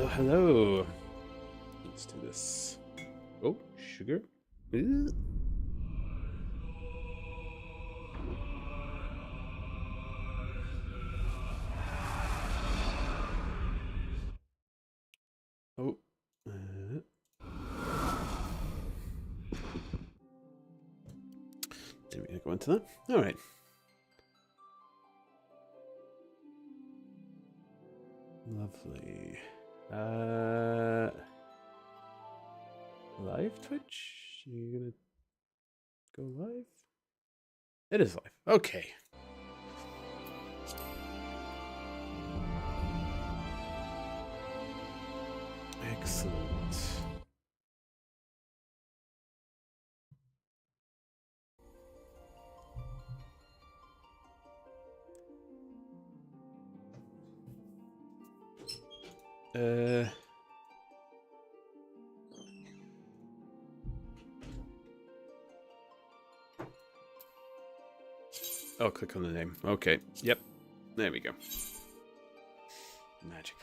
Hello, hello. Let's do this. Oh, sugar. Ooh. Oh. Didn't mean to go into that. All right. Lovely. Live Twitch? Are you gonna go live? It is live. Okay. Excellent. Oh, click on the name. Okay. Yep. There we go. Magical.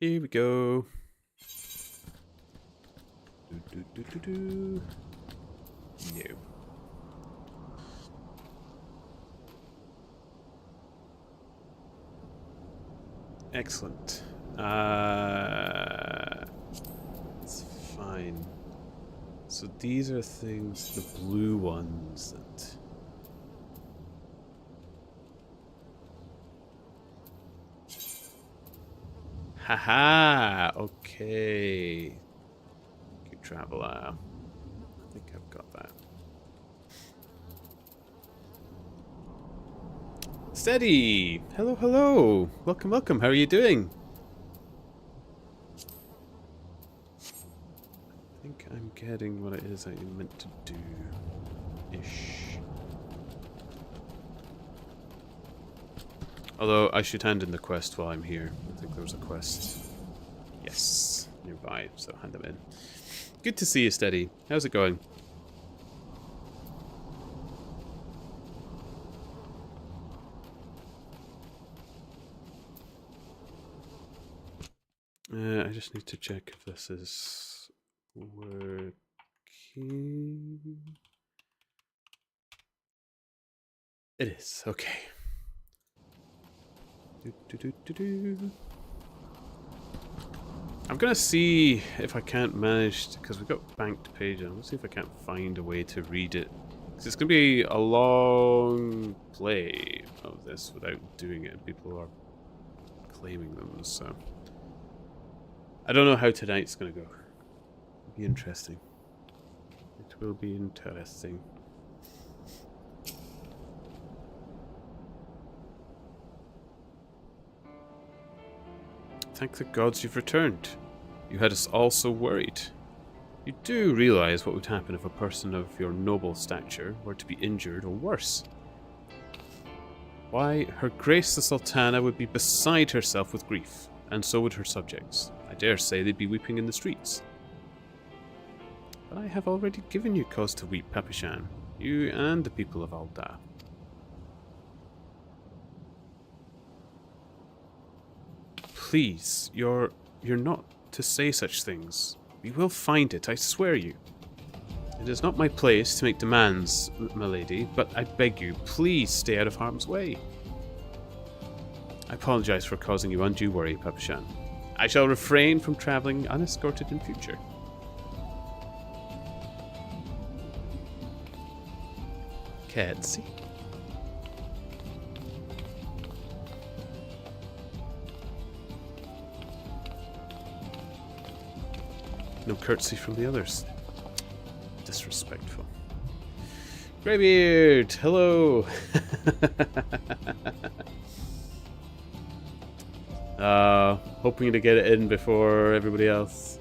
Here we go. No. Excellent. It's fine. So these are things, the blue ones that... Haha! Okay. Keep travel out. I think I've got that. Steady! Hello, hello! Welcome, welcome. How are you doing? I think I'm getting what it is that you meant to do. Ish. Although, I should hand in the quest while I'm here. I think there was a quest. Yes, nearby, so hand them in. Good to see you, Steady. How's it going? I just need to check if this is working. It is, okay. I'm gonna see if I can't manage, because we've got banked pages. I'm gonna see if I can't find a way to read it. Because it's gonna be a long play of this without doing it, and people are claiming them, so. I don't know how tonight's gonna go. It'll be interesting. It will be interesting. Thank the gods you've returned. You had us all so worried. You do realize what would happen if a person of your noble stature were to be injured or worse. Why, Her Grace the Sultana would be beside herself with grief, and so would her subjects. I dare say they'd be weeping in the streets. But I have already given you cause to weep, Papashan. You and the people of Alda. Please, you're not to say such things. We will find it, I swear you. It is not my place to make demands, my lady, but I beg you, please stay out of harm's way. I apologize for causing you undue worry, Papashan. I shall refrain from traveling unescorted in future. Catsy. No curtsy from the others. Disrespectful. Greybeard, hello. hoping to get it in before everybody else.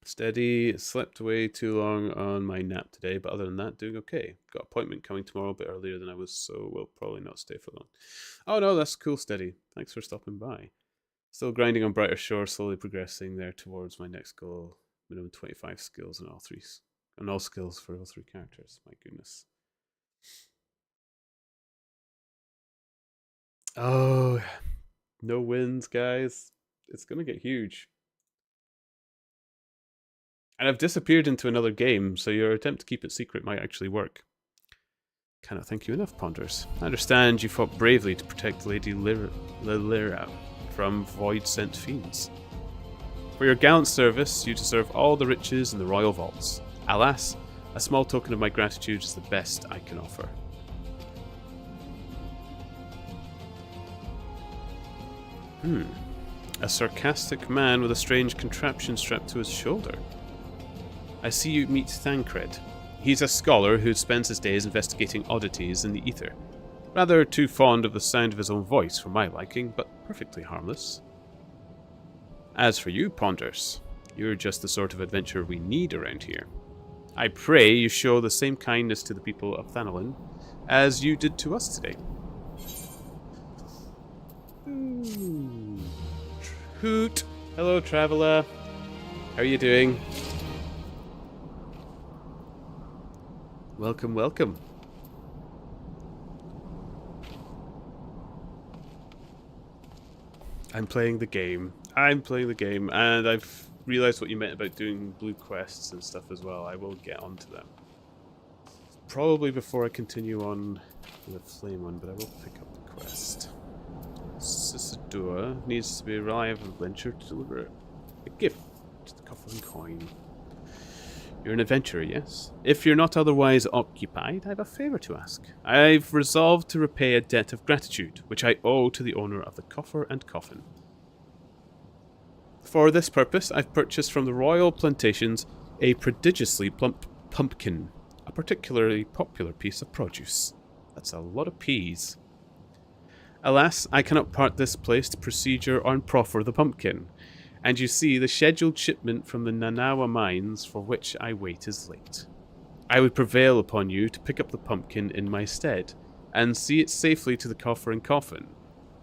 Steady. Slept away too long on my nap today, but other than that, doing okay. Got an appointment coming tomorrow a bit earlier than I was, so will probably not stay for long. Oh no, that's cool, Steady. Thanks for stopping by. Still grinding on Brighter Shore, slowly progressing there towards my next goal. Minimum 25 skills on all skills for all 3 characters. My goodness. Oh, no wins, guys. It's gonna get huge. And I've disappeared into another game, so your attempt to keep it secret might actually work. Cannot thank you enough, Ponders. I understand you fought bravely to protect Lady Lilira from void-sent fiends. For your gallant service, you deserve all the riches in the royal vaults. Alas, a small token of my gratitude is the best I can offer. A sarcastic man with a strange contraption strapped to his shoulder. I see you meet Thancred. He's a scholar who spends his days investigating oddities in the ether. Rather too fond of the sound of his own voice for my liking, but perfectly harmless. As for you, Ponders, you're just the sort of adventurer we need around here. I pray you show the same kindness to the people of Thanolin as you did to us today. Hoot! Hello, traveller. How are you doing? Welcome, welcome. I'm playing the game, and I've realised what you meant about doing blue quests and stuff as well. I will get onto them. Probably before I continue on with the flame one, but I will pick up the quest. Cisadua needs to be a reliable adventurer to deliver a gift to the Coffin Coin. You're an adventurer, yes? If you're not otherwise occupied, I have a favour to ask. I've resolved to repay a debt of gratitude, which I owe to the owner of the Coffer and Coffin. For this purpose, I've purchased from the royal plantations a prodigiously plump pumpkin, a particularly popular piece of produce. That's a lot of peas. Alas, I cannot part this place to procedure on proffer the pumpkin, and you see the scheduled shipment from the Nanawa mines for which I wait is late. I would prevail upon you to pick up the pumpkin in my stead, and see it safely to the Coffer and Coffin.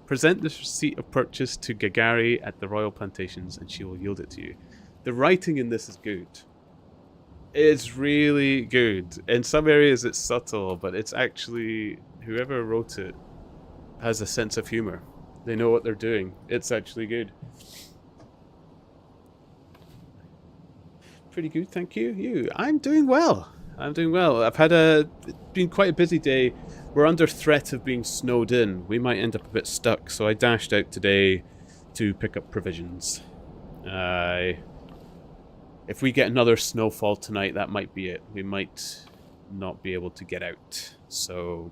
Present the receipt of purchase to Gagari at the royal plantations, and she will yield it to you. The writing in this is good. It's really good. In some areas it's subtle, but it's actually, whoever wrote it has a sense of humour. They know what they're doing. It's actually good. Pretty good, thank you. You? I'm doing well. I've been quite a busy day. We're under threat of being snowed in. We might end up a bit stuck, so I dashed out today to pick up provisions. If we get another snowfall tonight, that might be it. We might not be able to get out. So,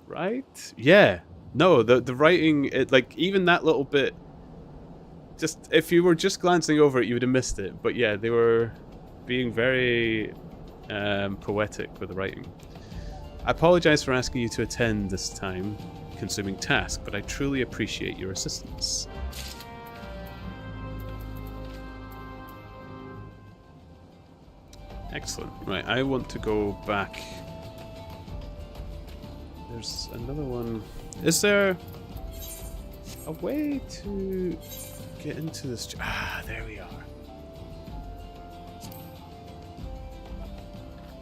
right? Yeah. No, the writing, like, even that little bit, just, if you were just glancing over it, you would have missed it. But yeah, they were being very poetic with the writing. I apologize for asking you to attend this time-consuming task, but I truly appreciate your assistance. Excellent. Right, I want to go back. There's another one. Is there a way to get into this? Ah, there we are.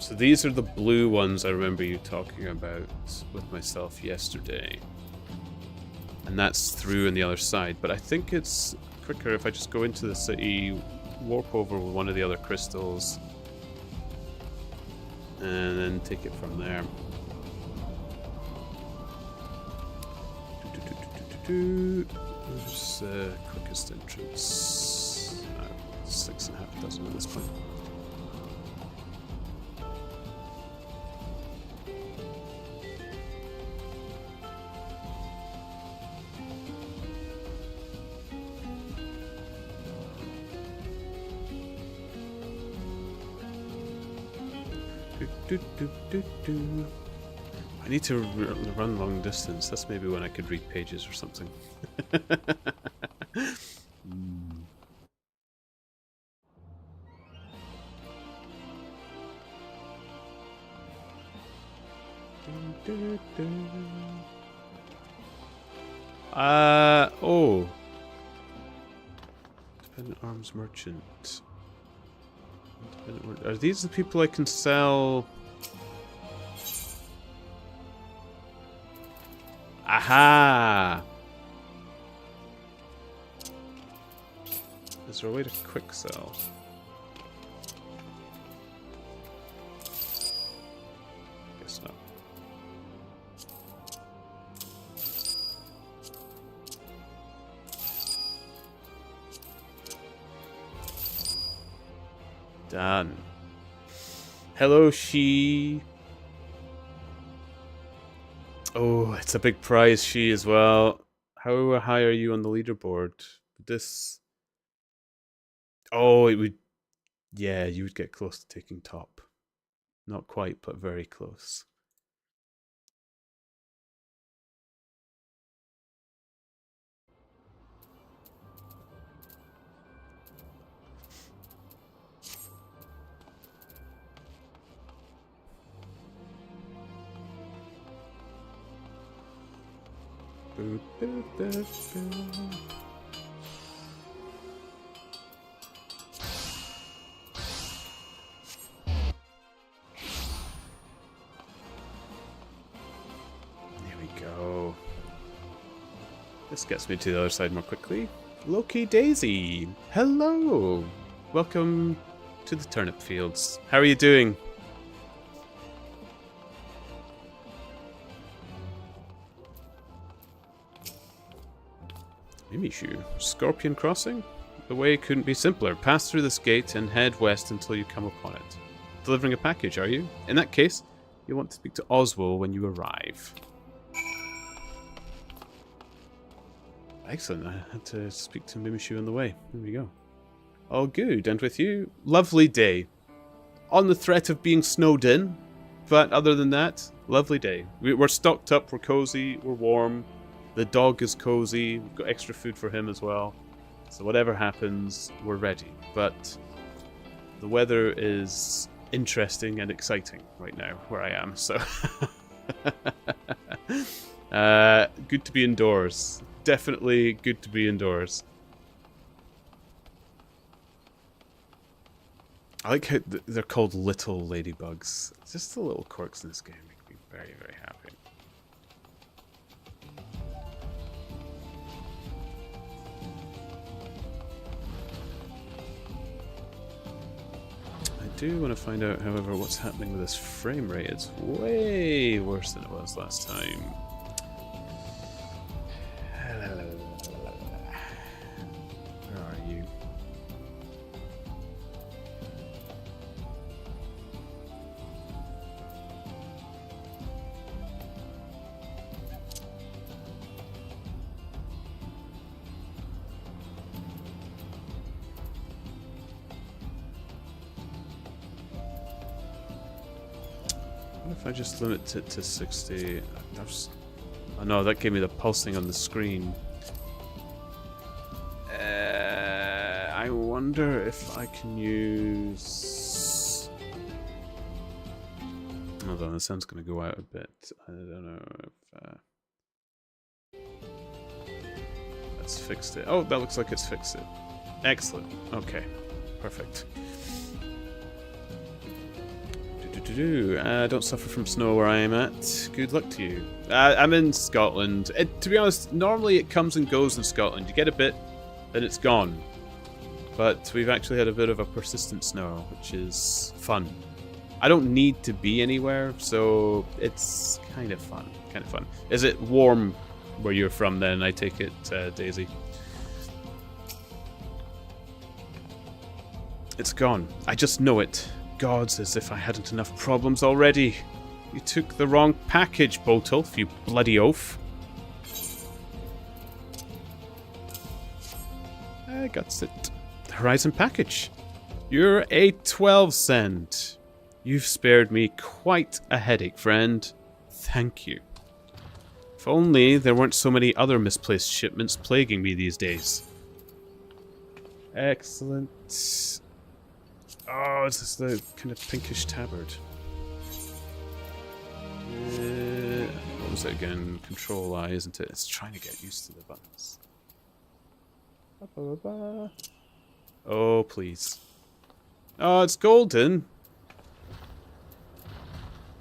So these are the blue ones I remember you talking about with myself yesterday. And that's through on the other side. But I think it's quicker if I just go into the city, warp over with one of the other crystals, and then take it from there. Where's the quickest entrance? 6.5 dozen at this point. I need to run long distance. That's maybe when I could read pages or something. Oh. Independent arms merchant. Are these the people I can sell? Aha! Is there a way to quick sell? Guess not. Done. Hello, she. Oh, it's a big prize, she as well. How high are you on the leaderboard? This. Oh, it would. Yeah, you would get close to taking top. Not quite, but very close. Go. This gets me to the other side more quickly. Loki Daisy, hello. Welcome to the turnip fields. How are you doing? Mimishu, Scorpion Crossing? The way couldn't be simpler. Pass through this gate and head west until you come upon it. Delivering a package, are you? In that case, you'll want to speak to Oswald when you arrive. Excellent. I had to speak to Mimishu on the way. There we go. All good. And with you? Lovely day. On the threat of being snowed in. But other than that, lovely day. We're stocked up. We're cozy. We're warm. The dog is cozy. We've got extra food for him as well. So whatever happens, we're ready. But the weather is interesting and exciting right now where I am. So good to be indoors. Definitely good to be indoors. I like how they're called little ladybugs. Just the little quirks in this game make me very, very happy. I do want to find out, however, what's happening with this frame rate. It's way worse than it was last time. Where are you? What if I just limit it to 60? Oh no, that gave me the pulsing on the screen. I wonder if I can use... Hold on, the sound's going to go out a bit. I don't know if... That's fixed it. Oh, that looks like it's fixed it. Excellent. Okay. Perfect. Don't suffer from snow where I am at. Good luck to you. I'm in Scotland. To be honest, normally it comes and goes in Scotland. You get a bit, then it's gone. But we've actually had a bit of a persistent snow, which is fun. I don't need to be anywhere, so it's kind of fun. Kind of fun. Is it warm where you're from then, I take it, Daisy? It's gone. I just know it. Gods, as if I hadn't enough problems already. You took the wrong package, Botolf, you bloody oaf. I got it. The Horizon package. You're a 12 cent. You've spared me quite a headache, friend. Thank you. If only there weren't so many other misplaced shipments plaguing me these days. Excellent. Oh, it's just the kind of pinkish tabard. What was it again? Control I, isn't it? It's trying to get used to the buttons. Oh, please. Oh, it's golden.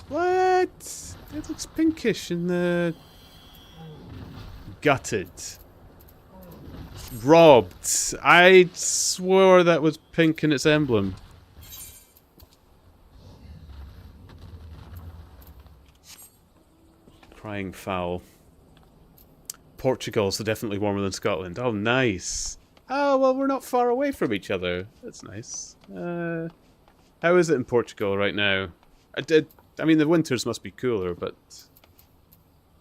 What? It looks pinkish in the... Gutted. Robbed. I swore that was pink in its emblem. Crying foul. Portugal, so definitely warmer than Scotland. Oh, nice. Oh, well, we're not far away from each other. That's nice. How is it in Portugal right now? I mean, the winters must be cooler, but...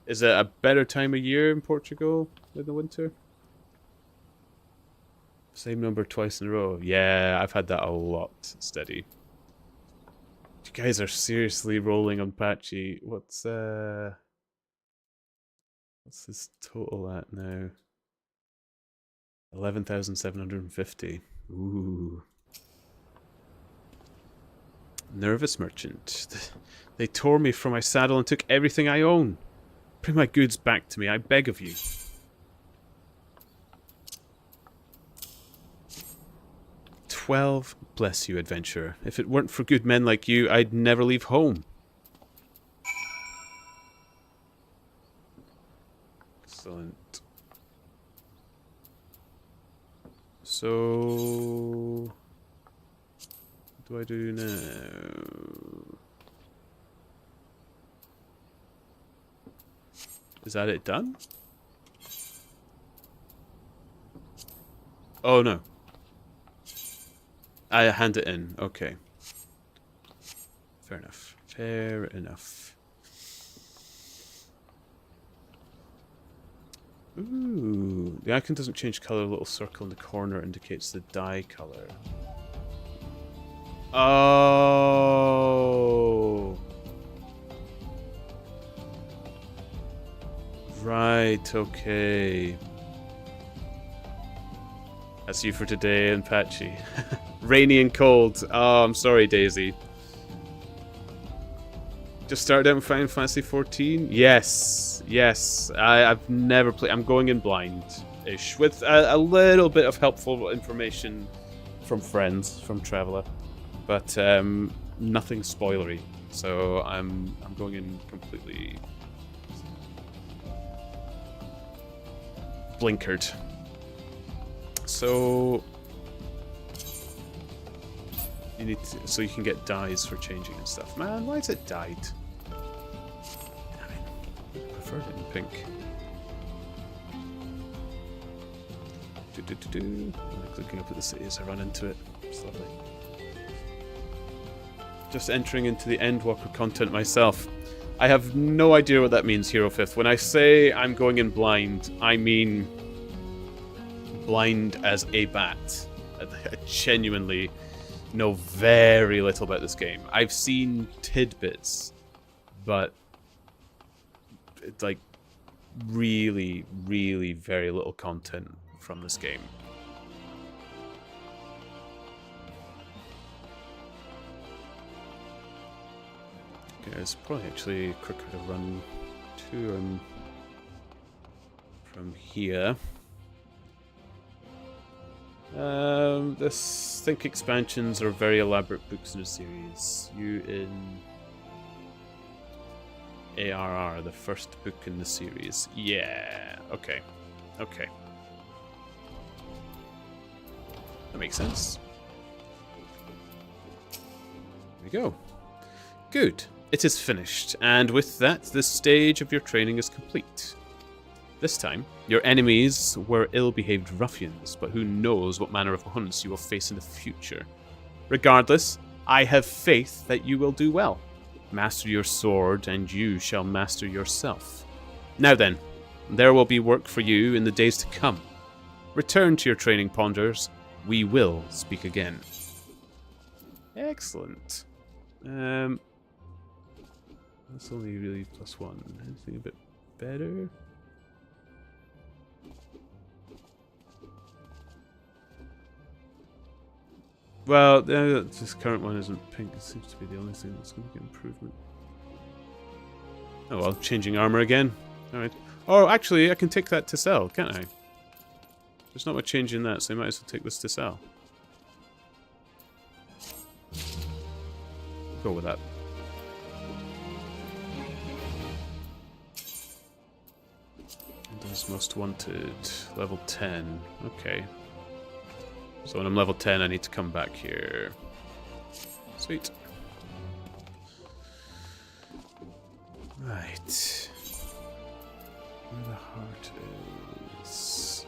Is it a better time of year in Portugal than the winter? Same number twice in a row. Yeah, I've had that a lot. Steady. You guys are seriously rolling on Patchy. What's his total at now? 11,750. Ooh. Nervous merchant. They tore me from my saddle and took everything I own. Bring my goods back to me, I beg of you. "12, bless you, adventurer. If it weren't for good men like you, I'd never leave home." Excellent. So... what do I do now? Is that it done? Oh, no. I hand it in. Okay. Fair enough. Fair enough. Ooh. The icon doesn't change color. A little circle in the corner indicates the dye color. Oh. Right, okay. That's you for today and Patchy. Rainy and cold. Oh, I'm sorry, Daisy. Just started out in Final Fantasy 14? Yes. Yes. I've never played... I'm going in blind-ish. With a little bit of helpful information from friends, from Traveller. But nothing spoilery. So I'm going in completely... blinkered. So you need to, so you can get dyes for changing and stuff. Man, why is it dyed? I prefer it in pink. I'm like looking up at the city as I run into it. It's lovely. Just entering into the Endwalker content myself. I have no idea what that means, Hero Fifth. When I say I'm going in blind, I mean blind as a bat. I genuinely know very little about this game. I've seen tidbits, but it's like really, really very little content from this game. Okay, it's probably actually quicker to run to from here. This think expansions are very elaborate books in a series. You in ARR, the first book in the series. Yeah, okay. Okay. That makes sense. There we go. Good. It is finished, and with that, this stage of your training is complete. This time, your enemies were ill-behaved ruffians, but who knows what manner of opponents you will face in the future. Regardless, I have faith that you will do well. Master your sword, and you shall master yourself. Now then, there will be work for you in the days to come. Return to your training, Ponders. We will speak again. Excellent. That's only really +1. Anything a bit better? Well, this current one isn't pink. It seems to be the only thing that's going to get improvement. Oh well, changing armor again. Alright. Oh, actually, I can take that to sell, can't I? There's not much change in that, so I might as well take this to sell. Go with that. Windows Most Wanted. Level 10. Okay. So when I'm level 10, I need to come back here. Sweet. Right. Where the heart is.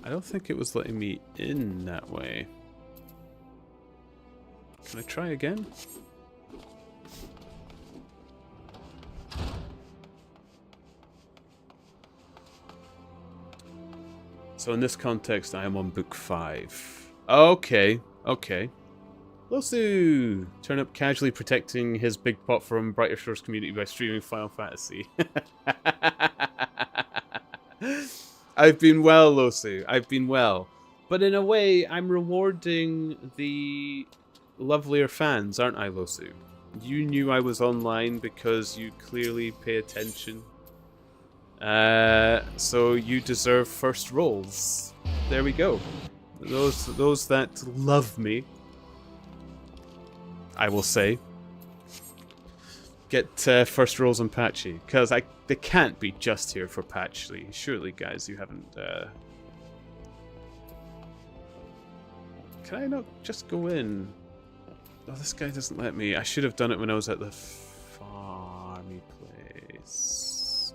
I don't think it was letting me in that way. Can I try again? So in this context, I am on book 5. Okay, okay. Losu! Turnip casually protecting his big pot from Brighter Shores community by streaming Final Fantasy. I've been well, Losu. I've been well. But in a way, I'm rewarding the lovelier fans, aren't I, Losu? You knew I was online because you clearly pay attention. So you deserve first rolls. There we go. Those that love me, I will say, get first rolls on Patchy, because they can't be just here for Patchy. Surely, guys, you haven't. Can I not just go in? Oh, this guy doesn't let me. I should have done it when I was at the farmy place.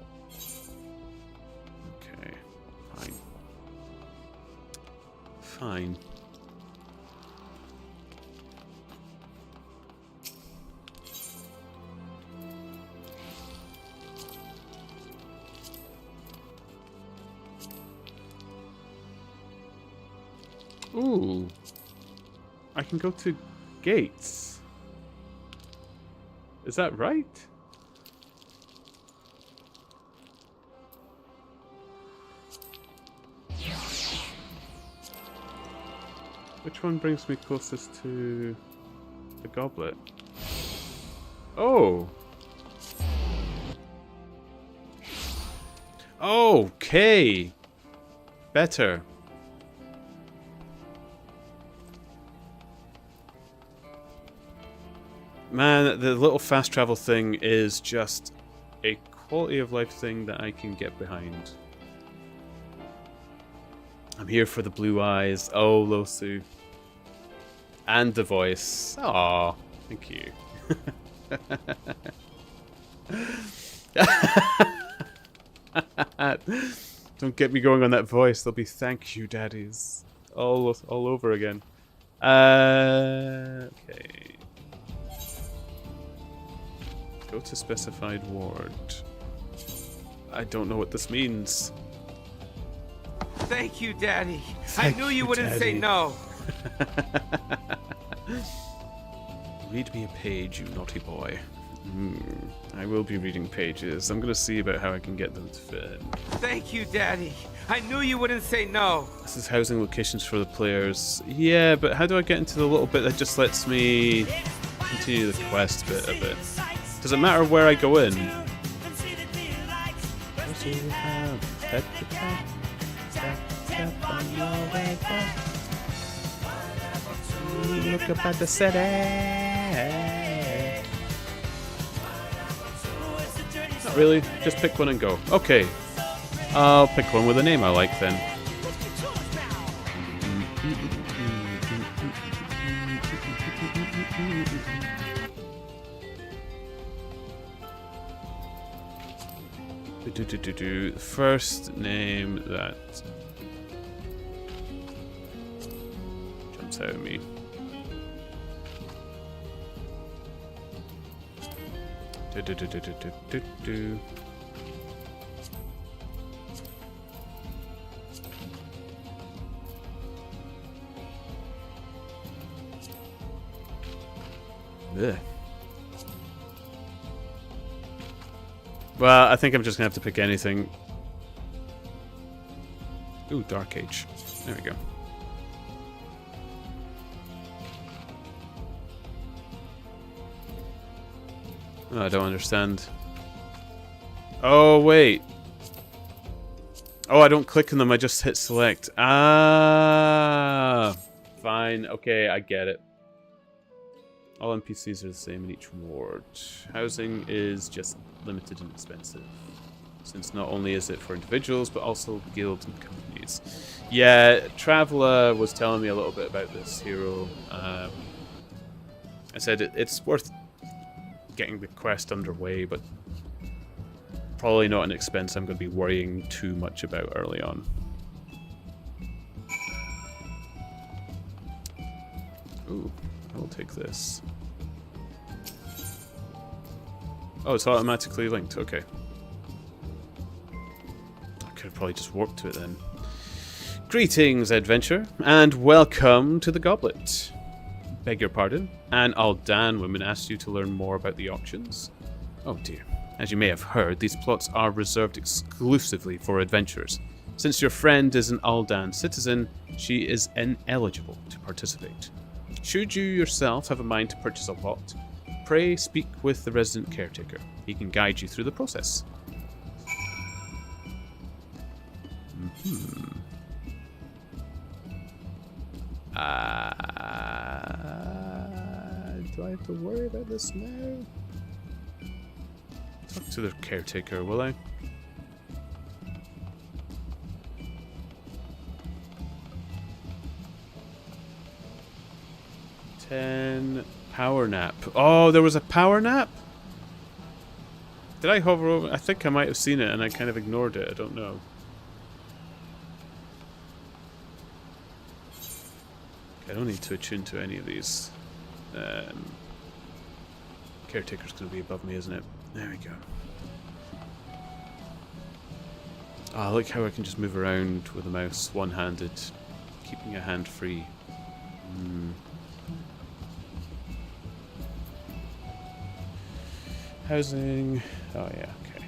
Okay, fine. Fine. Ooh. I can go to gates. Is that right? Which one brings me closest to the goblet? Oh! Okay! Better. Man, the little fast travel thing is just a quality of life thing that I can get behind. I'm here for the blue eyes. Oh, Losu. And the voice. Aw, thank you. Don't get me going on that voice. There'll be thank you, daddies. All over again. Okay. Go to specified ward. I don't know what this means. Thank you, Daddy. I knew you wouldn't say no. Read me a page, you naughty boy. I will be reading pages. I'm gonna see about how I can get them to fit. Thank you, Daddy. I knew you wouldn't say no. This is housing locations for the players. Yeah, but how do I get into the little bit that just lets me continue the quest bit of it? Does it matter where I go in? Look up at the city. Not really. Just pick one and go. Okay. I'll pick one with a name I like then. The first name that jumps out at me. Ugh. Well, I think I'm just gonna have to pick anything. Ooh, Dark Age. There we go. Oh, I don't understand. Oh, wait. Oh, I don't click on them, I just hit select. Ah, fine. Okay, I get it. All NPCs are the same in each ward. Housing is just limited and expensive, since not only is it for individuals, but also guilds and companies. Yeah, Traveller was telling me a little bit about this hero. I said it's worth getting the quest underway, but probably not an expense I'm going to be worrying too much about early on. Ooh, I will take this. Oh, it's automatically linked. Okay. I could have probably just warped to it then. Greetings, adventure, and welcome to the Goblet. Beg your pardon, an Aldan woman asked you to learn more about the auctions. Oh dear. As you may have heard, these plots are reserved exclusively for adventurers. Since your friend is an Aldan citizen, she is ineligible to participate. Should you yourself have a mind to purchase a lot, pray speak with the resident caretaker. He can guide you through the process. Do I have to worry about this now? Talk to the caretaker, will I? Power nap. Oh, there was a power nap? Did I hover over? I think I might have seen it and I kind of ignored it. I don't know. Okay, I don't need to attune to any of these. Caretaker's going to be above me, isn't it? There we go. Oh, I like how I can just move around with the mouse one-handed, keeping a hand free. Housing. Oh yeah, okay.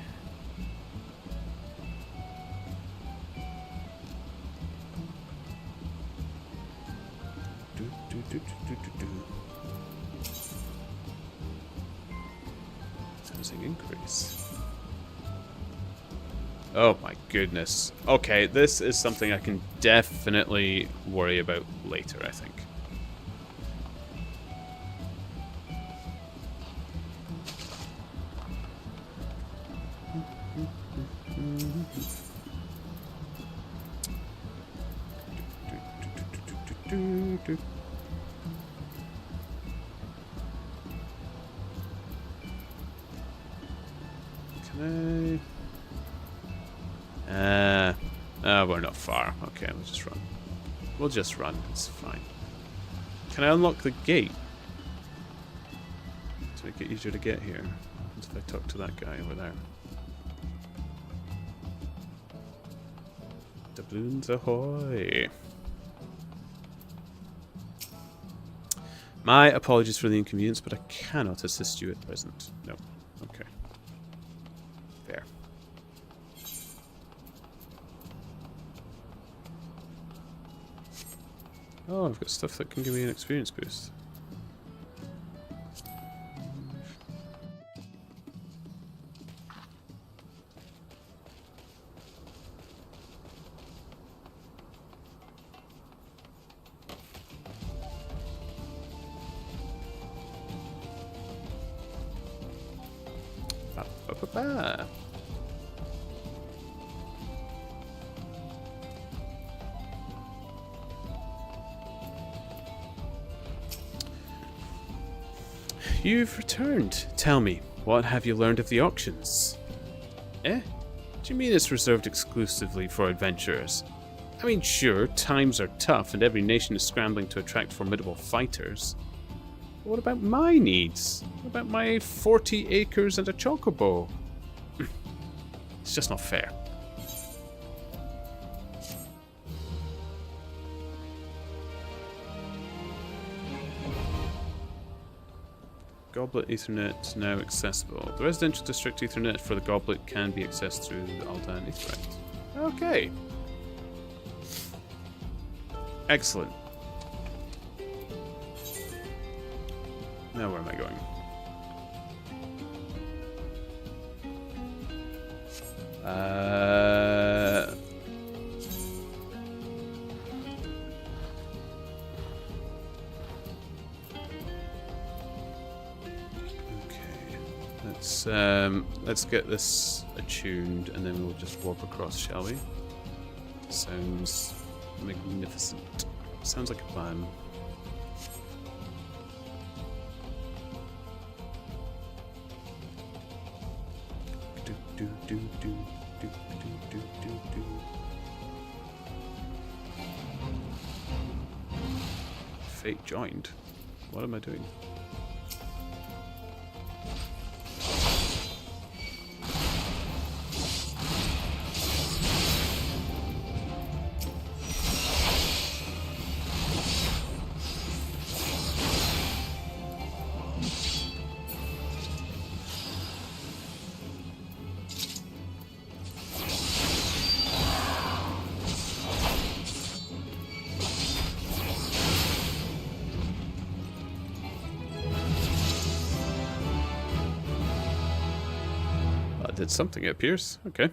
Housing increase. Oh my goodness. Okay, this is something I can definitely worry about later, I think. Can I? We're not far. Okay, we'll just run. We'll just run. It's fine. Can I unlock the gate to make it easier to get here? What if I talk to that guy over there? Doubloons ahoy! My apologies for the inconvenience, but I cannot assist you at present. No. Okay. Fair. Oh, I've got stuff that can give me an experience boost. Ba-ba-ba. You've returned. Tell me, what have you learned of the auctions? Eh? Do you mean it's reserved exclusively for adventurers? I mean, sure, times are tough and every nation is scrambling to attract formidable fighters. But what about my needs? What about my 40 acres and a chocobo? It's just not fair. Goblet Ethernet now accessible. The residential district Ethernet for the Goblet can be accessed through the Aldan Ethernet. Okay. Excellent. Now where am I going? Let's get this attuned and then we'll just warp across, shall we? Sounds magnificent. Sounds like a plan. Fate joined. What am I doing? Did something, it appears. Okay.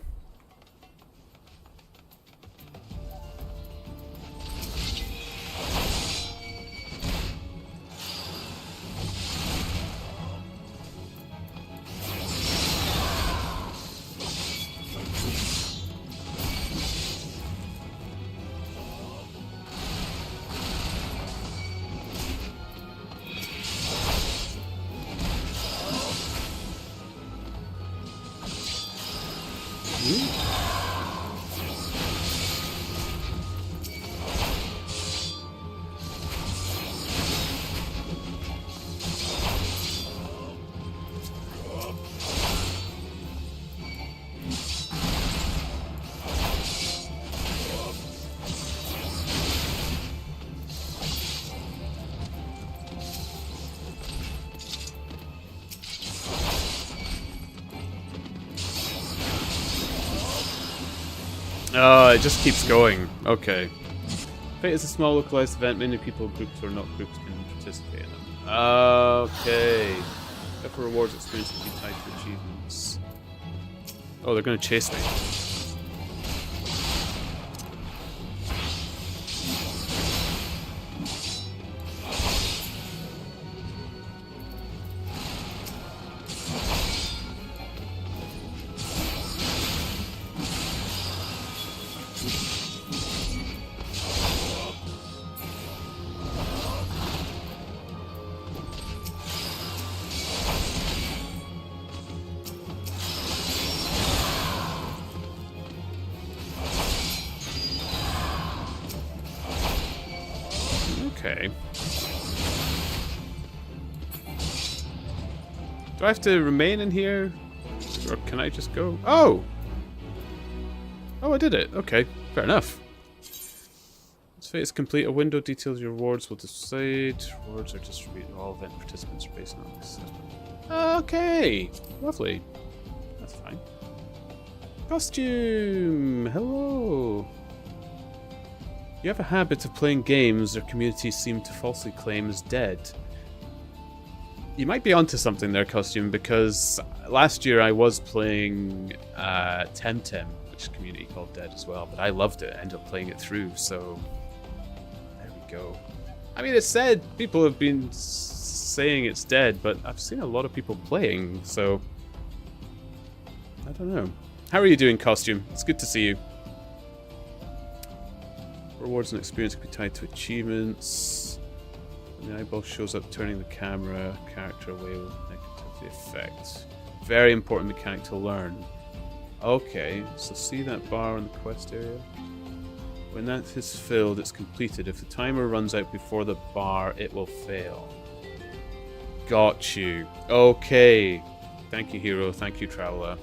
Oh, it just keeps going. Okay. Fate is a small localized event. Many people, groups or not groups, can participate in it. Okay. Therefore, rewards experience can be tied to achievements. Oh, they're going to chase me. Okay. Do I have to remain in here? Or can I just go? Oh! Oh, I did it. Okay, fair enough. Once fate is complete, a window details your rewards will decide. Rewards are distributed to all event participants based on this system. Okay! Lovely. That's fine. Costume! Hello! You have a habit of playing games their communities seem to falsely claim is dead. You might be onto something there, Costume, because last year I was playing Temtem, which community called dead as well, but I loved it. I ended up playing it through, so there we go. I mean, it's said, people have been saying it's dead, but I've seen a lot of people playing, so I don't know. How are you doing, Costume? It's good to see you. Rewards and experience can be tied to achievements. When the eyeball shows up, turning the camera character away will negatively affect. Very important mechanic to learn. Okay, so see that bar in the quest area? When that is filled, it's completed. If the timer runs out before the bar, it will fail. Got you. Okay. Thank you, hero. Thank you, traveler.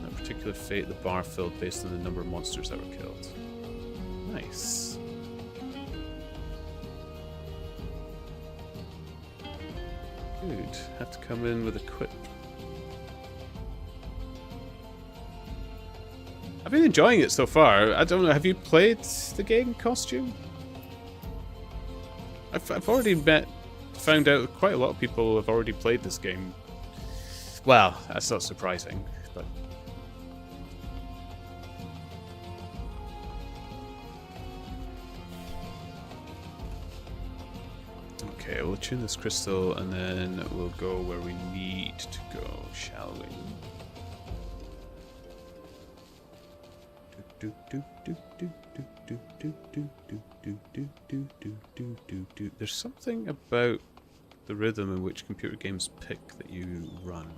That particular fate, the bar filled based on the number of monsters that were killed. Nice. Good. Have to come in with a quip. I've been enjoying it so far. I don't know, have you played the game Costume? I've already found out that quite a lot of people have already played this game. Well, that's not surprising, but... Okay, we'll tune this crystal and then we'll go where we need to go, shall we? There's something about the rhythm in which computer games pick that you run.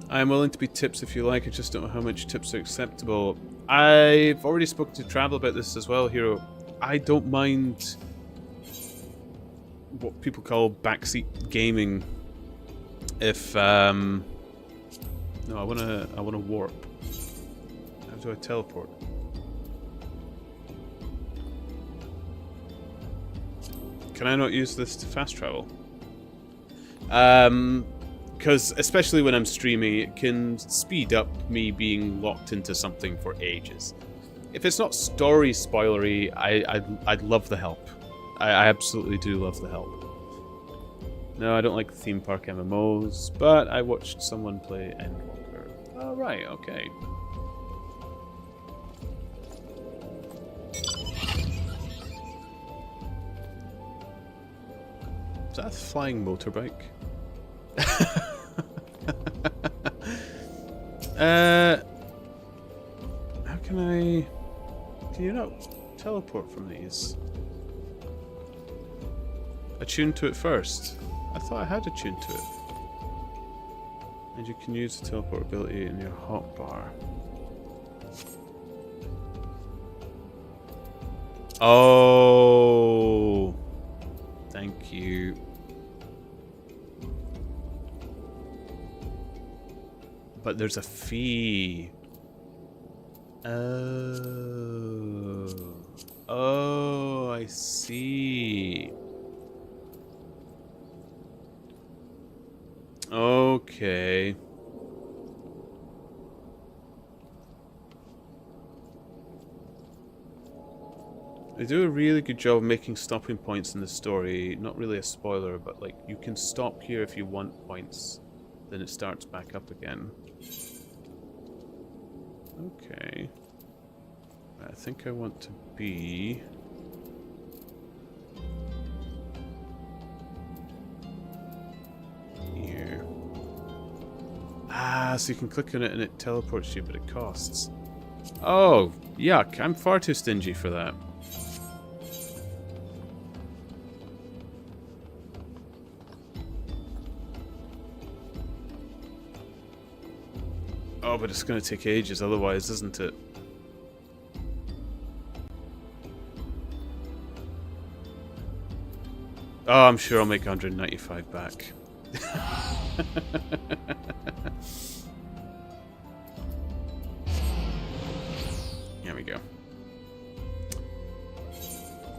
I'm willing to be tips if you like, I just don't know how much tips are acceptable. I've already spoken to Travel about this as well, Hero. I don't mind what people call backseat gaming. If no, I wanna warp. How do I teleport? Can I not use this to fast travel? Because especially when I'm streaming, it can speed up me being locked into something for ages. If it's not story spoilery, I'd love the help. I absolutely do love the help. No, I don't like theme park MMOs, but I watched someone play Endwalker. Oh, right, okay. Is that a flying motorbike? How can I... Can you not teleport from these? Attune to it first. I thought I had attuned to it. And you can use the teleport ability in your hotbar. Oh, thank you. But there's a fee. Oh. Oh, I see. Okay. They do a really good job of making stopping points in the story. Not really a spoiler, but like you can stop here if you want points. Then it starts back up again. Okay. I think I want to be... here. Ah, so you can click on it and it teleports you, but it costs. Oh, yuck. I'm far too stingy for that. Oh, but it's going to take ages otherwise, isn't it? Oh, I'm sure I'll make 195 back. There we go.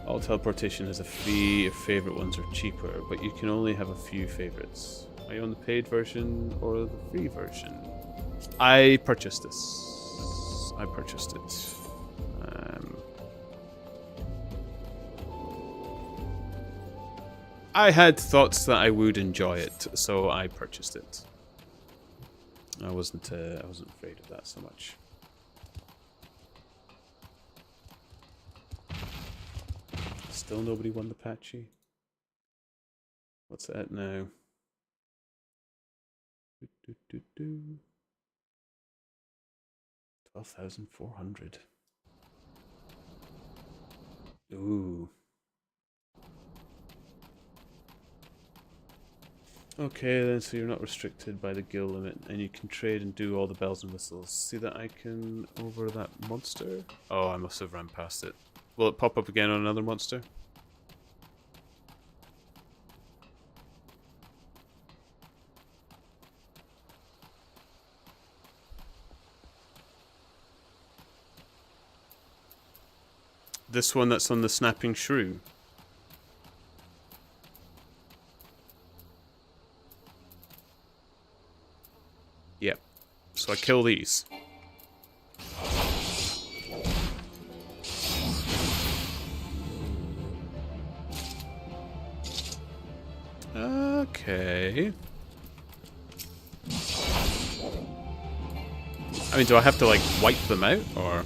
All teleportation has a fee if favorite ones are cheaper, but you can only have a few favorites. Are you on the paid version or the free version? I purchased this. I purchased it. I had thoughts that I would enjoy it, so I purchased it. I wasn't afraid of that so much. Still nobody won the patchy. What's that now? 12,400. Ooh. Okay, then, so you're not restricted by the guild limit, and you can trade and do all the bells and whistles. See that icon over that monster? Oh, I must have run past it. Will it pop up again on another monster? This one that's on the snapping shrew. Yep. So I kill these. Okay. I mean, do I have to, like, wipe them out, or...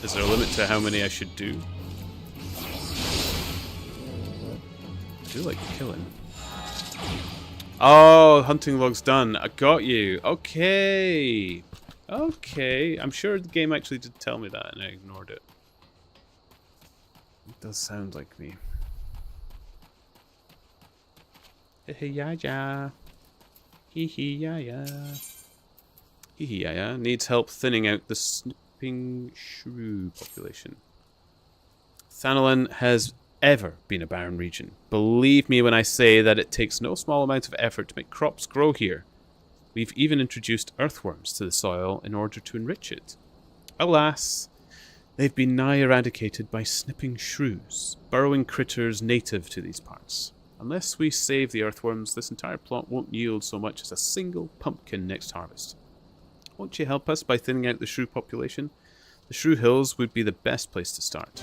Is there a limit to how many I should do? I do like killing. Oh, hunting log's done. I got you. Okay. Okay. I'm sure the game actually did tell me that, and I ignored it. It does sound like me. Hee ya ya. Hee hee ya ya. Hee hee ya ya. Needs help thinning out the snipping shrew population. Thanalan has ever been a barren region. Believe me when I say that it takes no small amount of effort to make crops grow here. We've even introduced earthworms to the soil in order to enrich it. Alas, they've been nigh eradicated by snipping shrews, burrowing critters native to these parts. Unless we save the earthworms, this entire plot won't yield so much as a single pumpkin next harvest. Won't you help us by thinning out the shrew population? The Shrew Hills would be the best place to start.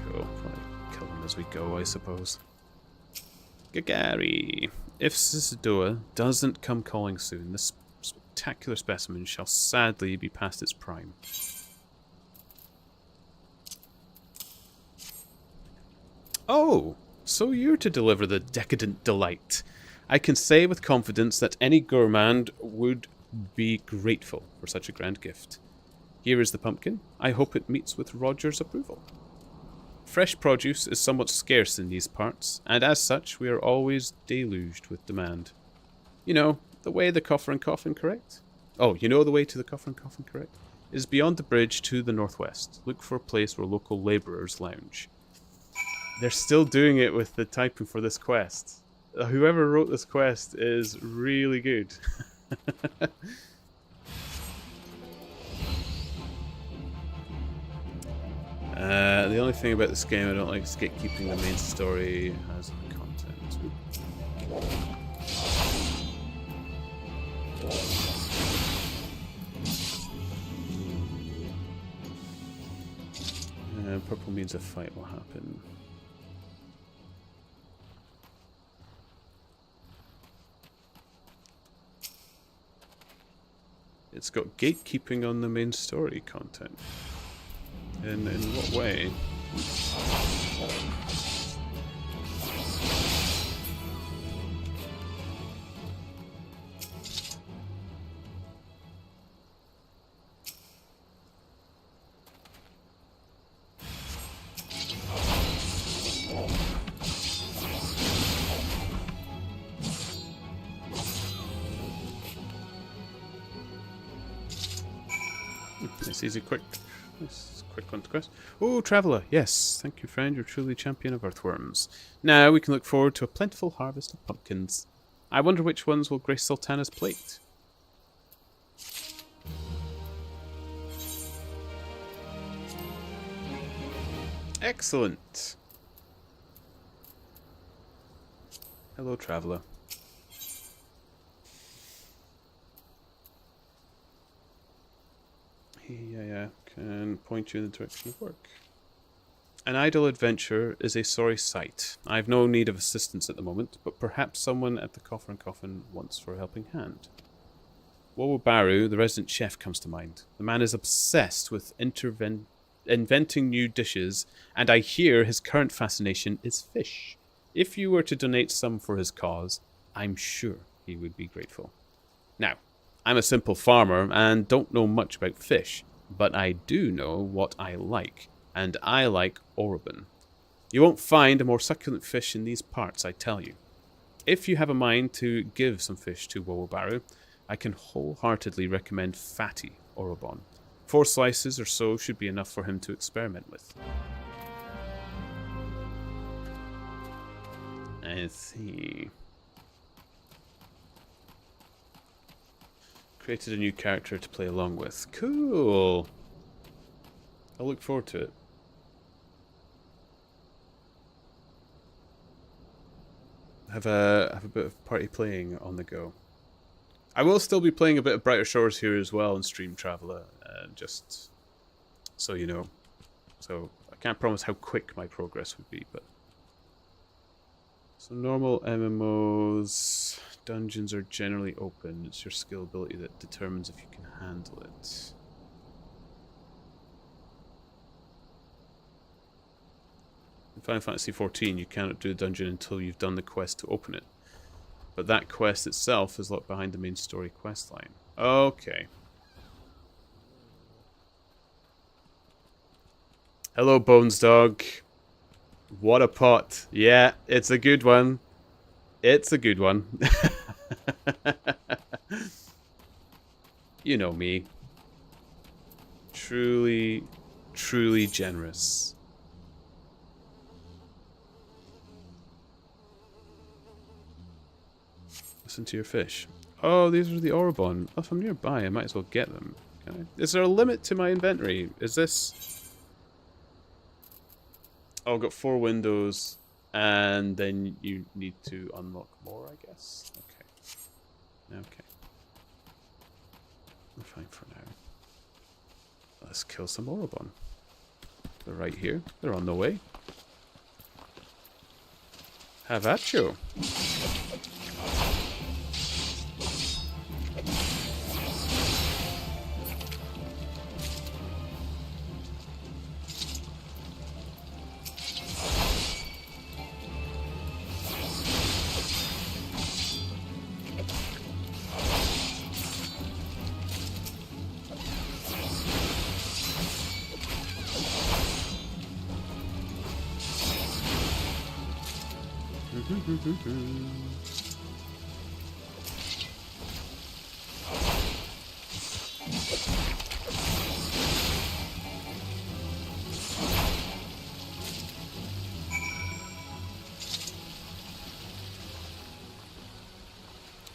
Cool. Probably kill them as we go, I suppose. Gagari. If Sisadoa doesn't come calling soon, this spectacular specimen shall sadly be past its prime. Oh, so you're to deliver the decadent delight. I can say with confidence that any gourmand would be grateful for such a grand gift. Here is the pumpkin. I hope it meets with Roger's approval. Fresh produce is somewhat scarce in these parts, and as such we are always deluged with demand. You know, the way the Coffer and Coffin, correct? Oh, you know the way to the Coffer and Coffin, correct? It is beyond the bridge to the northwest. Look for a place where local labourers lounge. They're still doing it with the typing for this quest. Whoever wrote this quest is really good. The only thing about this game I don't like is gatekeeping. The main story has content. Purple means a fight will happen. It's got gatekeeping on the main story content. In what way? Nice, easy, quick. Nice, quick one to quest. Oh, Traveller! Yes, thank you, friend. You're truly champion of earthworms. Now we can look forward to a plentiful harvest of pumpkins. I wonder which ones will grace Sultana's plate. Excellent! Hello, Traveller. Yeah, can point you in the direction of work. An idle adventure is a sorry sight. I have no need of assistance at the moment, but perhaps someone at the Coffer and Coffin wants for a helping hand. Wowobaru, the resident chef, comes to mind. The man is obsessed with inventing new dishes, and I hear his current fascination is fish. If you were to donate some for his cause, I'm sure he would be grateful. Now, I'm a simple farmer and don't know much about fish, but I do know what I like, and I like Orobin. You won't find a more succulent fish in these parts, I tell you. If you have a mind to give some fish to Wowobaru, I can wholeheartedly recommend fatty Orobon. 4 slices or so should be enough for him to experiment with. I see. Created a new character to play along with. Cool. I'll look forward to it. Have a bit of party playing on the go. I will still be playing a bit of Brighter Shores here as well in Stream Traveller, just so you know. So I can't promise how quick my progress would be, but so normal MMOs, dungeons are generally open. It's your skill ability that determines if you can handle it. In Final Fantasy XIV, you cannot do a dungeon until you've done the quest to open it. But that quest itself is locked behind the main story quest line. Okay. Hello, Bones Dog. What a pot. Yeah, it's a good one. It's a good one. You know me. Truly, truly generous. Listen to your fish. Oh, these are the Orobon. Oh, if I'm nearby, I might as well get them. Can I? Is there a limit to my inventory? Is this... Oh, I've got 4 windows, and then you need to unlock more, I guess. Okay. Okay. I'm fine for now. Let's kill some Orobon. They're right here. They're on the way. Have at you.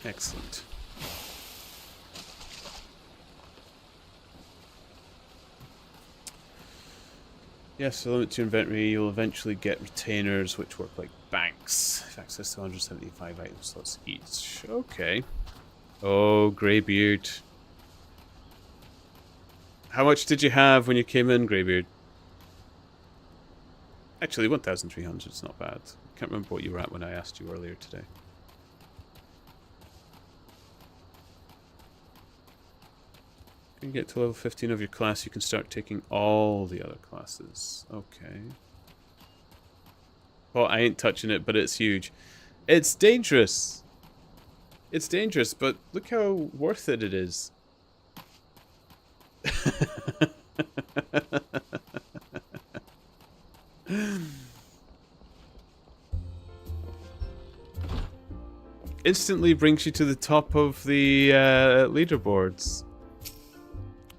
Excellent. Yes, so limit to inventory, you'll eventually get retainers which work like banks. Have access to 175 item slots each. Okay. Oh, Greybeard. How much did you have when you came in, Greybeard? Actually, 1,300 is not bad. I can't remember what you were at when I asked you earlier today. When you get to level 15 of your class, you can start taking all the other classes. Okay. Well, I ain't touching it, but it's huge. It's dangerous. It's dangerous, but look how worth it is. Instantly brings you to the top of the leaderboards.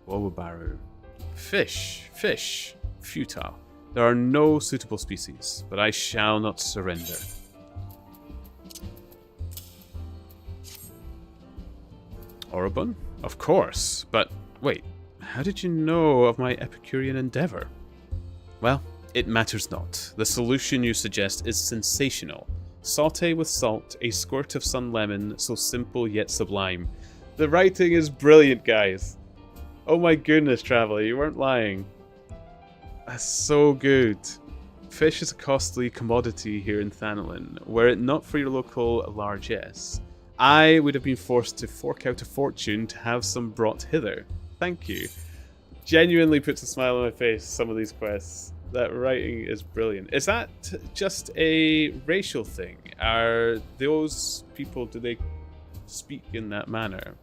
Wobobaru. Fish. Fish. Futile. There are no suitable species, but I shall not surrender. Orobon? Of course, but wait, how did you know of my Epicurean endeavor? Well, it matters not. The solution you suggest is sensational. Sauté with salt, a squirt of sun lemon, so simple yet sublime. The writing is brilliant, guys. Oh my goodness, Traveller, you weren't lying. That's so good. Fish is a costly commodity here in Thanalin. Were it not for your local largesse, I would have been forced to fork out a fortune to have some brought hither. Thank you. Genuinely puts a smile on my face, some of these quests. That writing is brilliant. Is that just a racial thing? Are those people, do they speak in that manner?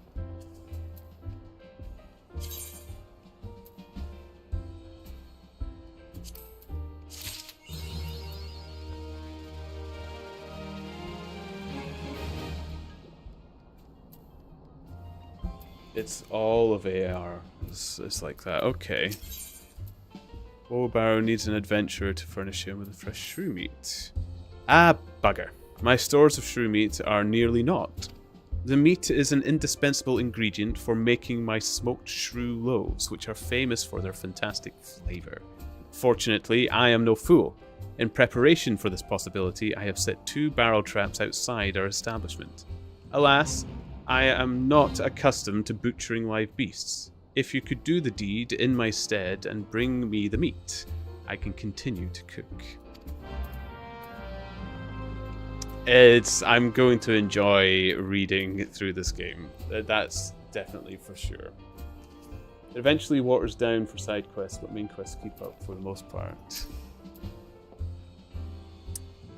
It's all of AR. It's like that. Okay. Wobobaru needs an adventurer to furnish him with a fresh shrew meat. Ah, bugger. My stores of shrew meat are nearly naught. The meat is an indispensable ingredient for making my smoked shrew loaves, which are famous for their fantastic flavour. Fortunately, I am no fool. In preparation for this possibility, I have set 2 barrel traps outside our establishment. Alas, I am not accustomed to butchering live beasts. If you could do the deed in my stead and bring me the meat, I can continue to cook. I'm going to enjoy reading through this game. That's definitely for sure. It eventually waters down for side quests, but main quests keep up for the most part.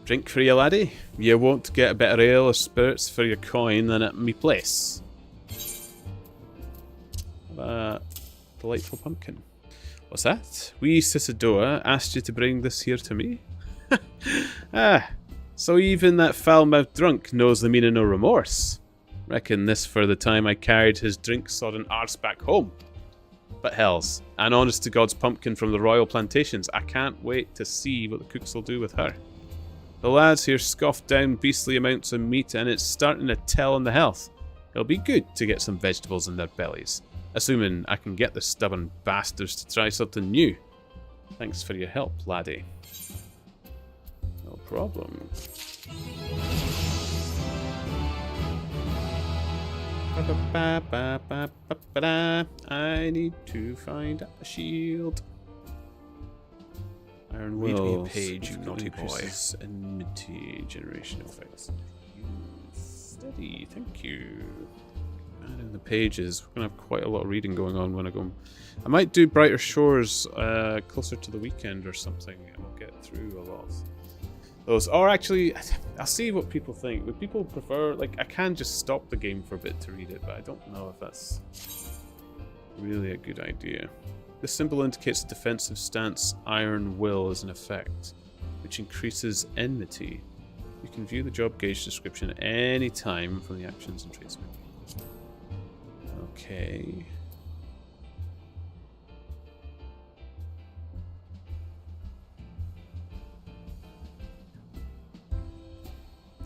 Drink for you, laddie. You won't get a better ale or spirits for your coin than at me place. Delightful pumpkin. What's that? Wee Cisadoa asked you to bring this here to me? So even that foul-mouthed drunk knows the meaning of remorse. Reckon this for the time I carried his drink-sodden arse back home. But hells, an honest-to-God's pumpkin from the royal plantations. I can't wait to see what the cooks will do with her. The lads here scoffed down beastly amounts of meat, and it's starting to tell on the health. It'll be good to get some vegetables in their bellies, assuming I can get the stubborn bastards to try something new. Thanks for your help, laddie. No problem. I need to find a shield. Iron Read me a Will. page, you naughty boy. Enmity generation effects. Steady, thank you. Adding the pages. We're gonna have quite a lot of reading going on when I go. I might do Brighter Shores closer to the weekend or something, and we'll get through a lot of those. Or actually, I'll see what people think. Would people prefer, like, I can just stop the game for a bit to read it, but I don't know if that's really a good idea. This symbol indicates a defensive stance. Iron Will is in effect, which increases enmity. You can view the job gauge description at any time from the actions and traits menu. Okay.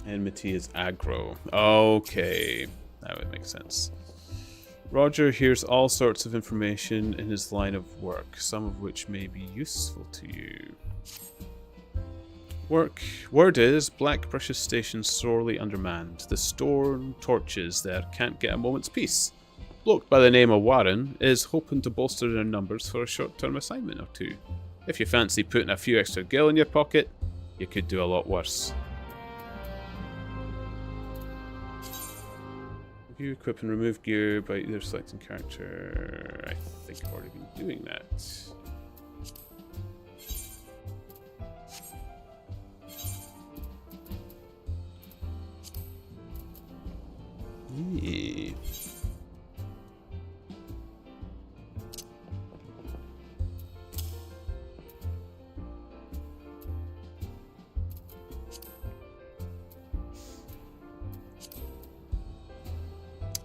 Enmity is aggro. Okay. That would make sense. Roger hears all sorts of information in his line of work, some of which may be useful to you. Word is, Blackbrush's station sorely undermanned. The storm torches there can't get a moment's peace. Bloke by the name of Warren is hoping to bolster their numbers for a short-term assignment or 2. If you fancy putting a few extra gil in your pocket, you could do a lot worse. View, equip, and remove gear by either selecting character. I think I've already been doing that. Yeah.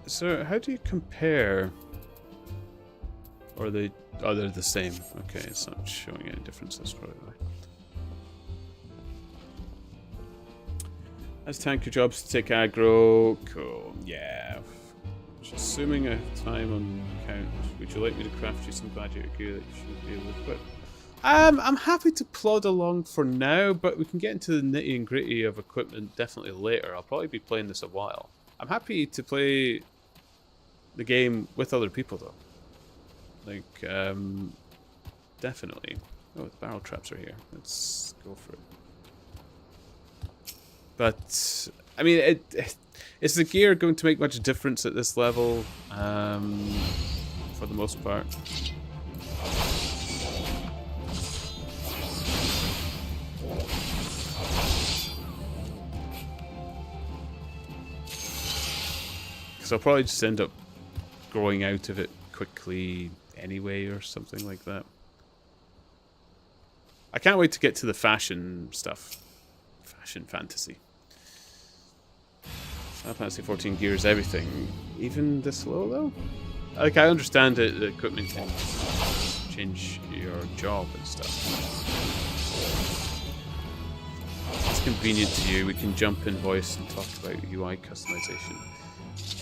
So, how do you compare? Or they're the same. Okay, it's not showing any differences probably. As tanker jobs to take aggro. Cool. Yeah. Just assuming I have time on account. Would you like me to craft you some gladiator gear that you should be able to equip? I'm happy to plod along for now, but we can get into the nitty and gritty of equipment definitely later. I'll probably be playing this a while. I'm happy to play the game with other people though. Like, definitely. Oh, the barrel traps are here. Let's go for it. But, I mean, is the gear going to make much difference at this level? For the most part. Because I'll probably just end up growing out of it quickly anyway or something like that. I can't wait to get to the fashion stuff. Fashion fantasy. Final Fantasy 14 gears everything. Even this low though? Like, I understand that the equipment can change your job and stuff. It's convenient to you. We can jump in voice and talk about UI customization.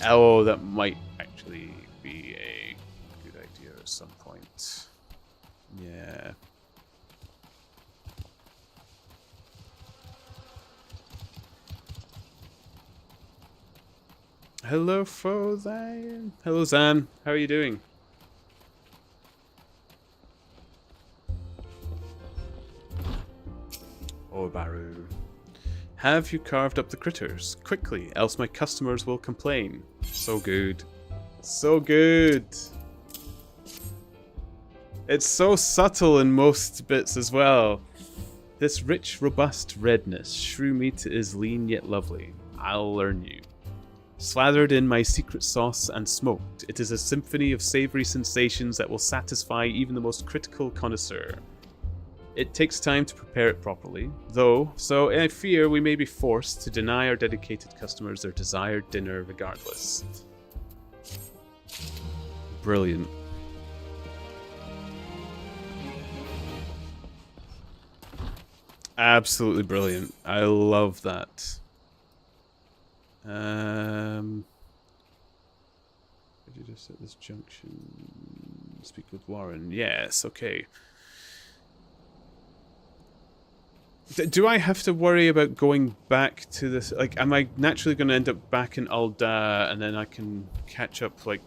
Oh, that might actually be a good idea at some point. Yeah. Hello, Zan. Hello, Zan. How are you doing? Oh, Baru. Have you carved up the critters? Quickly, else my customers will complain. So good. So good. It's so subtle in most bits as well. This rich, robust redness. Shrew meat is lean yet lovely. I'll learn you. Slathered in my secret sauce and smoked, it is a symphony of savory sensations that will satisfy even the most critical connoisseur. It takes time to prepare it properly, though, so I fear we may be forced to deny our dedicated customers their desired dinner regardless. Brilliant. Absolutely brilliant. I love that. Did you just at this junction speak with Warren? Yes, okay. Do I have to worry about going back to this? Like, am I naturally going to end up back in Ul'dah, and then I can catch up, like,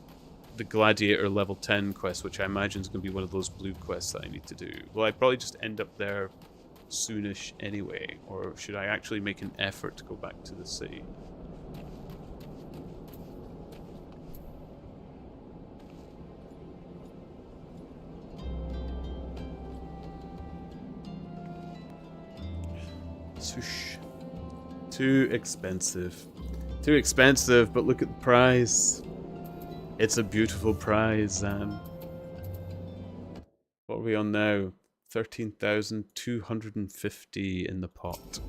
the Gladiator level 10 quest, which I imagine is going to be one of those blue quests that I need to do? Will I probably just end up there soonish anyway? Or should I actually make an effort to go back to the city? Too expensive. Too expensive, but look at the prize. It's a beautiful prize, What are we on now? 13,250 in the pot.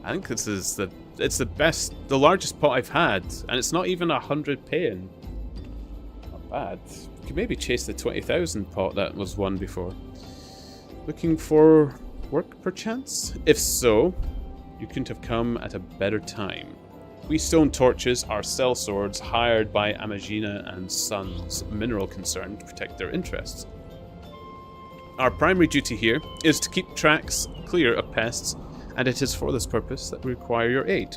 I think this is the largest pot I've had, and it's not even 100 paying. Not bad. We could maybe chase the 20,000 pot that was won before. Looking for work, perchance? If so, you couldn't have come at a better time. We stone torches are cell swords hired by Amagina and Sons mineral concern to protect their interests. Our primary duty here is to keep tracks clear of pests, and it is for this purpose that we require your aid.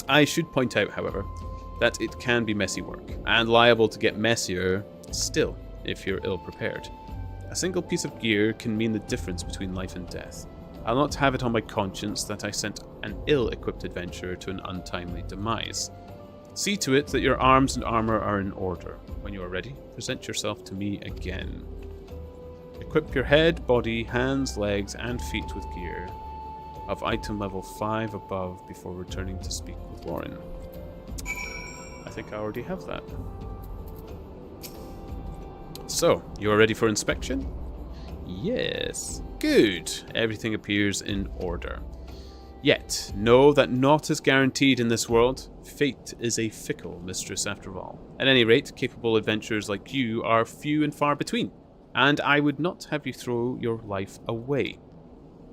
I should point out, however, that it can be messy work, and liable to get messier still if you're ill-prepared. A single piece of gear can mean the difference between life and death. I'll not have it on my conscience that I sent an ill-equipped adventurer to an untimely demise. See to it that your arms and armor are in order. When you are ready, present yourself to me again. Equip your head, body, hands, legs, and feet with gear of item level 5 above before returning to speak with Warren. I think I already have that. So, you are ready for inspection? Yes. Good. Everything appears in order. Yet, know that naught is guaranteed in this world. Fate is a fickle mistress after all. At any rate, capable adventurers like you are few and far between, and I would not have you throw your life away.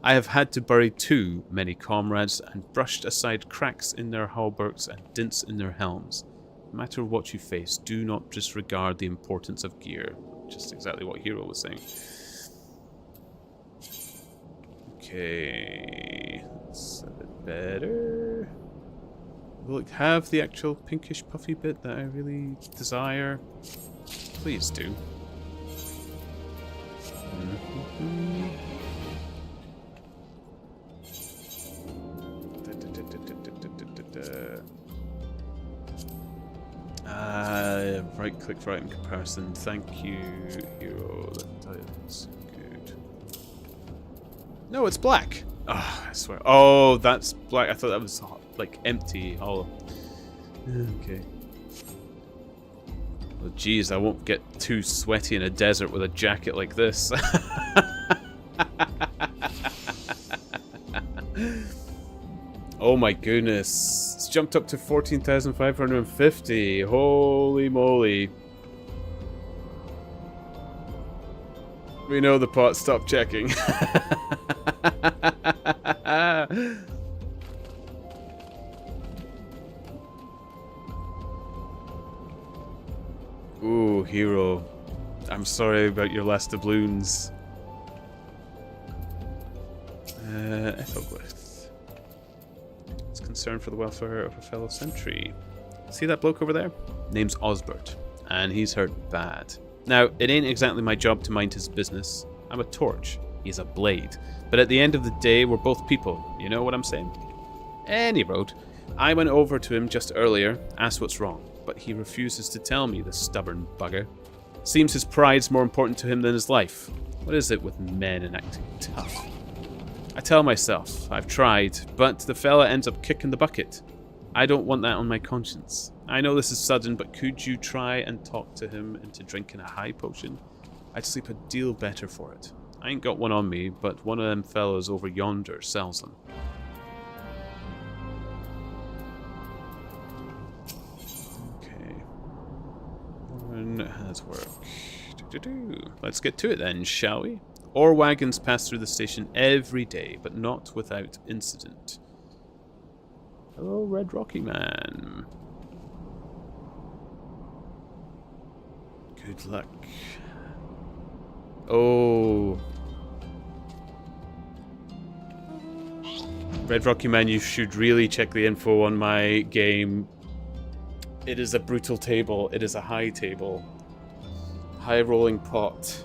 I have had to bury too many comrades and brushed aside cracks in their hauberks and dints in their helms. No matter what you face, do not disregard the importance of gear. Just exactly what Hero was saying. Okay, that's a bit better. Will it have the actual pinkish puffy bit that I really desire? Please do. Right click for item comparison. Thank you, Hero. That's good. No, it's black. Oh, I swear. Oh, that's black. I thought that was like empty. Oh, okay. Well, geez, I won't get too sweaty in a desert with a jacket like this. Oh my goodness. It's jumped up to 14,550. Holy moly. We know the pot. Stop checking. Ooh, hero. I'm sorry about your last doubloons. FFXIV. It's concerned for the welfare of a fellow sentry. See that bloke over there? Name's Osbert, and he's hurt bad. Now, it ain't exactly my job to mind his business. I'm a torch. He's a blade. But at the end of the day, we're both people. You know what I'm saying? Any road. I went over to him just earlier, asked what's wrong, but he refuses to tell me, the stubborn bugger. Seems his pride's more important to him than his life. What is it with men and acting tough? I tell myself, I've tried, but the fella ends up kicking the bucket. I don't want that on my conscience. I know this is sudden, but could you try and talk to him into drinking a high potion? I'd sleep a deal better for it. I ain't got one on me, but one of them fellows over yonder sells them. Okay. One has work. Let's get to it then, shall we? Ore wagons pass through the station every day, but not without incident. Hello, Red Rocky Man. Good luck. Oh. Red Rocky Man, you should really check the info on my game. It is a brutal table. It is a high table. High rolling pot.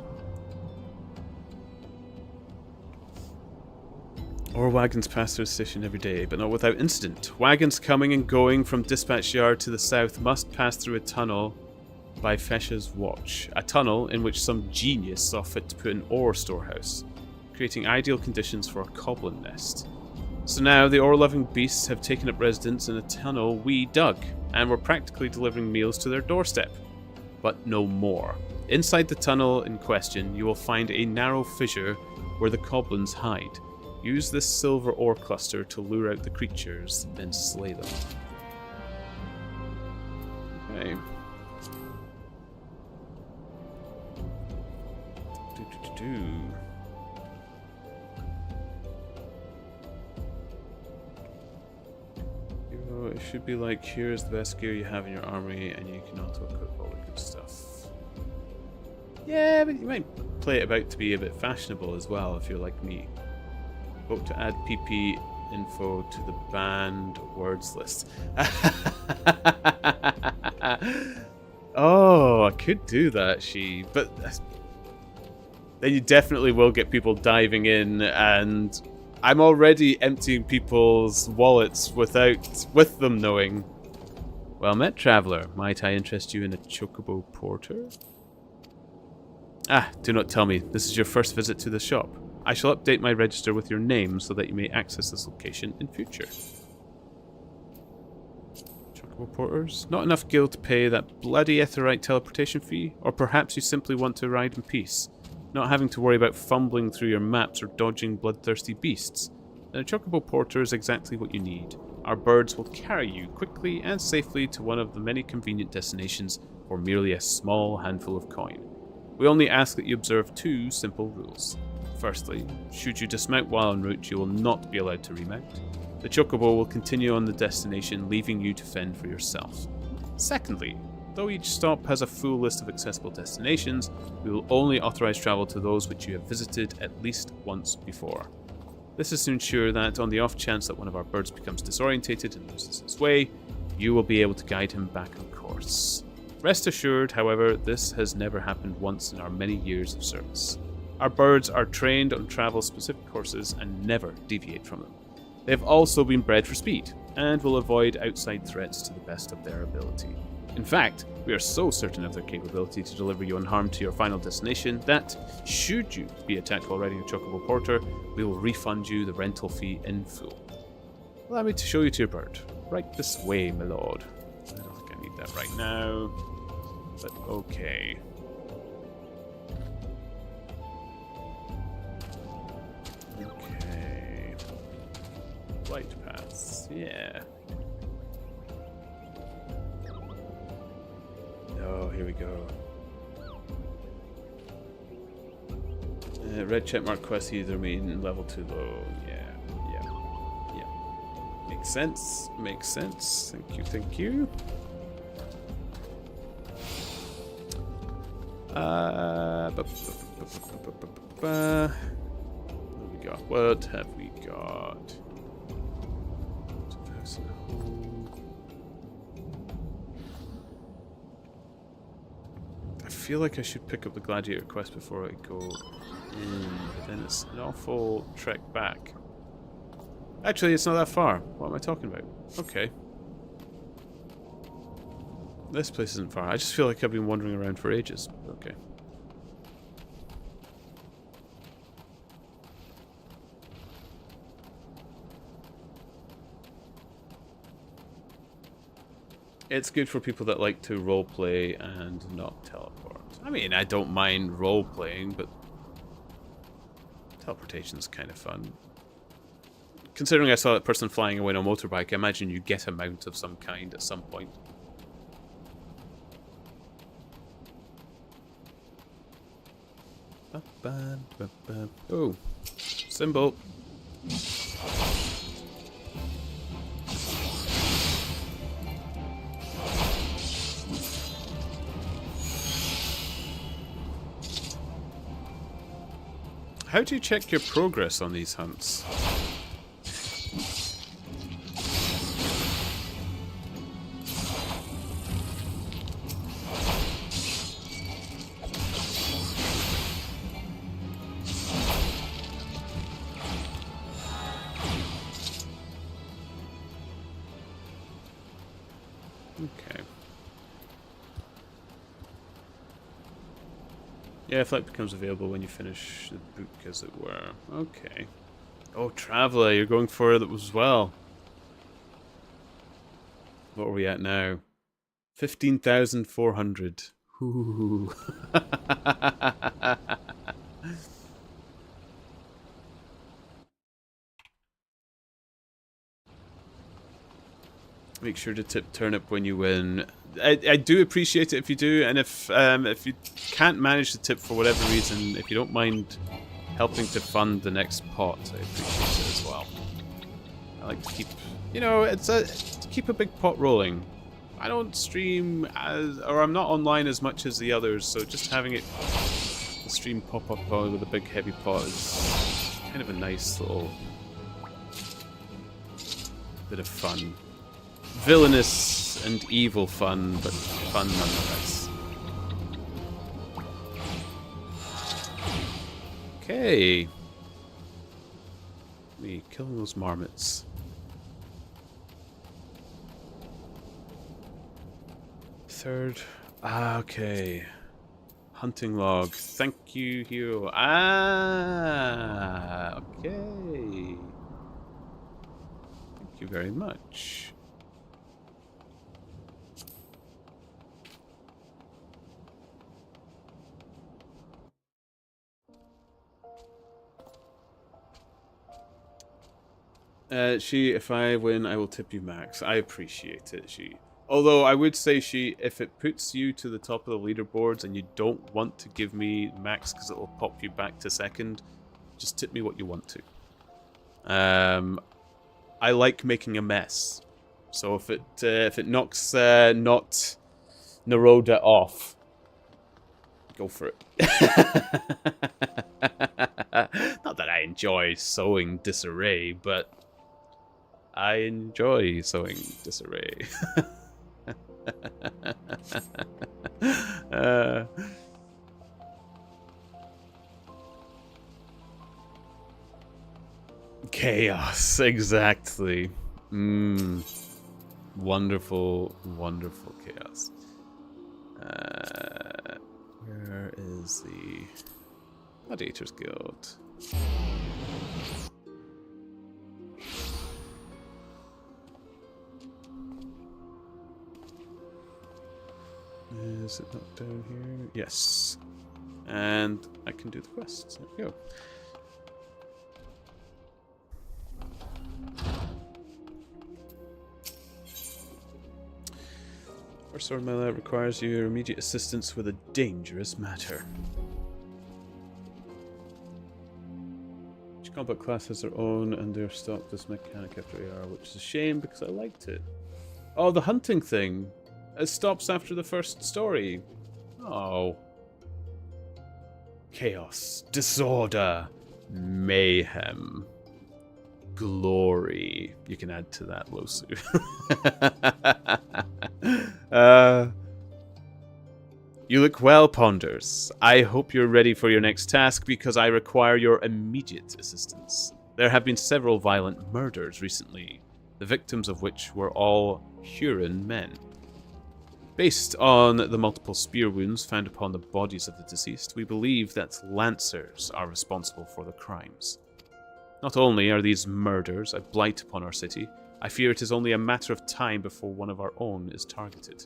Ore wagons pass through the station every day, but not without incident. Wagons coming and going from dispatch yard to the south must pass through a tunnel by Fesha's watch. A tunnel in which some genius saw fit to put an ore storehouse, creating ideal conditions for a goblin nest. So now the ore-loving beasts have taken up residence in a tunnel we dug, and we're practically delivering meals to their doorstep. But no more. Inside the tunnel in question, you will find a narrow fissure where the goblins hide. Use this silver ore cluster to lure out the creatures, then slay them. Okay. It should be like, here's the best gear you have in your armory, and you can auto-equip all the good stuff. Yeah, but you might play it about to be a bit fashionable as well, if you're like me. Vote to add PP info to the banned words list. Oh, I could do that, but then you definitely will get people diving in, and I'm already emptying people's wallets with them knowing. Well met, traveller. Might I interest you in a chocobo porter? Ah, do not tell me. This is your first visit to the shop. I shall update my register with your name so that you may access this location in future. Chocobo porters? Not enough gil to pay that bloody Aetheryte teleportation fee? Or perhaps you simply want to ride in peace, not having to worry about fumbling through your maps or dodging bloodthirsty beasts? Then a chocobo porter is exactly what you need. Our birds will carry you quickly and safely to one of the many convenient destinations for merely a small handful of coin. We only ask that you observe two simple rules. Firstly, should you dismount while en route, you will not be allowed to remount. The chocobo will continue on the destination, leaving you to fend for yourself. Secondly, though each stop has a full list of accessible destinations, we will only authorize travel to those which you have visited at least once before. This is to ensure that, on the off chance that one of our birds becomes disorientated and loses his way, you will be able to guide him back on course. Rest assured, however, this has never happened once in our many years of service. Our birds are trained on travel-specific courses and never deviate from them. They have also been bred for speed, and will avoid outside threats to the best of their ability. In fact, we are so certain of their capability to deliver you unharmed to your final destination that, should you be attacked while riding a chocobo porter, we will refund you the rental fee in full. Allow me to show you to your bird. Right this way, my lord. I don't think I need that right now, but okay. Okay. Flight paths, yeah. Oh, here we go. Red checkmark quest either mean level too low. Yeah. Makes sense. Makes sense. Thank you. What have we got? What have we got? I feel like I should pick up the Gladiator quest before I go in, but then it's an awful trek back. Actually, it's not that far. What am I talking about? Okay. This place isn't far. I just feel like I've been wandering around for ages. Okay. It's good for people that like to roleplay and not teleport. I mean, I don't mind roleplaying, but teleportation's kind of fun. Considering I saw that person flying away on a motorbike, I imagine you get a mount of some kind at some point. Oh, symbol. How do you check your progress on these hunts? Okay. Yeah, flight becomes available when you finish the book, as it were. Okay. Oh, Traveller, you're going for it as well. What are we at now? 15,400. Ooh. Make sure to tip Turnip when you win. I do appreciate it if you do, and if you can't manage to tip for whatever reason, if you don't mind helping to fund the next pot, I appreciate it as well. I like to keep, you know, to keep a big pot rolling. I don't stream or I'm not online as much as the others, so just having the stream pop up with a big heavy pot is kind of a nice little bit of fun. Villainous and evil fun, but fun nonetheless. Okay. Me killing those marmots. Third. Ah, okay. Hunting log. Thank you, hero. Ah, okay. Thank you very much. If I win, I will tip you max. I appreciate it, Although I would say, if it puts you to the top of the leaderboards and you don't want to give me max because it will pop you back to second, just tip me what you want to. I like making a mess, so if it knocks not Naroda off, go for it. Not that I enjoy sowing disarray, but I enjoy sowing disarray. Chaos, exactly. Wonderful, wonderful chaos. Where is the Gladiators Guild? Is it not down here? Yes. And I can do the quests. There we go. First sword melee requires your immediate assistance with a dangerous matter. Each combat class has their own, and they're stopped this mechanic after AR, which is a shame because I liked it. Oh, the hunting thing. It stops after the first story. Oh. Chaos, disorder, mayhem, glory. You can add to that, Losu. You look well, Ponders. I hope you're ready for your next task because I require your immediate assistance. There have been several violent murders recently, the victims of which were all Huron men. Based on the multiple spear wounds found upon the bodies of the deceased, we believe that Lancers are responsible for the crimes. Not only are these murders a blight upon our city, I fear it is only a matter of time before one of our own is targeted.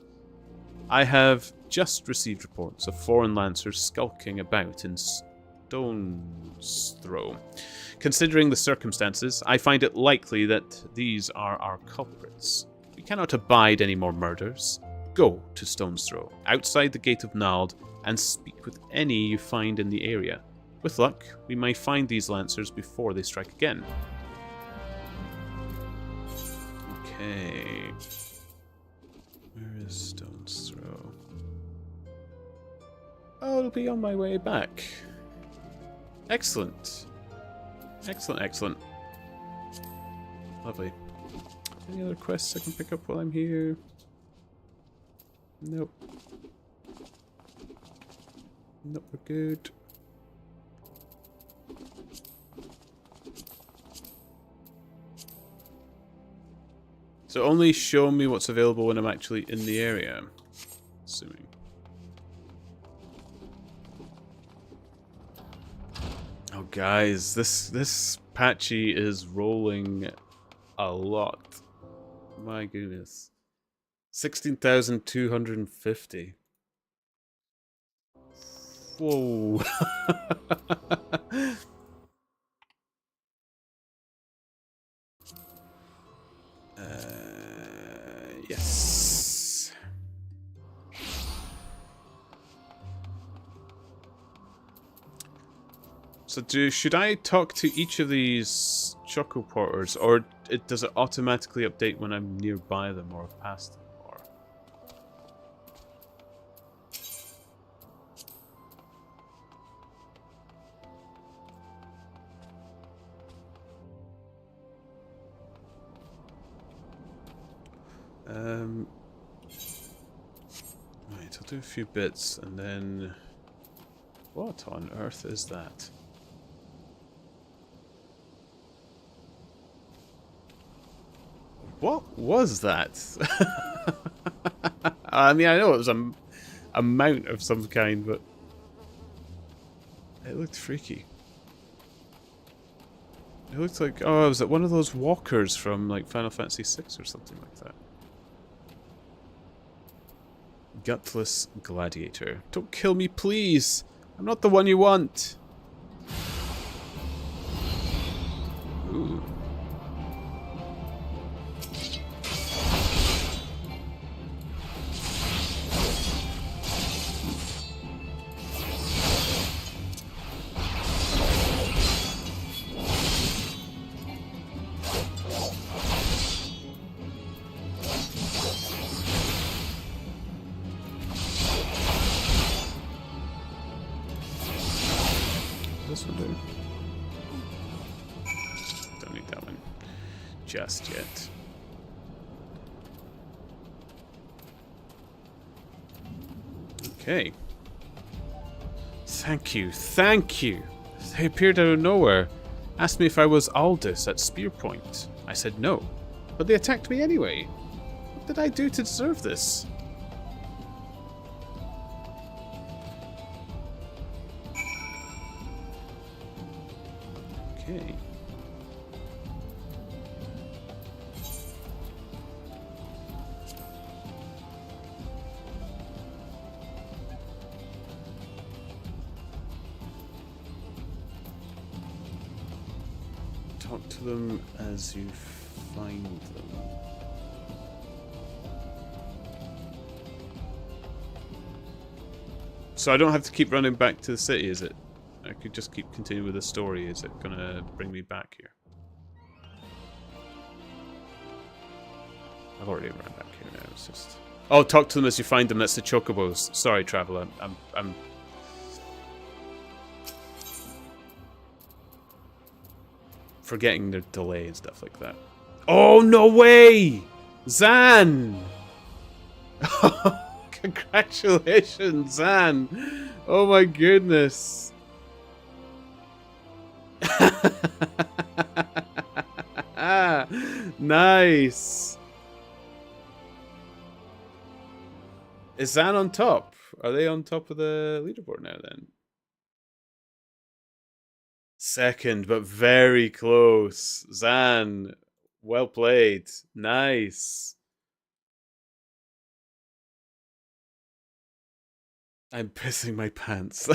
I have just received reports of foreign Lancers skulking about in Stone's Throw. Considering the circumstances, I find it likely that these are our culprits. We cannot abide any more murders. Go to Stone's Throw, outside the Gate of Nald, and speak with any you find in the area. With luck, we may find these Lancers before they strike again. Okay. Where is Stone's Throw? Oh, it'll be on my way back. Excellent. Excellent, excellent. Lovely. Any other quests I can pick up while I'm here? Nope. Nope, we're good. So only show me what's available when I'm actually in the area, assuming. Oh guys, this patchy is rolling a lot. My goodness. 16,250. Whoa. Yes. So should I talk to each of these Choco Porters, or does it automatically update when I'm nearby them or past them? Right, I'll do a few bits and then... What on earth is that? What was that? I mean, I know it was a mount of some kind, but... It looked freaky. It looked like... Oh, was it one of those walkers from, like, Final Fantasy VI or something like that? Gutless Gladiator. Don't kill me, please! I'm not the one you want! Ooh. This one do? Don't need that one just yet. Okay. Thank you, thank you. They appeared out of nowhere. Asked me if I was Aldous at Spear Point. I said no, but they attacked me anyway. What did I do to deserve this? Okay. Talk to them as you find them. So I don't have to keep running back to the city, is it? I could just keep continuing with the story. Is it gonna bring me back here? I've already run back here now. It's just... Oh, talk to them as you find them. That's the chocobos. Sorry, traveler. I'm forgetting their delay and stuff like that. Oh, no way! Zan! Congratulations, Zan! Oh my goodness. Nice. Is Zan on top? Are they on top of the leaderboard now then? Second, but very close. Zan, well played. Nice. I'm pissing my pants.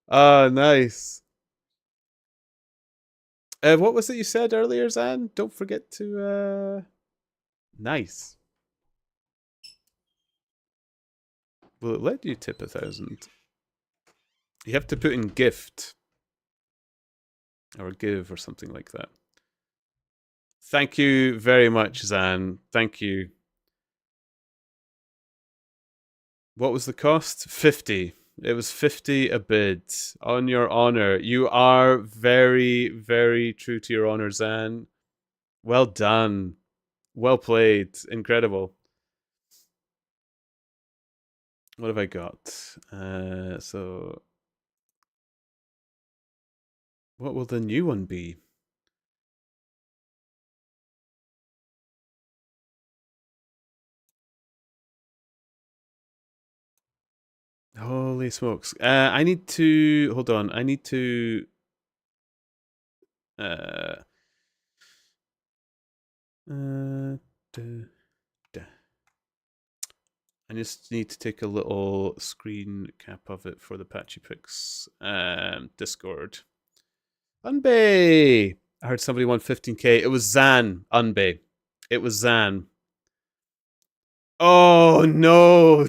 Ah, nice. What was it you said earlier, Zan? Don't forget to... Nice. Will it let you tip 1,000? You have to put in gift. Or give or something like that. Thank you very much, Zan. Thank you. What was the cost? 50. It was 50 a bid. On your honor. You are very, very true to your honor, Zan. Well done. Well played. Incredible. What have I got? So... What will the new one be? Holy smokes. I need to... Hold on. I need to... I just need to take a little screen cap of it for the Patchy Picks Discord. Unbay! I heard somebody won 15k. It was Zan. Unbay. It was Zan. Oh no!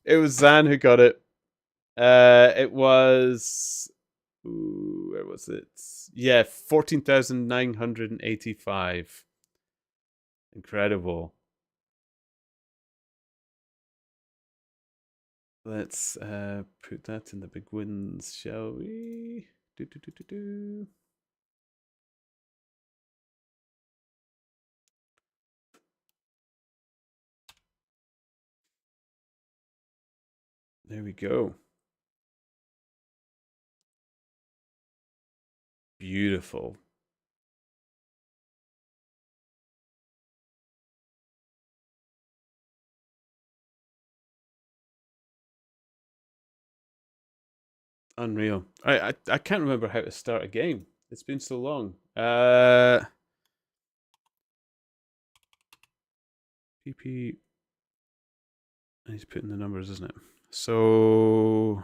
It was Zan who got it. It was... Ooh, where was it? Yeah, 14,985. Incredible. Let's put that in the big wins, shall we? There we go. Beautiful. Unreal. I can't remember how to start a game. It's been so long. PP. I need to put in the numbers, isn't it? So...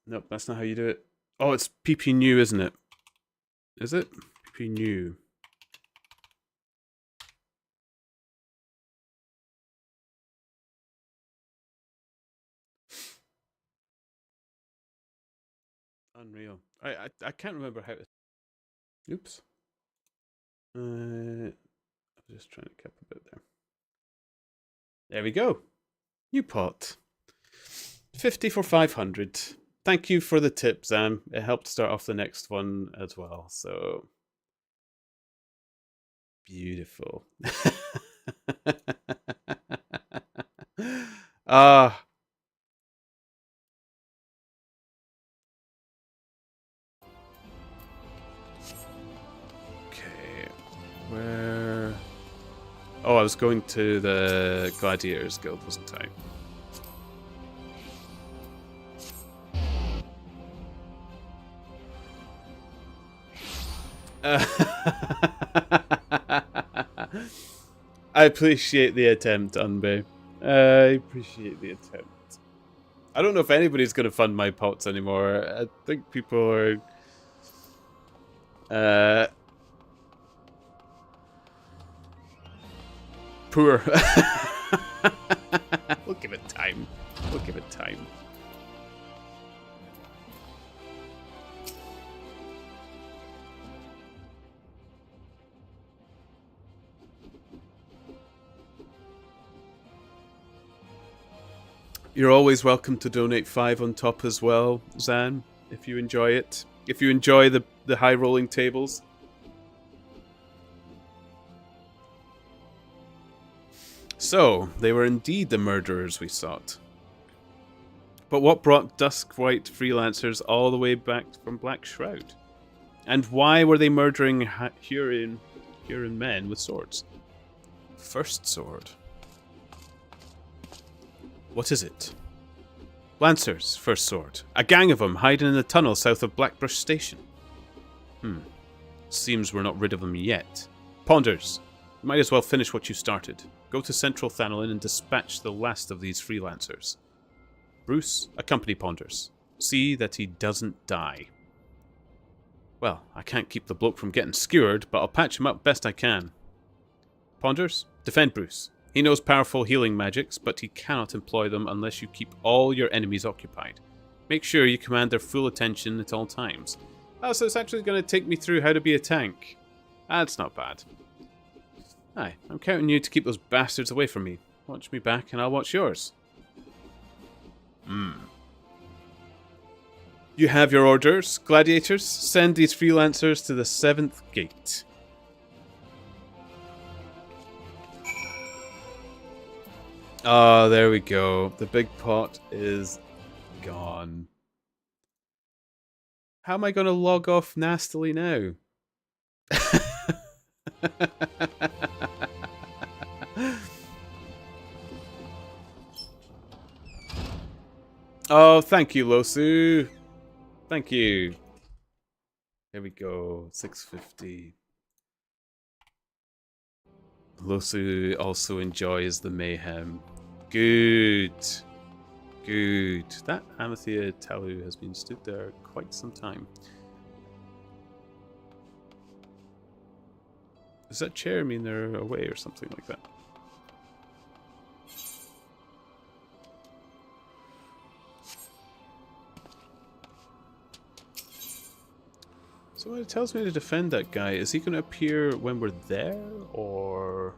Nope, that's not how you do it. Oh, it's PP new, isn't it? Is it? PP new. Unreal. I can't remember how to... Oops. I was just trying to cap a bit there. There we go. New pot. 50 for 500. Thank you for the tip, Zam. It helped start off the next one as well. So beautiful. Ah. Okay. Where? Oh, I was going to the Gladiators Guild, wasn't I? I appreciate the attempt, Unbay. I appreciate the attempt. I don't know if anybody's going to fund my pots anymore. I think people are... poor. We'll give it time. We'll give it time. You're always welcome to donate 5 on top as well, Zan, if you enjoy it. If you enjoy the high rolling tables. So, they were indeed the murderers we sought. But what brought Dusk-White freelancers all the way back from Black Shroud? And why were they murdering Huron men with swords? First sword. What is it? Lancers, first sword. A gang of them hiding in the tunnel south of Blackbrush Station. Seems we're not rid of them yet. Ponders, you might as well finish what you started. Go to Central Thanolin and dispatch the last of these freelancers. Bruce, accompany Ponders. See that he doesn't die. Well, I can't keep the bloke from getting skewered, but I'll patch him up best I can. Ponders, defend Bruce. He knows powerful healing magics, but he cannot employ them unless you keep all your enemies occupied. Make sure you command their full attention at all times. Oh, so it's actually going to take me through how to be a tank. That's not bad. Aye, I'm counting you to keep those bastards away from me. Watch me back and I'll watch yours. You have your orders, gladiators. Send these freelancers to the 7th gate. Oh, there we go. The big pot is gone. How am I going to log off nastily now? Oh, thank you, Losu. Thank you. There we go. 650. Losu also enjoys the mayhem. Good. Good. That Amathea Talu has been stood there quite some time. Does that chair mean they're away or something like that? So it tells me to defend that guy. Is he going to appear when we're there, or...?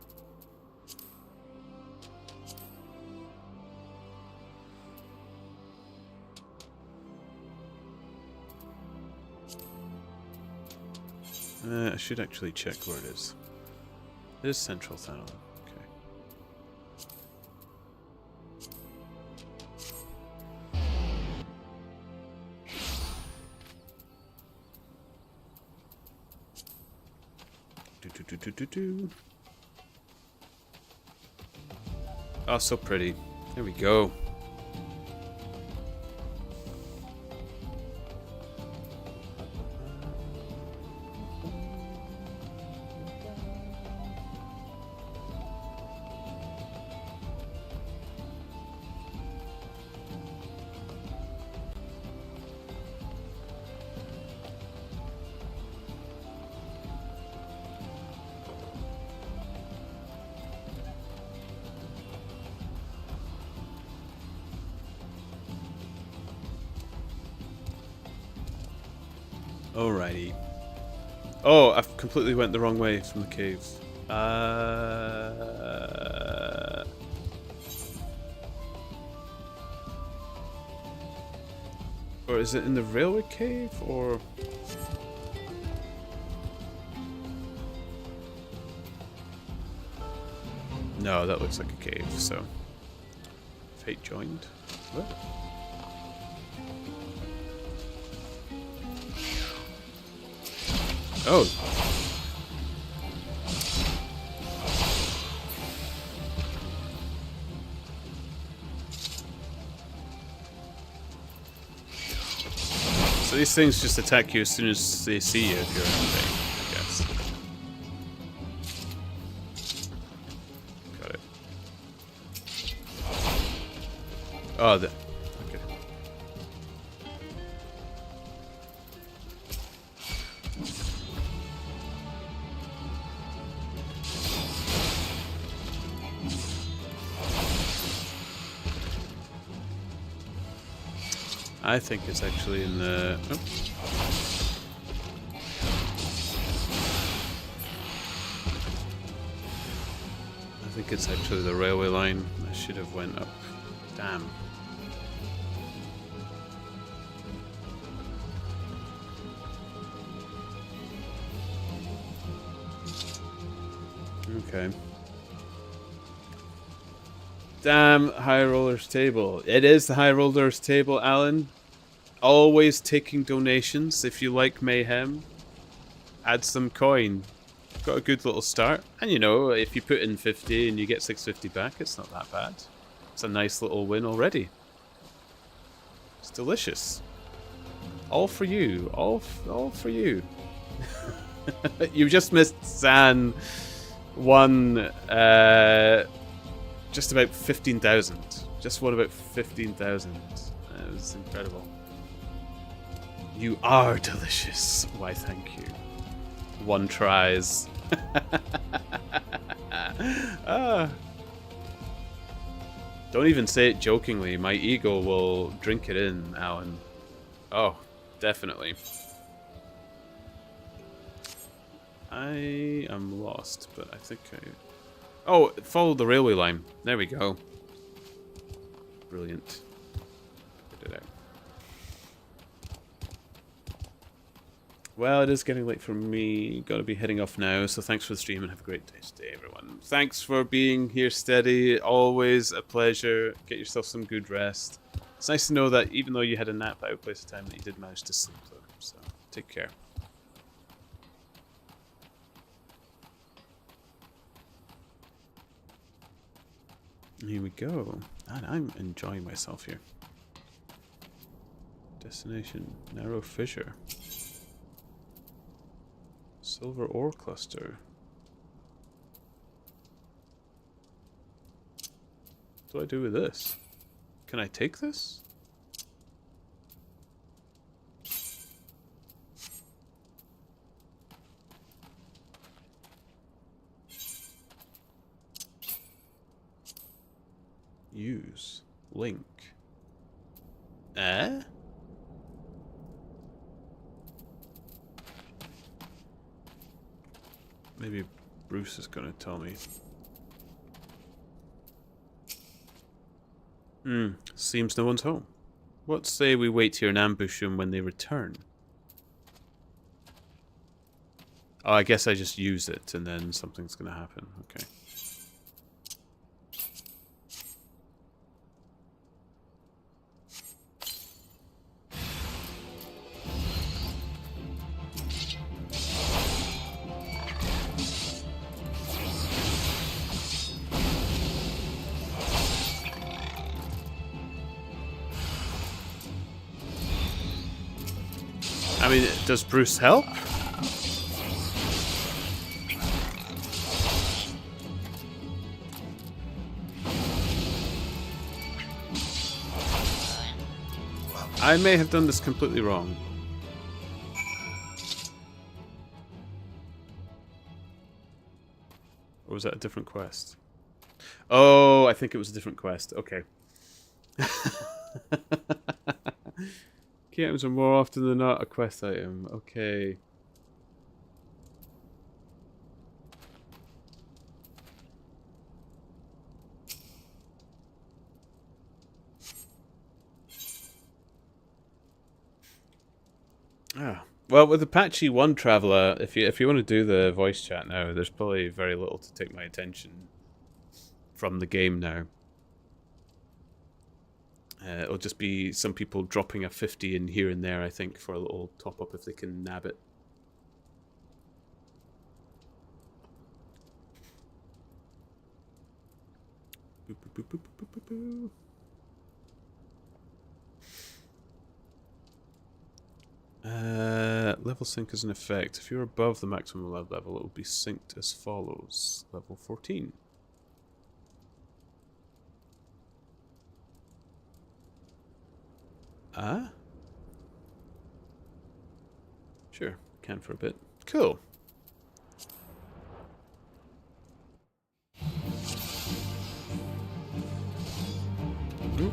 I should actually check where it is. It is Central Thanol. Okay. Oh, so pretty. There we go. Alrighty. Oh, I've completely went the wrong way from the cave. Or is it in the railway cave, or... No, that looks like a cave, so... Fate joined. What? Oh. So these things just attack you as soon as they see you if you're in a thing, I guess. Got it. Oh, okay. I think it's actually in the... Oh. I think it's actually the railway line. I should have went up. Damn. Okay. Damn High Rollers table. It is the High Rollers table, Alan. Always taking donations if you like mayhem. Add some coin. Got a good little start. And you know, if you put in 50 and you get 650 back, it's not that bad. It's a nice little win already. It's delicious. All for you. All for you. You just missed San won just about 15,000. Just won about 15,000. It was incredible. You are delicious. Why, thank you. One tries. Don't even say it jokingly. My ego will drink it in, Alan. Oh, definitely. I am lost, but I think I... Oh, follow the railway line. There we go. Brilliant. Put it out. Well, it is getting late for me. Gotta be heading off now, so thanks for the stream and have a great day today, everyone. Thanks for being here steady. Always a pleasure. Get yourself some good rest. It's nice to know that even though you had a nap out of place of time, that you did manage to sleep, though. So, take care. Here we go. And I'm enjoying myself here. Destination, narrow fissure. Silver ore cluster. What do I do with this? Can I take this? Use. Link. Eh? Maybe Bruce is gonna tell me. Seems no one's home. What say we wait here and ambush them when they return? Oh, I guess I just use it and then something's gonna happen. Okay. I mean, does Bruce help? I may have done this completely wrong. Or was that a different quest? Oh, I think it was a different quest. Okay. Key items are more often than not a quest item. Okay. Ah. Well, with Apache 1 Traveler, if you want to do the voice chat now, there's probably very little to take my attention from the game now. It'll just be some people dropping a 50 in here and there, I think, for a little top-up if they can nab it. Boop, boop, boop, boop, boop, boop, boop. Level sync is an effect. If you're above the maximum level, it will be synced as follows. Level 14. Ah? Sure, can for a bit. Cool. Ooh.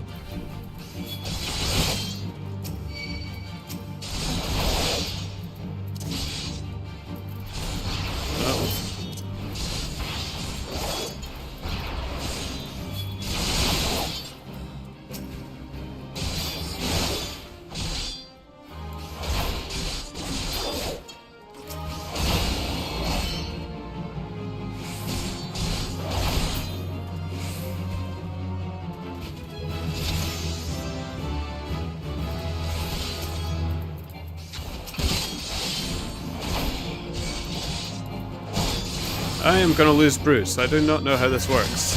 I am going to lose Bruce. I do not know how this works.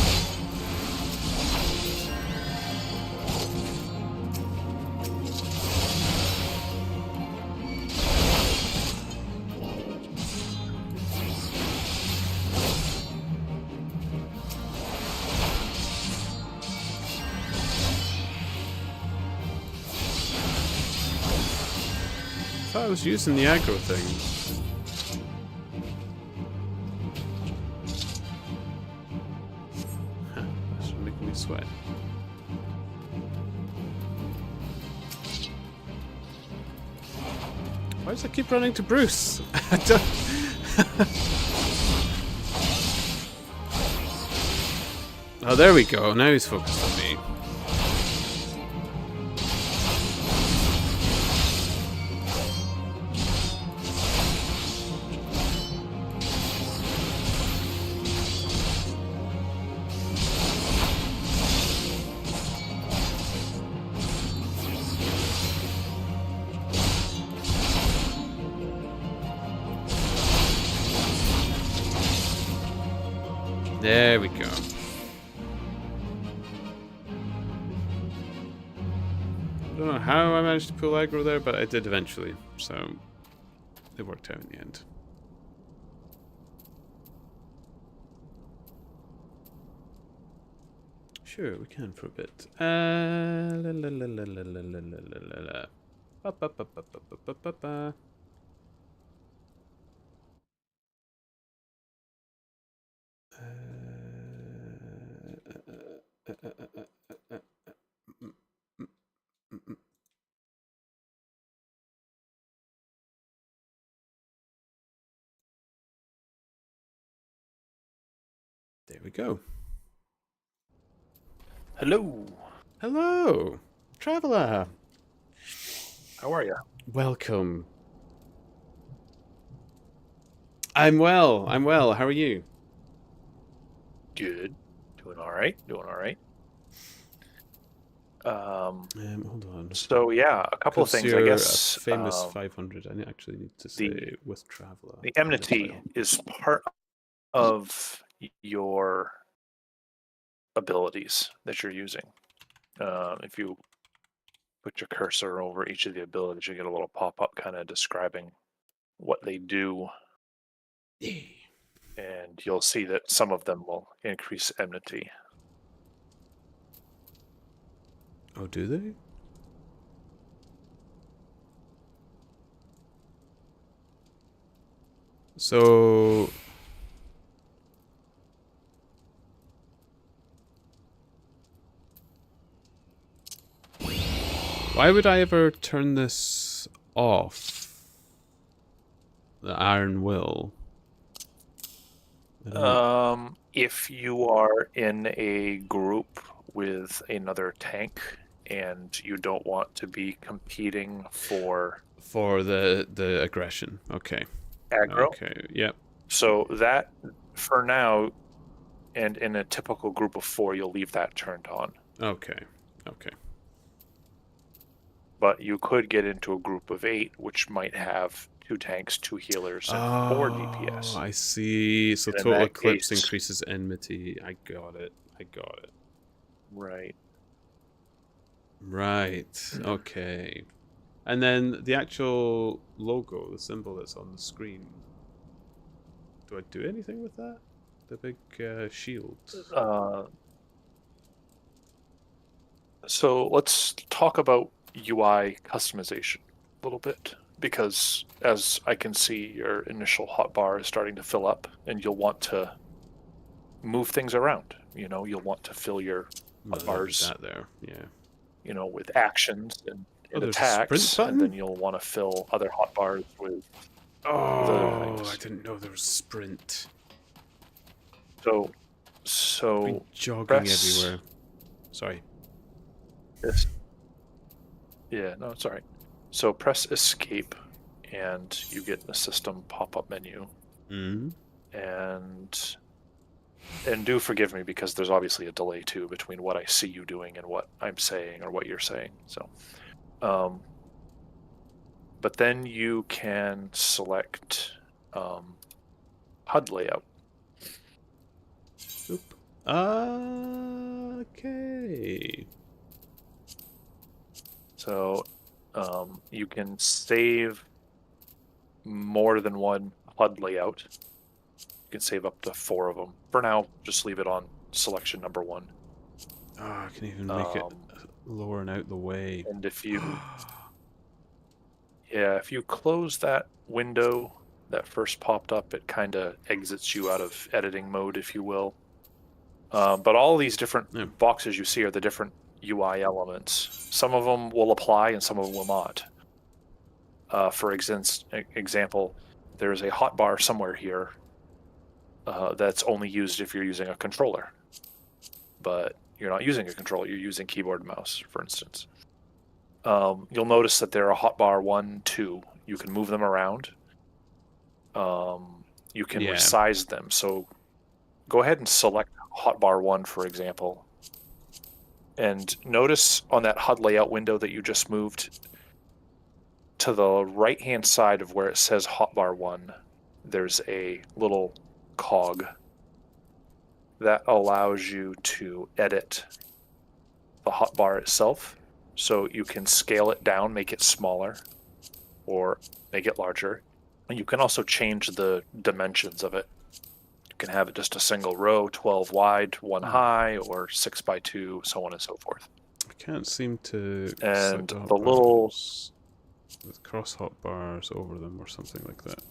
I thought I was using the aggro thing. That's making me sweat. Why does it keep running to Bruce? I don't... Oh, there we go. Now he's focused on me. There we go. I don't know how I managed to pull aggro there, but I did eventually, so it worked out in the end. Sure, we can for a bit. There we go. Hello. Hello, traveler. How are you? Welcome. I'm well. I'm well. How are you? Good. Doing all right. Doing all right. Hold on. So yeah, a couple of things. I guess a famous 500. I actually need to say with traveler. The enmity is part of your abilities that you're using. If you put your cursor over each of the abilities, you get a little pop-up kind of describing what they do. Yeah. And you'll see that some of them will increase enmity. Oh, do they? So... why would I ever turn this off? The Iron Will. If you are in a group with another tank and you don't want to be competing for the aggression. Okay. aggro. Okay. Yep. So that for now, and in a typical group of 4, you'll leave that turned on. Okay. Okay. But you could get into a group of 8, which might have 2 tanks, 2 healers, and 4 DPS. I see. So And in total that eclipse case- increases enmity. I got it. I got it. Right. Right. Okay. And then the actual logo, the symbol that's on the screen. Do I do anything with that? The big shield. So let's talk about UI customization a little bit, because as I can see, your initial hotbar is starting to fill up, and you'll want to move things around. You know, you'll want to fill your hotbars, that there, yeah. You know, with actions and there's attacks, a sprint and button? then you'll want to fill other hotbars with Oh, things. I didn't know there was sprint. So jogging everywhere. Sorry. Yes. Yeah, no, it's all right. So press escape, and you get the system pop-up menu. Mm-hmm. And do forgive me, because there's obviously a delay too between what I see you doing and what I'm saying or what you're saying. So, but then you can select HUD layout. Okay. So you can save more than one HUD layout. You can save up to 4 of them. For now, just leave it on selection number 1. Oh, I can even make it lower and out the way. And if you if you close that window that first popped up, it kind of exits you out of editing mode, if you will. But all these different boxes you see are the different UI elements. Some of them will apply and some of them will not. For example, there's a hotbar somewhere here that's only used if you're using a controller. But you're not using a controller, you're using keyboard and mouse, for instance. You'll notice that there are hotbar 1, 2. You can move them around. You can resize them. So go ahead and select hotbar 1, for example. And notice on that HUD layout window that you just moved, to the right-hand side of where it says hotbar 1, there's a little cog that allows you to edit the hotbar itself. So you can scale it down, make it smaller, or make it larger. And you can also change the dimensions of it. You can have it just a single row, 12 wide, 1 high, or 6 by 2, so on and so forth. I can't seem to and select the little with cross hotbars over them or something like that.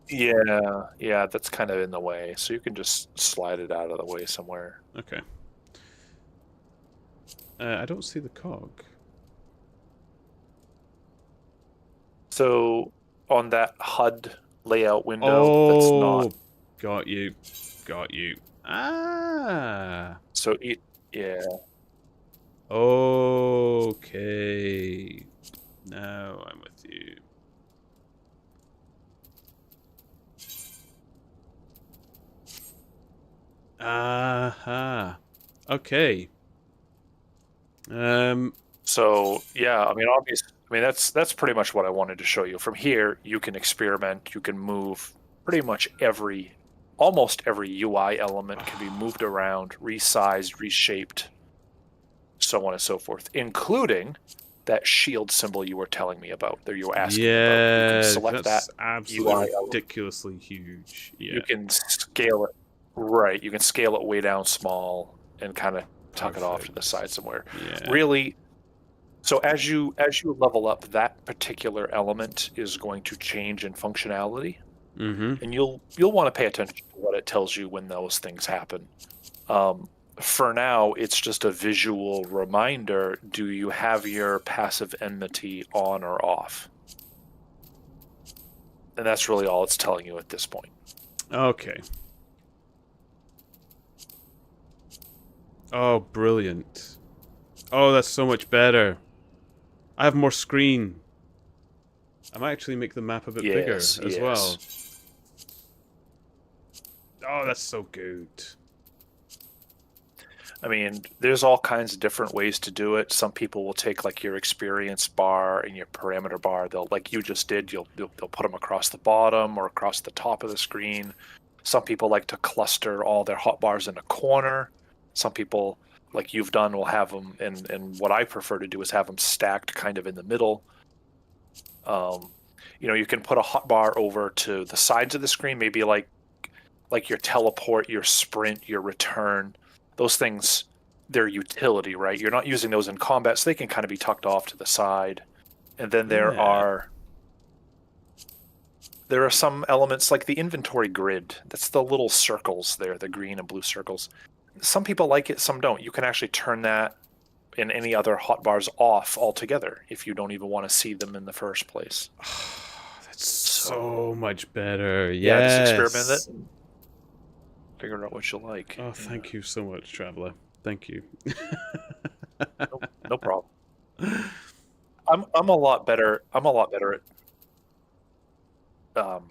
yeah, that's kind of in the way. So you can just slide it out of the way somewhere. Okay. I don't see the cog. So on that HUD layout window, that's not. Got you. Got you. Ah. So yeah. Okay. Now I'm with you. Aha. Okay. So yeah, I mean, obviously, that's pretty much what I wanted to show you. From here, you can experiment. You can move pretty much almost every UI element can be moved around, resized, reshaped, so on and so forth, including that shield symbol you were telling me about. There, you were asking about. You can select that's that absolutely UI ridiculously huge. Yeah. You can scale it. Right, you can scale it way down small and kind of tuck it off to the side somewhere. Yeah. Really. So as you level up, that particular element is going to change in functionality, and you'll want to pay attention to what it tells you when those things happen. For now, it's just a visual reminder. Do you have your passive enmity on or off? And that's really all it's telling you at this point. Okay. Oh, brilliant. Oh, that's so much better. I have more screen. I might actually make the map a bit bigger as well. Oh, that's so good. I mean, there's all kinds of different ways to do it. Some people will take like your experience bar and your parameter bar. They'll, like you just did, they'll put them across the bottom or across the top of the screen. Some people like to cluster all their hotbars in a corner. Some people, like you've done, will have them, and what I prefer to do is have them stacked kind of in the middle. You can put a hotbar over to the sides of the screen, maybe like your teleport, your sprint, your return. Those things, they're utility, right? You're not using those in combat, so they can kind of be tucked off to the side. And then there are some elements like the inventory grid. That's the little circles there, the green and blue circles. Some people like it, some don't. You can actually turn that and any other hotbars off altogether if you don't even want to see them in the first place. That's so much better. Yeah, Yes. just experiment it and figure out what you like. Oh, thank you so much, Traveler. Thank you. No problem. I'm a lot better at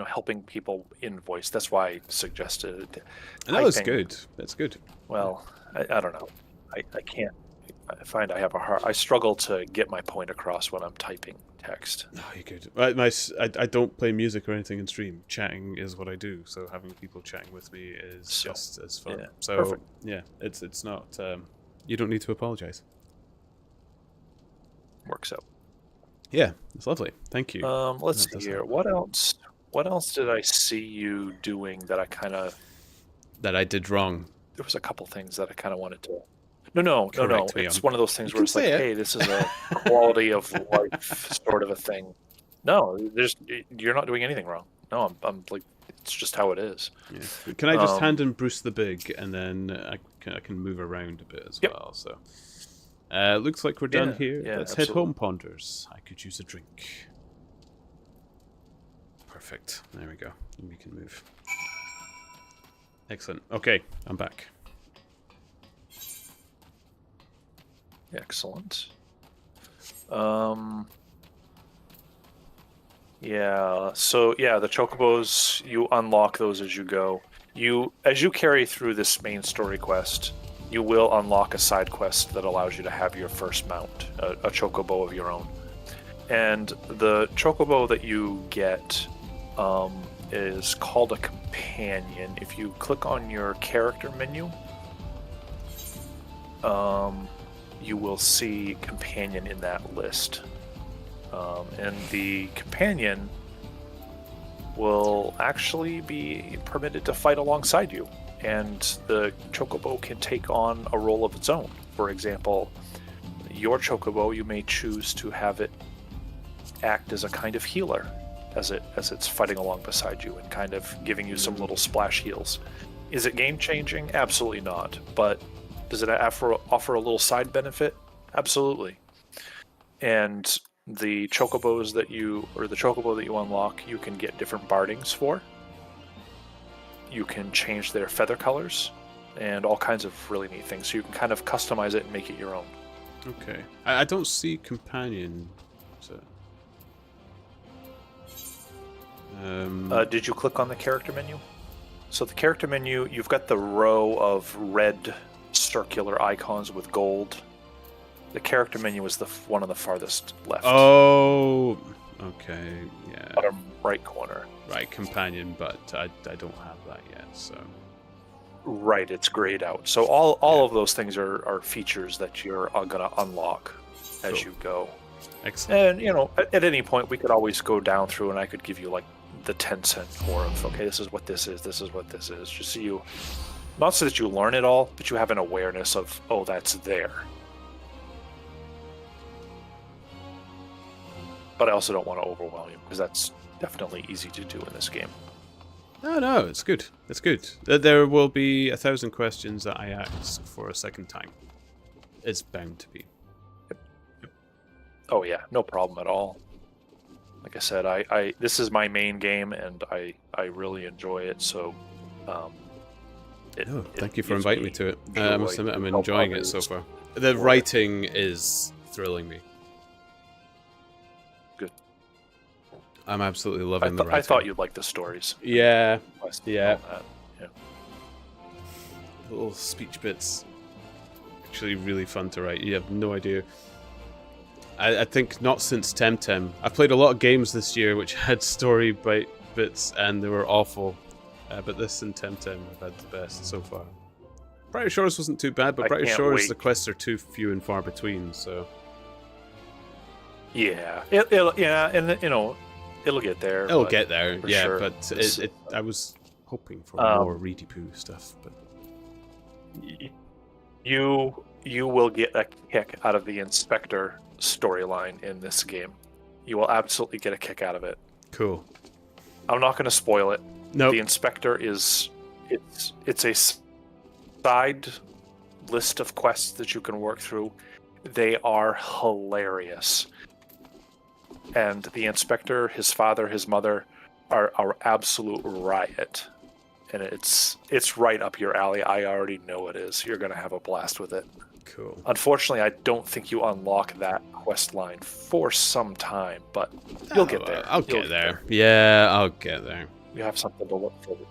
helping people invoice. That's why I suggested it. And that was good. That's good. Well, I don't know. I can't. I find I have I struggle to get my point across when I'm typing text. Oh, you could. I don't play music or anything in stream. Chatting is what I do, so having people chatting with me is just as fun. Yeah, so perfect. yeah, it's not. You don't need to apologize. Works out. Yeah, it's lovely. Thank you. Let's That see does here. help. What else? What else did I see you doing that I kind of? That I did wrong. There was a couple things that I kind of wanted to. No. Correct me It's on. one of those things You where can it's like, say it. hey, this is a quality of life sort of a thing. No, you're not doing anything wrong. No, I'm like, it's just how it is. Yeah. Can I just hand in Bruce the Big, and then I can move around a bit as Yep. well. So, looks like we're done here. Yeah, Let's head absolutely. home, Ponders. I could use a drink. Perfect. There we go. We can move. Excellent. Okay, I'm back. Excellent. Yeah. So yeah, the chocobos, you unlock those as you go. As you carry through this main story quest, you will unlock a side quest that allows you to have your first mount, a chocobo of your own. And the chocobo that you get is called a companion. If you click on your character menu, you will see companion in that list. And the companion will actually be permitted to fight alongside you. And the chocobo can take on a role of its own. For example, your chocobo, you may choose to have it act as a kind of healer as it's fighting along beside you and kind of giving you some little splash heals. Is it game changing? Absolutely not. But does it offer a little side benefit? Absolutely. And the chocobo that you unlock, you can get different bardings for. You can change their feather colors and all kinds of really neat things. So you can kind of customize it and make it your own. Okay. I don't see companion. So. Did you click on the character menu? So the character menu, you've got the row of red circular icons with gold. The character menu is the one on the farthest left. Oh, okay, yeah. Bottom right corner. Right, companion, but I don't have that yet, so. Right, it's grayed out. So all of those things are features that you're going to unlock as you go. Excellent. And, at any point, we could always go down through and I could give you, like, the 10-cent tour of, okay, this is what this is, this is what this is. Just so you, not so that you learn it all, but you have an awareness of, oh, that's there. But I also don't want to overwhelm you, because that's definitely easy to do in this game. No, it's good. It's good. There will be 1,000 questions that I ask for a second time. It's bound to be. Oh yeah, no problem at all. Like I said, I this is my main game, and I really enjoy it. So, thank you for inviting me to it. I must admit, I'm help enjoying it others so far. The writing is thrilling me. Good. I'm absolutely loving the writing. I thought you'd like the stories. Yeah. Yeah. Little speech bits. Actually, really fun to write. You have no idea. I think not since Temtem. I've played a lot of games this year which had story bits and they were awful. But this and Temtem have had the best so far. Brighter Shores wasn't too bad, but Brighter Shores, the quests are too few and far between, so... Yeah. It'll get there. It'll get there, yeah, sure. But I was hoping for more Reedy Poo stuff, but... You will get a kick out of the Inspector storyline in this game. You will absolutely get a kick out of it. Cool. I'm not going to spoil it. Nope. The Inspector it's a side list of quests that you can work through. They are hilarious. And the Inspector, his father, his mother are absolute riot. And it's right up your alley. I already know it is. You're going to have a blast with it. Cool. Unfortunately, I don't think you unlock that quest line for some time, but you'll get there. I'll get there. Yeah, I'll get there. You have something to look forward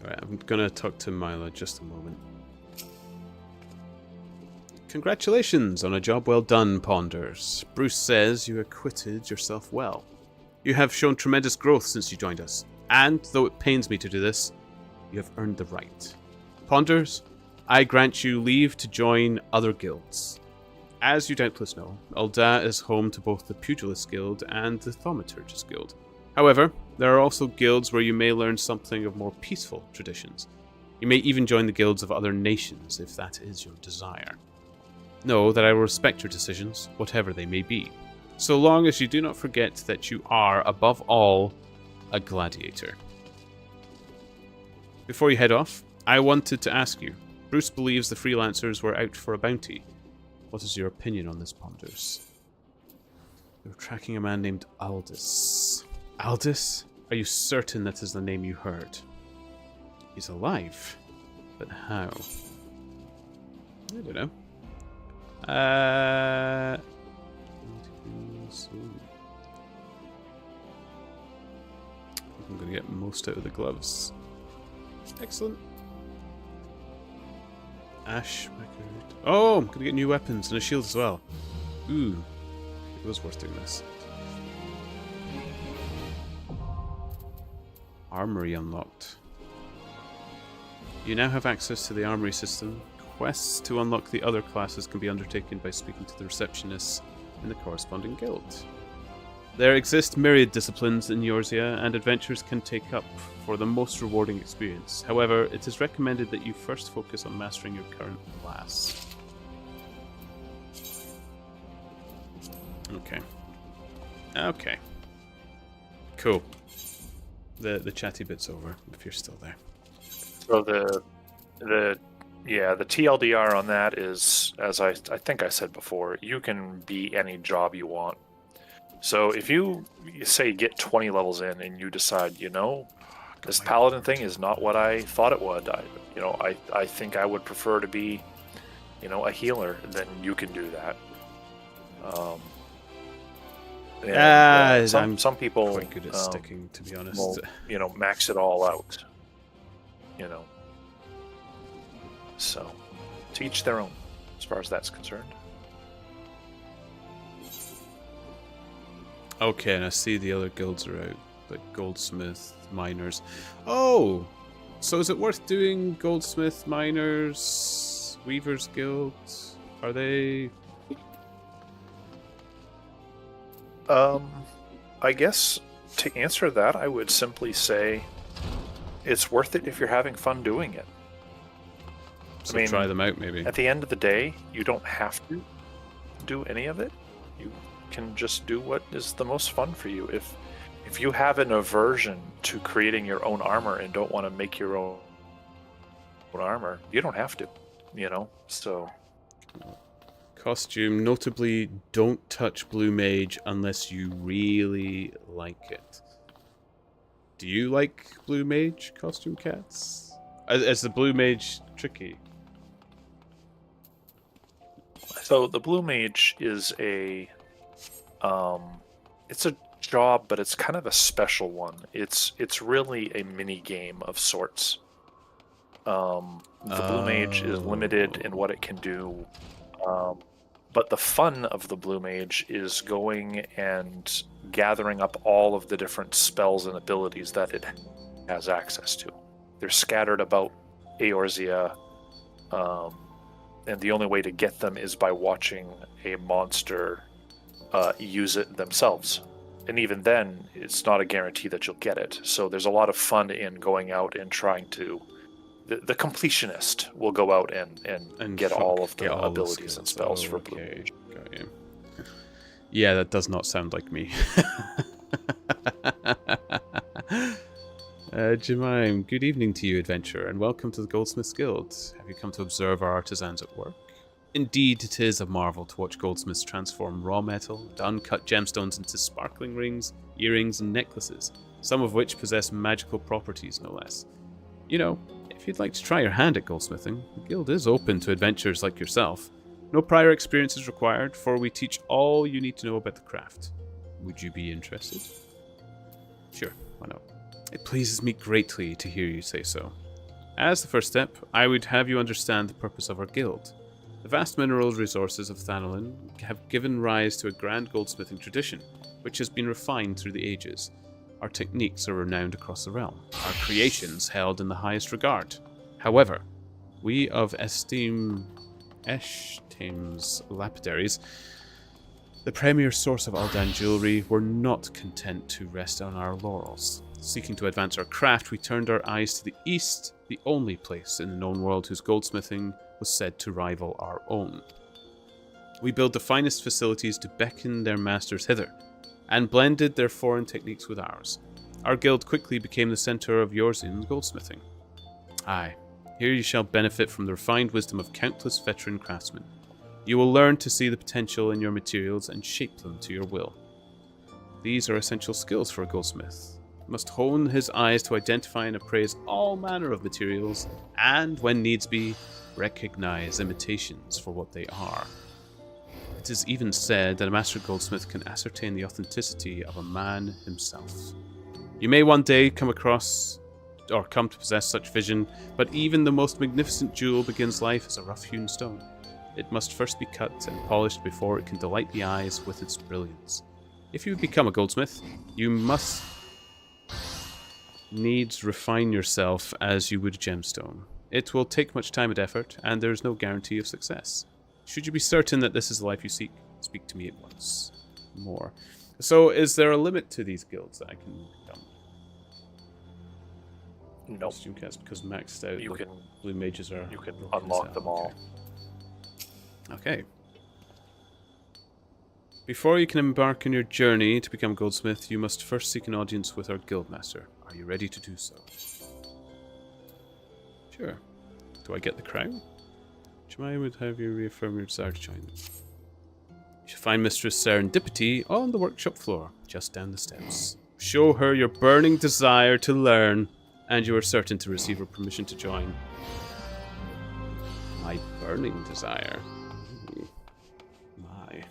to. Alright, I'm gonna talk to Mila just a moment. Congratulations on a job well done, Ponders. Bruce says you acquitted yourself well. You have shown tremendous growth since you joined us, and, though it pains me to do this, you have earned the right. Ponders, I grant you leave to join other guilds. As you doubtless know, Ul'dah is home to both the Pugilist Guild and the Thaumaturgist Guild. However, there are also guilds where you may learn something of more peaceful traditions. You may even join the guilds of other nations if that is your desire. Know that I will respect your decisions, whatever they may be, so long as you do not forget that you are, above all, a gladiator. Before you head off, I wanted to ask you, Bruce believes the freelancers were out for a bounty. What is your opinion on this, Ponders? They were tracking a man named Aldous. Aldous? Are you certain that is the name you heard? He's alive. But how? I don't know. I'm going to get most out of the gloves. Excellent. Ash record. Oh, I'm going to get new weapons and a shield as well. Ooh. It was worth doing this. Armory unlocked. You now have access to the armory system. Quests to unlock the other classes can be undertaken by speaking to the receptionists in the corresponding guild. There exist myriad disciplines in Eorzea, and adventurers can take up for the most rewarding experience. However, it is recommended that you first focus on mastering your current class. Okay. Cool. The chatty bit's over, if you're still there. So the TLDR on that is, as I think I said before, you can be any job you want. So if you say get 20 levels in and you decide, this paladin thing is not what I thought it would. I think I would prefer to be, a healer. Then you can do that. Some people quite good at sticking, to be honest. Will, max it all out. So, to each their own, as far as that's concerned. Okay, and I see the other guilds are out, like Goldsmith, Miners. Oh! So is it worth doing Goldsmith, Miners, Weavers Guild? Are they... I guess to answer that, I would simply say it's worth it if you're having fun doing it. So try them out, maybe. At the end of the day, you don't have to do any of it. You can just do what is the most fun for you. If you have an aversion to creating your own armor and don't want to make your own armor, you don't have to, so... Costume, notably, don't touch Blue Mage unless you really like it. Do you like Blue Mage costume, Cats? Is the Blue Mage tricky? So the Blue Mage is it's a job, but it's kind of a special one. It's really a mini game of sorts. The Blue Mage is limited in what it can do, but the fun of the Blue Mage is going and gathering up all of the different spells and abilities that it has access to. They're scattered about Eorzea, and the only way to get them is by watching a monster use it themselves. And even then, it's not a guarantee that you'll get it. So there's a lot of fun in going out and trying to... The completionist will go out and get all of the abilities and spells for Blue Mage. Got you. Yeah, that does not sound like me. Jemime, good evening to you, adventurer, and welcome to the Goldsmiths Guild. Have you come to observe our artisans at work? Indeed, it is a marvel to watch goldsmiths transform raw metal and uncut gemstones into sparkling rings, earrings, and necklaces, some of which possess magical properties, no less. If you'd like to try your hand at goldsmithing, the guild is open to adventurers like yourself. No prior experience is required, for we teach all you need to know about the craft. Would you be interested? Sure, why not? It pleases me greatly to hear you say so. As the first step, I would have you understand the purpose of our guild. The vast mineral resources of Thanolin have given rise to a grand goldsmithing tradition, which has been refined through the ages. Our techniques are renowned across the realm, our creations held in the highest regard. However, we of Eshtame's lapidaries, the premier source of Aldan jewelry, were not content to rest on our laurels. Seeking to advance our craft, we turned our eyes to the east, the only place in the known world whose goldsmithing was said to rival our own. We built the finest facilities to beckon their masters hither, and blended their foreign techniques with ours. Our guild quickly became the centre of Yorzium's goldsmithing. Aye, here you shall benefit from the refined wisdom of countless veteran craftsmen. You will learn to see the potential in your materials and shape them to your will. These are essential skills for a goldsmith. He must hone his eyes to identify and appraise all manner of materials, and, when needs be, recognize imitations for what they are. It is even said that a master goldsmith can ascertain the authenticity of a man himself. You may one day come to possess such vision, but even the most magnificent jewel begins life as a rough-hewn stone. It must first be cut and polished before it can delight the eyes with its brilliance. If you become a goldsmith, you must needs refine yourself as you would a gemstone. It will take much time and effort, and there is no guarantee of success. Should you be certain that this is the life you seek, speak to me at once. More. So, is there a limit to these guilds that I can become? No. Costume cats, because maxed out. You can. Blue mages are. You can broken unlock as them hell. all. Okay. Before you can embark on your journey to become a goldsmith, you must first seek an audience with our guildmaster. Are you ready to do so? Sure. Do I get the crown? Jemai would have you reaffirm your desire to join them. You should find Mistress Serendipity on the workshop floor, just down the steps. Show her your burning desire to learn, and you are certain to receive her permission to join. My burning desire. Ooh. My.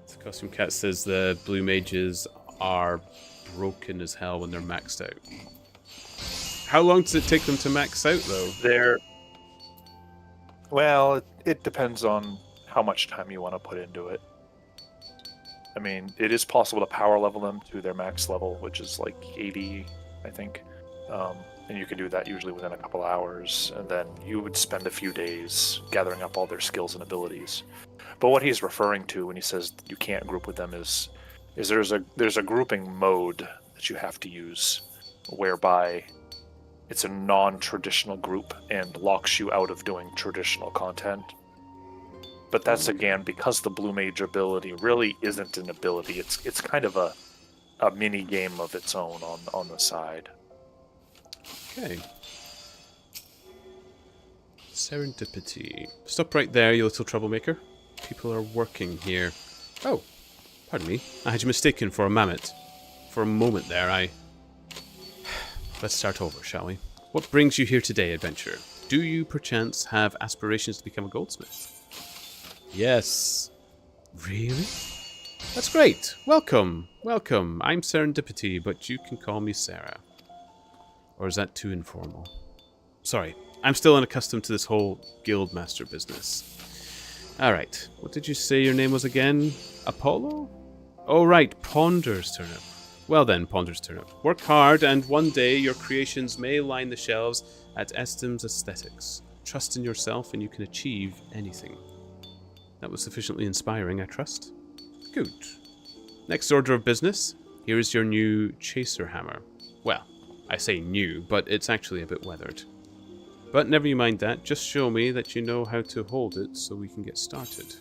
The costume cat says the blue mages are broken as hell when they're maxed out. How long does it take them to max out, though? Well, it depends on how much time you want to put into it. I mean, it is possible to power level them to their max level, which is like 80, I think. And you can do that usually within a couple hours, and then you would spend a few days gathering up all their skills and abilities. But what he's referring to when he says you can't group with them is there's a grouping mode that you have to use, whereby it's a non-traditional group and locks you out of doing traditional content. But that's, again, because the Blue Mage ability really isn't an ability. It's kind of a mini game of its own on the side. Okay. Serendipity. Stop right there, you little troublemaker. People are working here. Oh, pardon me. I had you mistaken for a mammoth. For a moment there, Let's start over, shall we? What brings you here today, adventurer? Do you, perchance, have aspirations to become a goldsmith? Yes. Really? That's great. Welcome. Welcome. I'm Serendipity, but you can call me Sarah. Or is that too informal? Sorry, I'm still unaccustomed to this whole guildmaster business. Alright, what did you say your name was again? Apollo? Oh right, Ponder's Turnip. Well then, Ponder's Turnip. Work hard, and one day your creations may line the shelves at Eshtame's Aesthetics. Trust in yourself and you can achieve anything. That was sufficiently inspiring, I trust. Good. Next order of business. Here is your new chaser hammer. Well, I say new, but it's actually a bit weathered. But never you mind that, just show me that you know how to hold it so we can get started.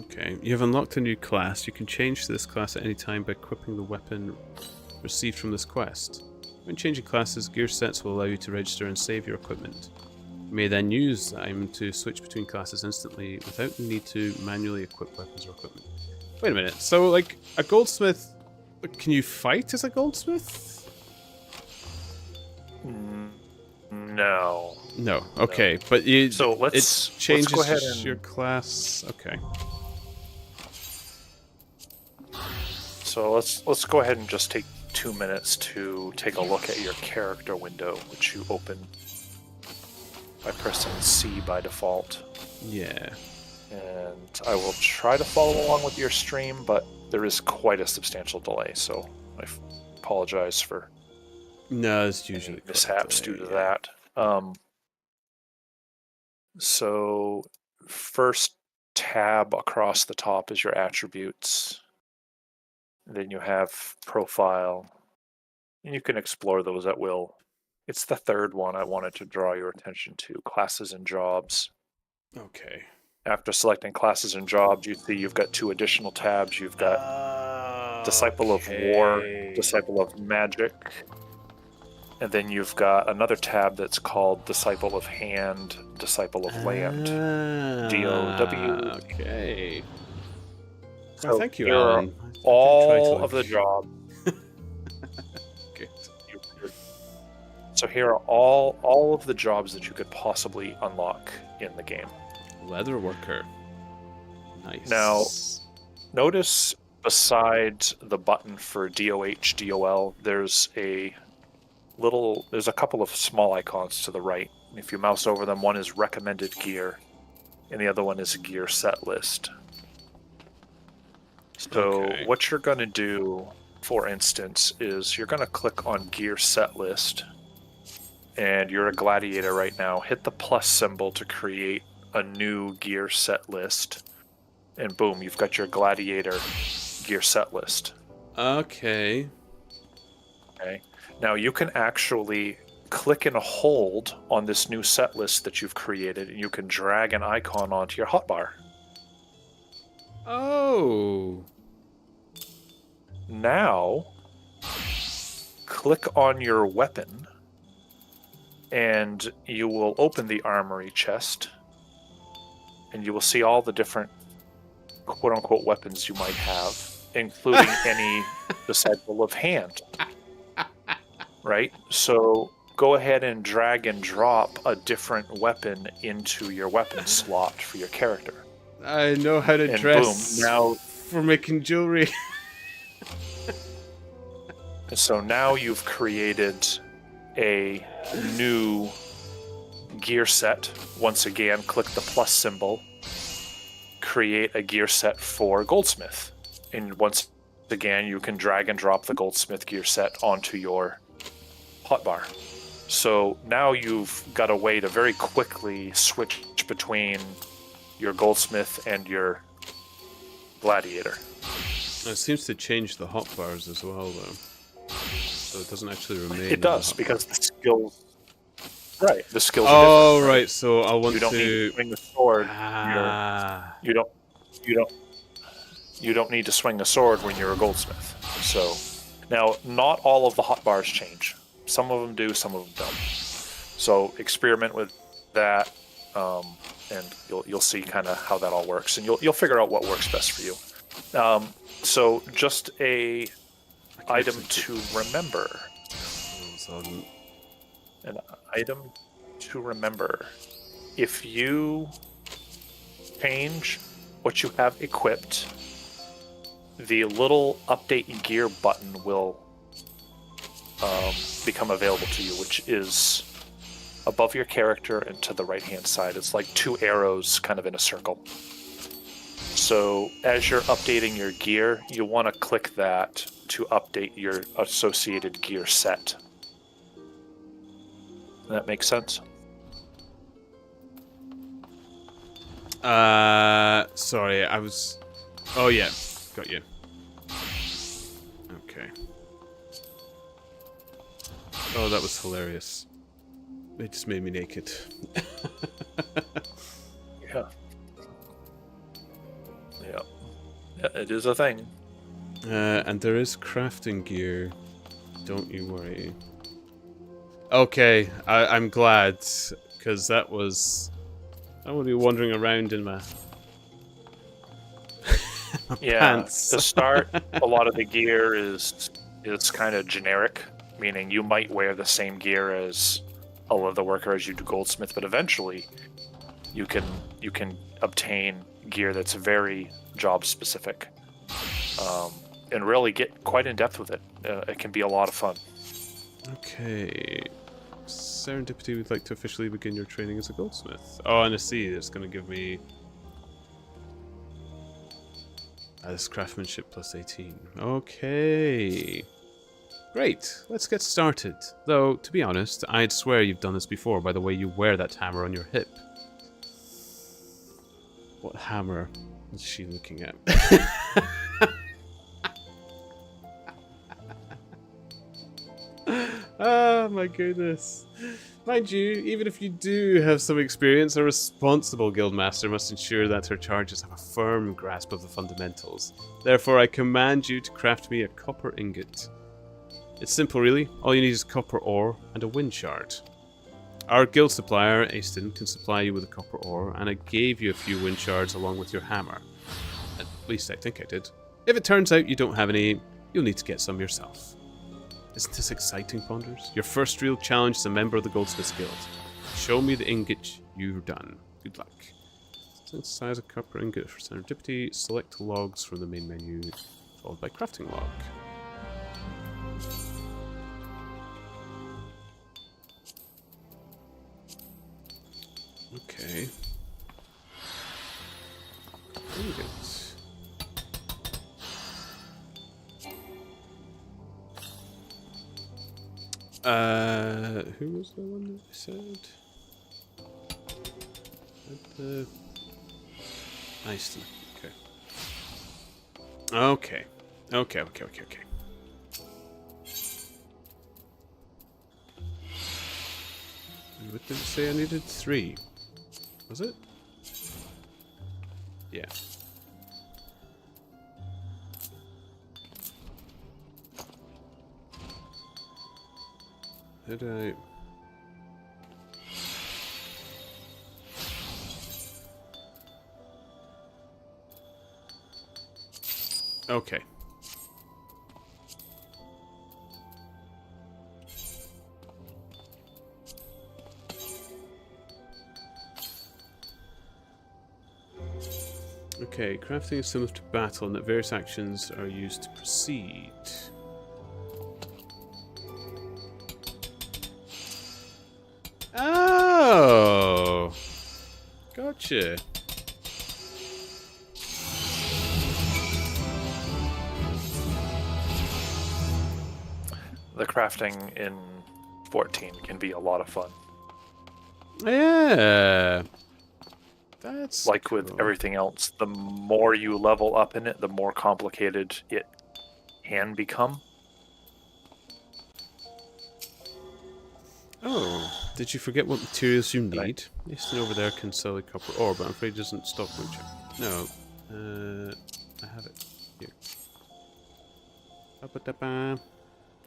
Okay, you have unlocked a new class. You can change to this class at any time by equipping the weapon received from this quest. When changing classes, gear sets will allow you to register and save your equipment. You may then use them to switch between classes instantly without the need to manually equip weapons or equipment. Wait a minute, so like a goldsmith, can you fight as a goldsmith? No. No, okay, but you, so it changes let's go ahead and your class, okay. So let's go ahead and just take 2 minutes to take a look at your character window, which you open by pressing C by default. Yeah. And I will try to follow along with your stream, but there is quite a substantial delay, so I apologize for No, it's usually any mishaps due to that. So first tab across the top is your attributes. Then you have profile, and you can explore those at will. It's the third one I wanted to draw your attention to, classes and jobs. Okay. After selecting classes and jobs, you see you've got 2 additional tabs. You've got Disciple of War, Disciple of Magic, and then you've got another tab that's called Disciple of Hand, Disciple of Land, DOW. Okay. So Well, thank you, here are Alan. all of the jobs. Good. So here are all of the jobs that you could possibly unlock in the game. Leather worker. Nice. Now, notice beside the button for DOH, DOL, there's a couple of small icons to the right. If you mouse over them, one is recommended gear, and the other one is gear set list. So what you're going to do, for instance, is you're going to click on gear set list, and you're a gladiator right now. Hit the plus symbol to create a new gear set list, and boom, you've got your gladiator gear set list. Okay. Now you can actually click and hold on this new set list that you've created, and you can drag an icon onto your hotbar. Oh. Now click on your weapon, and you will open the armory chest, and you will see all the different quote-unquote weapons you might have, including any Disciple of Hand. Right? So go ahead and drag and drop a different weapon into your weapon slot for your character. I know how to And dress boom, now for making jewelry. so now you've created a new gear set. Once again, click the plus symbol, create a gear set for Goldsmith. And once again, you can drag and drop the Goldsmith gear set onto your hotbar. So now you've got a way to very quickly switch between your Goldsmith and your Gladiator. It seems to change the hotbars as well, though. So it doesn't actually remain. It does, because the skills... Right, the skills are Oh, different, right, so I want you don't to... need to swing the sword. Ah. You don't need to swing the sword when you're a goldsmith. So now, not all of the hotbars change. Some of them do, some of them don't. So experiment with that, and you'll see kind of how that all works, and you'll figure out what works best for you. So just a item to remember. An item to remember. If you change what you have equipped, the little update gear button will become available to you, which is above your character and to the right hand side. It's like 2 arrows kind of in a circle. So as you're updating your gear, you want to click that to update your associated gear set. That makes sense? Sorry, I was... Oh, yeah. Got you. Okay. Oh, that was hilarious. It just made me naked. Yeah. Yeah. Yeah, it is a thing. And there is crafting gear. Don't you worry. Okay, I'm glad, because that was... I would be wandering around in my... Yeah, pants. to start, a lot of the gear is kind of generic, meaning you might wear the same gear as a leather worker as you do goldsmith, but eventually you can obtain gear that's very job specific. and really get quite in depth with it. It can be a lot of fun. Okay. Serendipity would like to officially begin your training as a goldsmith. Oh, and I see. It's going to give me... This craftsmanship plus 18. Okay. Great. Let's get started. Though, to be honest, I'd swear you've done this before by the way you wear that hammer on your hip. What hammer is she looking at? Oh my goodness. Mind you, even if you do have some experience, a responsible guildmaster must ensure that her charges have a firm grasp of the fundamentals. Therefore, I command you to craft me a copper ingot. It's simple, really. All you need is copper ore and a wind shard. Our guild supplier, Aston, can supply you with a copper ore, and I gave you a few wind shards along with your hammer. At least I think I did. If it turns out you don't have any, you'll need to get some yourself. Isn't this exciting, Ponders? Your first real challenge as a member of the Goldsmiths Guild. Show me the ingot you've done. Good luck. Synthesize a copper ingot for serendipity. Select logs from the main menu, followed by crafting log. Okay. Ingots. Who was the one that I said? The Iceland. Okay. Okay. What did it say I needed? 3. Was it? Yeah. Did I... Okay. Okay, crafting is similar to battle in that various actions are used to proceed. Oh! Gotcha. The crafting in 14 can be a lot of fun. Yeah. That's like cool. with everything else, the more you level up in it, the more complicated it can become. Oh, did you forget what materials you need? Easton over there can sell a copper ore, but I'm afraid it doesn't stock butcher. No, I have it here. Ba-ba-da-ba.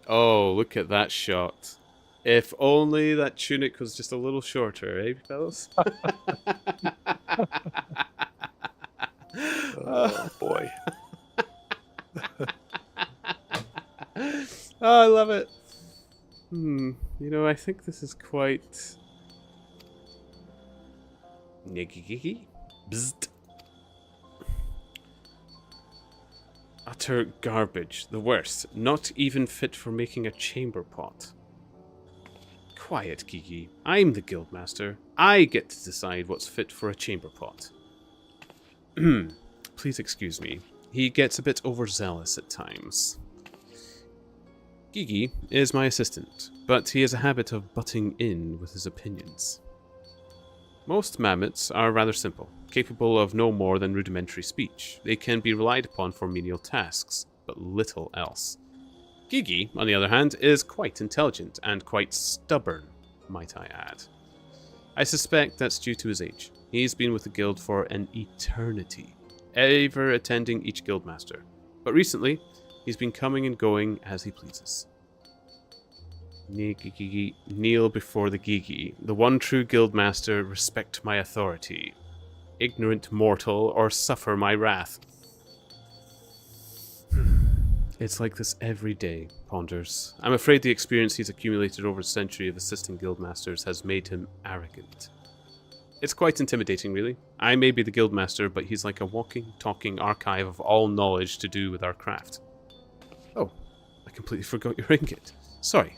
Oh, look at that shot. If only that tunic was just a little shorter, eh, fellas? Oh, boy. Oh, I love it. You know, I think this is quite... Niggy. Bzzzt. Utter garbage. The worst. Not even fit for making a chamber pot. Quiet, Kiki. I'm the guildmaster. I get to decide what's fit for a chamber pot. Please excuse me. He gets a bit overzealous at times. Gigi is my assistant, but he has a habit of butting in with his opinions. Most mammoths are rather simple, capable of no more than rudimentary speech. They can be relied upon for menial tasks, but little else. Gigi, on the other hand, is quite intelligent and quite stubborn, might I add. I suspect that's due to his age. He's been with the guild for an eternity, ever attending each guildmaster. But recently, he's been coming and going as he pleases. Kneel before the Gigi. The one true guildmaster, respect my authority. Ignorant mortal, or suffer my wrath. It's like this every day, Ponders. I'm afraid the experience he's accumulated over a century of assisting guildmasters has made him arrogant. It's quite intimidating, really. I may be the guildmaster, but he's like a walking, talking archive of all knowledge to do with our craft. I completely forgot your ingot. Sorry.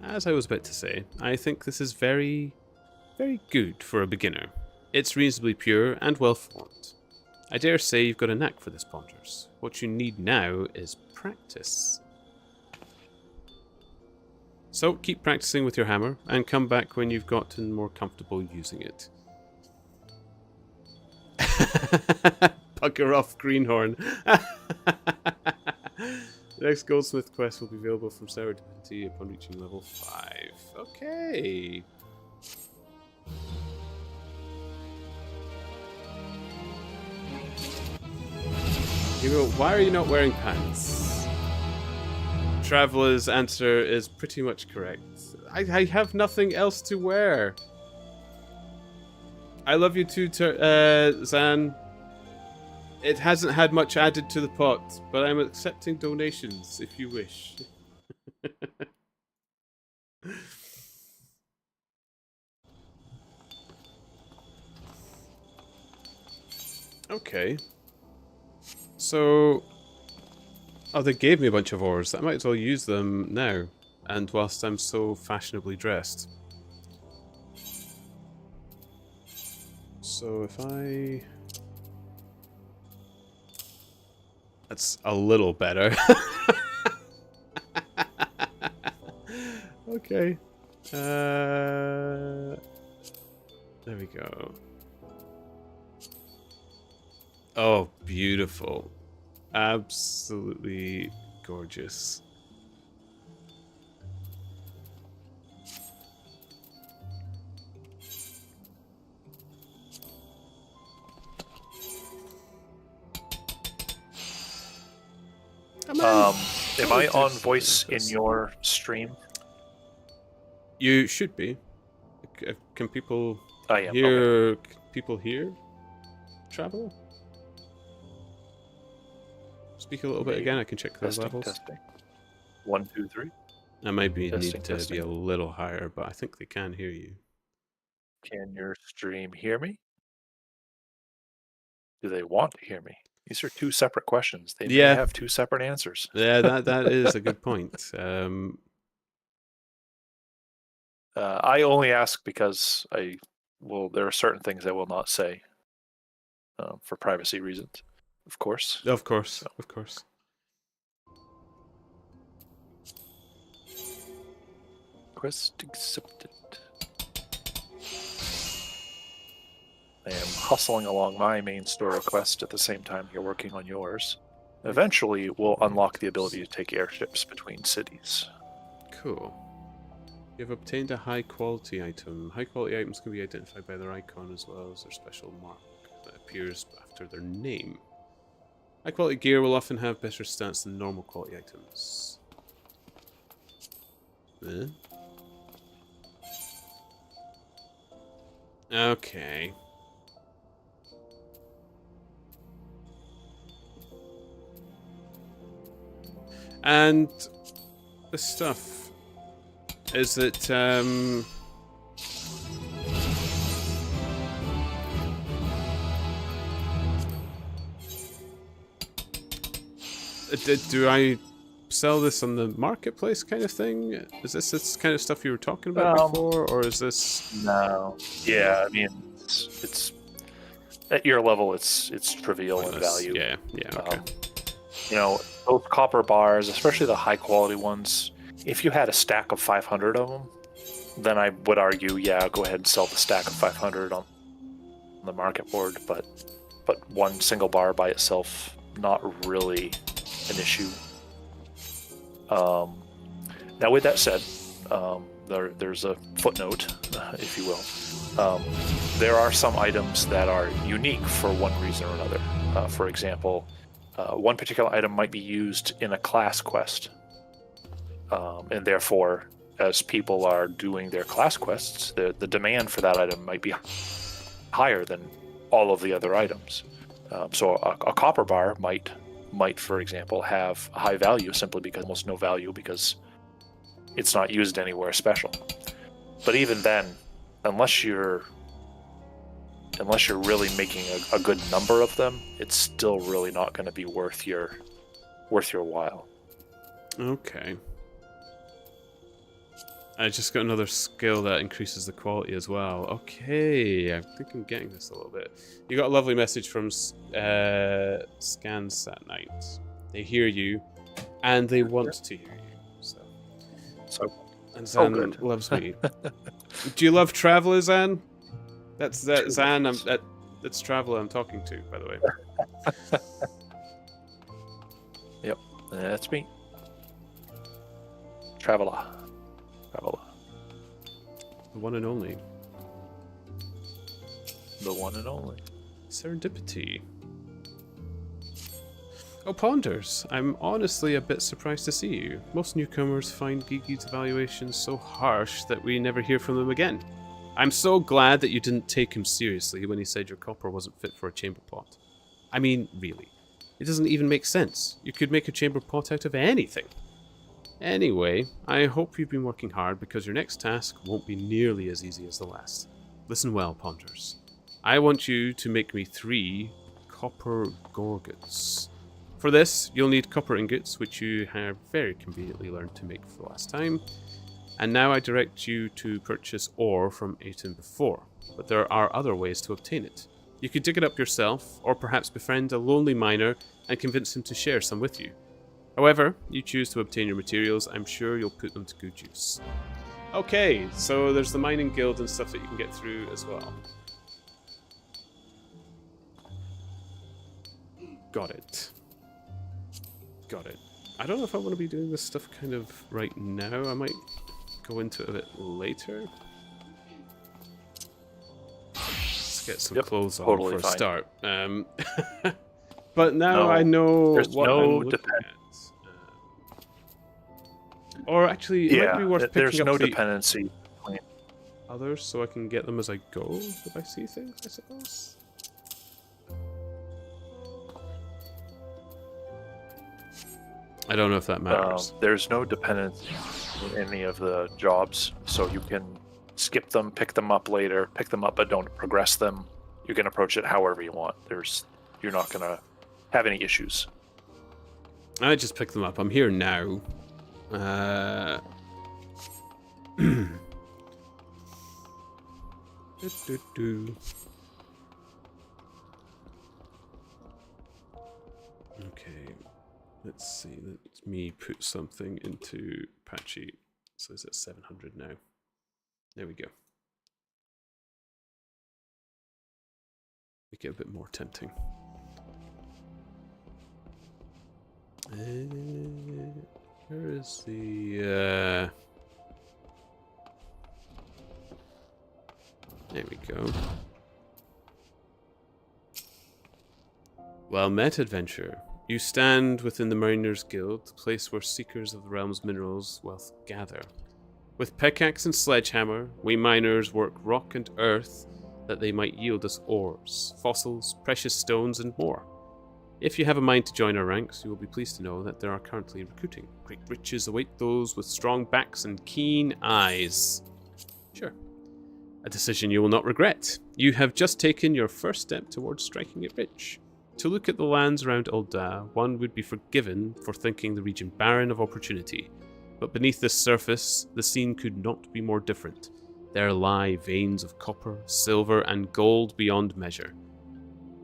As I was about to say, I think this is very, very good for a beginner. It's reasonably pure and well formed. I dare say you've got a knack for this, Ponders. What you need now is practice. So keep practicing with your hammer, and come back when you've gotten more comfortable using it. Bugger off, Greenhorn. The next Goldsmith quest will be available from Serendipity upon reaching level 5. Okay. Why are you not wearing pants? Traveler's answer is pretty much correct. I have nothing else to wear. I love you too, Zan. It hasn't had much added to the pot, but I'm accepting donations if you wish. Okay. So... Oh, they gave me a bunch of ores. I might as well use them now. And whilst I'm so fashionably dressed. So if I... That's a little better. Okay. There we go. Oh, beautiful. Absolutely gorgeous. Am I on voice in your stream? You should be. Can people I am. hear? Okay. Can people hear? Traveler? Speak a little bit again. I can check those levels. Testing. 1, 2, 3. I might be Testing, need to testing. be a little higher, but I think they can hear you. Can your stream hear me? Do they want to hear me? These are two separate questions. They may have two separate answers. Yeah, that is a good point. I only ask because there are certain things I will not say for privacy reasons, of course. Of course, of course. Quest accepted. I am hustling along my main story quest at the same time you're working on yours. Eventually, we'll unlock the ability to take airships between cities. Cool. You've obtained a high-quality item. High-quality items can be identified by their icon as well as their special mark that appears after their name. High-quality gear will often have better stats than normal quality items. Okay. And the stuff is that do I sell this on the marketplace kind of thing? Is this kind of stuff you were talking about before, or is this? No. Yeah, I mean, it's at your level, it's trivial in value. Yeah. Okay. Those copper bars, especially the high quality ones, if you had a stack of 500 of them, then I would argue, yeah, go ahead and sell the stack of 500 on the market board, but one single bar by itself, not really an issue. Now with that said, there's a footnote, if you will. There are some items that are unique for one reason or another. For example, one particular item might be used in a class quest, and therefore, as people are doing their class quests, the demand for that item might be higher than all of the other items. So a copper bar might, for example, have a high value simply because almost no value because it's not used anywhere special. But even then, unless you're really making a good number of them, it's still really not going to be worth your worth your while. Okay. I just got another skill that increases the quality as well. Okay, I think I'm getting this a little bit. You got a lovely message from Scansat Night. They hear you, and they want to hear you. So And Zan loves me. Do you love Traveler, Zan? That's Zan. That's Traveler I'm talking to, by the way. Yep, that's me. Traveler. The one and only. The one and only. Serendipity. Oh, Ponders. I'm honestly a bit surprised to see you. Most newcomers find Gigi's evaluations so harsh that we never hear from them again. I'm so glad that you didn't take him seriously when he said your copper wasn't fit for a chamber pot. I mean, really. It doesn't even make sense. You could make a chamber pot out of anything. Anyway, I hope you've been working hard because your next task won't be nearly as easy as the last. Listen well, Ponders. I want you to make me 3 copper gorgets. For this, you'll need copper ingots, which you have very conveniently learned to make for the last time. And now I direct you to purchase ore from Aten before, but there are other ways to obtain it. You could dig it up yourself, or perhaps befriend a lonely miner and convince him to share some with you. However you choose to obtain your materials, I'm sure you'll put them to good use. Okay, so there's the mining guild and stuff that you can get through as well. Got it. I don't know if I want to be doing this stuff kind of right now. I might go into it a bit later. Let's get some clothes on for a start. But now I know what I'm looking at. Or actually, it might be worth picking there's up no the dependency. others so I can get them as I go if I see things, I suppose. I don't know if that matters. There's no dependency in any of the jobs, so you can skip them, pick them up later, pick them up but don't progress them. You can approach it however you want. You're not going to have any issues. I just pick them up. I'm here now. Okay, let's see. Let me put something into Patchy. So it's at 700 now. There we go. Make it a bit more tempting. Where is the there we go. Well met, adventurer. You stand within the Mariners Guild, the place where seekers of the realm's minerals wealth gather. With pickaxe and sledgehammer, we miners work rock and earth that they might yield us ores, fossils, precious stones, and more. If you have a mind to join our ranks, you will be pleased to know that there are currently recruiting. Great riches await those with strong backs and keen eyes. Sure. A decision you will not regret. You have just taken your first step towards striking it rich. To look at the lands around Ul'dah, one would be forgiven for thinking the region barren of opportunity. But beneath this surface, the scene could not be more different. There lie veins of copper, silver, and gold beyond measure.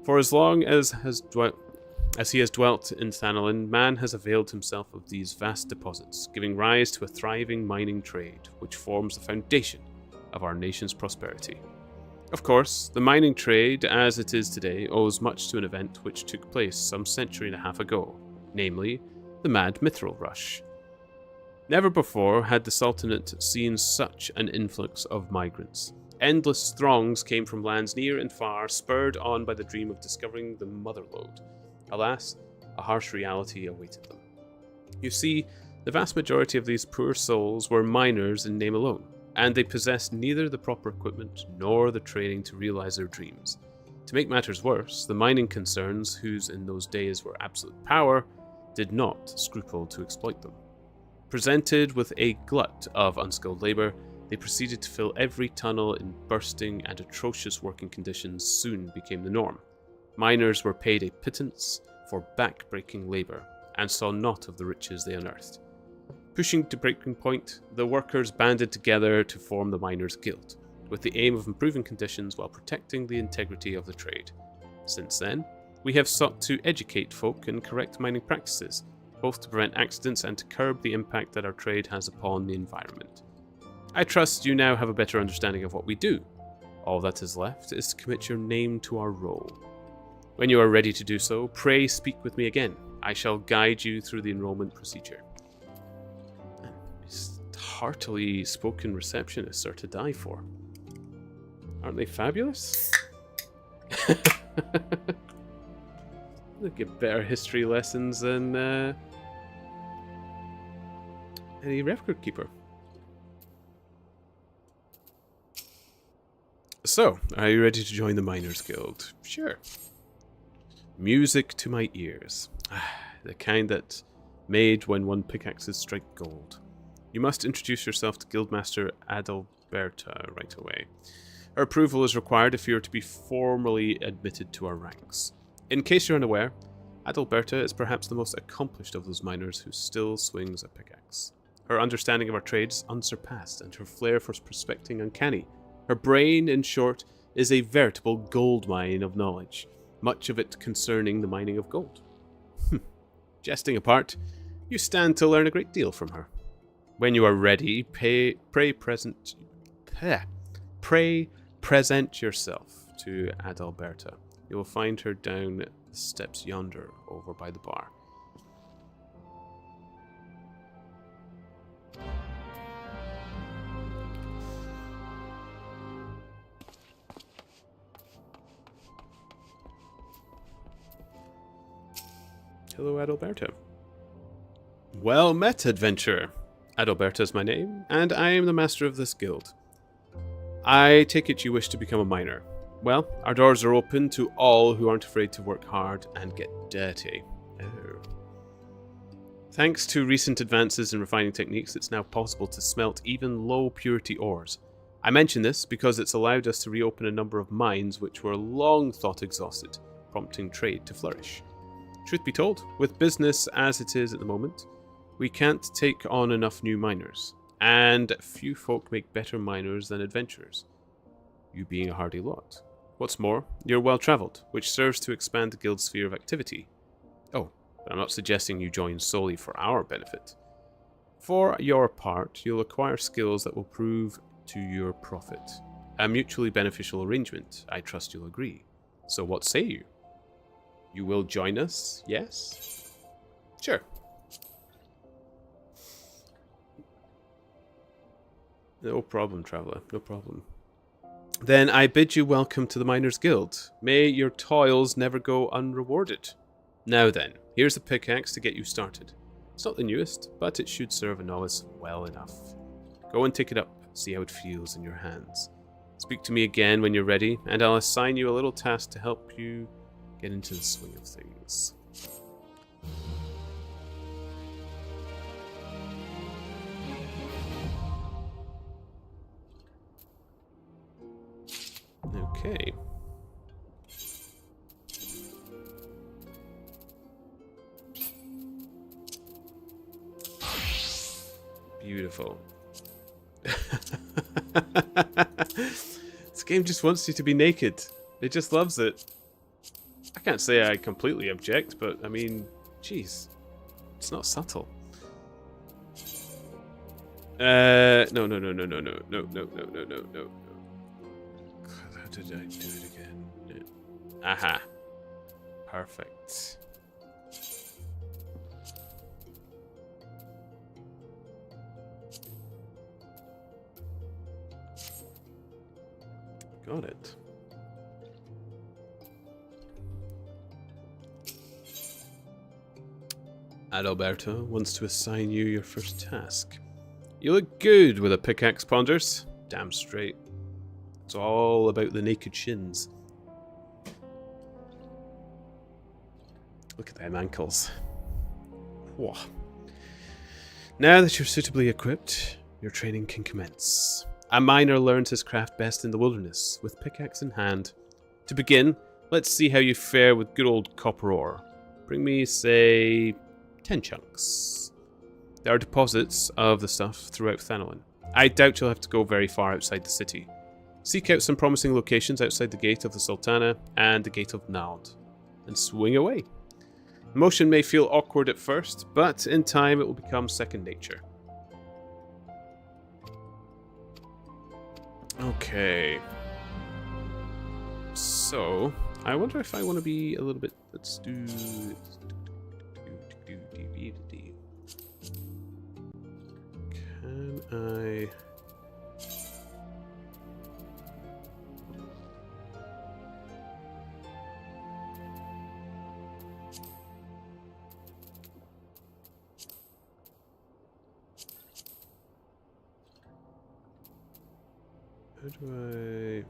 For as long as he has dwelt in Thanalan, man has availed himself of these vast deposits, giving rise to a thriving mining trade, which forms the foundation of our nation's prosperity. Of course, the mining trade, as it is today, owes much to an event which took place some century and a half ago, namely, the Mad Mithril Rush. Never before had the Sultanate seen such an influx of migrants. Endless throngs came from lands near and far, spurred on by the dream of discovering the Motherlode. Alas, a harsh reality awaited them. You see, the vast majority of these poor souls were miners in name alone, and they possessed neither the proper equipment nor the training to realize their dreams. To make matters worse, the mining concerns, whose in those days were absolute power, did not scruple to exploit them. Presented with a glut of unskilled labor, they proceeded to fill every tunnel in bursting and atrocious working conditions soon became the norm. Miners were paid a pittance for back-breaking labor, and saw naught of the riches they unearthed. Pushing to breaking point, the workers banded together to form the Miners' Guild, with the aim of improving conditions while protecting the integrity of the trade. Since then, we have sought to educate folk and correct mining practices, both to prevent accidents and to curb the impact that our trade has upon the environment. I trust you now have a better understanding of what we do. All that is left is to commit your name to our role. When you are ready to do so, pray speak with me again. I shall guide you through the enrollment procedure. These heartily spoken receptionists are to die for. Aren't they fabulous? They give better history lessons than any record keeper. So, are you ready to join the Miners' Guild? Sure. Music to my ears. The kind that made when one pickaxes strike gold. You must introduce yourself to Guildmaster Adalberta right away. Her approval is required if you are to be formally admitted to our ranks. In case you're unaware, Adalberta is perhaps the most accomplished of those miners who still swings a pickaxe. Her understanding of our trade is unsurpassed, and her flair for prospecting uncanny. Her brain, in short, is a veritable gold mine of knowledge, much of it concerning the mining of gold. Jesting apart, you stand to learn a great deal from her. When you are ready, pray present yourself to Adalberta. You will find her down the steps yonder, over by the bar. Hello, Adalberta. Well met, adventurer. Adalberta is my name, and I am the master of this guild. I take it you wish to become a miner. Well, our doors are open to all who aren't afraid to work hard and get dirty. Oh. Thanks to recent advances in refining techniques, it's now possible to smelt even low-purity ores. I mention this because it's allowed us to reopen a number of mines which were long thought exhausted, prompting trade to flourish. Truth be told, with business as it is at the moment, we can't take on enough new miners, and few folk make better miners than adventurers, you being a hardy lot. What's more, you're well travelled, which serves to expand the guild's sphere of activity. Oh, but I'm not suggesting you join solely for our benefit. For your part, you'll acquire skills that will prove to your profit. A mutually beneficial arrangement, I trust you'll agree. So what say you? You will join us, yes? Sure. No problem, traveller, no problem. Then I bid you welcome to the Miners' Guild. May your toils never go unrewarded. Now then, here's a pickaxe to get you started. It's not the newest, but it should serve a novice well enough. Go and take it up, see how it feels in your hands. Speak to me again when you're ready, and I'll assign you a little task to help you get into the swing of things. Okay. Beautiful. This game just wants you to be naked. It just loves it. I can't say I completely object, but I mean, jeez, it's not subtle. No. How did I do it again? Aha. Perfect. Got it. Adalberta wants to assign you your first task. You look good with a pickaxe, Ponders. Damn straight. It's all about the naked shins. Look at them ankles. Whoa. Now that you're suitably equipped, your training can commence. A miner learns his craft best in the wilderness, with pickaxe in hand. To begin, let's see how you fare with good old copper ore. Bring me, say, 10 chunks. There are deposits of the stuff throughout Thanolin. I doubt you'll have to go very far outside the city. Seek out some promising locations outside the Gate of the Sultana and the Gate of Nald, and swing away. Motion may feel awkward at first, but in time it will become second nature. Okay. So, I wonder if I want to be a little bit... Let's do... Can I... How do I...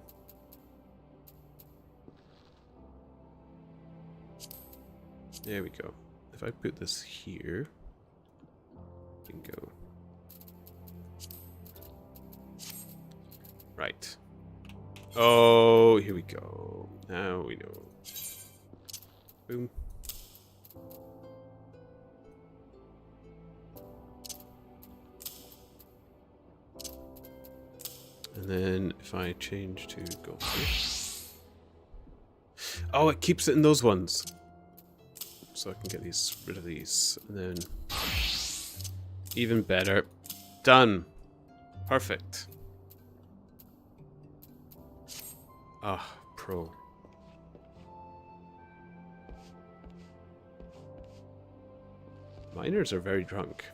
There we go. If I put this here... Bingo. Right. Oh, here we go. Now we know. Boom. And then if I change to gold. Oh, it keeps it in those ones. So I can get these rid of these. And then even better. Done. Perfect. Ah, pro. Miners are very drunk.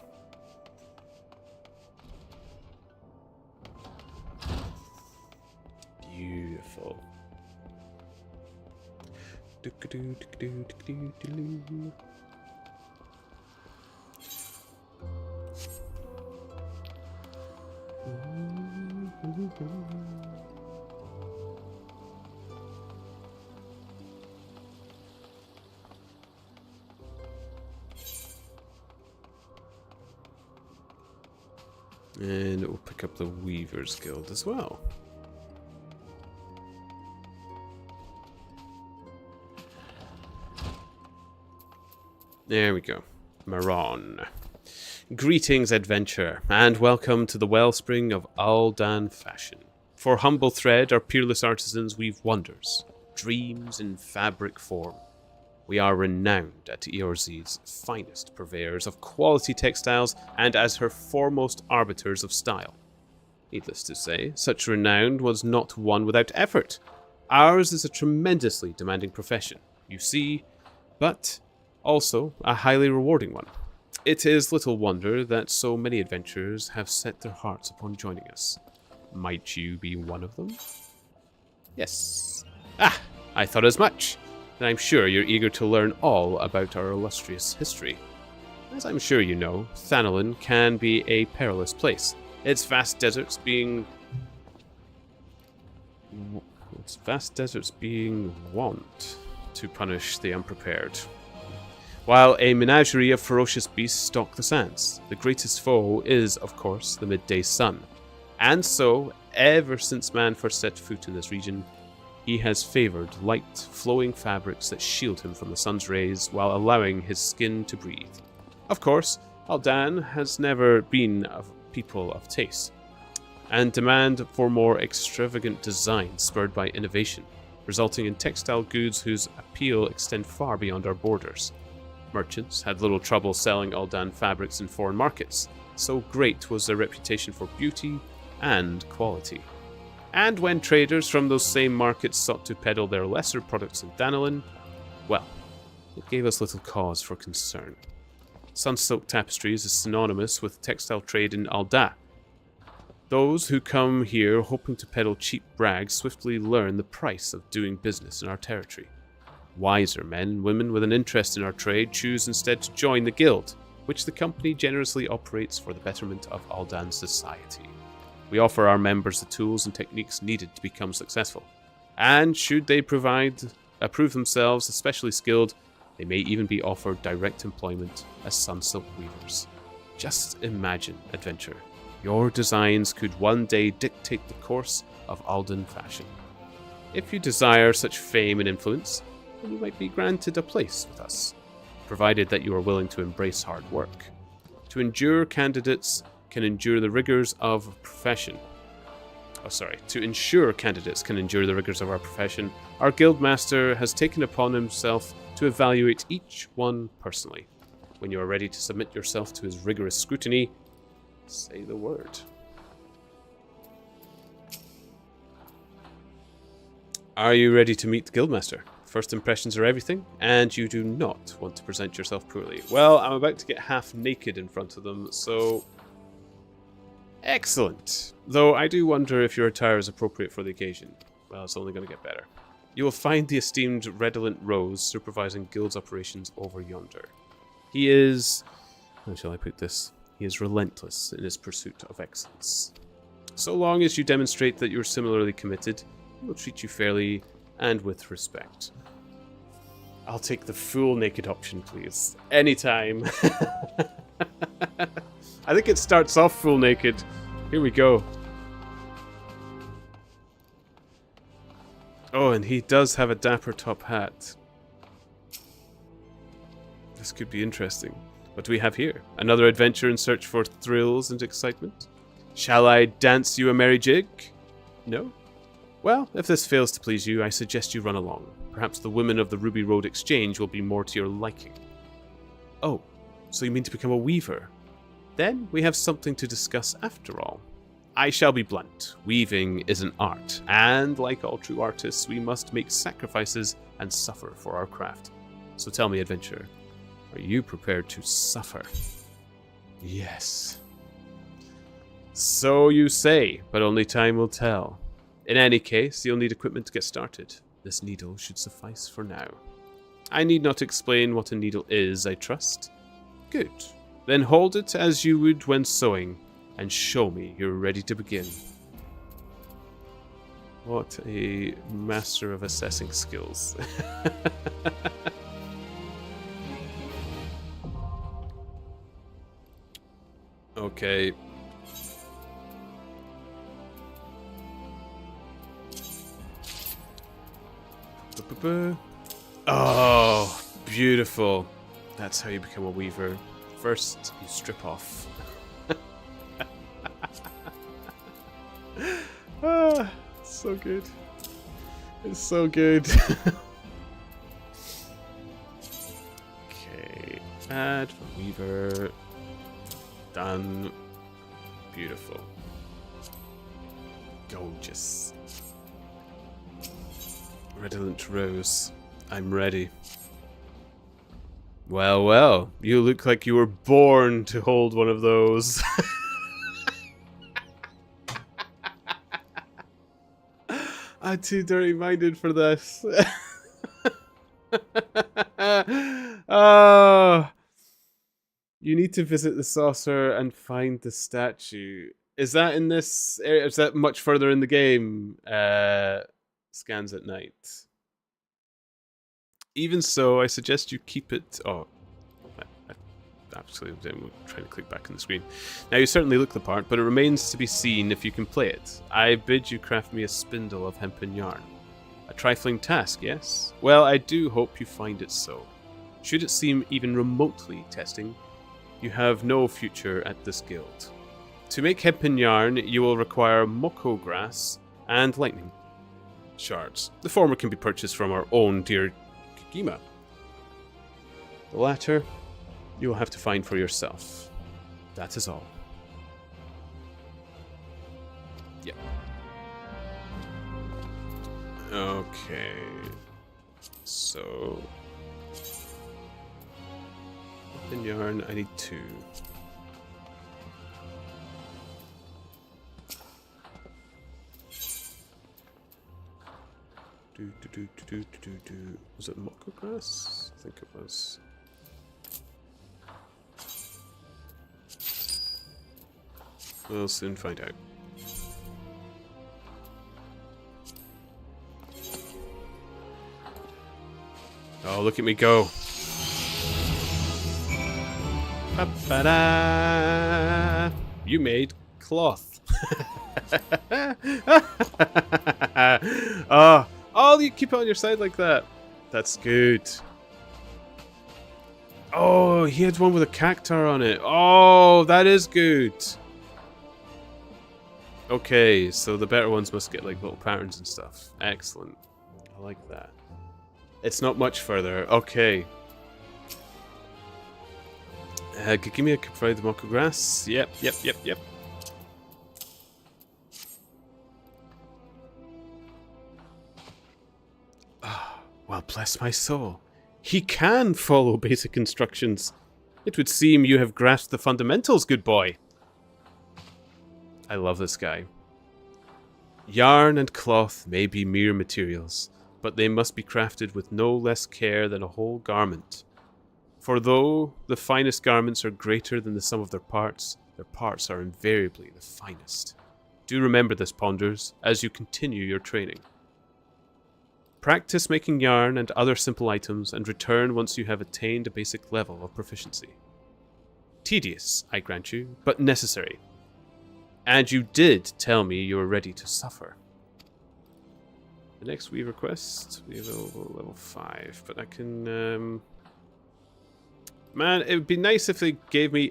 Beautiful. And it will pick up the Weaver's Guild as well. There we go. Maron. Greetings, adventurer, and welcome to the wellspring of Aldan fashion. For humble thread, our peerless artisans weave wonders, dreams in fabric form. We are renowned at Eorze's finest purveyors of quality textiles and as her foremost arbiters of style. Needless to say, such renown was not won without effort. Ours is a tremendously demanding profession, you see, but also a highly rewarding one. It is little wonder that so many adventurers have set their hearts upon joining us. Might you be one of them? Yes. Ah, I thought as much. And I'm sure you're eager to learn all about our illustrious history. As I'm sure you know, Thanolin can be a perilous place. Its vast deserts being wont to punish the unprepared. While a menagerie of ferocious beasts stalk the sands, the greatest foe is, of course, the midday sun. And so, ever since man first set foot in this region, he has favored light, flowing fabrics that shield him from the sun's rays while allowing his skin to breathe. Of course, Aldan has never been a people of taste, and demand for more extravagant design spurred by innovation, resulting in textile goods whose appeal extend far beyond our borders. Merchants had little trouble selling Aldan fabrics in foreign markets, so great was their reputation for beauty and quality. And when traders from those same markets sought to peddle their lesser products in Thanolin, well, it gave us little cause for concern. Sunsilk tapestries is synonymous with textile trade in Alda. Those who come here hoping to peddle cheap rags swiftly learn the price of doing business in our territory. Wiser men and women with an interest in our trade choose instead to join the guild, which the company generously operates for the betterment of Aldan society. We offer our members the tools and techniques needed to become successful, and should they prove themselves especially skilled, they may even be offered direct employment as Sunsilk weavers. Just imagine, adventurer, your designs could one day dictate the course of Aldan fashion. If you desire such fame and influence, then you might be granted a place with us. provided that you are willing to embrace hard work. To ensure candidates can endure the rigors of our profession, our guildmaster has taken upon himself to evaluate each one personally. When you are ready to submit yourself to his rigorous scrutiny, say the word. Are you ready to meet the guildmaster? First impressions are everything, and you do not want to present yourself poorly. Well, I'm about to get half naked in front of them, so... Excellent. Though I do wonder if your attire is appropriate for the occasion. Well, it's only going to get better. You will find the esteemed Redolent Rose supervising guild's operations over yonder. He is... how shall I put this? He is relentless in his pursuit of excellence. So long as you demonstrate that you are similarly committed, he will treat you fairly and with respect. I'll take the full naked option, please. Anytime. I think it starts off full naked. Here we go. Oh, and he does have a dapper top hat. This could be interesting. What do we have here? Another adventure in search for thrills and excitement? Shall I dance you a merry jig? No? Well, if this fails to please you, I suggest you run along. Perhaps the women of the Ruby Road Exchange will be more to your liking. Oh, so you mean to become a weaver? Then we have something to discuss after all. I shall be blunt. Weaving is an art, and like all true artists, we must make sacrifices and suffer for our craft. So tell me, adventurer, are you prepared to suffer? Yes. So you say, but only time will tell. In any case, you'll need equipment to get started. This needle should suffice for now. I need not explain what a needle is, I trust. Good. Then hold it as you would when sewing, and show me you're ready to begin. What a master of assessing skills. Okay. Oh, beautiful. That's how you become a weaver. First, you strip off. Ah, so good. It's so good. Okay, add weaver. Done. Beautiful. Gorgeous. Redolent Rose. I'm ready. Well, well. You look like you were born to hold one of those. I'm too dirty-minded for this. Oh. You need to visit the saucer and find the statue. Is that in this area? Is that much further in the game? Scans at night. Even so, I suggest you keep it... Oh, I absolutely am trying to click back on the screen. Now, you certainly look the part, but it remains to be seen if you can play it. I bid you craft me a spindle of hempen yarn. A trifling task, yes? Well, I do hope you find it so. Should it seem even remotely testing, you have no future at this guild. To make hempen yarn, you will require moko grass and lightning shards. The former can be purchased from our own dear Kikima. The latter, you will have to find for yourself. That is all. Yep. Okay. So... in yarn, I need 2. Was it moko grass? I think it was. We'll soon find out. Oh, look at me go. Ba-ba-da. You made cloth. Oh, you keep it on your side like that. That's good. Oh, he had one with a cactar on it. Oh, that is good. Okay, so the better ones must get like little patterns and stuff. Excellent. I like that. It's not much further. Okay. Give me a provide the Moko grass. Yep. Ah, well, bless my soul. He can follow basic instructions. It would seem you have grasped the fundamentals, good boy. I love this guy. Yarn and cloth may be mere materials, but they must be crafted with no less care than a whole garment. For though the finest garments are greater than the sum of their parts are invariably the finest. Do remember this, Ponders, as you continue your training. Practice making yarn and other simple items, and return once you have attained a basic level of proficiency. Tedious, I grant you, but necessary. And you did tell me you were ready to suffer. The next Weaver quest, we available level 5, but I can... Man, it would be nice if they gave me,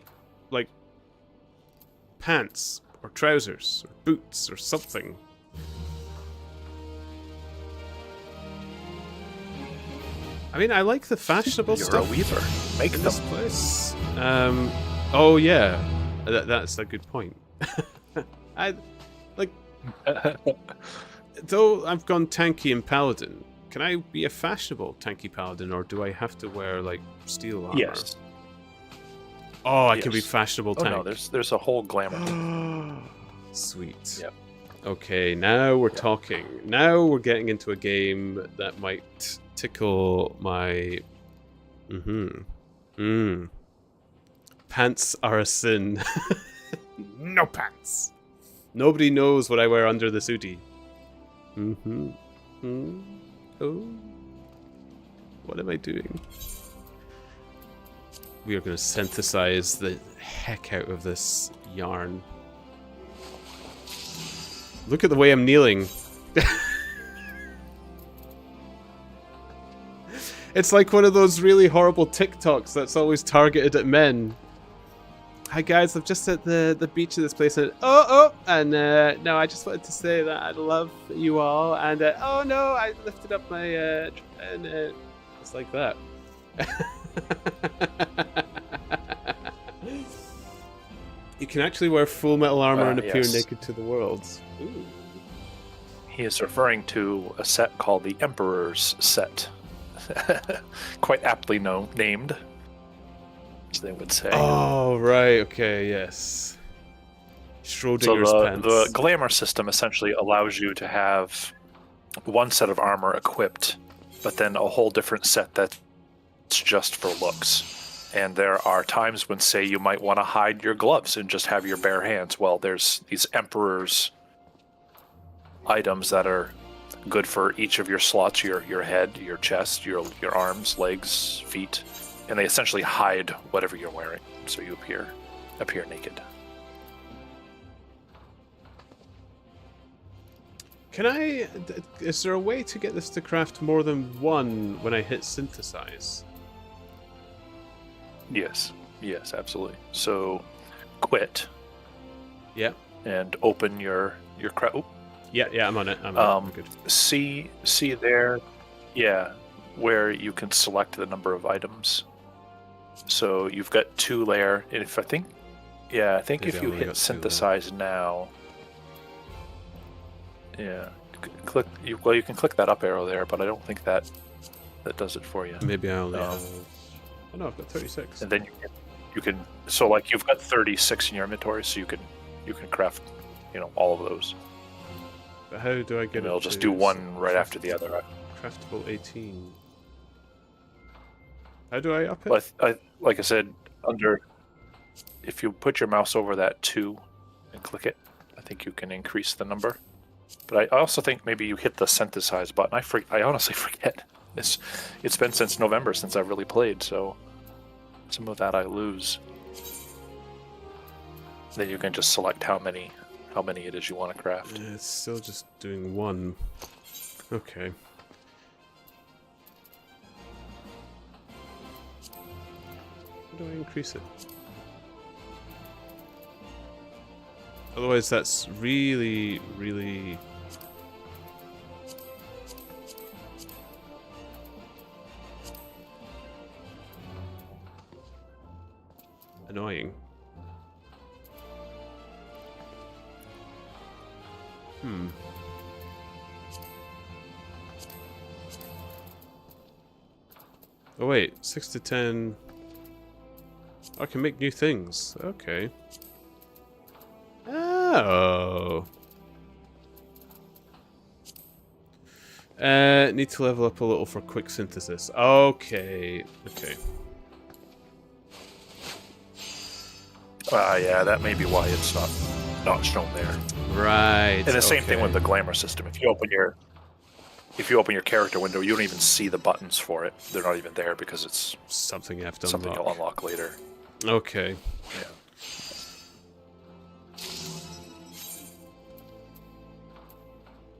like, pants, or trousers, or boots, or something. I mean, I like the fashionable You're stuff. a weaver. Make in them. this place. Oh yeah, that's a good point. I like. Though I've gone tanky and paladin, can I be a fashionable tanky paladin, or do I have to wear like steel armor? Yes. Oh, I can be fashionable Oh tank. no, there's a whole glamour. Sweet. Yep. Okay, now we're talking. Now we're getting into a game that might tickle my... Pants are a sin. No pants. Nobody knows what I wear under this hoodie. Oh. What am I doing? We are going to synthesize the heck out of this yarn. Look at the way I'm kneeling. It's like one of those really horrible TikToks that's always targeted at men. Hi guys, I'm just at the beach of this place and no, I just wanted to say that I love you all and oh no, I lifted up my and it's like that. You can actually wear full metal armor and appear naked to the world. Ooh. He is referring to a set called the Emperor's Set. Quite aptly named, as they would say. Oh, right, okay, yes. Schrodinger's pants. The glamour system essentially allows you to have one set of armor equipped, but then a whole different set that's just for looks. And there are times when, say, you might want to hide your gloves and just have your bare hands. Well, there's these Emperor's items that are good for each of your slots, your head, your chest, your arms, legs, feet, and they essentially hide whatever you're wearing, so you appear naked. Can I... Is there a way to get this to craft more than one when I hit synthesize? Yes, absolutely. So, quit. Yeah. And open your craft. Yeah, I'm on it. I'm on it. Good. See there, where you can select the number of items. So you've got 2-layer, and I think if you hit synthesize now, click. You can click that up arrow there, but I don't think that does it for you. Maybe I only have... Oh no, I've got 36. And then you can. So like you've got 36 in your inventory, so you can craft, all of those. But how do I get and it? It'll just do one right after the other. Craftable 18. How do I up it? Well, like I said, if you put your mouse over that 2 and click it, I think you can increase the number. But I also think maybe you hit the synthesize button. I honestly forget. It's been since November since I've really played, so some of that I lose. Then you can just select how many it is you want to craft. Yeah, it's still just doing 1. Okay. How do I increase it? Otherwise, that's really, really... annoying. Oh wait, 6 to 10... I can make new things. Okay. Oh. Need to level up a little for quick synthesis. Okay. Okay. Yeah, that may be why it's not shown there. Right. And the same thing with the glamour system. If you open your character window, you don't even see the buttons for it. They're not even there because it's something you have to something unlock. you'll unlock later. Okay. Yeah.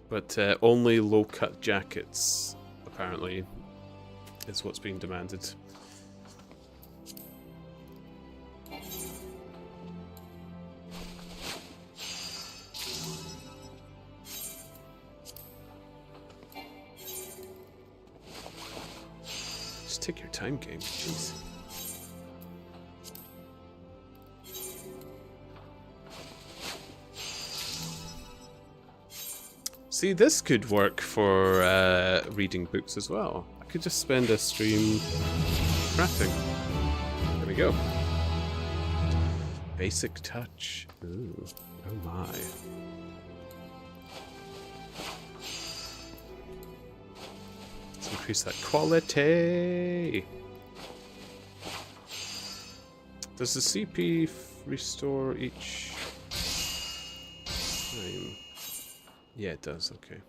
But only low-cut jackets, apparently, is what's being demanded. Just take your time, game. Jeez. See, this could work for reading books as well. I could just spend a stream crafting. There we go. Basic touch. Ooh, oh my. Let's increase that quality. Does the CP restore each time? Yeah, it does. Okay.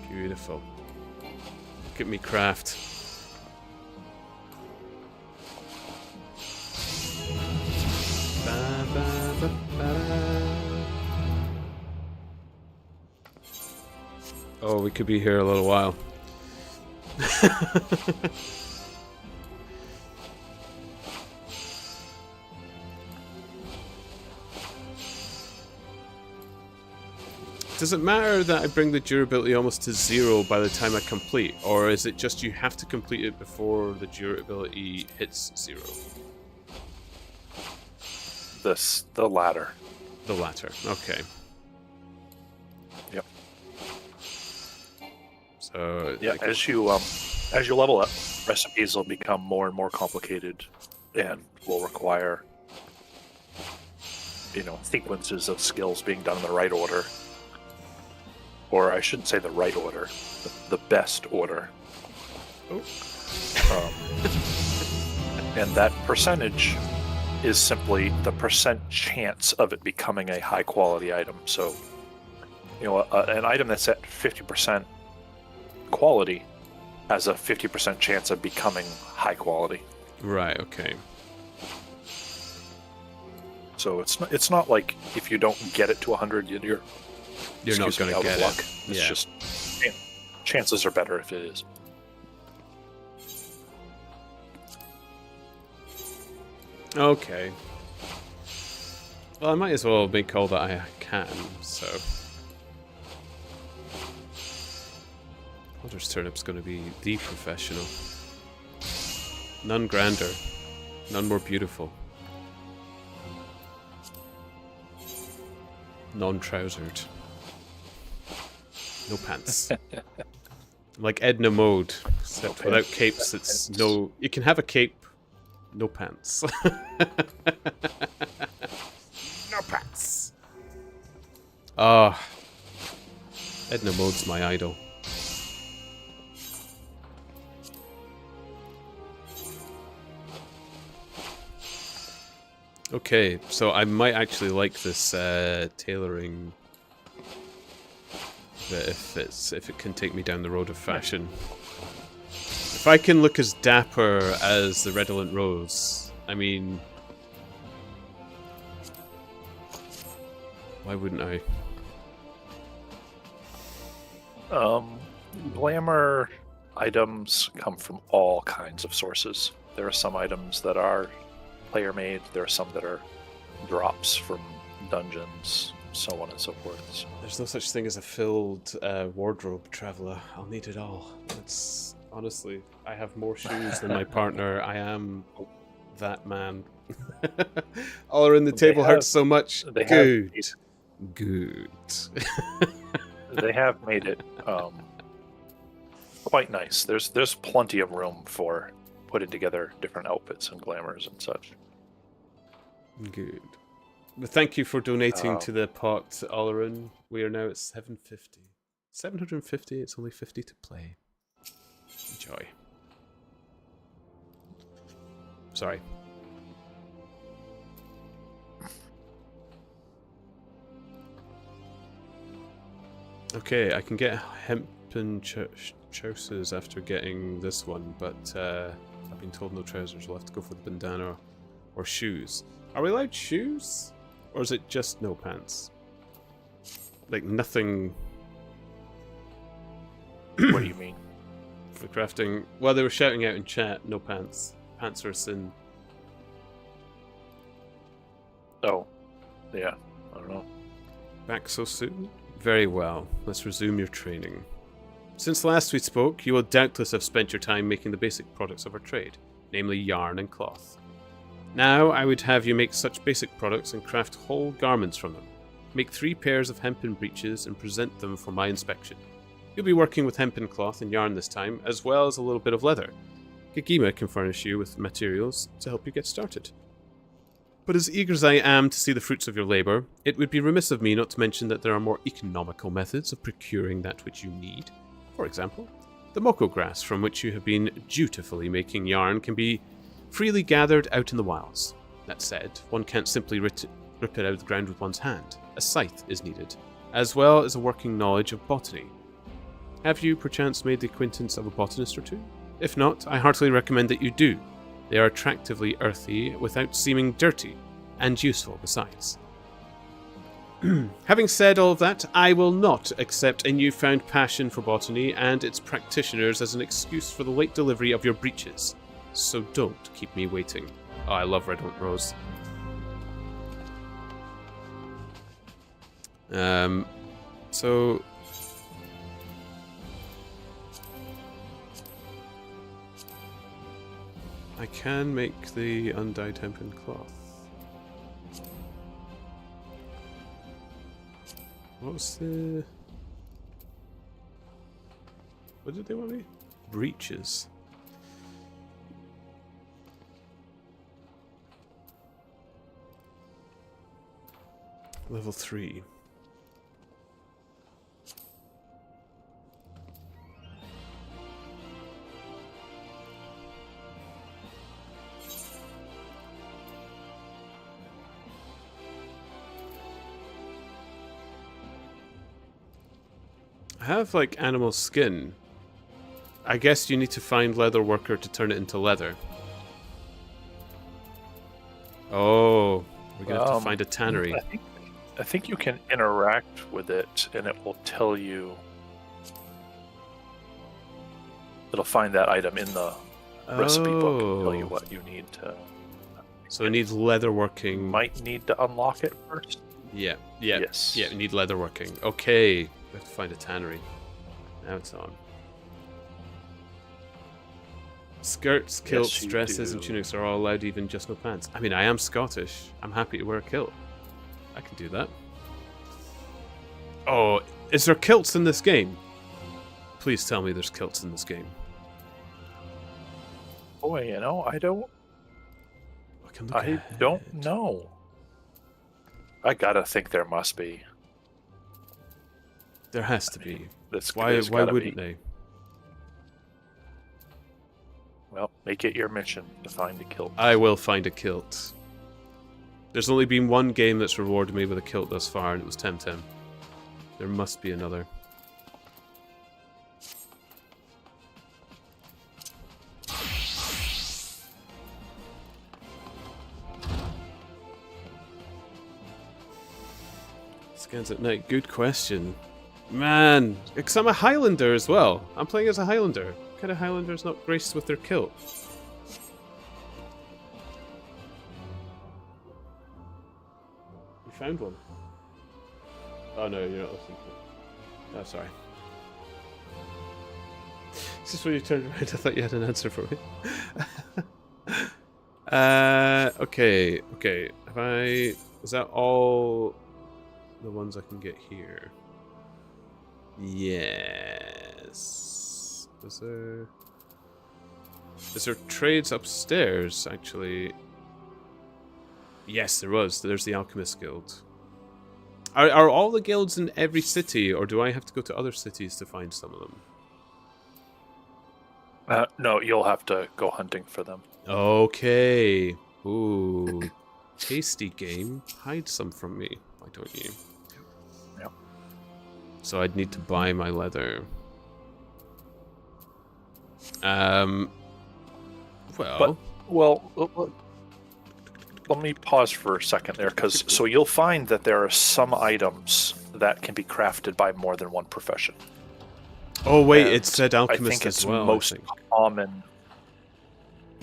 Beautiful. Look at me craft. Oh, we could be here a little while. Does it matter that I bring the durability almost to 0 by the time I complete? Or is it just you have to complete it before the durability hits 0? The latter. The latter, okay. Yep. So yeah, as you level up, recipes will become more and more complicated, and will require, sequences of skills being done in the right order, or I shouldn't say the right order, the best order. Oh. And that percentage is simply the percent chance of it becoming a high quality item. So, an item that's at 50% quality has a 50% chance of becoming high quality. Right, okay. So it's not like if you don't get it to 100, you're not going to get luck. it. It's just chances are better if it is. Okay. Well, I might as well make all that I can, so... Otter's Turnip's going to be the professional. None grander. None more beautiful. Non-trousered. No pants. Like Edna mode, except without capes, it's no... You can have a cape, no pants. No pants. Ah. Edna mode's my idol. Okay, so I might actually like this tailoring bit if it can take me down the road of fashion. If I can look as dapper as the Redolent Rose, I mean, why wouldn't I? Glamour items come from all kinds of sources. There are some items that are player-made. There are some that are drops from dungeons, so on and so forth. So, There's no such thing as a filled wardrobe, Traveller. I'll need it all. It's honestly, I have more shoes than my partner. I am that man. All in the table hurts so much. Good. They have made it quite nice. There's plenty of room for putting together different outfits and glamours and such. Good. Well, thank you for donating to the pot, Olerin. We are now at 750. 750, it's only 50 to play. Enjoy. Sorry. Okay, I can get hempen trousers after getting this one, but I've been told no trousers. We'll have to go for the bandana or shoes. Are we allowed shoes? Or is it just no pants? Like nothing... What do you mean? For crafting... Well, they were shouting out in chat, no pants. Pants are a sin. Oh, yeah, I don't know. Back so soon? Very well. Let's resume your training. Since last we spoke, you will doubtless have spent your time making the basic products of our trade, namely yarn and cloth. Now, I would have you make such basic products and craft whole garments from them. Make 3 pairs of hempen breeches and present them for my inspection. You'll be working with hempen cloth and yarn this time, as well as a little bit of leather. Kagima can furnish you with materials to help you get started. But as eager as I am to see the fruits of your labour, it would be remiss of me not to mention that there are more economical methods of procuring that which you need. For example, the moko grass from which you have been dutifully making yarn can be freely gathered out in the wilds. That said, one can't simply rip it out of the ground with one's hand. A scythe is needed, as well as a working knowledge of botany. Have you perchance made the acquaintance of a botanist or two? If not, I heartily recommend that you do. They are attractively earthy without seeming dirty, and useful besides. Having said all of that, I will not accept a newfound passion for botany and its practitioners as an excuse for the late delivery of your breeches. So don't keep me waiting. Oh, I love Redolent Rose. So... I can make the undyed hempen cloth. What was the... What did they want me? Breeches. Level 3. I have, like, animal skin. I guess you need to find leather worker to turn it into leather. Oh, we're gonna have to find a tannery. I think you can interact with it, and it will tell you. It'll find that item in the recipe book and tell you what you need to. So it needs leather working. You might need to unlock it first. Yeah. Yes. Yeah, we need leather working. Okay, we have to find a tannery. Now it's on. Skirts, kilts, Yes, you dresses, do. and tunics are all allowed, even just no pants. I mean, I am Scottish. I'm happy to wear a kilt. I can do that. Oh, is there kilts in this game? Please tell me there's kilts in this game. Boy, you know, I don't know. I gotta think there must be. There has to be. Why wouldn't they? Well, make it your mission to find a kilt. I will find a kilt. There's only been one game that's rewarded me with a kilt thus far, and it was Temtem. There must be another. Scans at night. Good question. Man, because I'm a Highlander as well. I'm playing as a Highlander. What kind of Highlander is not graced with their kilt? You found one? Oh no, you're not listening to it. Oh, sorry. It's just when you turned around, I thought you had an answer for me. Okay. Have I... Is that all the ones I can get here? Yes. Is there trades upstairs, actually? Yes, there was. There's the Alchemist Guild. Are all the guilds in every city, or do I have to go to other cities to find some of them? No, you'll have to go hunting for them. Okay. Ooh. Tasty game. Hide some from me. Why don't you? Yep. So I'd need to buy my leather. Well... Let me pause for a second there, because so you'll find that there are some items that can be crafted by more than one profession. Oh wait, And it said alchemist I think it's as well. most common.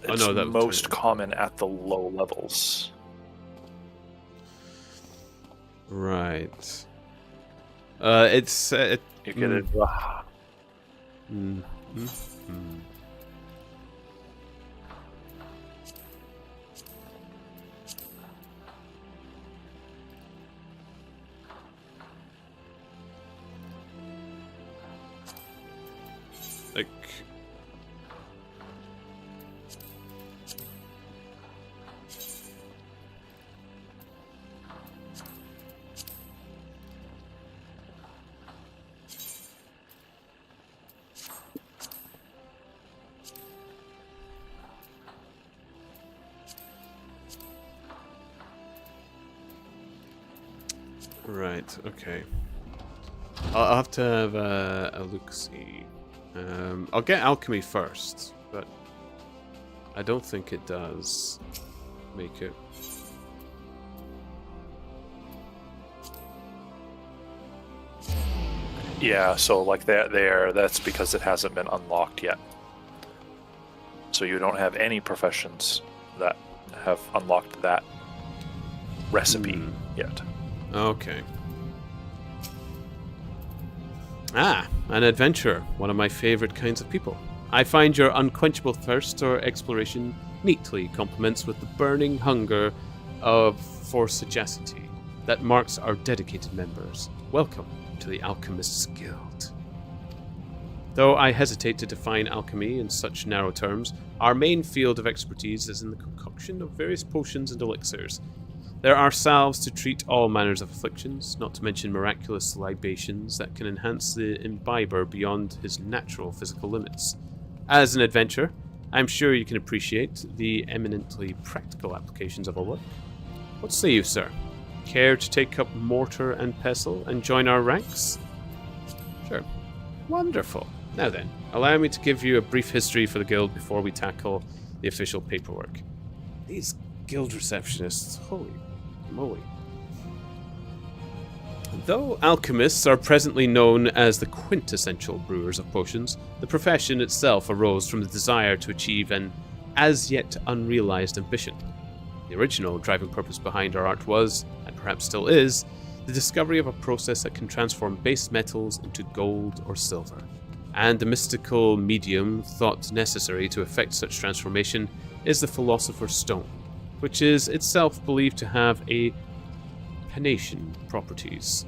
Oh, It's no, that was most Turnip. common at the low levels. Right. It's You get it. like... Right, okay. I'll have to have a look-see. I'll get alchemy first, but I don't think it does make it. Yeah, so like that there, that's because it hasn't been unlocked yet. So you don't have any professions that have unlocked that recipe yet. Okay. Ah, an adventurer, one of my favorite kinds of people. I find your unquenchable thirst or exploration neatly complements with the burning hunger for sagacity that marks our dedicated members. Welcome to the Alchemist's Guild. Though I hesitate to define alchemy in such narrow terms, our main field of expertise is in the concoction of various potions and elixirs. There are salves to treat all manners of afflictions, not to mention miraculous libations that can enhance the imbiber beyond his natural physical limits. As an adventurer, I'm sure you can appreciate the eminently practical applications of our work. What say you, sir? Care to take up mortar and pestle and join our ranks? Sure. Wonderful. Now then, allow me to give you a brief history for the guild before we tackle the official paperwork. These guild receptionists, holy moly. Though alchemists are presently known as the quintessential brewers of potions, the profession itself arose from the desire to achieve an as-yet unrealized ambition. The original driving purpose behind our art was, and perhaps still is, the discovery of a process that can transform base metals into gold or silver. And the mystical medium thought necessary to effect such transformation is the Philosopher's Stone, which is itself believed to have a panation properties,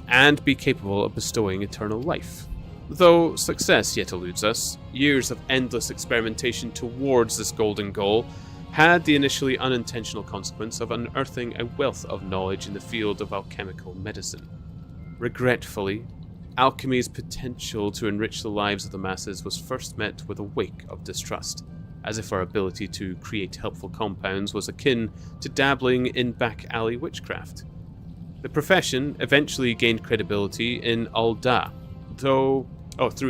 and be capable of bestowing eternal life. Though success yet eludes us, years of endless experimentation towards this golden goal had the initially unintentional consequence of unearthing a wealth of knowledge in the field of alchemical medicine. Regretfully, alchemy's potential to enrich the lives of the masses was first met with a wake of distrust. as if our ability to create helpful compounds was akin to dabbling in back-alley witchcraft. The profession eventually gained credibility in Alda, through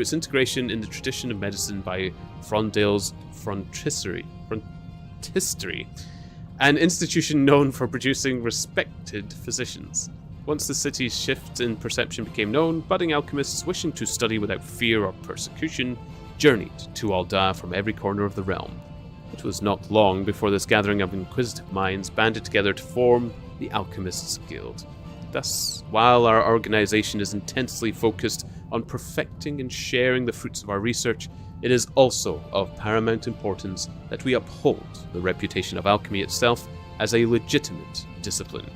its integration in the tradition of medicine by Frondale's Frontistery, an institution known for producing respected physicians. Once the city's shift in perception became known, budding alchemists wishing to study without fear or persecution journeyed to Alda from every corner of the realm. It was not long before this gathering of inquisitive minds banded together to form the Alchemists Guild. Thus, while our organization is intensely focused on perfecting and sharing the fruits of our research, it is also of paramount importance that we uphold the reputation of alchemy itself as a legitimate discipline.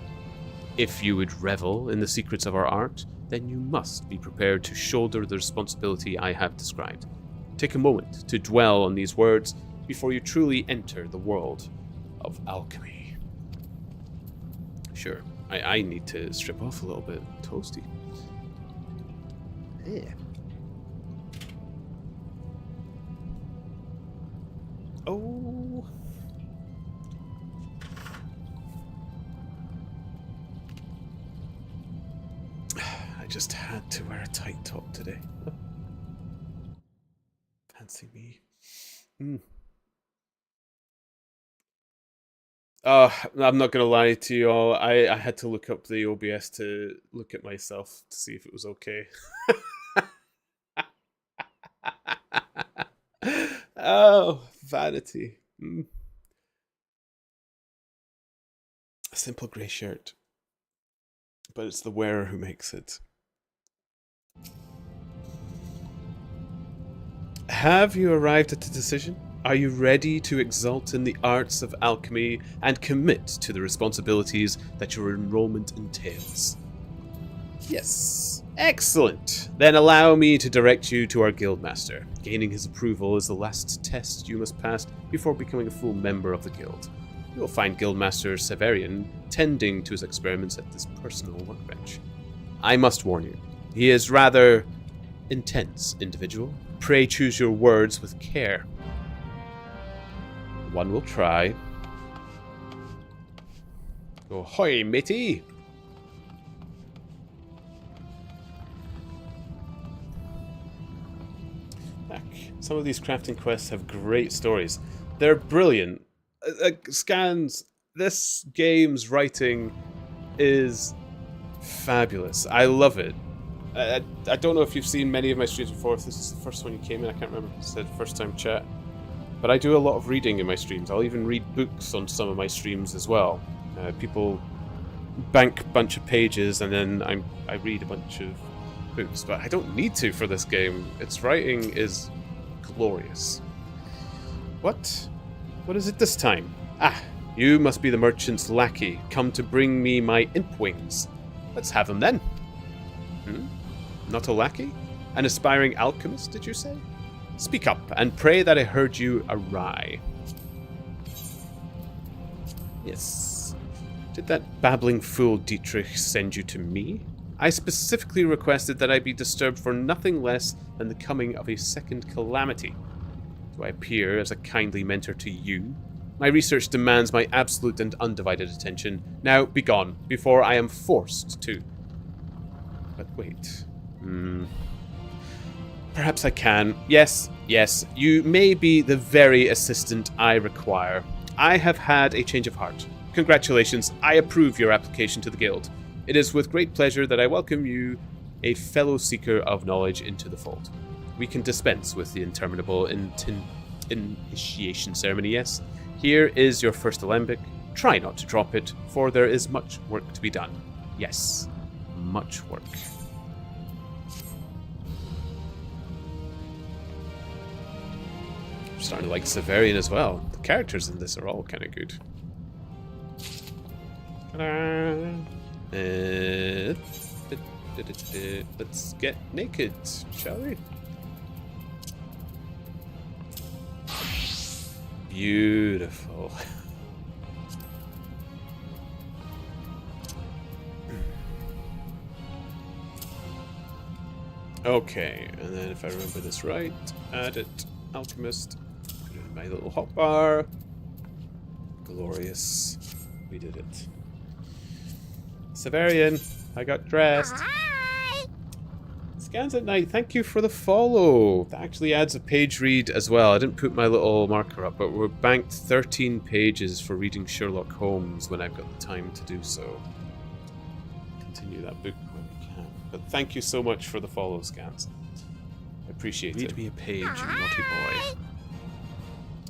If you would revel in the secrets of our art, then you must be prepared to shoulder the responsibility I have described. Take a moment to dwell on these words before you truly enter the world of alchemy. Sure, I need to strip off a little bit. Toasty. Yeah. Oh. I just had to wear a tight top today. Fancy me. I'm not gonna lie to you all. I had to look up the OBS to look at myself to see if it was okay. Oh, vanity. A simple grey shirt. But it's the wearer who makes it. Have you arrived at a decision? Are you ready to exalt in the arts of alchemy and commit to the responsibilities that your enrollment entails? Yes. Excellent. Then allow me to direct you to our guildmaster. Gaining his approval is the last test you must pass before becoming a full member of the guild. You will find Guildmaster Severian tending to his experiments at this personal workbench. I must warn you, he is rather intense individual. Pray choose your words with care. One will try. Oh, hoy, matey! Some of these crafting quests have great stories. They're brilliant. Scans, this game's writing is fabulous. I love it. I don't know if you've seen many of my streams before, if this is the first one you came in, I can't remember if I said first time chat. But I do a lot of reading in my streams. I'll even read books on some of my streams as well. People bank a bunch of pages and then I read a bunch of books, but I don't need to for this game. Its writing is glorious. What? What is it this time? Ah, you must be the merchant's lackey, come to bring me my imp wings. Let's have them then. Not a lackey? An aspiring alchemist, did you say? Speak up, and pray that I heard you awry. Yes. Did that babbling fool Dietrich send you to me? I specifically requested that I be disturbed for nothing less than the coming of a second calamity. Do I appear as a kindly mentor to you? My research demands my absolute and undivided attention. Now, begone, before I am forced to. But wait. Perhaps I can. Yes, you may be the very assistant I require. I have had a change of heart. Congratulations, I approve your application to the guild. It is with great pleasure that I welcome you, a fellow seeker of knowledge, into the fold. We can dispense with the interminable initiation ceremony, yes? Here is your first alembic. Try not to drop it, for there is much work to be done. Yes, much work. I'm starting to like Severian as well. The characters in this are all kind of good. Let's get naked, shall we? Beautiful. Okay, and then if I remember this right, add it, alchemist, put it in my little hotbar. Glorious. We did it. Severian, I got dressed. Hi. Scans at Night, thank you for the follow. That actually adds a page read as well. I didn't put my little marker up, but we're banked 13 pages for reading Sherlock Holmes when I've got the time to do so. Continue that book when we can. But thank you so much for the follow, Scans. I appreciate it. Read me a page, you naughty boy.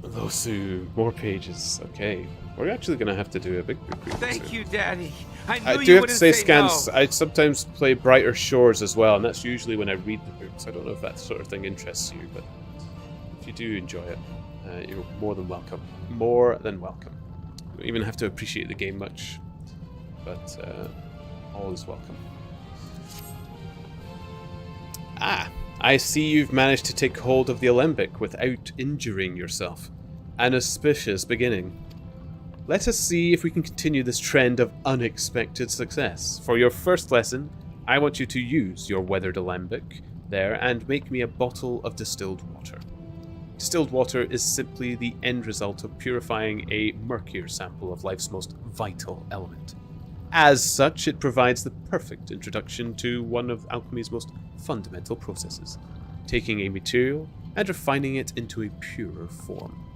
Losu, more pages. Okay. We're actually going to have to do a big book reading Thank soon. you, Daddy. I knew I you do have to wouldn't say, say Scans, no. I sometimes play Brighter Shores as well, and that's usually when I read the books. I don't know if that sort of thing interests you, but if you do enjoy it, you're more than welcome. More than welcome. You don't even have to appreciate the game much, but all is welcome. Ah, I see you've managed to take hold of the alembic without injuring yourself. An auspicious beginning. Let us see if we can continue this trend of unexpected success. For your first lesson, I want you to use your weathered alembic there and make me a bottle of distilled water. Distilled water is simply the end result of purifying a murkier sample of life's most vital element. As such, it provides the perfect introduction to one of alchemy's most fundamental processes, taking a material and refining it into a purer form.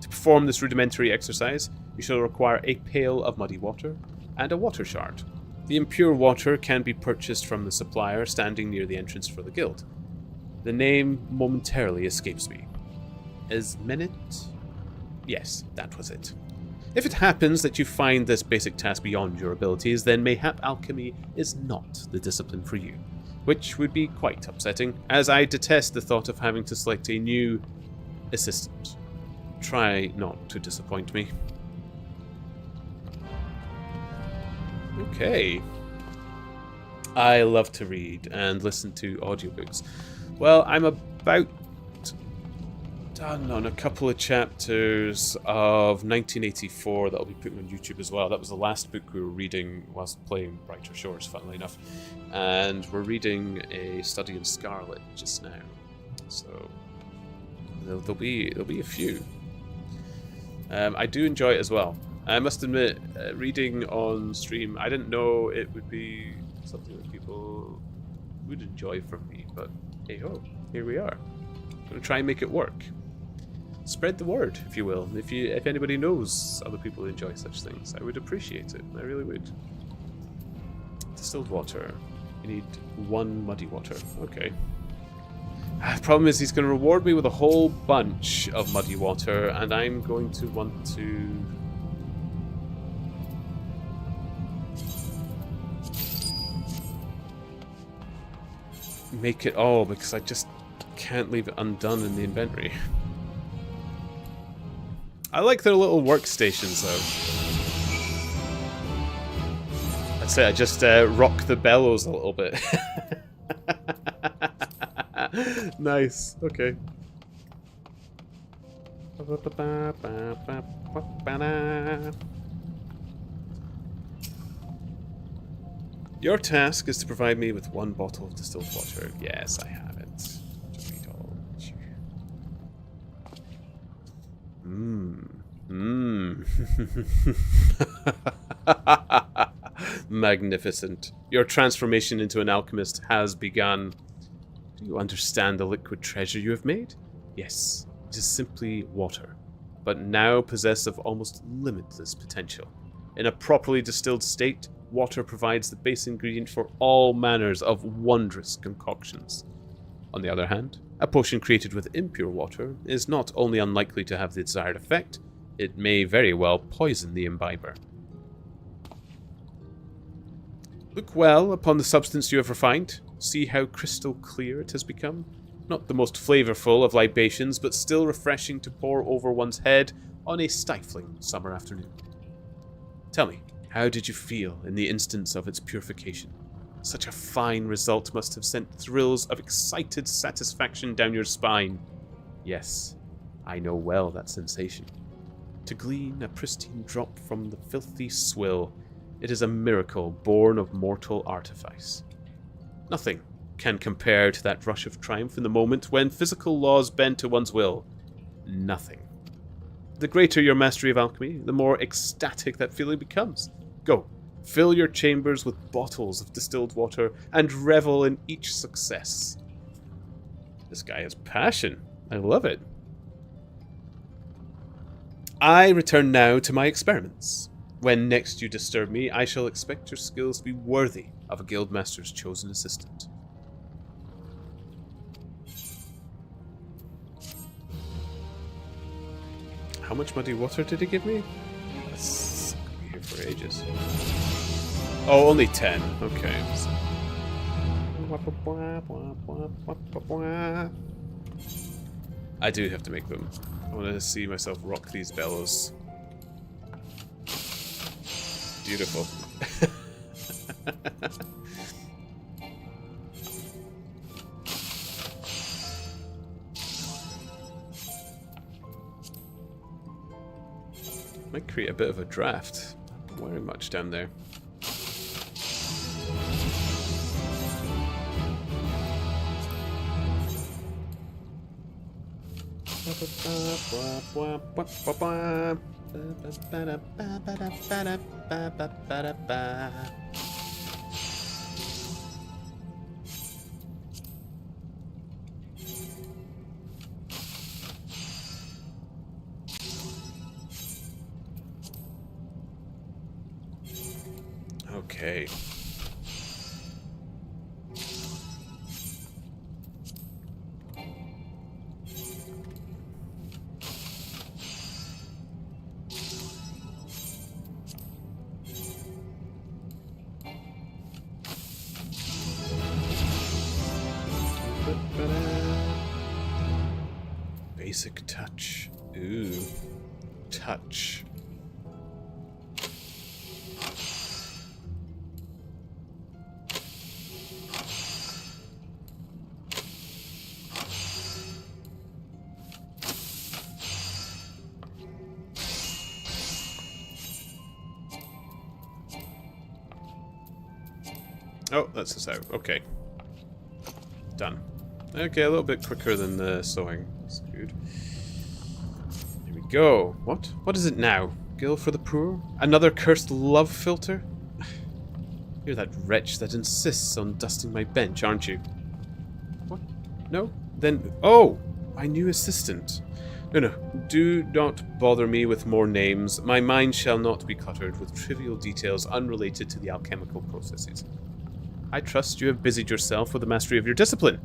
To perform this rudimentary exercise, you shall require a pail of muddy water and a water shard. The impure water can be purchased from the supplier standing near the entrance for the guild. The name momentarily escapes me. Esmenit? Yes, that was it. If it happens that you find this basic task beyond your abilities, then mayhap alchemy is not the discipline for you, which would be quite upsetting, as I detest the thought of having to select a new assistant. Try not to disappoint me. Okay. I love to read and listen to audiobooks. Well, I'm about done on a couple of chapters of 1984 that I'll be putting on YouTube as well. That was the last book we were reading whilst playing Brighter Shores, funnily enough. And we're reading A Study in Scarlet just now. So there'll be a few. I do enjoy it as well. I must admit, reading on stream, I didn't know it would be something that people would enjoy from me, but hey ho, here we are. I'm going to try and make it work. Spread the word, if you will. If anybody knows other people who enjoy such things, I would appreciate it. I really would. Distilled water. You need 1 muddy water. Okay. The problem is he's going to reward me with a whole bunch of muddy water, and I'm going to want to... make it all, because I just can't leave it undone in the inventory. I like their little workstations, though. That's it, I just rock the bellows a little bit. Nice, okay. Your task is to provide me with 1 bottle of distilled water. Yes, I have it. Just read all. Magnificent. Your transformation into an alchemist has begun. Do you understand the liquid treasure you have made? Yes, it is simply water, but now possessed of almost limitless potential. In a properly distilled state, water provides the base ingredient for all manners of wondrous concoctions. On the other hand, a potion created with impure water is not only unlikely to have the desired effect, it may very well poison the imbiber. Look well upon the substance you have refined. See how crystal clear it has become. Not the most flavorful of libations, but still refreshing to pour over one's head on a stifling summer afternoon. Tell me, how did you feel in the instance of its purification? Such a fine result must have sent thrills of excited satisfaction down your spine. Yes, I know well that sensation. To glean a pristine drop from the filthy swill, it is a miracle born of mortal artifice. Nothing can compare to that rush of triumph in the moment when physical laws bend to one's will. Nothing. The greater your mastery of alchemy, the more ecstatic that feeling becomes. Go, fill your chambers with bottles of distilled water and revel in each success. This guy has passion. I love it. I return now to my experiments. When next you disturb me, I shall expect your skills to be worthy of a guildmaster's chosen assistant. How much muddy water did he give me? That's gonna be here for ages. Oh, only 10. Okay. I do have to make them. I want to see myself rock these bellows. Beautiful. Might create a bit of a draft. Not wearing much down there. Okay. Basic touch. Ooh. Touch. Oh, that's us out. Okay. Done. Okay, a little bit quicker than the sewing. That's good. Here we go. What? What is it now? Gill for the poor? Another cursed love filter? You're that wretch that insists on dusting my bench, aren't you? What? No? Then... Oh! My new assistant. No, do not bother me with more names. My mind shall not be cluttered with trivial details unrelated to the alchemical processes. I trust you have busied yourself with the mastery of your discipline.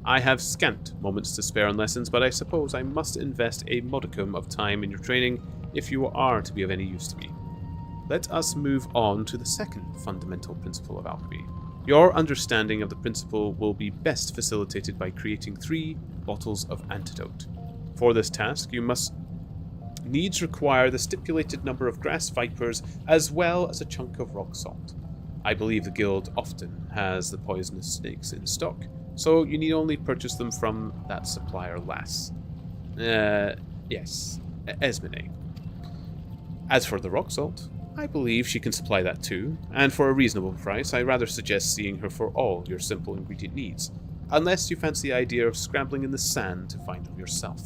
I have scant moments to spare on lessons, but I suppose I must invest a modicum of time in your training if you are to be of any use to me. Let us move on to the second fundamental principle of alchemy. Your understanding of the principle will be best facilitated by creating 3 bottles of antidote. For this task, you must needs require the stipulated number of grass vipers as well as a chunk of rock salt. I believe the guild often has the poisonous snakes in stock, so you need only purchase them from that supplier lass. Yes, Esmene. As for the rock salt, I believe she can supply that too, and for a reasonable price. I rather suggest seeing her for all your simple ingredient needs, unless you fancy the idea of scrambling in the sand to find them yourself.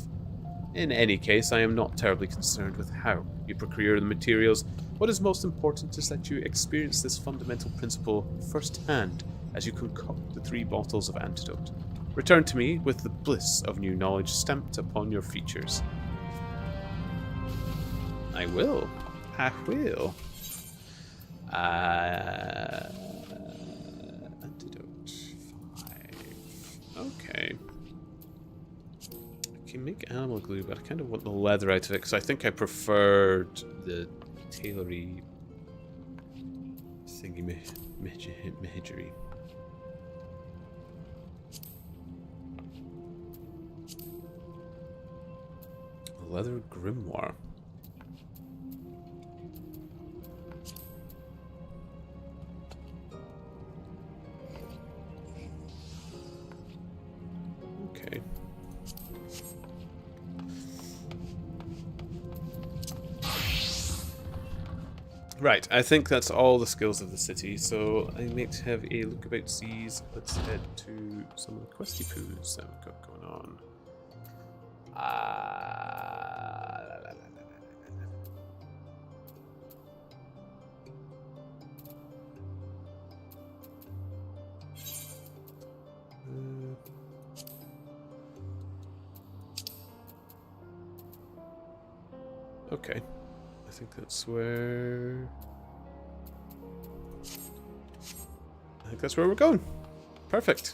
In any case, I am not terribly concerned with how you procure the materials. What is most important is that you experience this fundamental principle firsthand as you concoct the 3 bottles of antidote. Return to me with the bliss of new knowledge stamped upon your features. I will. I will. Antidote 5. Okay. I can make animal glue, but I kind of want the leather out of it because I think I preferred the tailory thingy majory. Leather grimoire. Okay. Right, I think that's all the skills of the city, so I might have a look about seas. Let's head to some of the questy poos that we've got going on. Okay. I think that's where... I think that's where we're going. Perfect.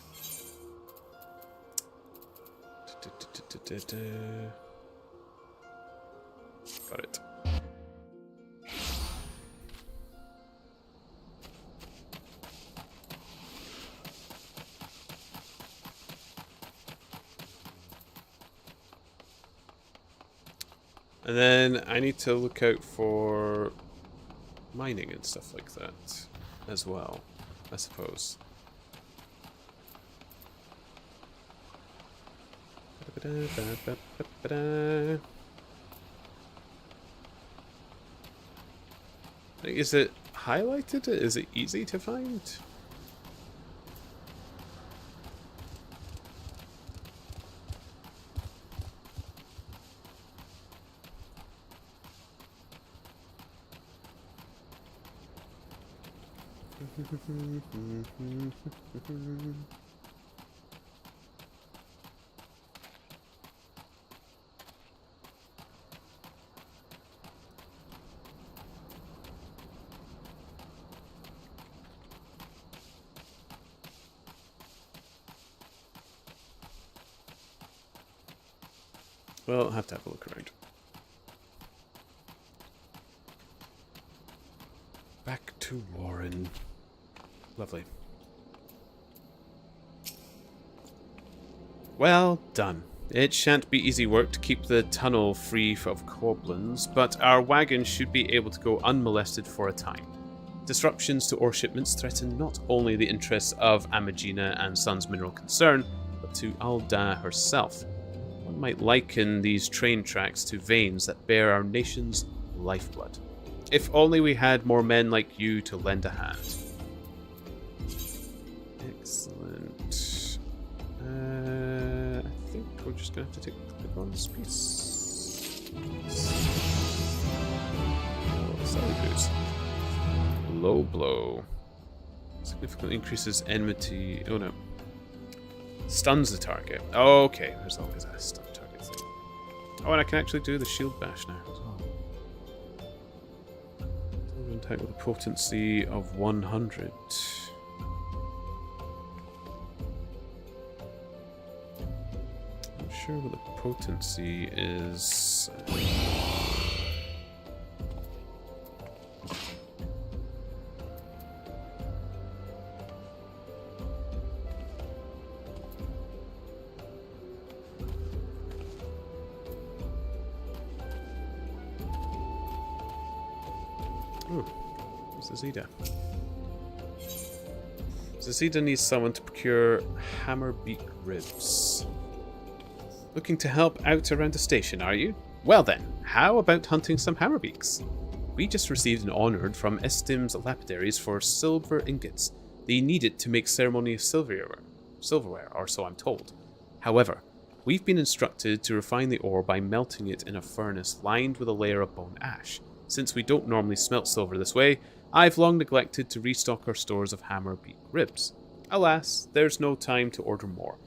Got it. And then I need to look out for mining and stuff like that as well, I suppose. Is it highlighted? Is it easy to find? Well, I'll have to have a look around. Back to Warren. Lovely. Well done. It shan't be easy work to keep the tunnel free of goblins, but our wagon should be able to go unmolested for a time. Disruptions to ore shipments threaten not only the interests of Amagina and Sons Mineral Concern, but to Alda herself. One might liken these train tracks to veins that bear our nation's lifeblood. If only we had more men like you to lend a hand. Excellent. I think we're just going to have to take a click on this piece. Oh, sorry, booze. Low blow. Significantly increases enmity. Oh no. Stuns the target. Okay, there's always a stun target thing. Oh, and I can actually do the shield bash now as well. Attack with a potency of 100. Not sure what the potency is. Zazida. Zazida needs someone to procure hammerbeak ribs. Looking to help out around the station, are you? Well then, how about hunting some hammerbeaks? We just received an honour from Estim's lapidaries for silver ingots. They need it to make ceremonial silverware, or so I'm told. However, we've been instructed to refine the ore by melting it in a furnace lined with a layer of bone ash. Since we don't normally smelt silver this way, I've long neglected to restock our stores of hammerbeak ribs. Alas, there's no time to order more.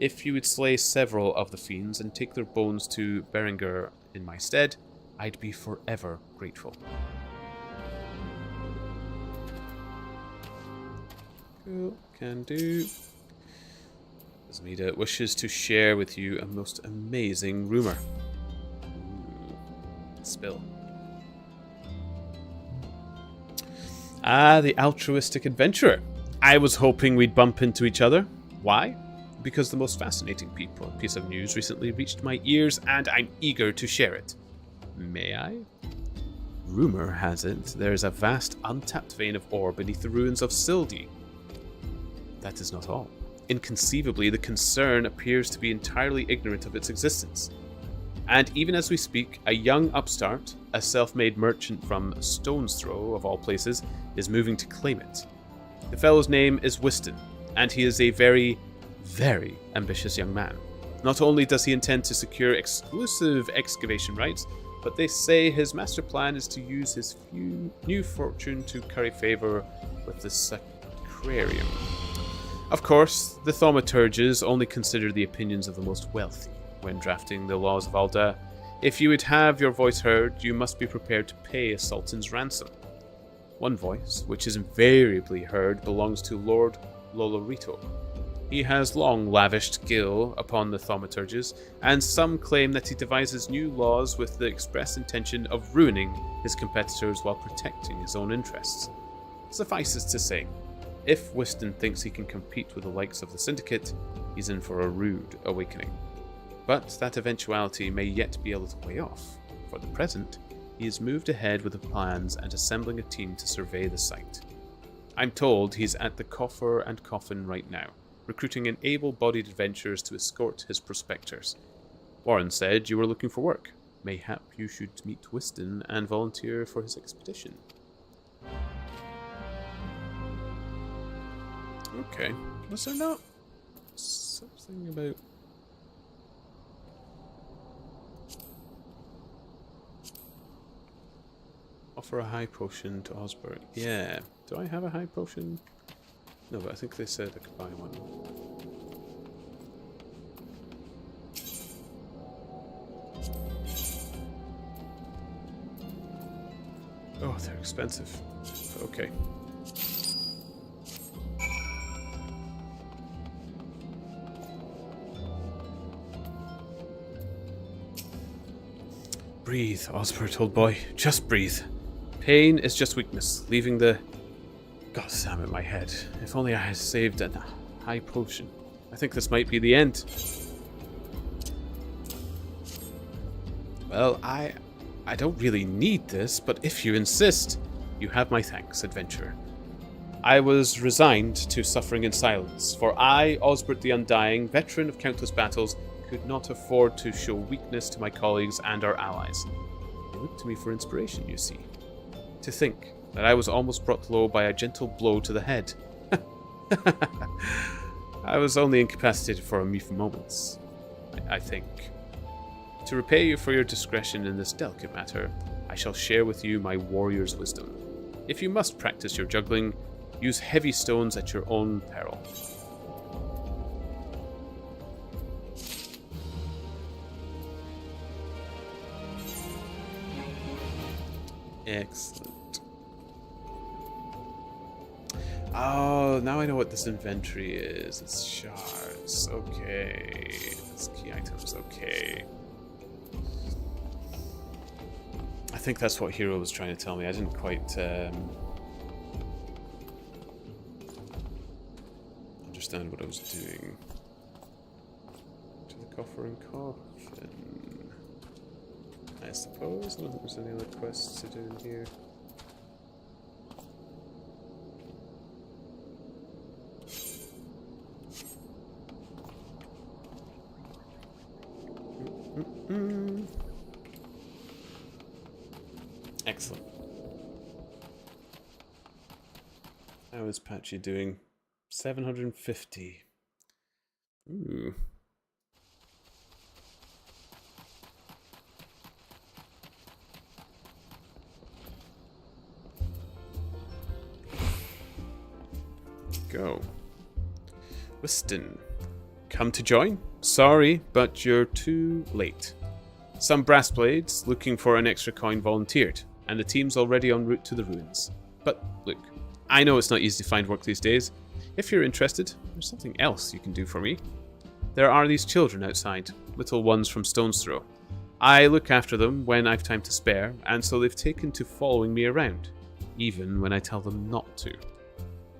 If you would slay several of the fiends and take their bones to Berengar in my stead, I'd be forever grateful. Cool, can do. Esmida wishes to share with you a most amazing rumour. Spill. Ah, the altruistic adventurer. I was hoping we'd bump into each other. Why? Because the most fascinating piece of news recently reached my ears, and I'm eager to share it. May I? Rumor has it there's a vast untapped vein of ore beneath the ruins of Sildi. That is not all. Inconceivably, the concern appears to be entirely ignorant of its existence. And even as we speak, a young upstart, a self-made merchant from Stone's Throw, of all places, is moving to claim it. The fellow's name is Whiston, and he is a very, very ambitious young man. Not only does he intend to secure exclusive excavation rights, but they say his master plan is to use his new fortune to curry favour with the Sacrarium. Of course, the thaumaturges only consider the opinions of the most wealthy when drafting the laws of Alda. If you would have your voice heard, you must be prepared to pay a sultan's ransom. One voice, which is invariably heard, belongs to Lord Lolorito. He has long lavished gil upon the thaumaturges, and some claim that he devises new laws with the express intention of ruining his competitors while protecting his own interests. Suffices to say, if Whiston thinks he can compete with the likes of the Syndicate, he's in for a rude awakening. But that eventuality may yet be a little way off. For the present, he has moved ahead with the plans and assembling a team to survey the site. I'm told he's at the Coffer and Coffin right now, recruiting an able-bodied adventurers to escort his prospectors. Warren said you were looking for work. Mayhap you should meet Whiston and volunteer for his expedition. Okay. Was there not something about... Offer a high potion to Osbert. Yeah. Do I have a high potion? No, but I think they said I could buy one. Oh, they're expensive. Okay. Breathe, Osbert, old boy. Just breathe. Pain is just weakness, leaving the... God damn it, my head. If only I had saved a high potion. I think this might be the end. Well, I don't really need this, but if you insist, you have my thanks, adventurer. I was resigned to suffering in silence, for I, Osbert the Undying, veteran of countless battles, could not afford to show weakness to my colleagues and our allies. They looked to me for inspiration, you see. To think that I was almost brought low by a gentle blow to the head. I was only incapacitated for a few moments, I think. To repay you for your discretion in this delicate matter, I shall share with you my warrior's wisdom. If you must practice your juggling, use heavy stones at your own peril. Excellent. Oh, now I know what this inventory is. It's shards. Okay. It's key items. Okay. I think that's what Hero was trying to tell me. I didn't quite understand what I was doing. To the coffer and coffin. I suppose. I don't think there's any other quests to do in here. Excellent. How is Patchy doing? 750. Ooh. Go. Whiston. Come to join? Sorry, but you're too late. Some brass blades looking for an extra coin volunteered, and the team's already en route to the ruins. But look, I know it's not easy to find work these days. If you're interested, there's something else you can do for me. There are these children outside, little ones from Stone's Throw. I look after them when I've time to spare, and so they've taken to following me around, even when I tell them not to.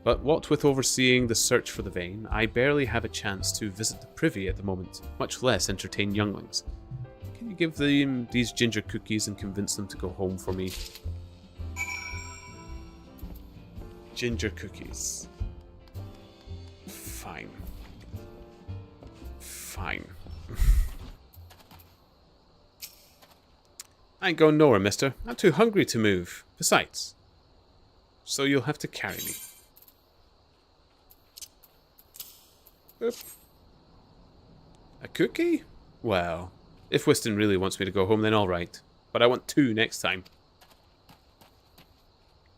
But what with overseeing the search for the vein, I barely have a chance to visit the privy at the moment, much less entertain younglings. Can you give them these ginger cookies and convince them to go home for me? Ginger cookies. Fine. Fine. I ain't going nowhere, mister. I'm too hungry to move. Besides, so you'll have to carry me. Oop. A cookie? Well, if Whiston really wants me to go home, then all right. But I want 2 next time.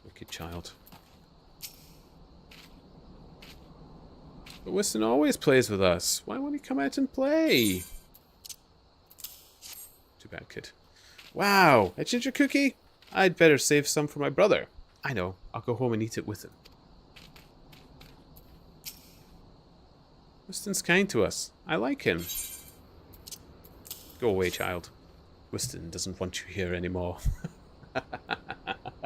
Wicked child. But Whiston always plays with us. Why won't he come out and play? To bad kid. Wow, a ginger cookie? I'd better save some for my brother. I know, I'll go home and eat it with him. Whiston's kind to us. I like him. Go away, child. Whiston doesn't want you here anymore.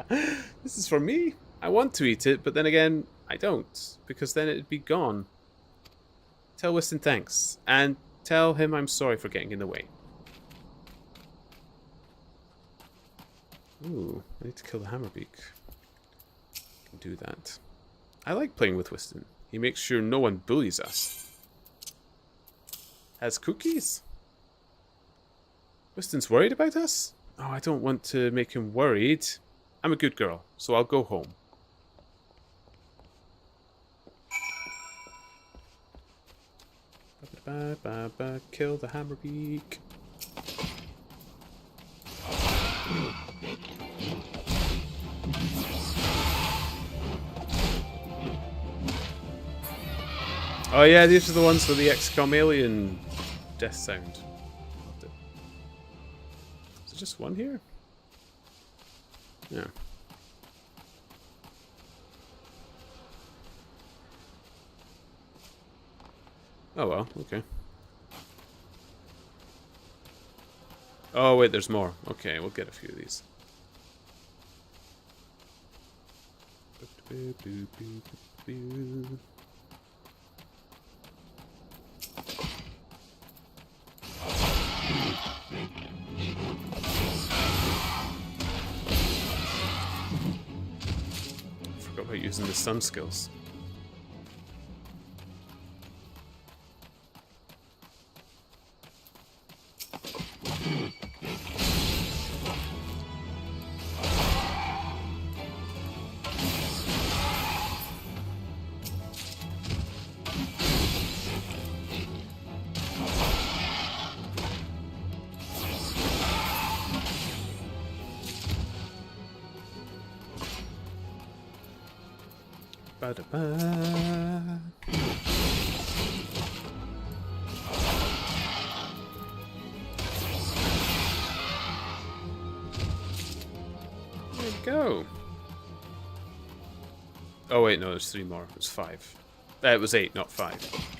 This is for me. I want to eat it, but then again, I don't, because then it'd be gone. Tell Whiston thanks, and tell him I'm sorry for getting in the way. Ooh, I need to kill the hammerbeak. Can do that. I like playing with Whiston. He makes sure no one bullies us. Has cookies? Whiston's worried about us? Oh, I don't want to make him worried. I'm a good girl, so I'll go home. Ba-ba-ba-ba, kill the hammerbeak. Oh yeah, these are the ones with the XCOM alien death sound. Is there just one here? Yeah. Oh well, okay. Oh wait, there's more. Okay, we'll get a few of these. Forgot about using the sun skills. Ba-da-ba. There we go. Oh wait, no, there's 3 more. It was 5. It was 8, not 5.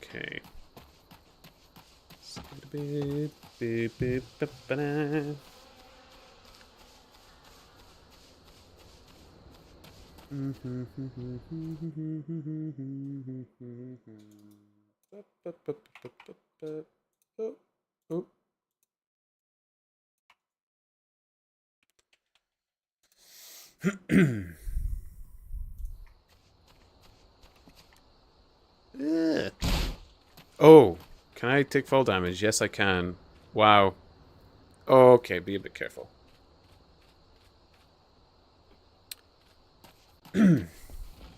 Okay. Oh. Ugh. Oh, can I take fall damage? Yes, I can. Wow. Okay, be a bit careful.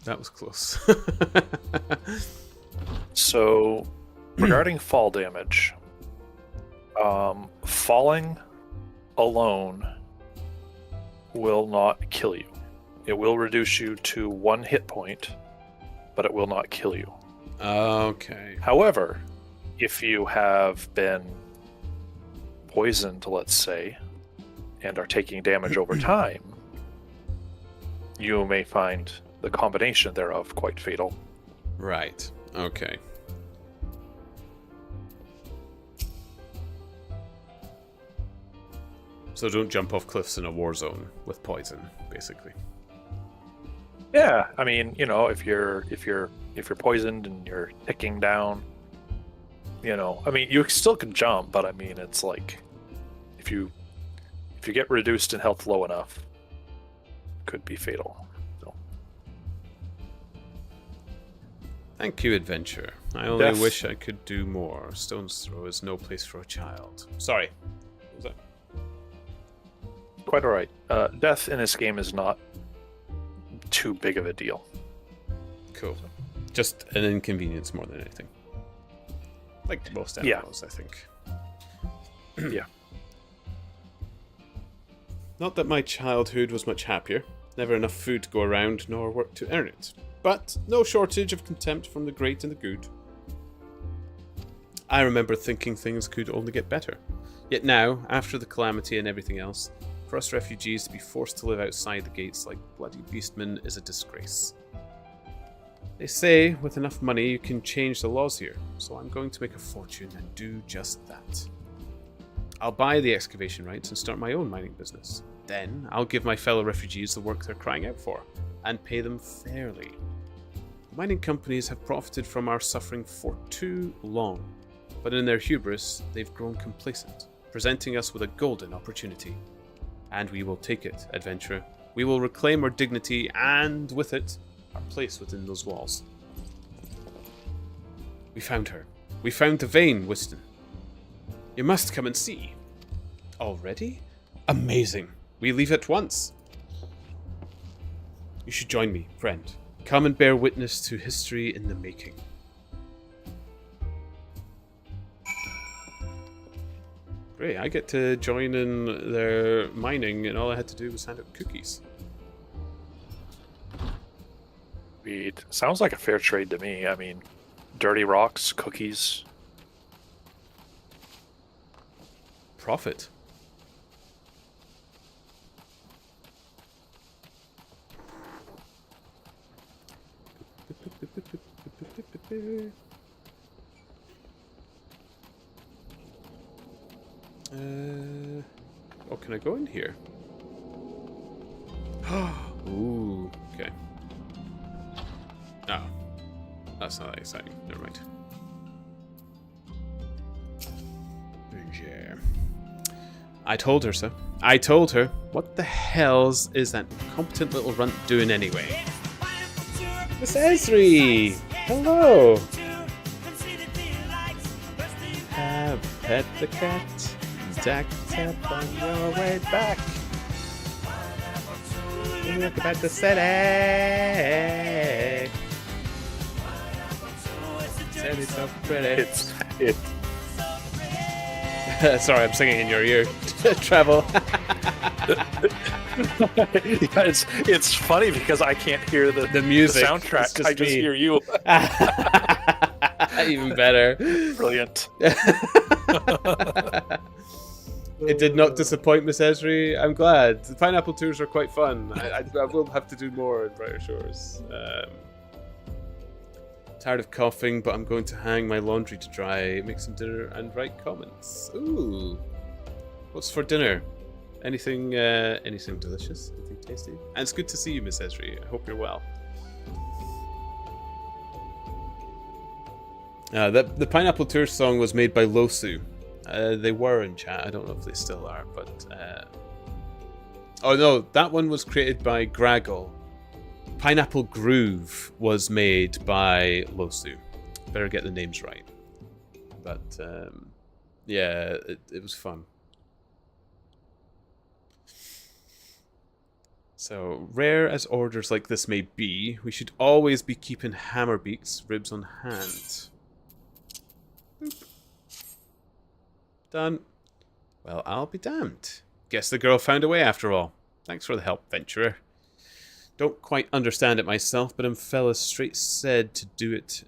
That was close. So, regarding fall damage, falling alone will not kill you. It will reduce you to 1 hit point, but it will not kill you. Okay. However, if you have been poisoned, let's say, and are taking damage over time, you may find the combination thereof quite fatal. Right. Okay. So don't jump off cliffs in a war zone with poison, basically. Yeah, I mean, you know, if you're poisoned and you're ticking down, you know, I mean, you still can jump, but I mean, it's like if you get reduced in health low enough, it could be fatal. So. Thank you, adventurer. I only Death. wish I could do more. Stone's Throw is no place for a child. Sorry. What was that? Quite all right. Death in this game is not too big of a deal. Cool. Just an inconvenience more than anything. Like most MMOs, I think. Yeah. Not that my childhood was much happier. Never enough food to go around, nor work to earn it. But no shortage of contempt from the great and the good. I remember thinking things could only get better. Yet now, after the calamity and everything else, for us refugees to be forced to live outside the gates like bloody beastmen is a disgrace. They say, with enough money, you can change the laws here, so I'm going to make a fortune and do just that. I'll buy the excavation rights and start my own mining business. Then, I'll give my fellow refugees the work they're crying out for, and pay them fairly. The mining companies have profited from our suffering for too long, but in their hubris, they've grown complacent, presenting us with a golden opportunity. And we will take it, adventurer. We will reclaim our dignity, and with it, our place within those walls. We found her. We found the vein, Whiston. You must come and see. Already? Amazing. We leave at once. You should join me, friend. Come and bear witness to history in the making. Great, I get to join in their mining, and all I had to do was hand out cookies. It sounds like a fair trade to me. I mean, dirty rocks, cookies. Profit. Oh, can I go in here? Ooh, okay. Oh, that's not that exciting. Never mind. Yeah. I told her so. I told her. What the hells is that incompetent little runt doing anyway? Miss Esri! Hello! Pet the cat. Tack tap on your way back. Look about the city. City's so pretty. It's Sorry, I'm singing in your ear. Travel. yeah, it's funny because I can't hear the music. the soundtrack. It's just I just me. hear you. Even better. Brilliant. It did not disappoint, Miss Esri. I'm glad. The pineapple tours are quite fun. I will have to do more in Brighter Shores. Tired of coughing, but I'm going to hang my laundry to dry, make some dinner, and write comments. Ooh. What's for dinner? Anything delicious? Anything tasty? And it's good to see you, Miss Esri. I hope you're well. The Pineapple Tour song was made by Losu. They were in chat. I don't know if they still are, but... Oh no, that one was created by Graggle. Pineapple Groove was made by Losu. Better get the names right. But, yeah, it was fun. So, rare as orders like this may be, we should always be keeping Hammerbeak's ribs on hand. Boop. Done. Well, I'll be damned. Guess the girl found a way after all. Thanks for the help, venturer. Don't quite understand it myself, but fella's straight said to do it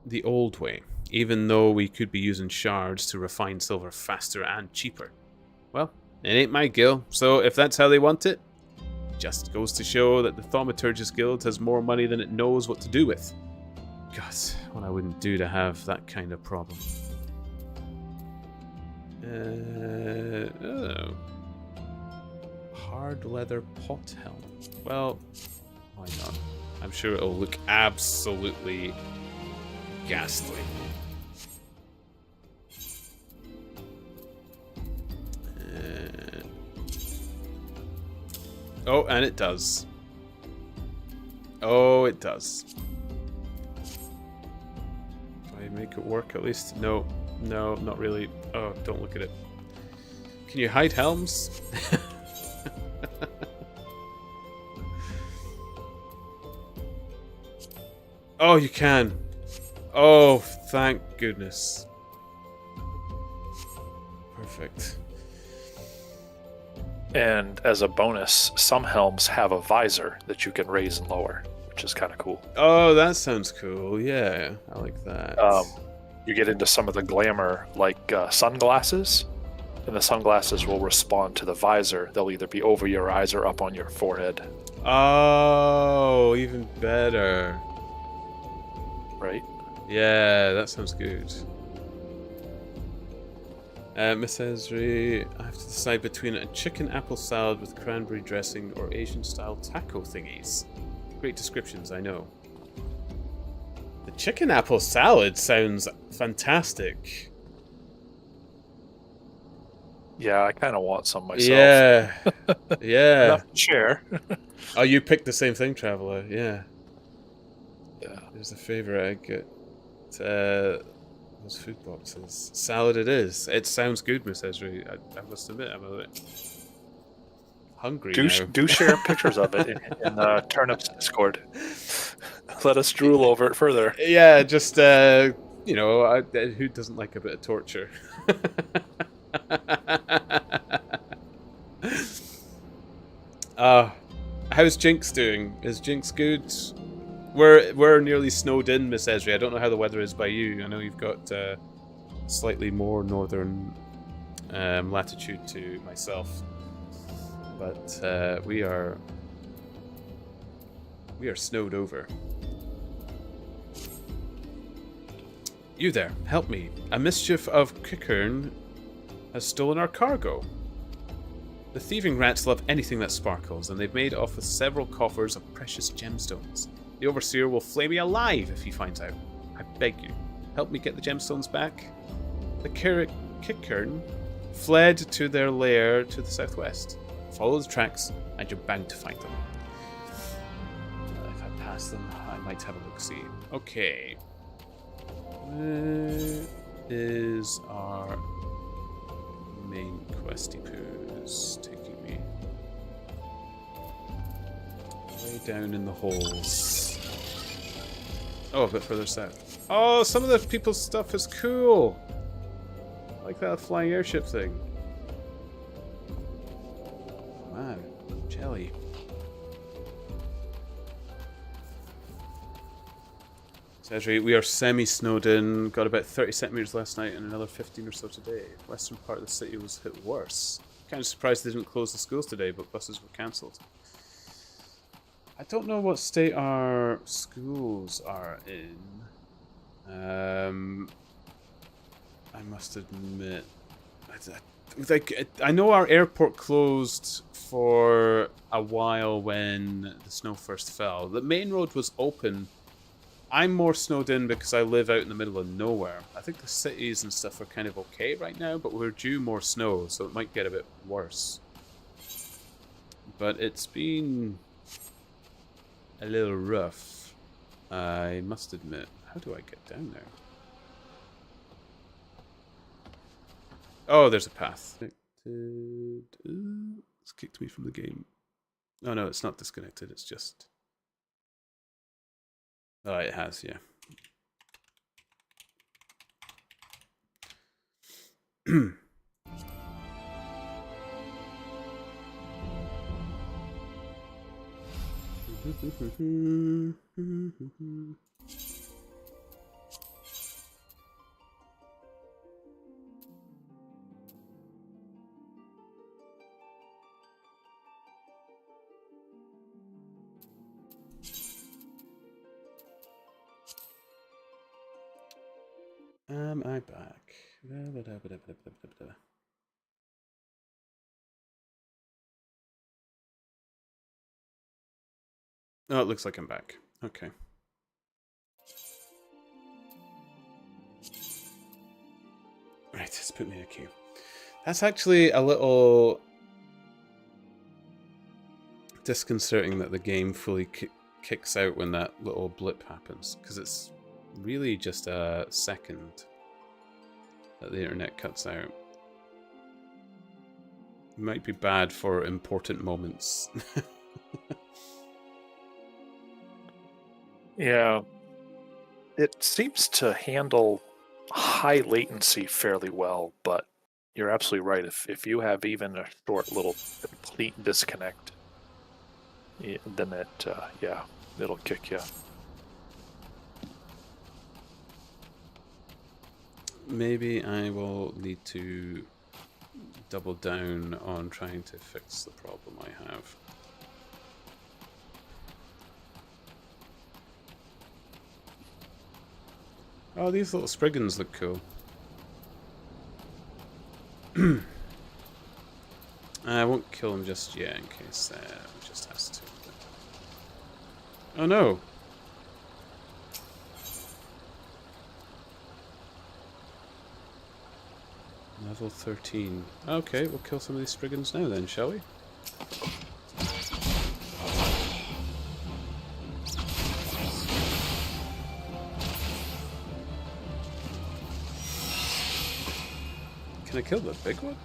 the old way, even though we could be using shards to refine silver faster and cheaper. Well, it ain't my guild, so if that's how they want it, just goes to show that the Thaumaturgist Guild has more money than it knows what to do with. God, what I wouldn't do to have that kind of problem. Oh. Hard leather pot helm. Well, why not? I'm sure it'll look absolutely ghastly. Oh, and it does. Oh, it does. make it work at least. No, no, not really. Oh, don't look at it. Can you hide helms? Oh, you can. Oh, thank goodness. Perfect. And as a bonus, some helms have a visor that you can raise and lower, which is kind of cool. Oh, that sounds cool. Yeah, I like that. You get into some of the glamour, like sunglasses, and the sunglasses will respond to the visor. They'll either be over your eyes or up on your forehead. Oh, even better. Right? Yeah, that sounds good. Miss Esri, I have to decide between a chicken apple salad with cranberry dressing or Asian-style taco thingies. Great descriptions, I know. The chicken apple salad sounds fantastic. Yeah, I kind of want some myself. Yeah, yeah. Enough to share. Oh, you picked the same thing, Traveller. Yeah. Yeah. There's a favourite I get. Those food boxes. Salad it is. It sounds good, Miss Esri. I must admit, I'm a bit hungry now. Do share pictures of it in Turnip's Discord. Let us drool over it further. Yeah, just, you know, who doesn't like a bit of torture? How's Jinx doing? Is Jinx good? We're nearly snowed in, Miss Esri. I don't know how the weather is by you. I know you've got slightly more northern latitude to myself, but we are snowed over. You there, help me. A mischief of Kickern has stolen our cargo. The thieving rats love anything that sparkles, and they've made off with several coffers of precious gemstones. The Overseer will flay me alive if he finds out. I beg you, help me get the gemstones back. The Kickern fled to their lair to the southwest. Follow the tracks, and you're bound to find them. If I pass them, I might have a look-see. Okay. Where is our main questy poos taking me? Way down in the holes. Oh, a bit further south. Oh, some of the people's stuff is cool. Like that flying airship thing. Man, jelly. Cedric, we are semi-snowed in. Got about 30 centimeters last night and another 15 or so today. Western part of the city was hit worse. Kind of surprised they didn't close the schools today, but buses were cancelled. I don't know what state our schools are in. I must admit, I know our airport closed for a while when the snow first fell. The main road was open. I'm more snowed in because I live out in the middle of nowhere. I think the cities and stuff are kind of okay right now, but we're due more snow, so it might get a bit worse. But it's been a little rough, I must admit. How do I get down there? Oh, there's a path. It's kicked me from the game. Oh no, it's not disconnected, it's just... Oh, it has, yeah. Am I back? Oh, it looks like I'm back. Okay. Right, let's put me in a queue. That's actually a little disconcerting that the game fully kicks out when that little blip happens, because it's really just a second that the internet cuts out. Might be bad for important moments. Yeah. It seems to handle high latency latencycy fairly well, but you're absolutely right. If you have even a short little complete disconnect, then yeah, it'll kick you. Maybe I will need to double down on trying to fix the problem I have. Oh, these little spriggans look cool. I won't kill him just yet in case it just has to. Oh no! Level 13. Okay, we'll kill some of these spriggans now then, shall we? Can I kill the big one?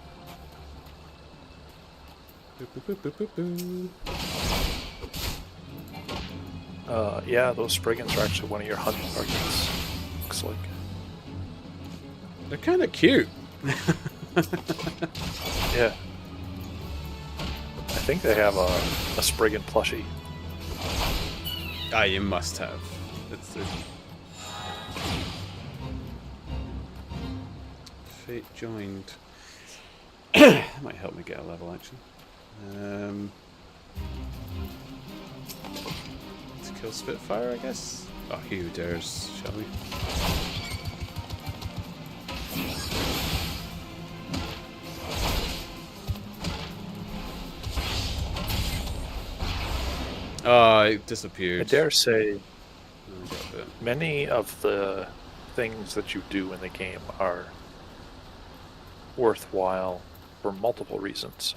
Boop, boop, boop, boop, boop, boop. Yeah, those spriggans are actually one of your hunting targets. Looks like. They're kind of cute. Yeah. I think they have a spriggan plushie. Ah, you must have. It's Fate joined. That might help me get a level, actually. Let's kill Spitfire, I guess. Oh, he who dares, shall we? Oh, it disappeared. I dare say Oh, I got a bit. many of the things that you do in the game are worthwhile for multiple reasons.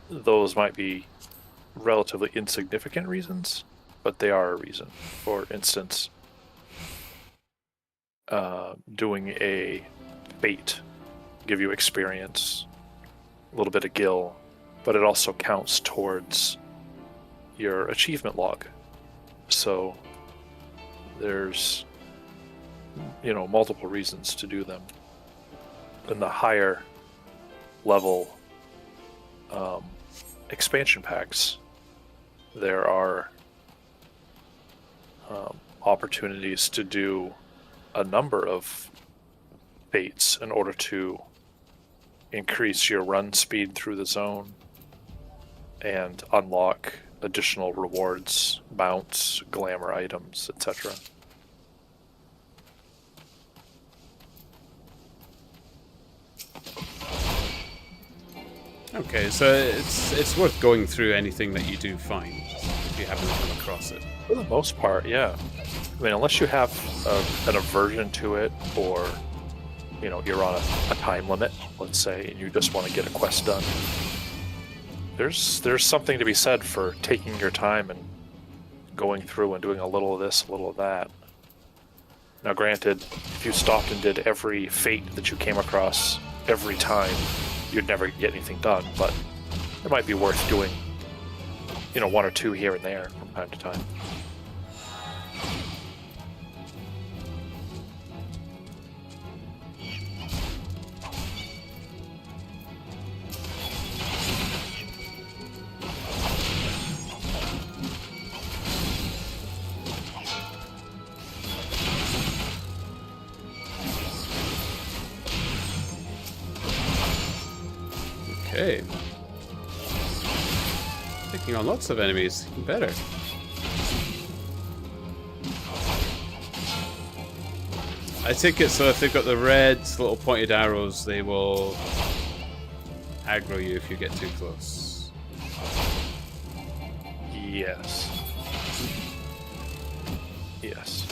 Those might be relatively insignificant reasons, but they are a reason. For instance, doing a fate give you experience, a little bit of gil, but it also counts towards your achievement log. So there's multiple reasons to do them. In the higher level expansion packs, there are opportunities to do a number of fates in order to increase your run speed through the zone and unlock additional rewards, mounts, glamour items, etc. Okay, so it's worth going through anything that you do find if you haven't come across it. For the most part, yeah. I mean, unless you have an aversion to it, or you're on a time limit, let's say, and you just want to get a quest done. There's something to be said for taking your time and going through and doing a little of this, a little of that. Now, granted, if you stopped and did every fate that you came across every time, you'd never get anything done, but it might be worth doing, one or two here and there from time to time. Okay. Taking on lots of enemies, even better. I take it so if they've got the red little pointed arrows, they will aggro you if you get too close. Yes. Yes.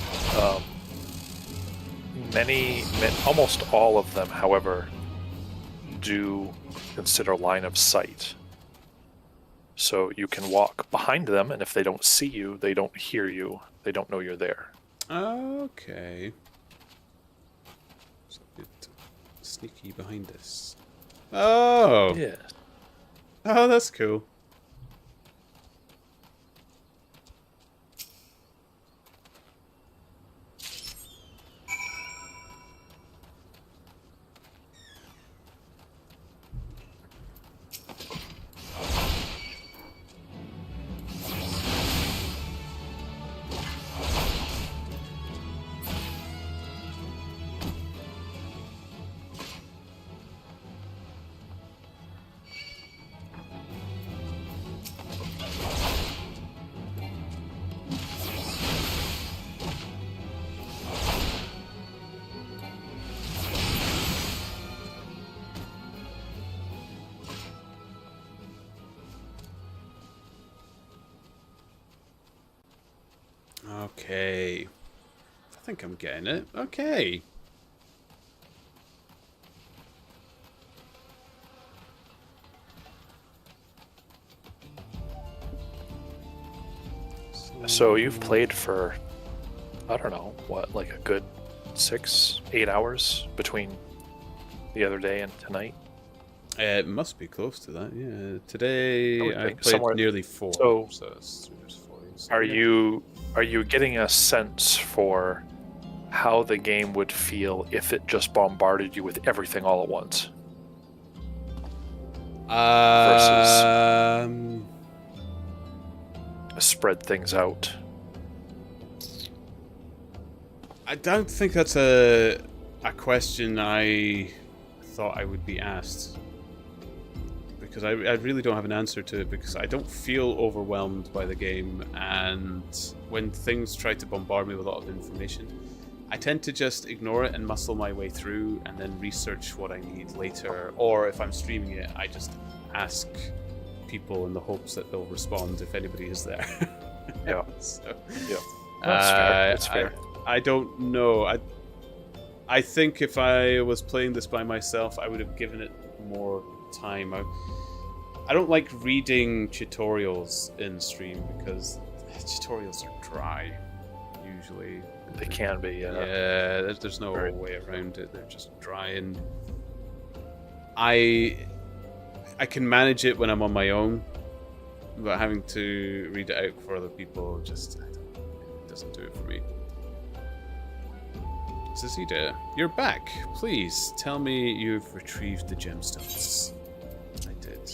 Almost all of them, however, do consider line of sight. So you can walk behind them, and if they don't see you, they don't hear you, they don't know you're there. Okay. So a bit sneaky behind this. Oh! Yeah. Oh, that's cool. Okay. I think I'm getting it. Okay. So you've played for, I don't know, what, like a good 6-8 hours between the other day and tonight? It must be close to that, yeah. Today would I think played somewhere- nearly 4, so so it's 40. So Are yeah. you getting a sense for how the game would feel if it just bombarded you with everything all at once? Spread things out. I don't think that's a question I thought I would be asked. Because I really don't have an answer to it, because I don't feel overwhelmed by the game, and when things try to bombard me with a lot of information, I tend to just ignore it and muscle my way through and then research what I need later. Or if I'm streaming it, I just ask people in the hopes that they'll respond if anybody is there. Yeah. So, Yeah. That's fair. That's fair. I don't know. I think if I was playing this by myself, I would have given it more time. I don't like reading tutorials in stream because tutorials are dry, usually. They can be, yeah. Yeah, there's no way around it. They're just dry, and I can manage it when I'm on my own, but having to read it out for other people just it doesn't do it for me. Zazida, you're back. Please tell me you've retrieved the gemstones. I did.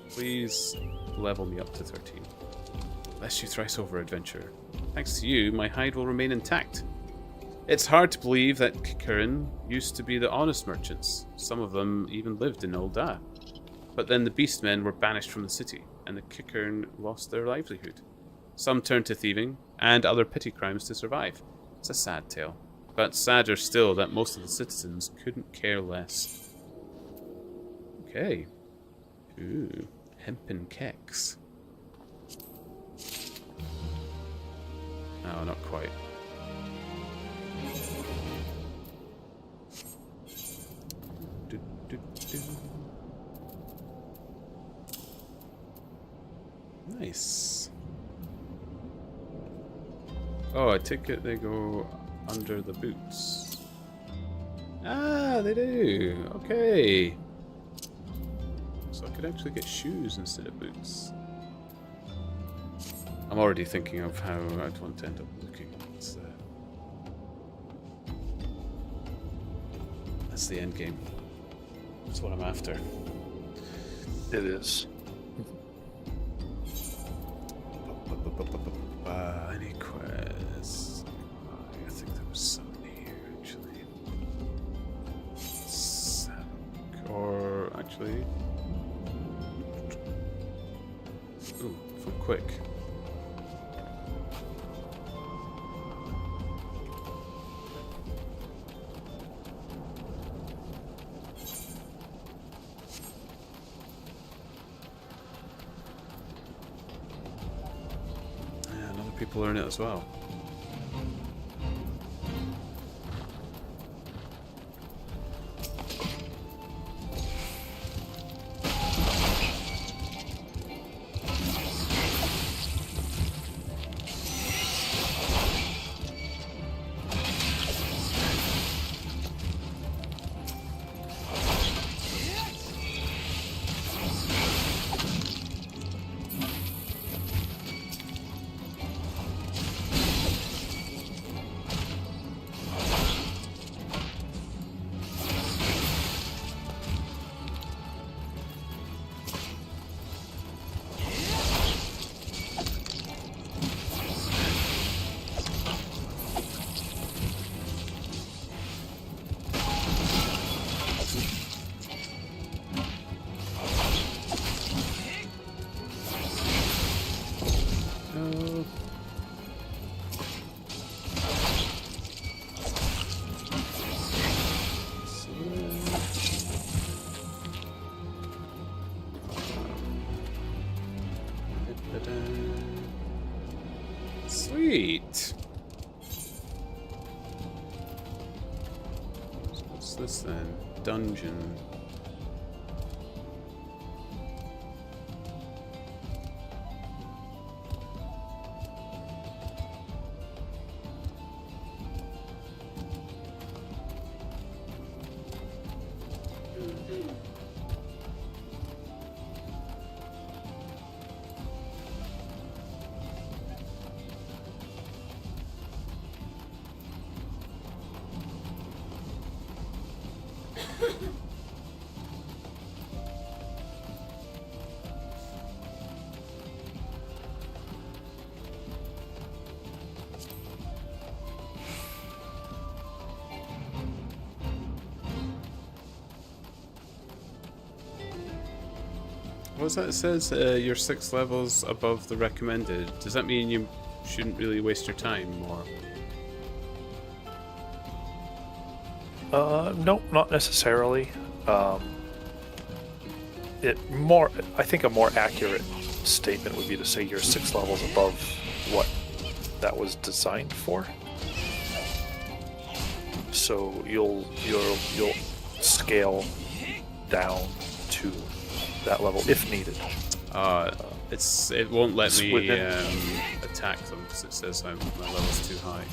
Please level me up to 13. Bless you thrice over, adventurer. Thanks to you, my hide will remain intact. It's hard to believe that Kikurin used to be the honest merchants. Some of them even lived in Ul'dah. But then the beastmen were banished from the city, and the Kikurin lost their livelihood. Some turned to thieving, and other petty crimes to survive. It's a sad tale. But sadder still that most of the citizens couldn't care less. Okay. Ooh, hempen keks. No, not quite. Nice. Oh, I take it they go under the boots. Ah, they do. Okay. So I could actually get shoes instead of boots. I'm already thinking of how I'd want to end up looking. That's the end game. That's what I'm after. It is. Any quests? I think there was something here, actually. Or, actually... Ooh, if I'm quick. People learn it as well. Sweet. So what's this then? Dungeon. What's that? It says you're 6 levels above the recommended. Does that mean you shouldn't really waste your time, or? No, not necessarily. I think a more accurate statement would be to say you're 6 levels above what that was designed for. So you'll scale down to that level if needed. It won't let me attack them because it says my level's too high.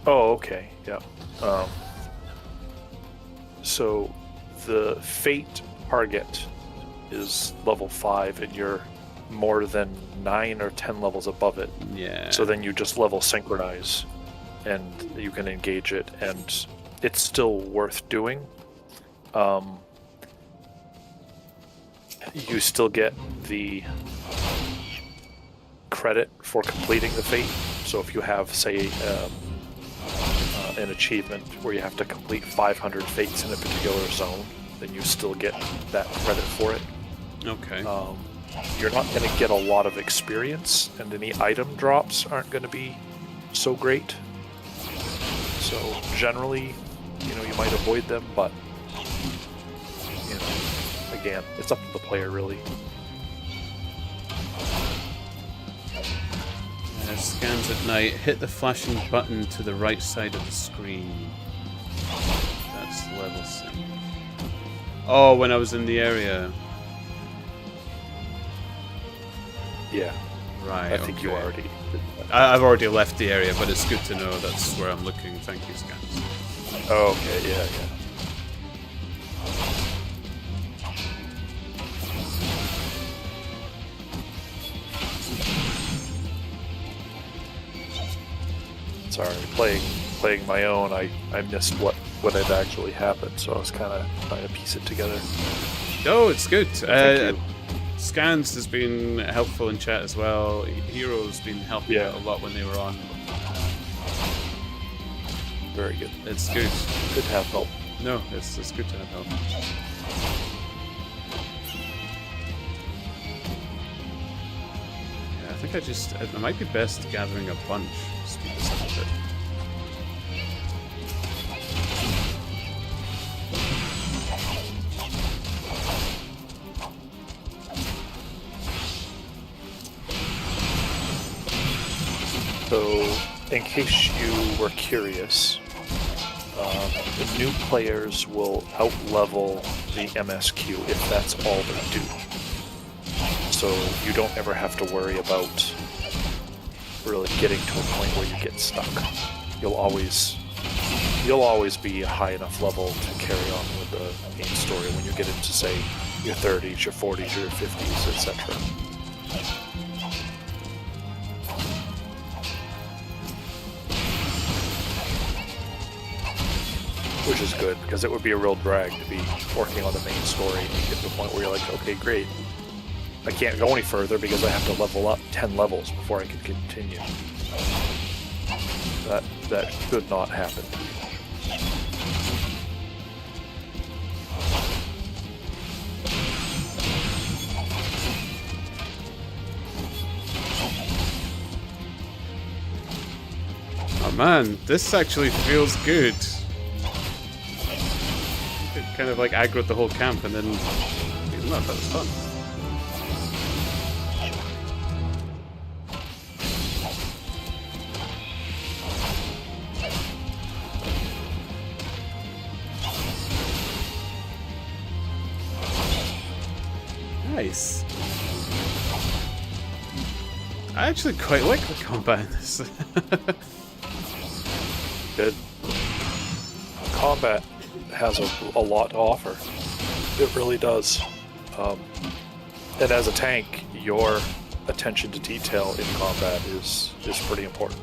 Oh, okay, yeah. So the Fate target is level 5, and you're more than 9 or 10 levels above it. Yeah. So then you just level synchronize, and you can engage it, and it's still worth doing. You still get the credit for completing the Fate. So if you have, say, an achievement where you have to complete 500 Fates in a particular zone, then you still get that credit for it. Okay. You're not going to get a lot of experience, and any item drops aren't going to be so great. So generally, you might avoid them, but again, it's up to the player, really. Scans at night. Hit the flashing button to the right side of the screen. That's level 6. Oh, when I was in the area. Yeah. Right. I think you already did that. I've already left the area, but it's good to know that's where I'm looking. Thank you, Scans. Oh, okay. Yeah. Sorry, playing my own, I missed what had actually happened, so I was kind of trying to piece it together. No, it's good. Scans has been helpful in chat as well. Hero's been helping out a lot when they were on. Very good. It's good. Good to have help. No, it's good to have help. Yeah, I think it might be best gathering a bunch. Speed this up a bit. So, in case you were curious, the new players will out-level the MSQ if that's all they do. So you don't ever have to worry about really getting to a point where you get stuck. You'll always be a high enough level to carry on with the main story when you get into, say, your 30s, your 40s, your 50s, etc. Which is good, because it would be a real drag to be working on the main story and get to a point where you're like, okay, great. I can't go any further because I have to level up 10 levels before I can continue. That should not happen. Oh man, this actually feels good. It kind of like aggroed the whole camp and then beat them up. That was fun. Nice. I actually quite like the combat in this. Good. Combat has a lot to offer. It really does. And as a tank, your attention to detail in combat is pretty important.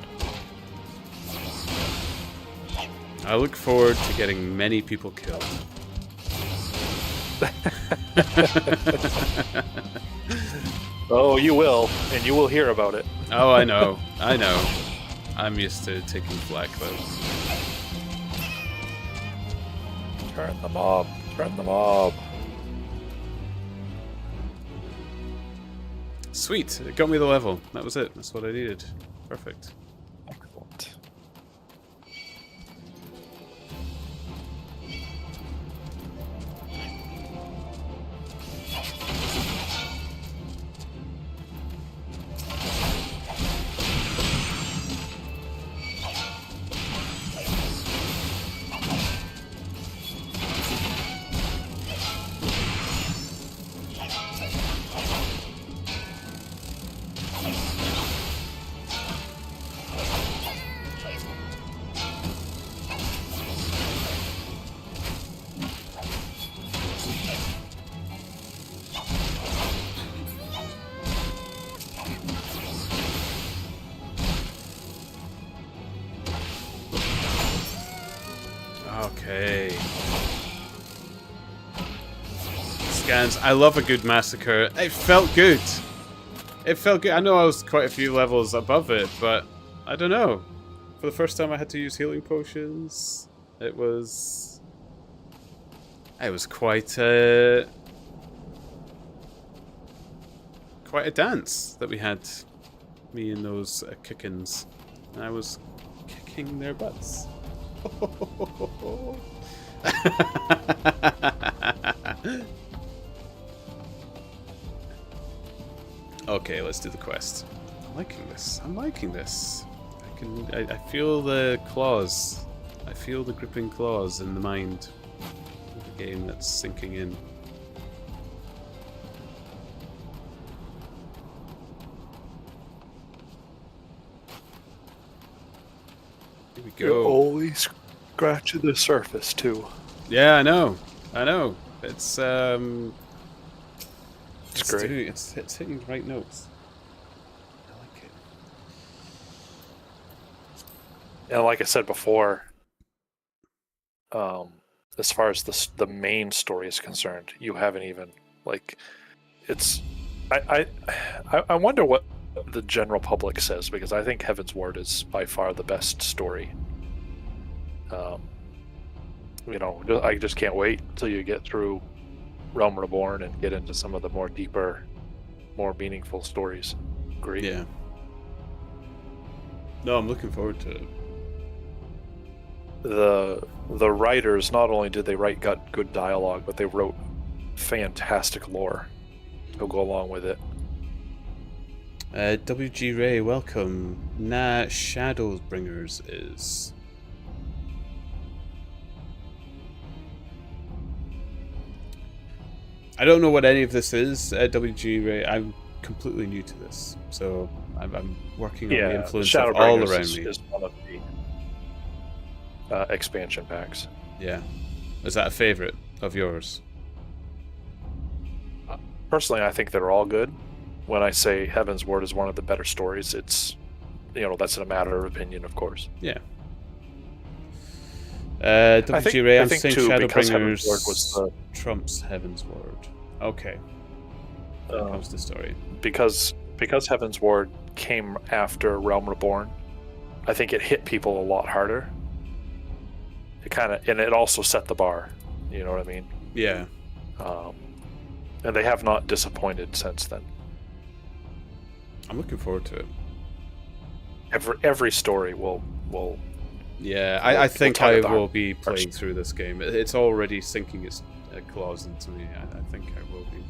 I look forward to getting many people killed. Oh, you will, and you will hear about it. Oh, I know. I know. I'm used to taking flak, though. Turn the mob. Turn the mob. Sweet. It got me the level. That was it. That's what I needed. Perfect. Excellent. Okay. Scans. I love a good massacre. It felt good. It felt good. I know I was quite a few levels above it, but I don't know. For the first time I had to use healing potions. It was quite a dance that we had. Me and those kickins. And I was kicking their butts. Okay, let's do the quest. I'm liking this. I'm liking this. I feel the claws. I feel the gripping claws in the mind of the game that's sinking in. Here we go. You're always scratching the surface too. Yeah, I know. I know. It's great. it's hitting the right notes. I like it. And like I said before, as far as the main story is concerned, you haven't even it's. I wonder what the general public says, because I think Heaven's Ward is by far the best story. I just can't wait until you get through Realm Reborn and get into some of the more deeper, more meaningful stories. Great. Yeah. No, I'm looking forward to it. The writers, not only did they write good dialogue, but they wrote fantastic lore to go along with it. WG Ray, welcome. Nah, Shadowbringers is. I don't know what any of this is, WG Ray. I'm completely new to this, so I'm working on the influence of all around me. Is one of the expansion packs. Yeah. Is that a favorite of yours? Personally, I think they're all good. When I say Heaven's Ward is one of the better stories, it's, that's a matter of opinion, of course. Yeah. WG Ray, I'm saying Shadowbringers Shadowbringers trumps Heaven's Ward. Okay. When it comes to story. Because Heaven's Ward came after Realm Reborn, I think it hit people a lot harder. And it also set the bar. You know what I mean? Yeah. And they have not disappointed since then. I'm looking forward to it. Every story will. Yeah, I think I will be playing through this game. It's already sinking its claws into me. I think I will be.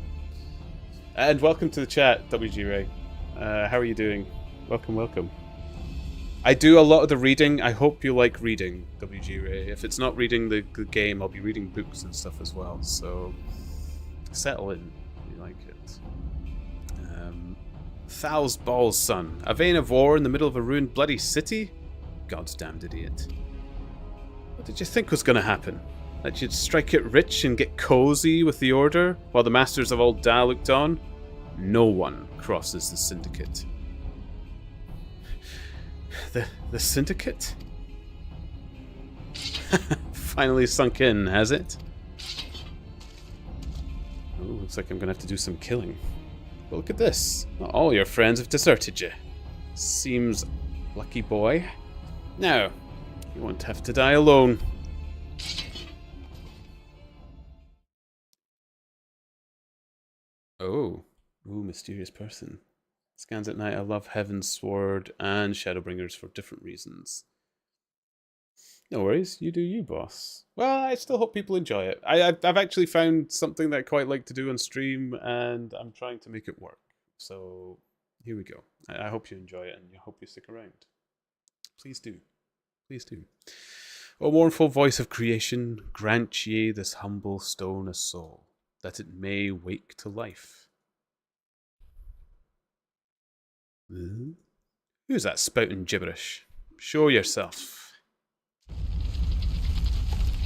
And welcome to the chat, WG Ray. How are you doing? Welcome. I do a lot of the reading. I hope you like reading, WG Ray. If it's not reading the game, I'll be reading books and stuff as well. So settle in. You like it. Thal's balls, son. A vein of war in the middle of a ruined bloody city? God's damned idiot. What did you think was going to happen? That you'd strike it rich and get cozy with the Order while the Masters of Old Da looked on? No one crosses the Syndicate. The Syndicate? Finally sunk in, has it? Oh, looks like I'm going to have to do some killing. But look at this. Not all your friends have deserted you. Seems lucky boy. Now, you won't have to die alone. Oh. Ooh, mysterious person. Scans at night. I love Heaven's Sword and Shadowbringers for different reasons. No worries, you do you, boss. Well, I still hope people enjoy it. I've actually found something that I quite like to do on stream, and I'm trying to make it work. So, here we go. I hope you enjoy it, and I hope you stick around. Please do. Please do. O mournful voice of creation, grant ye this humble stone a soul, that it may wake to life. Who's that spouting gibberish? Show yourself.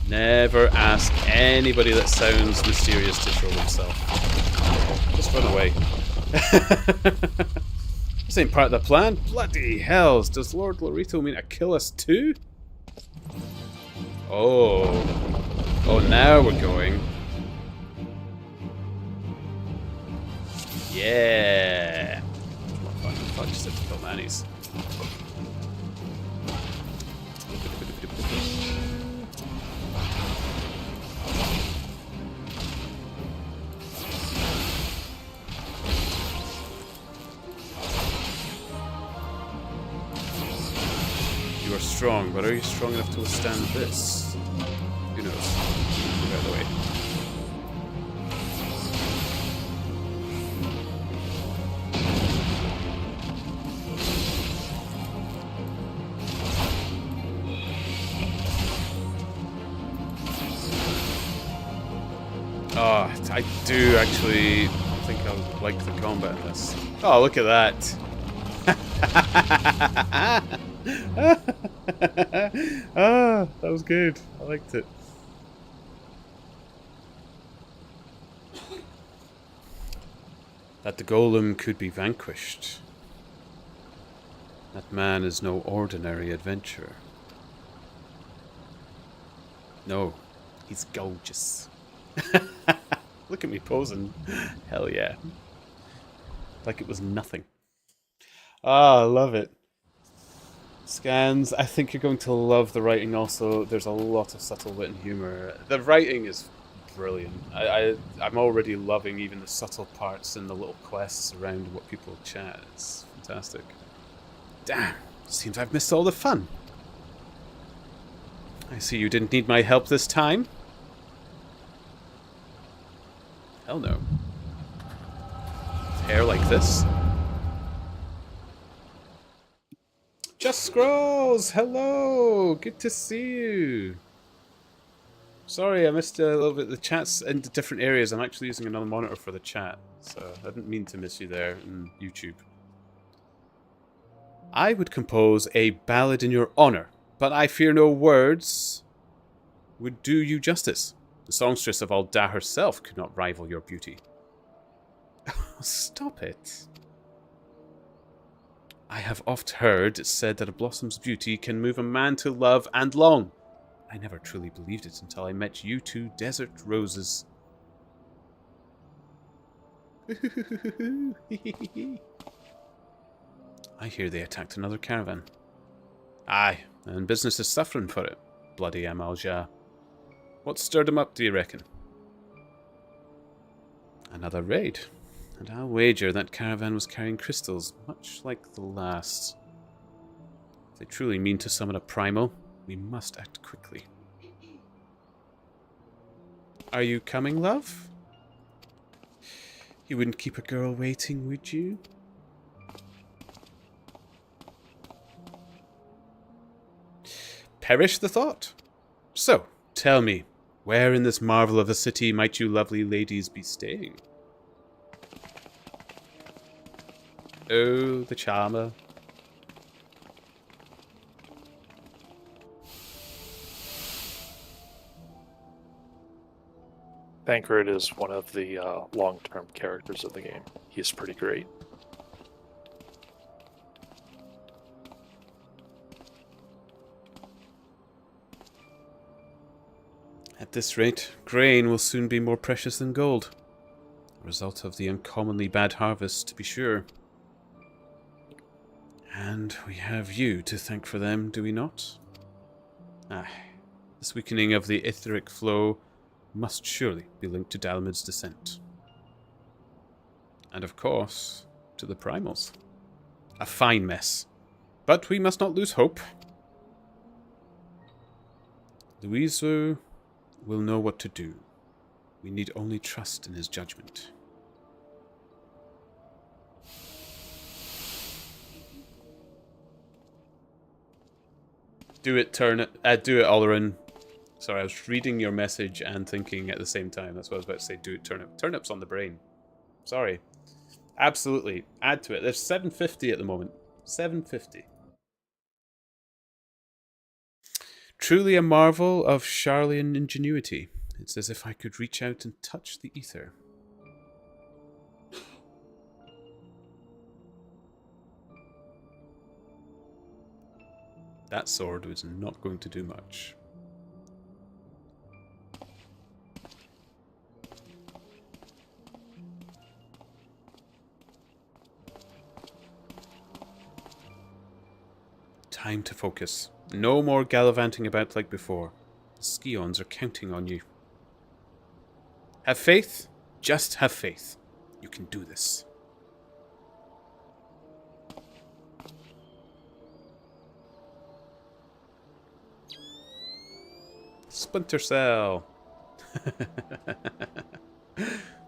Never ask anybody that sounds mysterious to show themselves. Just run away. This ain't part of the plan. Bloody hells. Does Lord Lorito mean to kill us too? Oh. Oh, now we're going. Yeah. Come on, fuck, just have to kill Manny's. You are strong, but are you strong enough to withstand this? Who knows? Move out of the way. Oh, I do actually think I like the combat in this. Oh, look at that. Ah, that was good. I liked it. That the golem could be vanquished. That man is no ordinary adventurer. No, he's gorgeous. Look at me posing. Hell yeah. Like it was nothing. Ah, I love it. Scans. I think you're going to love the writing also. There's a lot of subtle wit and humor. The writing is brilliant. I'm already loving even the subtle parts and the little quests around what people chat. It's fantastic. Damn. Seems I've missed all the fun. I see you didn't need my help this time. Hell no. Hair like this. Just Scrolls! Hello! Good to see you! Sorry, I missed a little bit. The chat's in different areas. I'm actually using another monitor for the chat, so I didn't mean to miss you there in YouTube. I would compose a ballad in your honor, but I fear no words would do you justice. The songstress of Alda herself could not rival your beauty. Stop it. I have oft heard it said that a blossom's beauty can move a man to love and long. I never truly believed it until I met you two desert roses. I hear they attacked another caravan. Aye, and business is suffering for it. Bloody Amalja. What stirred them up, do you reckon? Another raid. And I'll wager that caravan was carrying crystals, much like the last. If they truly mean to summon a primal, we must act quickly. Are you coming, love? You wouldn't keep a girl waiting, would you? Perish the thought. So, tell me, where in this marvel of a city might you lovely ladies be staying? Oh, the charmer. Thancred is one of the long-term characters of the game. He's pretty great. At this rate, grain will soon be more precious than gold. A result of the uncommonly bad harvest, to be sure. And we have you to thank for them, do we not? This weakening of the etheric flow must surely be linked to Dalmid's descent. And of course, to the primals. A fine mess. But we must not lose hope. Louiso will know what to do. We need only trust in his judgment. Do it, Turnip. Do it, Olerin. Sorry, I was reading your message and thinking at the same time. That's what I was about to say. Do it, Turnip. Turnip's on the brain. Sorry. Absolutely. Add to it. There's 750 at the moment. 750. Truly a marvel of Charlian ingenuity. It's as if I could reach out and touch the ether. That sword was not going to do much. Time to focus. No more gallivanting about like before. The Scions are counting on you. Have faith. Just have faith. You can do this. Splinter Cell.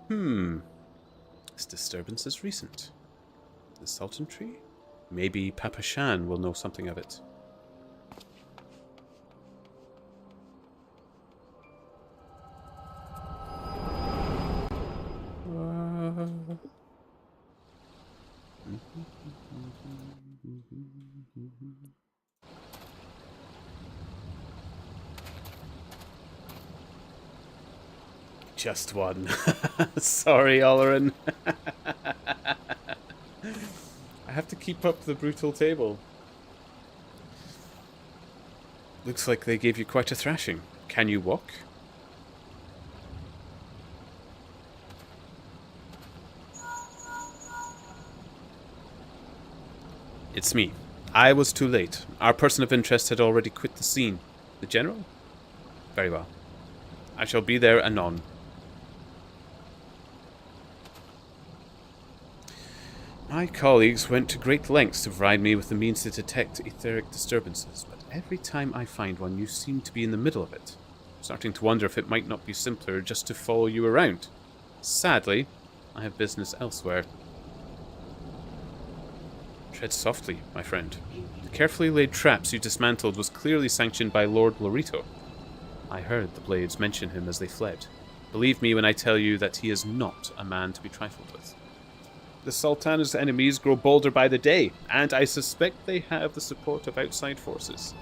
This disturbance is recent. The Sultan Tree? Maybe Papa Shan will know something of it. Just one. Sorry, Olerin. I have to keep up the brutal table. Looks like they gave you quite a thrashing. Can you walk? It's me. I was too late. Our person of interest had already quit the scene. The General? Very well. I shall be there anon. My colleagues went to great lengths to provide me with the means to detect etheric disturbances, but every time I find one, you seem to be in the middle of it. I'm starting to wonder if it might not be simpler just to follow you around. Sadly, I have business elsewhere. Tread softly, my friend. The carefully laid traps you dismantled was clearly sanctioned by Lord Lorito. I heard the Blades mention him as they fled. Believe me when I tell you that he is not a man to be trifled with. The Sultana's enemies grow bolder by the day, and I suspect they have the support of outside forces.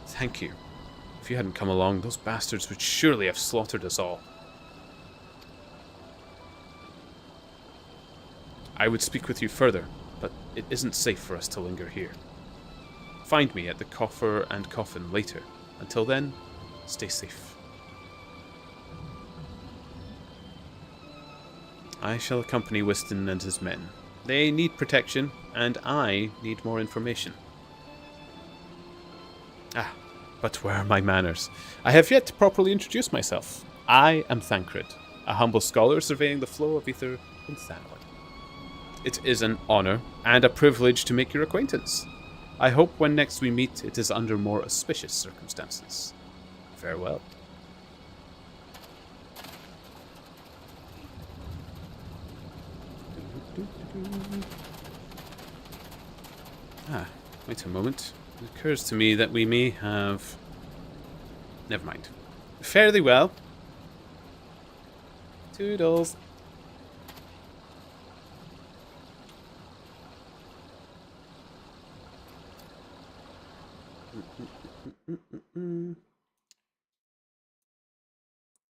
Thank you. If you hadn't come along, those bastards would surely have slaughtered us all. I would speak with you further, but it isn't safe for us to linger here. Find me at the Coffer and Coffin later. Until then, stay safe. I shall accompany Wystan and his men. They need protection, and I need more information. But where are my manners? I have yet to properly introduce myself. I am Thancred, a humble scholar surveying the flow of ether in Thanwyn. It is an honor and a privilege to make your acquaintance. I hope when next we meet, it is under more auspicious circumstances. Farewell. Wait a moment. It occurs to me that we may have... Never mind. Fare thee well. Toodles.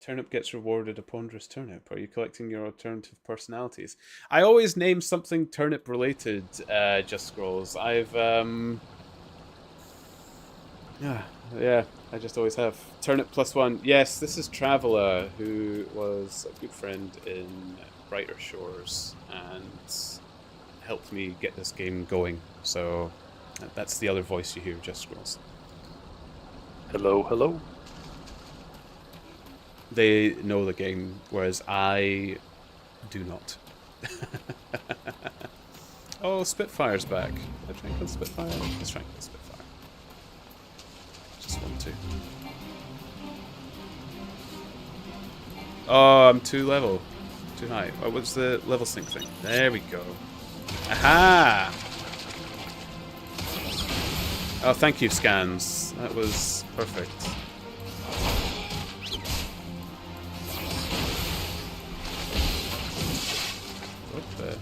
Turnip gets rewarded a ponderous turnip. Are you collecting your alternative personalities? I always name something turnip related, Just Scrolls. Yeah, I just always have. Turnip +1. Yes, this is Traveller, who was a good friend in Brighter Shores and helped me get this game going. So that's the other voice you hear, Just Scrolls. Hello, hello. They know the game, whereas I do not. Oh, Spitfire's back. Did I try and kill Spitfire? Let's try and kill Spitfire. Just want to. Oh, I'm too high. What's the level sync thing? There we go. Aha! Oh, thank you, Scans. That was perfect. What the?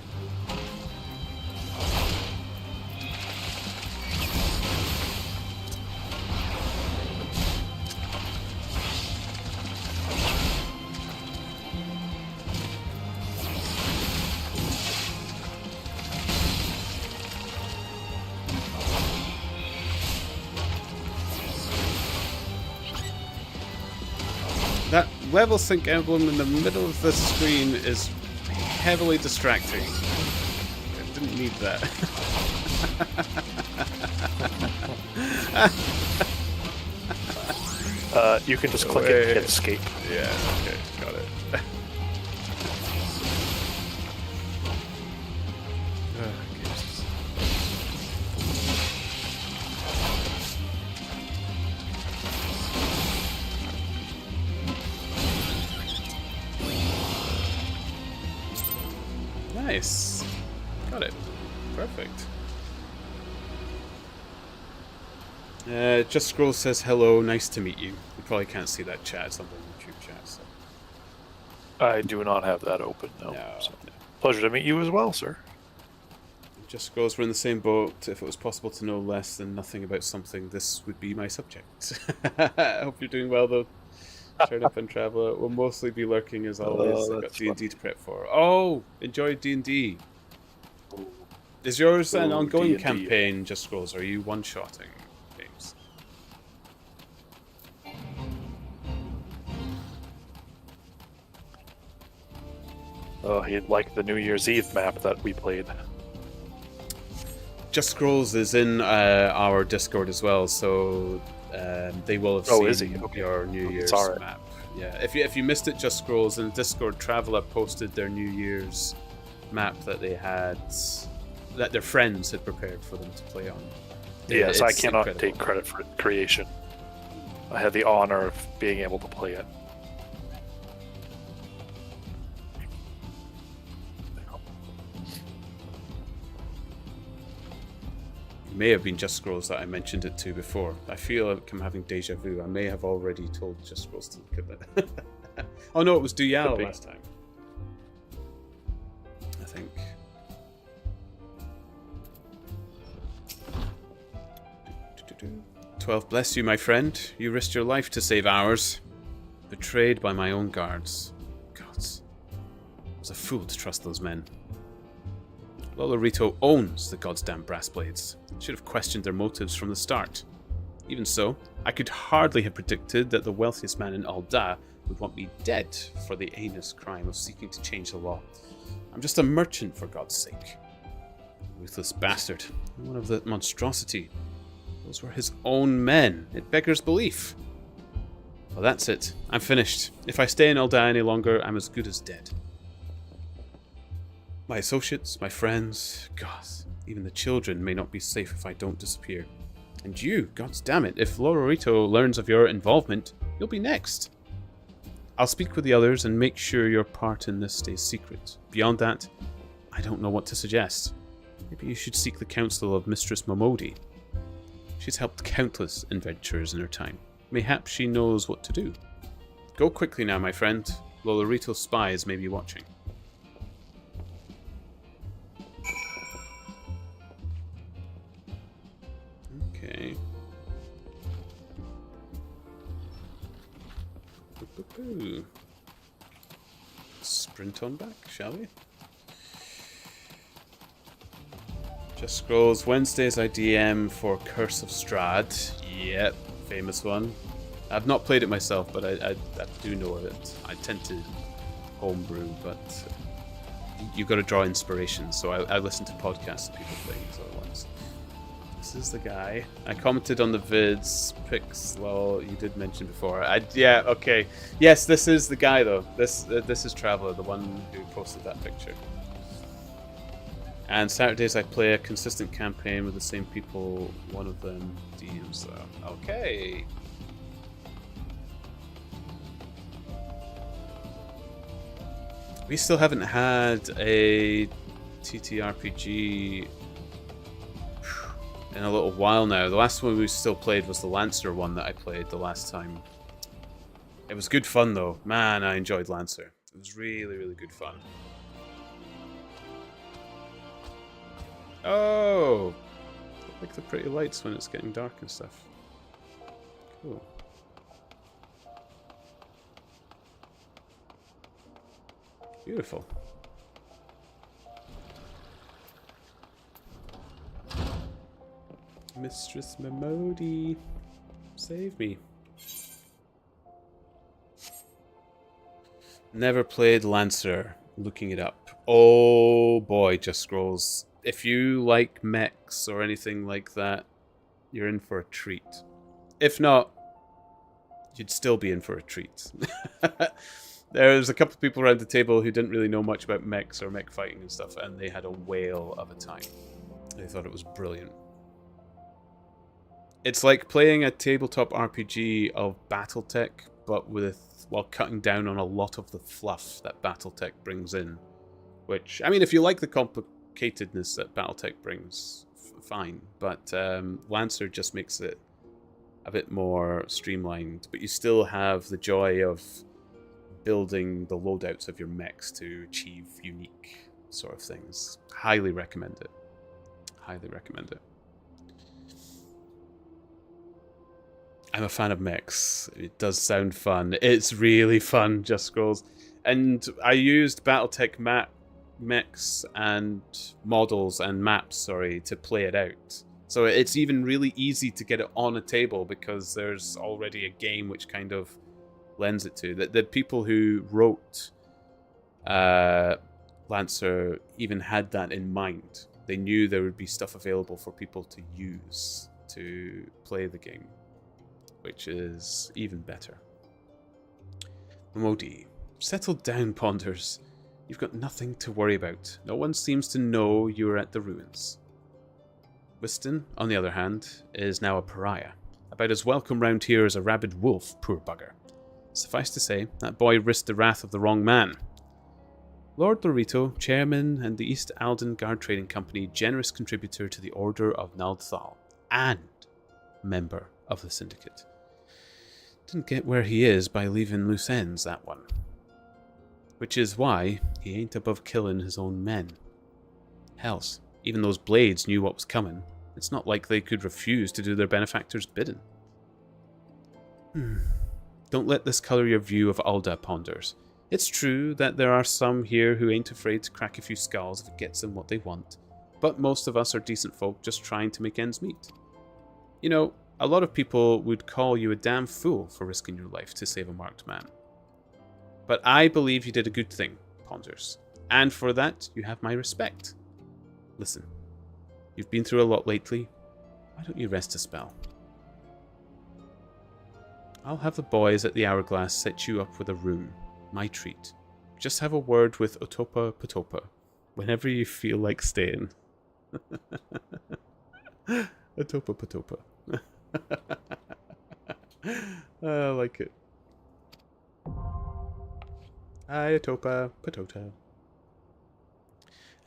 That level sync emblem in the middle of the screen is heavily distracting. I didn't need that. You can just click it and hit escape. Yeah, okay, got it. Nice. Got it. Perfect. Just Scroll says hello, nice to meet you. You probably can't see that chat, it's on the YouTube chat. So. I do not have that open, no. So. Pleasure to meet you as well, sir. Just Scrolls, we're in the same boat. If it was possible to know less than nothing about something, this would be my subject. I hope you're doing well, though. Turnip and Traveller will mostly be lurking as always. I've got D&D to prep for. Oh, enjoy D&D. Is yours an ongoing D&D. campaign, Just Scrolls? Or are you one-shotting games? Oh, he'd like the New Year's Eve map that we played. Just Scrolls is in our Discord as well, so they will have seen is he? Okay. your New Year's Sorry. map. Yeah, if you missed it, Just Scrolls in the Discord, Traveller posted their New Year's map that they had, that their friends had prepared for them to play on. Yes, I It's cannot incredible. take credit for creation. I had the honor of being able to play it. It may have been Just Scrolls that I mentioned it to before. I feel like I'm having deja vu. I may have already told Just Scrolls to look at that. Oh no, it was Duyal last time. I think. 12, bless you, my friend. You risked your life to save ours. Betrayed by my own guards. Gods. I was a fool to trust those men. Lolorito owns the goddamn brass blades. Should have questioned their motives from the start. Even so, I could hardly have predicted that the wealthiest man in Alda would want me dead for the heinous crime of seeking to change the law. I'm just a merchant, for God's sake. Ruthless bastard. One of the monstrosity. Those were his own men. It beggars belief. Well, that's it. I'm finished. If I stay in Alda any longer, I'm as good as dead. My associates, my friends, God, even the children may not be safe if I don't disappear. And you, God damn it, if Lolorito learns of your involvement, you'll be next. I'll speak with the others and make sure your part in this stays secret. Beyond that, I don't know what to suggest. Maybe you should seek the counsel of Mistress Momodi. She's helped countless adventurers in her time. Mayhap she knows what to do. Go quickly now, my friend. Lolorito's spies may be watching. Okay. Ooh. Sprint on back, shall we? Just Scrolls. Wednesdays I DM for Curse of Strahd. Yep, famous one. I've not played it myself, but I do know of it. I tend to homebrew, but you've got to draw inspiration, so I listen to podcasts of people playing these other ones. This is the guy. I commented on the vids. Pixlol, you did mention before. Yeah, okay. Yes, this is the guy, though. This is Traveller, the one who posted that picture. And Saturdays I play a consistent campaign with the same people. One of them DMs. Okay. We still haven't had a TTRPG in a little while now. The last one we still played was the Lancer one that I played the last time. It was good fun though. Man, I enjoyed Lancer. It was really, really good fun. Oh! I like the pretty lights when it's getting dark and stuff. Cool. Beautiful. Mistress Memodi, save me. Never played Lancer. Looking it up. Oh boy, Just Scrolls. If you like mechs or anything like that, you're in for a treat. If not, you'd still be in for a treat. There's a couple of people around the table who didn't really know much about mechs or mech fighting and stuff, and they had a whale of a time. They thought it was brilliant. It's like playing a tabletop RPG of BattleTech, but while cutting down on a lot of the fluff that BattleTech brings in. Which, I mean, if you like the complicatedness that BattleTech brings, fine. But Lancer just makes it a bit more streamlined. But you still have the joy of building the loadouts of your mechs to achieve unique sort of things. Highly recommend it. Highly recommend it. I'm a fan of mechs. It does sound fun. It's really fun, Just Scrolls. And I used BattleTech mechs and models and maps, to play it out. So it's even really easy to get it on a table because there's already a game which kind of lends it to. The people who wrote Lancer even had that in mind. They knew there would be stuff available for people to use to play the game, which is even better. Modi, settle down, Ponders. You've got nothing to worry about. No one seems to know you are at the ruins. Whiston, on the other hand, is now a pariah. About as welcome round here as a rabid wolf, poor bugger. Suffice to say, that boy risked the wrath of the wrong man. Lord Lorito, chairman and the East Alden Guard Trading Company, generous contributor to the Order of Naldthal, and member of the Syndicate. Didn't get where he is by leaving loose ends, that one. Which is why he ain't above killing his own men. Hells, even those blades knew what was coming. It's not like they could refuse to do their benefactor's bidding. Don't let this colour your view of Alda, Ponders. It's true that there are some here who ain't afraid to crack a few skulls if it gets them what they want, but most of us are decent folk just trying to make ends meet. You know, a lot of people would call you a damn fool for risking your life to save a marked man. But I believe you did a good thing, Ponders, and for that you have my respect. Listen, you've been through a lot lately. Why don't you rest a spell? I'll have the boys at the Hourglass set you up with a room. My treat. Just have a word with Otopa Patopa whenever you feel like staying. Otopa Patopa. I like it. Hi, Otopa Patota.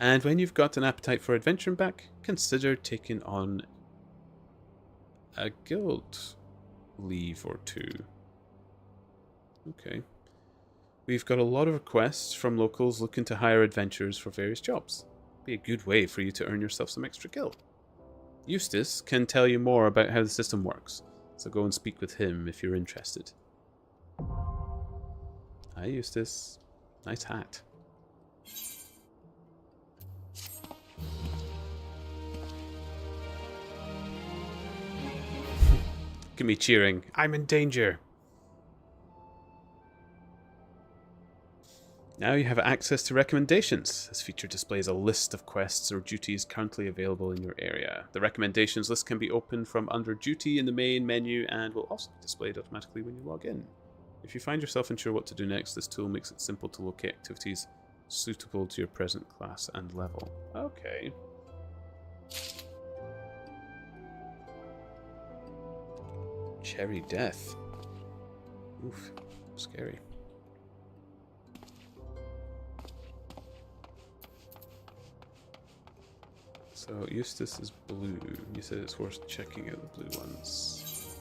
And when you've got an appetite for adventuring back, consider taking on a guild leave or two. Okay. We've got a lot of requests from locals looking to hire adventurers for various jobs. Be a good way for you to earn yourself some extra gil. Eustace can tell you more about how the system works, so go and speak with him if you're interested. Hi, Eustace. Nice hat. Look at me cheering. I'm in danger. Now you have access to recommendations. This feature displays a list of quests or duties currently available in your area. The recommendations list can be opened from under duty in the main menu and will also be displayed automatically when you log in. If you find yourself unsure what to do next, this tool makes it simple to locate activities suitable to your present class and level. Okay. Cherry Death. Oof, scary. So Eustace is blue. You said it's worth checking out the blue ones.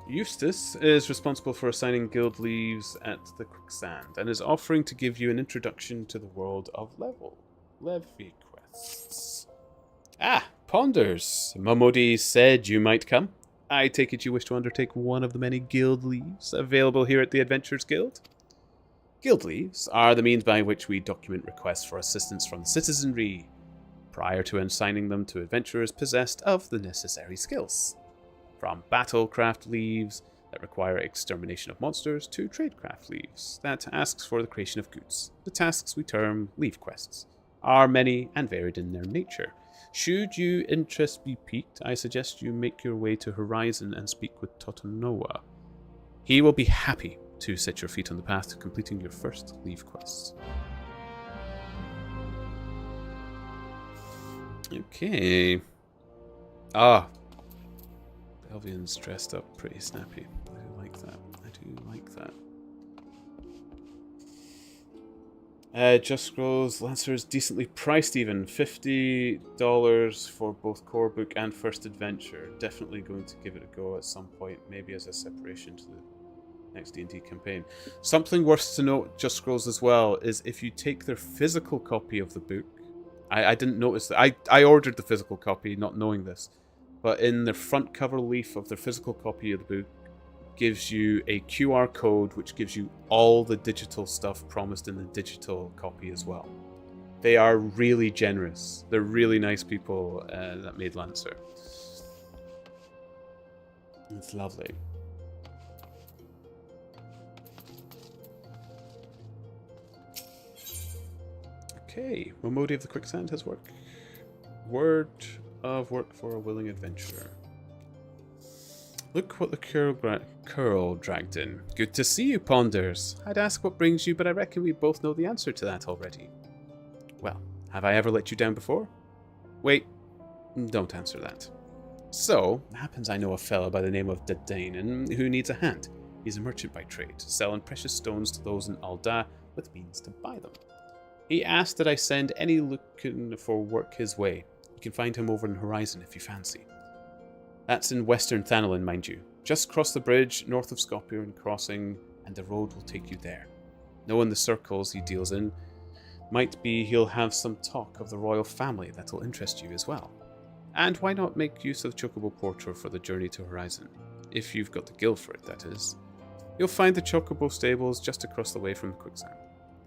Eustace is responsible for assigning guild leaves at the Quicksand and is offering to give you an introduction to the world of levy quests. Ah, Ponders. Momodi said you might come. I take it you wish to undertake one of the many guild leaves available here at the Adventurers Guild? Guild leaves are the means by which we document requests for assistance from the citizenry prior to assigning them to adventurers possessed of the necessary skills. From battlecraft leaves that require extermination of monsters to tradecraft leaves that asks for the creation of goods. The tasks we term leave quests are many and varied in their nature. Should your interest be piqued, I suggest you make your way to Horizon and speak with Totonoa. He will be happy to set your feet on the path to completing your first leave quest. Okay. Ah. Belvian's dressed up pretty snappy. I do like that. I do like that. Just Scrolls Lancer is decently priced even. $50 for both core book and first adventure. Definitely going to give it a go at some point, maybe as a separation to the next D&D campaign. Something worth to note, Just Scrolls as well, is if you take their physical copy of the book, I didn't notice that. I ordered the physical copy not knowing this, but in the front cover leaf of their physical copy of the book gives you a QR code which gives you all the digital stuff promised in the digital copy as well. They are really generous. They're really nice people that made Lancer. It's lovely. Okay, Momodi of the Quicksand has work. Word of work for a willing adventurer. Look what the curl dragged in. Good to see you, Ponders. I'd ask what brings you, but I reckon we both know the answer to that already. Well, have I ever let you down before? Wait, don't answer that. So, it happens I know a fellow by the name of Dadainen who needs a hand. He's a merchant by trade, selling precious stones to those in Alda with means to buy them. He asked that I send any looking for work his way. You can find him over in Horizon if you fancy. That's in Western Thanolin, mind you. Just cross the bridge north of Scorpion Crossing, and the road will take you there. Knowing the circles he deals in, might be he'll have some talk of the royal family that'll interest you as well. And why not make use of the Chocobo Porter for the journey to Horizon? If you've got the gil for it, that is. You'll find the Chocobo stables just across the way from the Quicksand.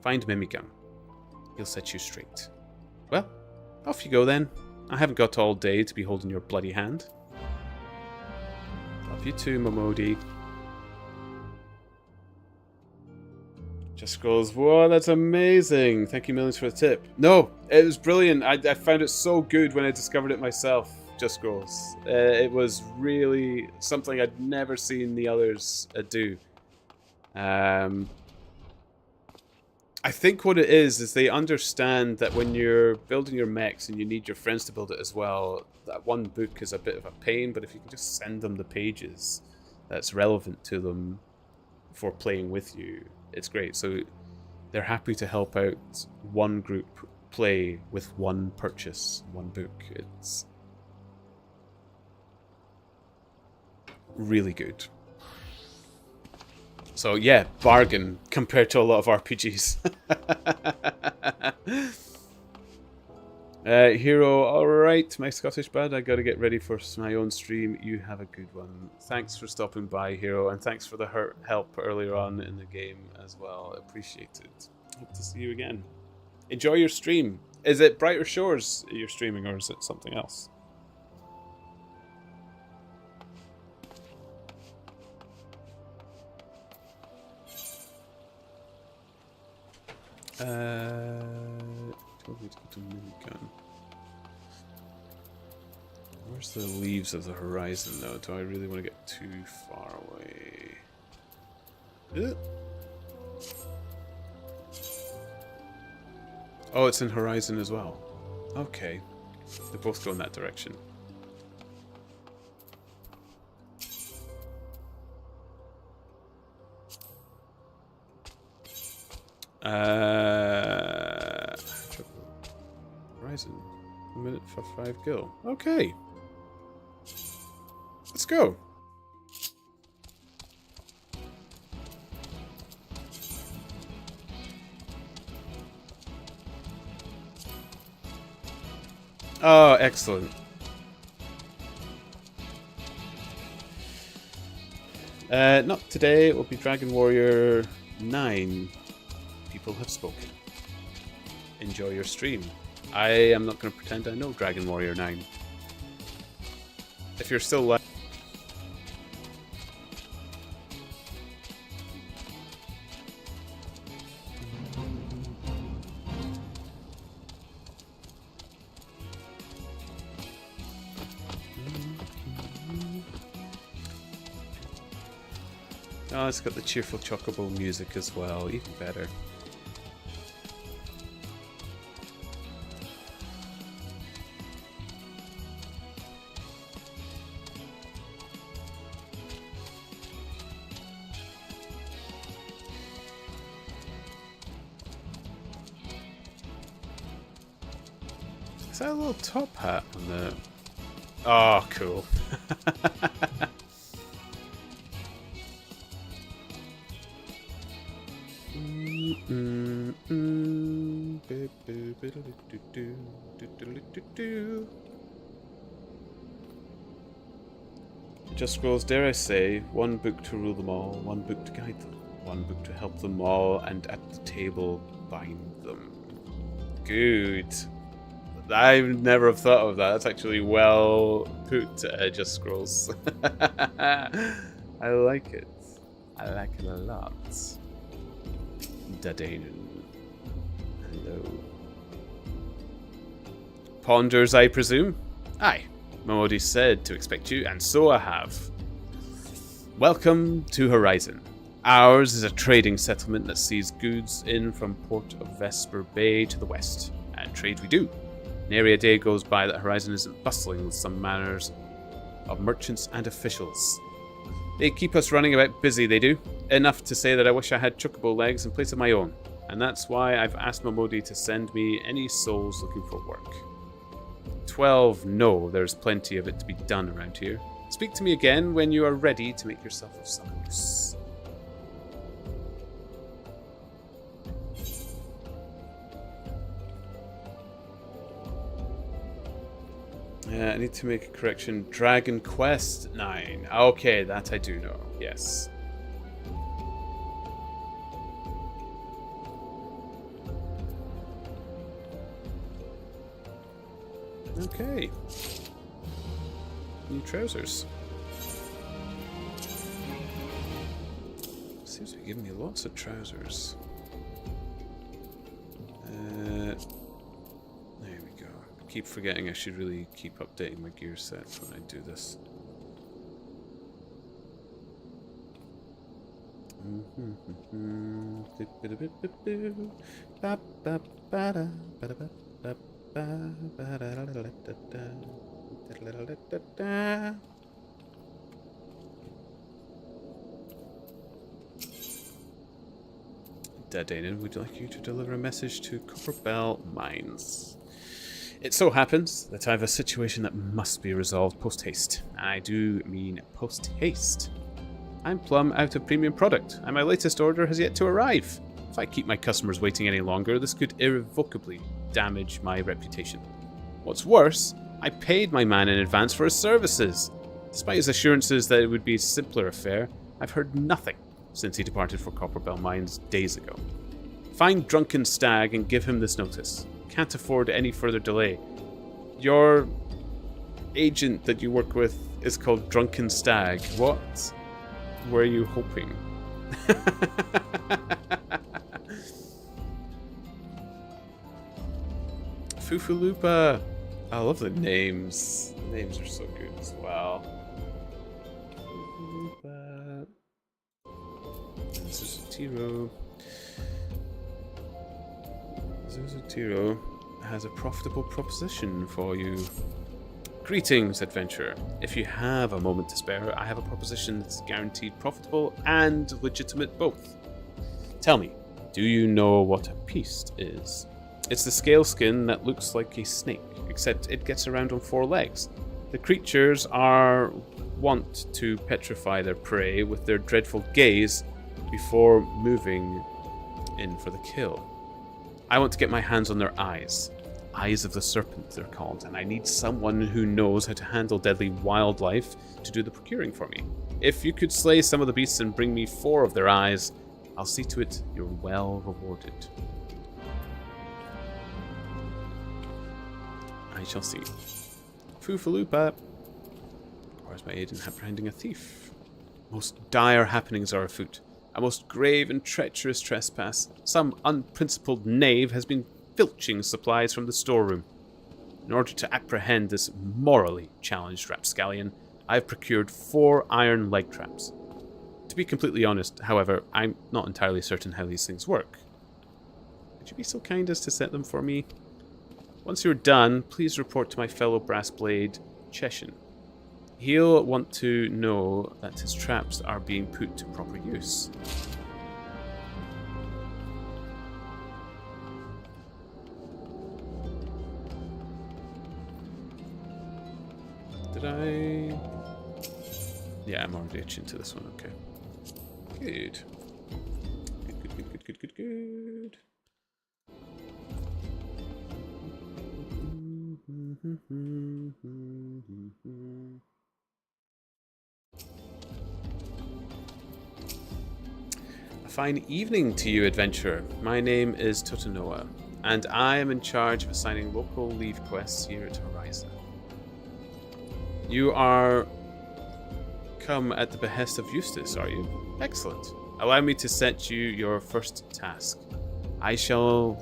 Find Mimigang. He'll set you straight. Well, off you go then. I haven't got all day to be holding your bloody hand. Love you too, Momodi. Just Scrolls. Whoa, that's amazing. Thank you millions for the tip. No, it was brilliant. I found it so good when I discovered it myself. Just Scrolls. It was really something I'd never seen the others do. I think what it is they understand that when you're building your mechs and you need your friends to build it as well, that one book is a bit of a pain, but if you can just send them the pages that's relevant to them for playing with you, it's great. So they're happy to help out one group play with one purchase, one book. It's really good. So yeah, bargain compared to a lot of RPGs. Hero, alright, my Scottish bud, I gotta get ready for my own stream. You have a good one. Thanks for stopping by, Hero, and thanks for the help earlier on in the game as well. Appreciate it. Hope to see you again. Enjoy your stream. Is it Brighter Shores you're streaming, or is it something else? Told me to go to minigun. Where's the leaves of the horizon, though? Do I really want to get too far away? Oh, it's in horizon as well. Okay. They both go in that direction. Horizon. 1 minute for 5 gil. Okay. Let's go. Oh, excellent. Not today. It will be Dragon Warrior 9. People have spoken. Enjoy your stream. I am not going to pretend I know Dragon Warrior 9. If you're still live. Oh, it's got the cheerful Chocobo music as well, even better. Is that a little top hat on the... Oh, cool. Just Scrolls, dare I say, one book to rule them all, one book to guide them, one book to help them all, and at the table bind them. Good. I would never have thought of that. That's actually well put, Just Scrolls. I like it. I like it a lot. Dadanen. Hello. Ponders, I presume? Aye. Momodi said to expect you, and so I have. Welcome to Horizon. Ours is a trading settlement that sees goods in from Port of Vesper Bay to the west, and trade we do. Nary a day goes by that Horizon isn't bustling with some manners of merchants and officials. They keep us running about busy, they do. Enough to say that I wish I had chocobo legs in place of my own. And that's why I've asked Momodi to send me any souls looking for work. 12, no, there's plenty of it to be done around here. Speak to me again when you are ready to make yourself of some use. I need to make a correction. Dragon Quest 9. Okay, that I do know. Yes. Okay. New trousers. Seems to be giving me lots of trousers. There we go. I keep forgetting I should really keep updating my gear sets when I do this. Dadanen would like you to deliver a message to Copper Bell Mines. It so happens that I have a situation that must be resolved post-haste. I do mean post-haste. I'm plumb out of premium product, and my latest order has yet to arrive. If I keep my customers waiting any longer, this could irrevocably damage my reputation. What's worse, I paid my man in advance for his services. Despite his assurances that it would be a simpler affair, I've heard nothing since he departed for Copperbell Mines days ago. Find Drunken Stag and give him this notice. Can't afford any further delay. Your agent that you work with is called Drunken Stag. What were you hoping? Fufulupa. I love the names. The names are so good as well. Fufulupa. Zuzutiro. Zuzutiro has a profitable proposition for you. Greetings, adventurer. If you have a moment to spare, I have a proposition that's guaranteed profitable and legitimate both. Tell me, do you know what a piest is? It's the scale skin that looks like a snake, except it gets around on 4 legs. The creatures are wont to petrify their prey with their dreadful gaze before moving in for the kill. I want to get my hands on their eyes. Eyes of the Serpent, they're called, and I need someone who knows how to handle deadly wildlife to do the procuring for me. If you could slay some of the beasts and bring me 4 of their eyes, I'll see to it you're well rewarded. I shall see. Fufulupa. Requires my aid in apprehending a thief. Most dire happenings are afoot. A most grave and treacherous trespass. Some unprincipled knave has been filching supplies from the storeroom. In order to apprehend this morally challenged rapscallion, I have procured 4 iron leg traps. To be completely honest, however, I'm not entirely certain how these things work. Would you be so kind as to set them for me? Once you're done, please report to my fellow brass blade, Cheshin. He'll want to know that his traps are being put to proper use. Did I... Yeah, I'm already attuned to this one, okay. Good. Good. A fine evening to you, adventurer. My name is Totanoa, and I am in charge of assigning local leave quests here at Horizon. You are come at the behest of Eustace, are you? Excellent. Allow me to set you your first task. It shall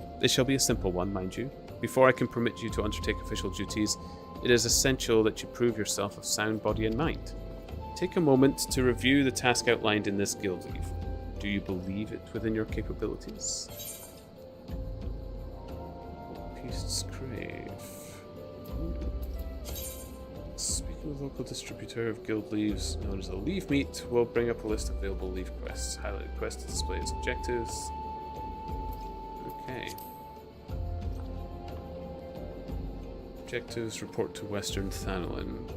be a simple one, mind you. Before I can permit you to undertake official duties, it is essential that you prove yourself of sound body and mind. Take a moment to review the task outlined in this guild leave. Do you believe it within your capabilities? Beasts crave. Speaking with local distributor of guild leaves known as a leave meet, will bring up a list of available leave quests. Highlight quest to display its objectives. Okay. Objectives report to Western Thanolin.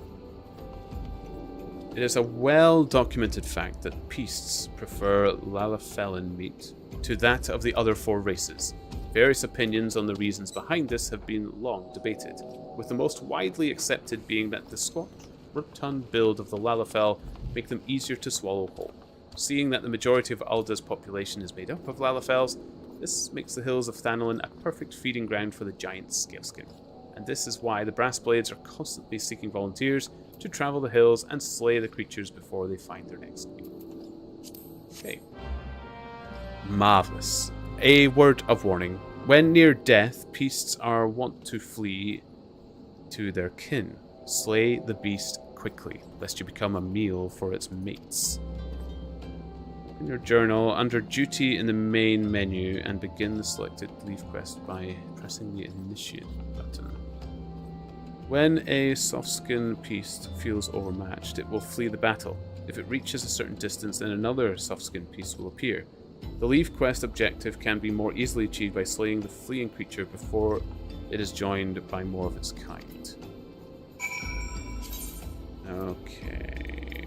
It is a well-documented fact that Peasts prefer Lalafellan meat to that of the other 4 races. Various opinions on the reasons behind this have been long debated, with the most widely accepted being that the squat, rotund build of the Lalafell make them easier to swallow whole. Seeing that the majority of Alda's population is made up of Lalafells, this makes the hills of Thanolin a perfect feeding ground for the giant scaleskin. And this is why the Brass Blades are constantly seeking volunteers to travel the hills and slay the creatures before they find their next meal. Okay. Marvellous. A word of warning. When near death, beasts are wont to flee to their kin. Slay the beast quickly, lest you become a meal for its mates. In your journal, under Duty in the main menu, and begin the selected leave quest by pressing the Initiate button. When a soft-skinned beast feels overmatched, it will flee the battle. If it reaches a certain distance, then another soft-skinned beast will appear. The leave quest objective can be more easily achieved by slaying the fleeing creature before it is joined by more of its kind. Okay.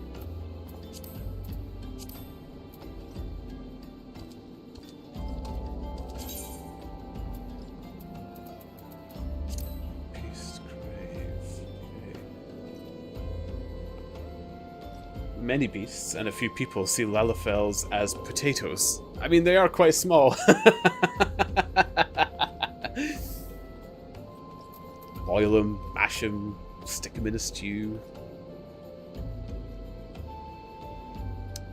Beast many beasts and a few people see Lalafels as potatoes. I mean, they are quite small. Boil them, mash them, stick them in a stew.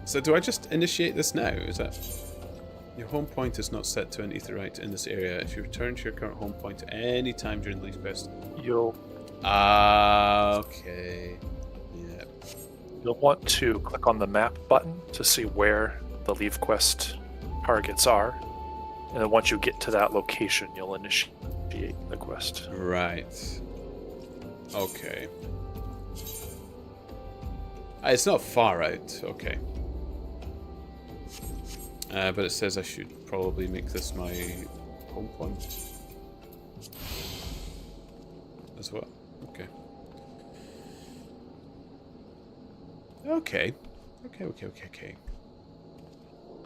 So do I just initiate this now? Is that... Your home point is not set to an aetheryte in this area. If you return to your current home point at any time during the leaf quest... You'll okay. Yeah. You'll want to click on the map button to see where the leaf quest targets are. And then once you get to that location, you'll initiate the quest. Right. Okay. It's not far out. Okay. But it says I should probably make this my home point as well. Okay. Okay.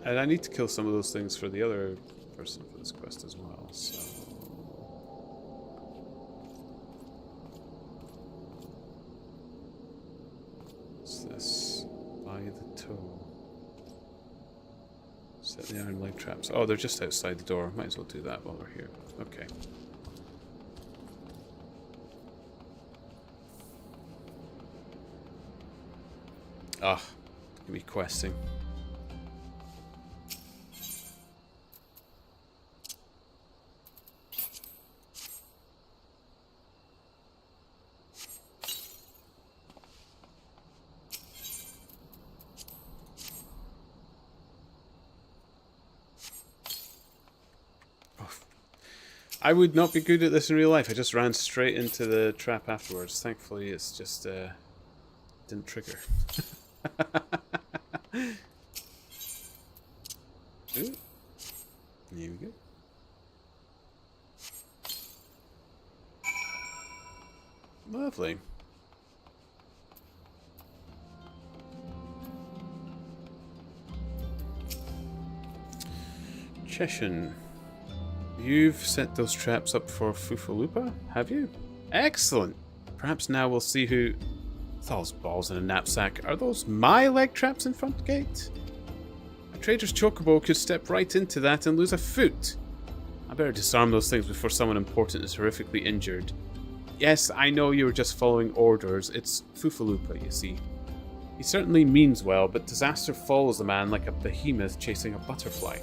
And I need to kill some of those things for the other person for this quest as well, so... What's this? By the toe. Set the iron leg traps. Oh, they're just outside the door. Might as well do that while we're here. Okay. Ah, give me questing. I would not be good at this in real life. I just ran straight into the trap afterwards. Thankfully, it's just didn't trigger. Ooh. Here we go. Lovely. Cheshin. You've set those traps up for Fufalupa, have you? Excellent! Perhaps now we'll see who... Those balls in a knapsack. Are those my leg traps in front gate? A trader's chocobo could step right into that and lose a foot. I better disarm those things before someone important is horrifically injured. Yes, I know you were just following orders. It's Fufalupa, you see. He certainly means well, but disaster follows a man like a behemoth chasing a butterfly.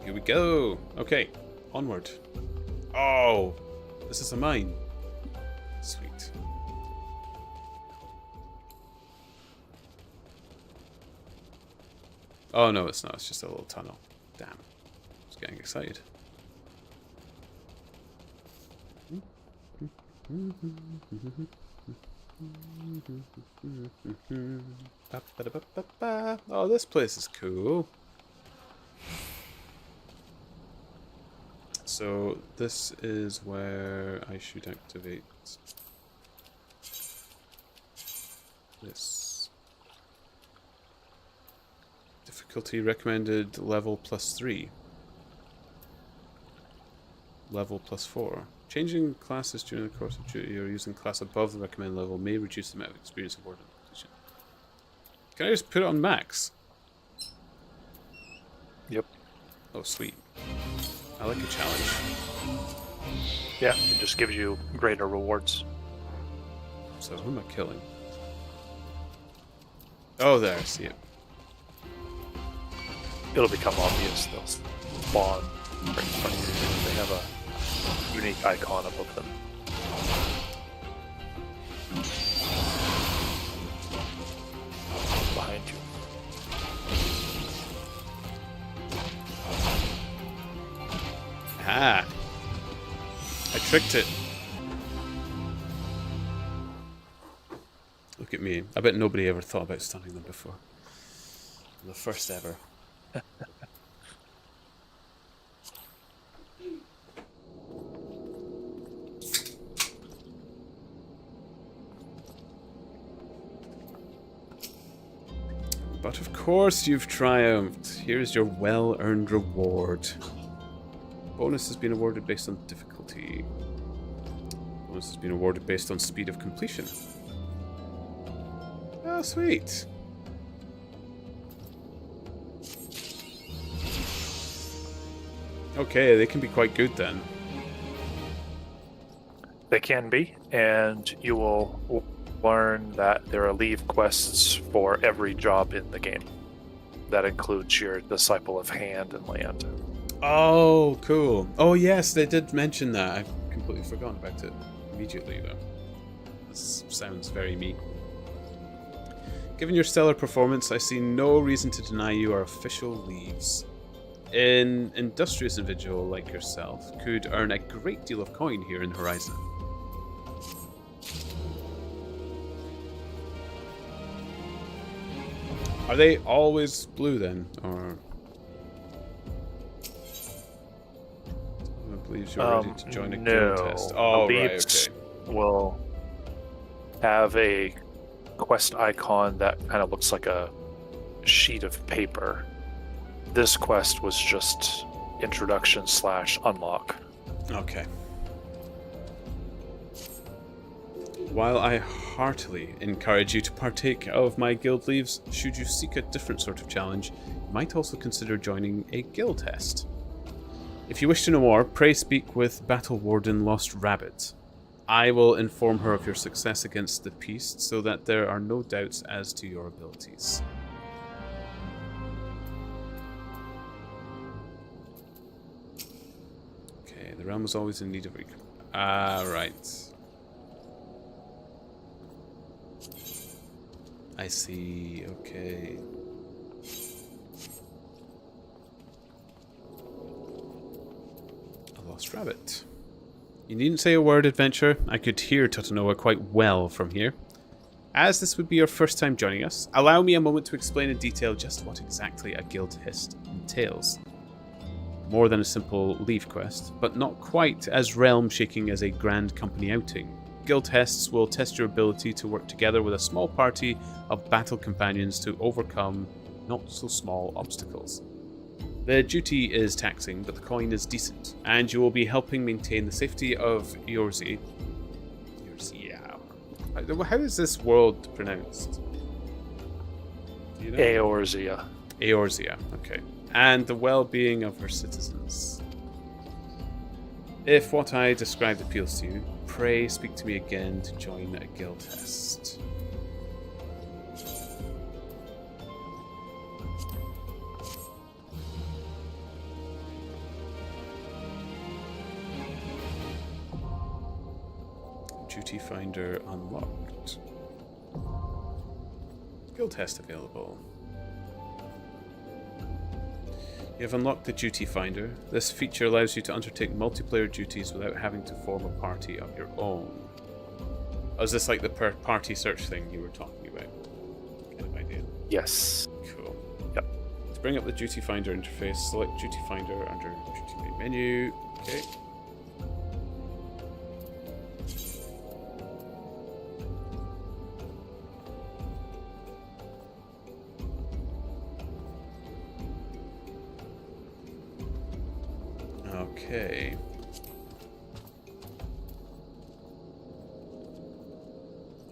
Here we go. Okay, onward. Oh, this is a mine. Sweet. Oh no, it's not. It's just a little tunnel. Damn. I was getting excited. Oh, this place is cool. So this is where I should activate this. Difficulty recommended level +3. Level +4. Changing classes during the course of duty or using class above the recommended level may reduce the amount of experience awarded. Can I just put it on max? Yep. Oh, sweet. I like a challenge. Yeah, it just gives you greater rewards. So who am I killing? Oh, there, I see it. It'll become obvious. They'll spawn right in front of you. They have a unique icon above them. Behind you. Ah! I tricked it. Look at me. me. I bet nobody ever thought about stunning them before. The first ever. But of course you've triumphed. Here's your well-earned reward. Bonus has been awarded based on difficulty. Bonus has been awarded based on speed of completion. Oh, sweet. Okay, they can be quite good then. They can be, and you will learn that there are leave quests for every job in the game. That includes your Disciple of Hand and Land. Oh, cool. Oh, yes, they did mention that. I've completely forgotten about it immediately, though. This sounds very me. Given your stellar performance, I see no reason to deny you our official leaves. An industrious individual like yourself could earn a great deal of coin here in Horizon. Are they always blue then, or? I believe you're ready to join a guild test. Oh, right, okay. Will have a quest icon that kind of looks like a sheet of paper. This quest was just introduction/unlock. Okay. While I heartily encourage you to partake of my guild leaves, should you seek a different sort of challenge, you might also consider joining a guild test. If you wish to know more, pray speak with Battle Warden Lost Rabbit. I will inform her of your success against the Beast so that there are no doubts as to your abilities. Okay, the realm was always in need of recon. Right. I see, okay. A lost rabbit. You needn't say a word, adventurer. I could hear Totanoa quite well from here. As this would be your first time joining us, allow me a moment to explain in detail just what exactly a guild test entails. More than a simple leave quest, but not quite as realm-shaking as a grand company outing. Guild tests will test your ability to work together with a small party of battle companions to overcome not-so-small obstacles. The duty is taxing, but the coin is decent, and you will be helping maintain the safety of Eorzea. How is this world pronounced? Do you know? Eorzea. Eorzea, okay. And the well-being of her citizens. If what I described appeals to you, pray speak to me again to join a guild test. Duty Finder unlocked. Guild test available. You have unlocked the Duty Finder. This feature allows you to undertake multiplayer duties without having to form a party of your own. Oh, is this like the party search thing you were talking about? Kind of idea. Yes. Cool. Yep. To bring up the Duty Finder interface, select Duty Finder under Duty main menu. Okay. Okay.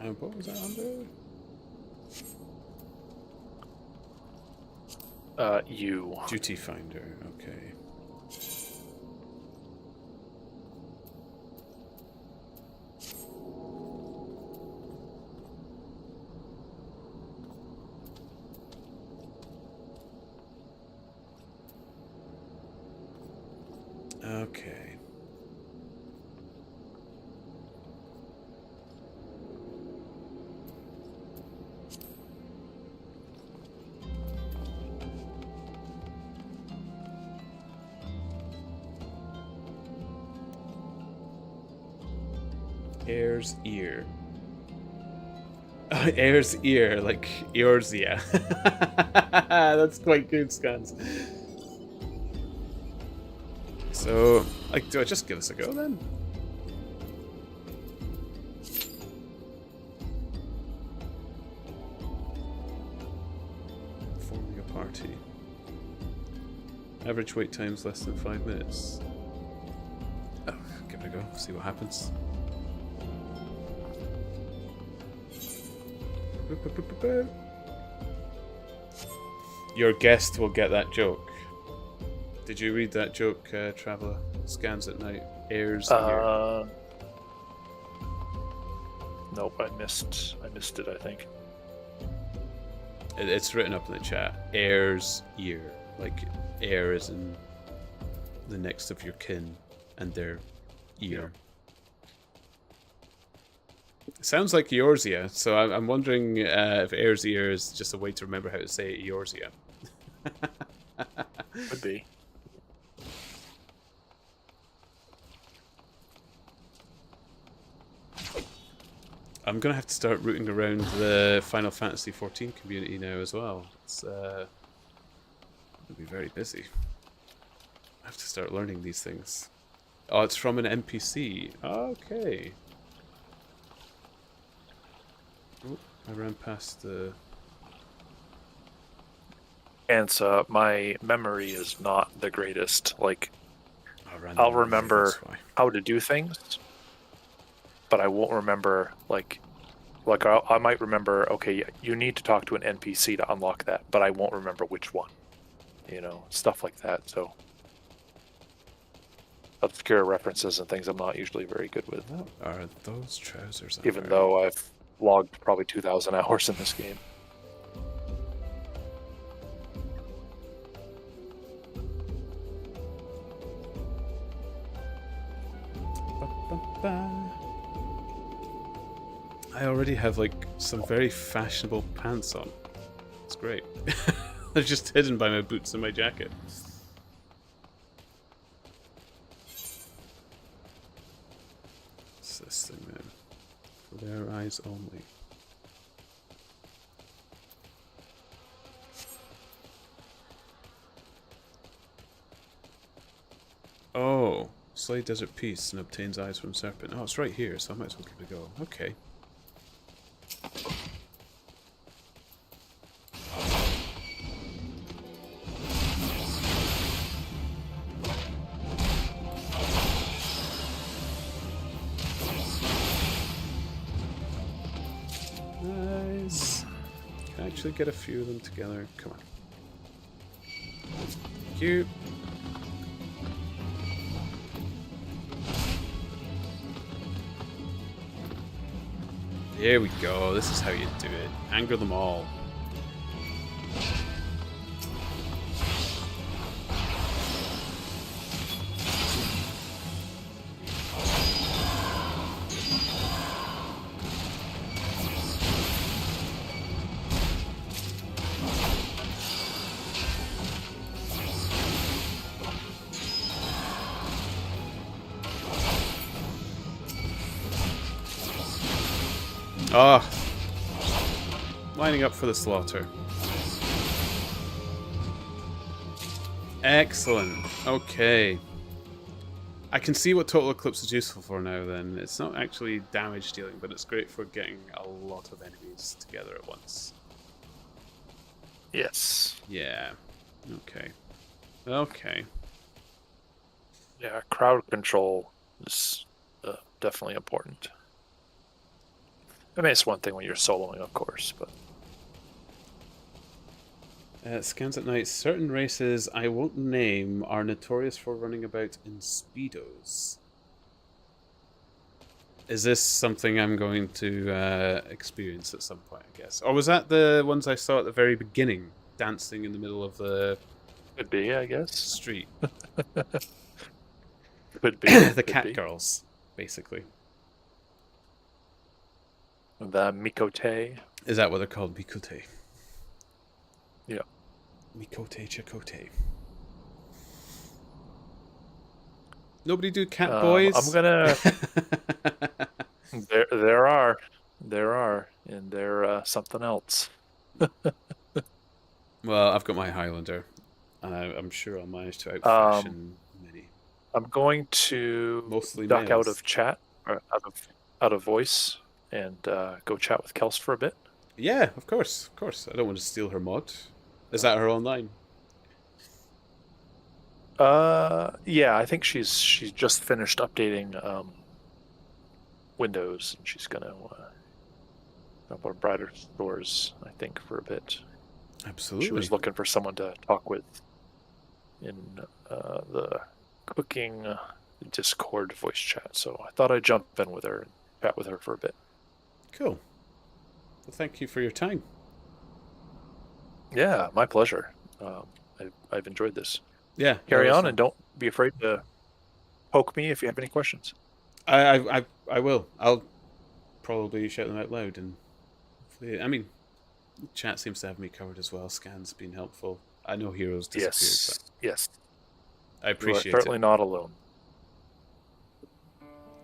And what was that under? You. Duty Finder, okay. Okay. Hare's ear. Air's ear, like Eorzea. That's quite good, Scans. So, like, do I just give this a go then? Forming a party. Average wait time's less than 5 minutes. Oh, give it a go, see what happens. Your guest will get that joke. Did you read that joke, Traveller? Scans at night. Airs ear. Nope, I missed it, I think. It's written up in the chat. Air's ear. Like, air is in the next of your kin and their ear. It sounds like Eorzea, so I'm wondering if Air's ear is just a way to remember how to say Eorzea. Could be. I'm gonna have to start rooting around the Final Fantasy XIV community now as well. It's it'll be very busy. I have to start learning these things. Oh, it's from an NPC. Okay. Oh, I ran past the... And so my memory is not the greatest. Like, ran I'll the memory, remember that's why. how to do things, but I won't remember, like I might remember, okay, you need to talk to an NPC to unlock that, but I won't remember which one. You know, stuff like that. So obscure references and things I'm not usually very good with. What are those trousers? Even though I've logged probably 2,000 hours in this game. I already have like some very fashionable pants on. It's great. They're just hidden by my boots and my jacket. What's this thing then? For their eyes only. Oh, slay desert peace and obtains eyes from serpent. Oh, it's right here, so I might as well give it a go. Okay. Nice. Can I actually get a few of them together? Come on. Thank you. There we go. This is how you do it. Anger them all. Ah, lining up for the slaughter. Excellent. Okay. I can see what Total Eclipse is useful for now then. It's not actually damage dealing, but it's great for getting a lot of enemies together at once. Yes. Yeah. Okay. Okay. Yeah, crowd control is definitely important. I mean, it's one thing when you're soloing, of course, but... Scans at night. Certain races I won't name are notorious for running about in Speedos. Is this something I'm going to experience at some point, I guess? Or was that the ones I saw at the very beginning, dancing in the middle of the... Could be, I guess. Street. Could be. The could cat be. girls, basically. The Mikote. Is that what they're called? Mikote. Yeah. Mikote Chakotay. Nobody do cat boys? I'm gonna... There are. and they're something else. Well, I've got my Highlander, and I'm sure I'll manage to outfashion many. I'm going to Mostly duck out males. of chat, or out of voice, and go chat with Kels for a bit. Yeah, of course. I don't want to steal her mod. Is that her online? Yeah, I think she's just finished updating Windows, and she's gonna upload brighter stores, I think, for a bit. Absolutely. She was looking for someone to talk with in the cooking Discord voice chat, so I thought I'd jump in with her and chat with her for a bit. Cool. Well, thank you for your time. Yeah, my pleasure. I've enjoyed this. Yeah. Carry on, awesome. and don't be afraid to poke me if you have any questions. I will. I'll probably shout them out loud, and hopefully, I mean, chat seems to have me covered as well. Scan's been helpful. I know heroes disappeared, Yes. but I appreciate You are certainly it. not alone.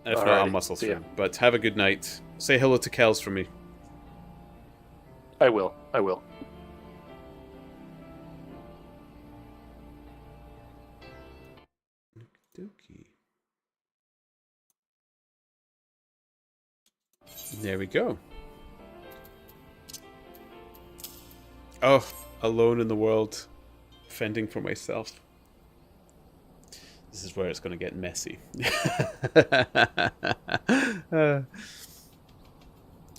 If not, I'll muscle see ya. through. But have a good night. Say hello to Kels for me. I will. Dookie. There we go. Oh, alone in the world, fending for myself. This is where it's going to get messy.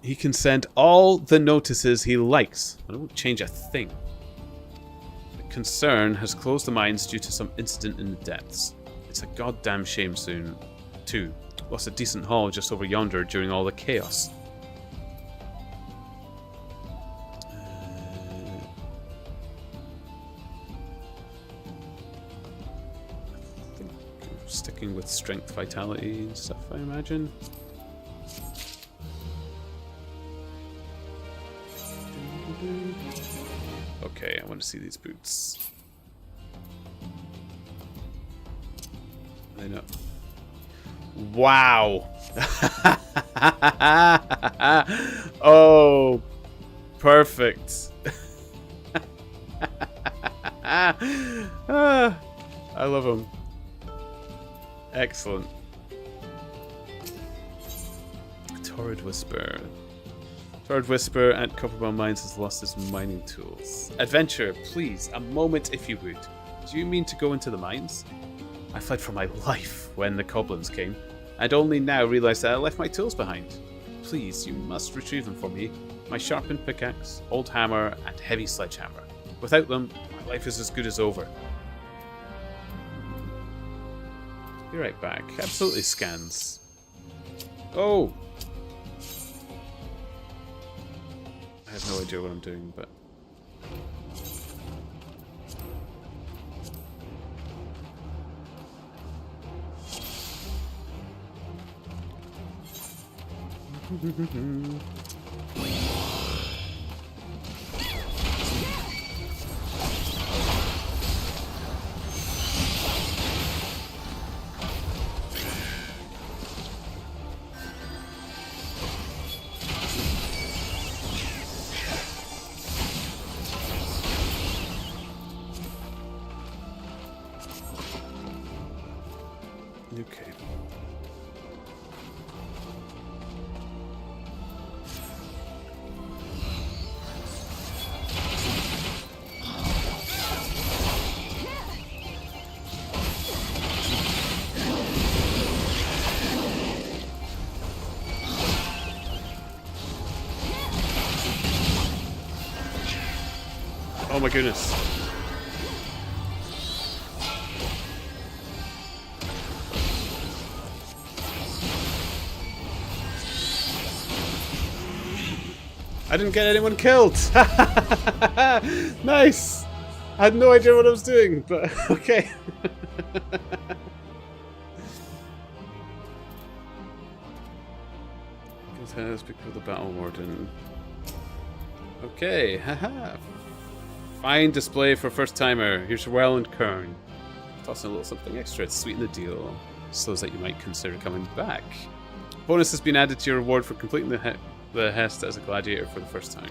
He can send all the notices he likes. I won't change a thing. The concern has closed the mines due to some incident in the depths. It's a goddamn shame soon, too. Lost a decent haul just over yonder during all the chaos. I think I'm sticking with strength, vitality, and stuff, I imagine. Okay, I want to see these boots. I know. Wow. Oh, perfect. I love him. Excellent. Torrid Whisper. Torrid Whisper at Copperbell Mines has lost his mining tools. Adventure, please, a moment if you would. Do you mean to go into the mines? I fled for my life when the goblins came, and only now realised that I left my tools behind. Please, you must retrieve them for me. My sharpened pickaxe, old hammer, and heavy sledgehammer. Without them, my life is as good as over. Be right back. Absolutely scans. Oh! I have no idea what I'm doing, but... Okay. Oh my goodness. I didn't get anyone killed! Nice! I had no idea what I was doing, but okay. Let's speak with the Battle Warden. Okay, haha. Fine display for first timer. Here's your well and Kern. Toss in a little something extra to sweeten the deal, so that you might consider coming back. Bonus has been added to your reward for completing the the Hest as a gladiator for the first time.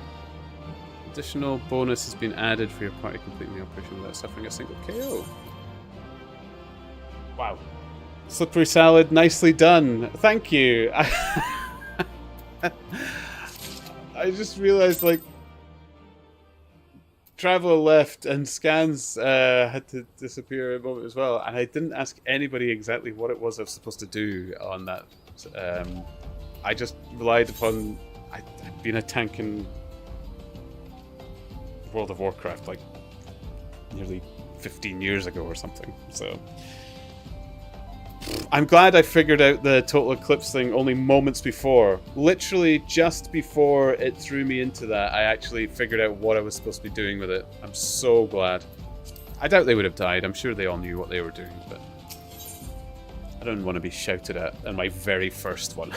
Additional bonus has been added for your party completing the operation without suffering a single KO. Wow. Slippery salad, nicely done. Thank you. I just realized, like, Traveler left and Scans had to disappear a moment as well, and I didn't ask anybody exactly what it was I was supposed to do on that. I just relied upon... I'd been a tank in World of Warcraft, like, nearly 15 years ago or something, so... I'm glad I figured out the total eclipse thing only moments before. Literally just before it threw me into that, I actually figured out what I was supposed to be doing with it. I'm so glad. I doubt they would have died. I'm sure they all knew what they were doing, but... I don't want to be shouted at on my very first one.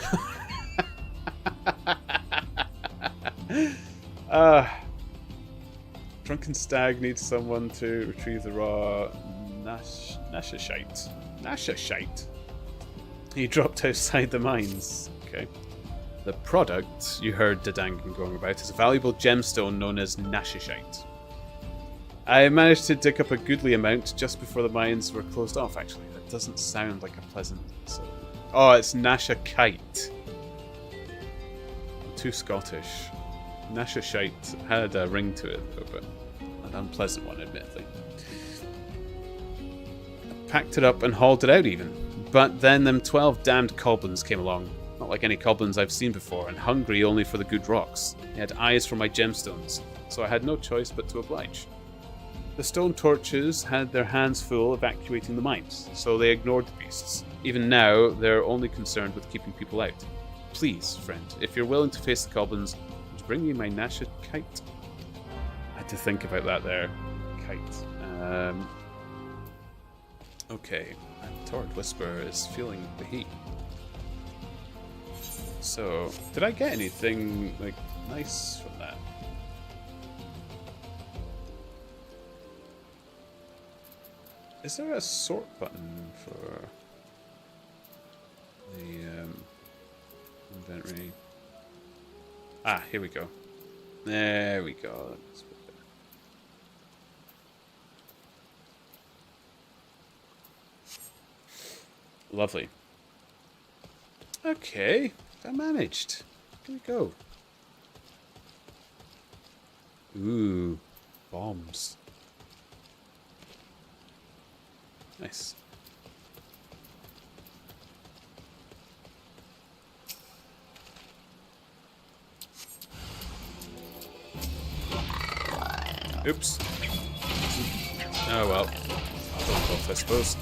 Drunken Stag needs someone to retrieve the raw Nashashite. Nashashite. He dropped outside the mines. Okay. The product you heard Dadangan going about is a valuable gemstone known as Nashashite. I managed to dig up a goodly amount just before the mines were closed off, actually. That doesn't sound like a pleasant... Oh, it's Nashakite. Too Scottish. Nashashite had a ring to it, though, but an unpleasant one, admittedly. Packed it up and hauled it out even. But then them 12 damned goblins came along. Not like any goblins I've seen before, and hungry only for the good rocks. They had eyes for my gemstones, so I had no choice but to oblige. The stone torches had their hands full evacuating the mines, so they ignored the beasts. Even now, they're only concerned with keeping people out. Please, friend, if you're willing to face the goblins, would you bring me my Nasha kite? I had to think about that there. Kite. Okay, and Torrid Whisper is feeling the heat. So, did I get anything, like, nice from that? Is there a sort button for the inventory? Ah, here we go. There we go. Lovely. Okay, I managed. Here we go. Ooh, bombs. Nice. Oops. Oh well. Off, I suppose.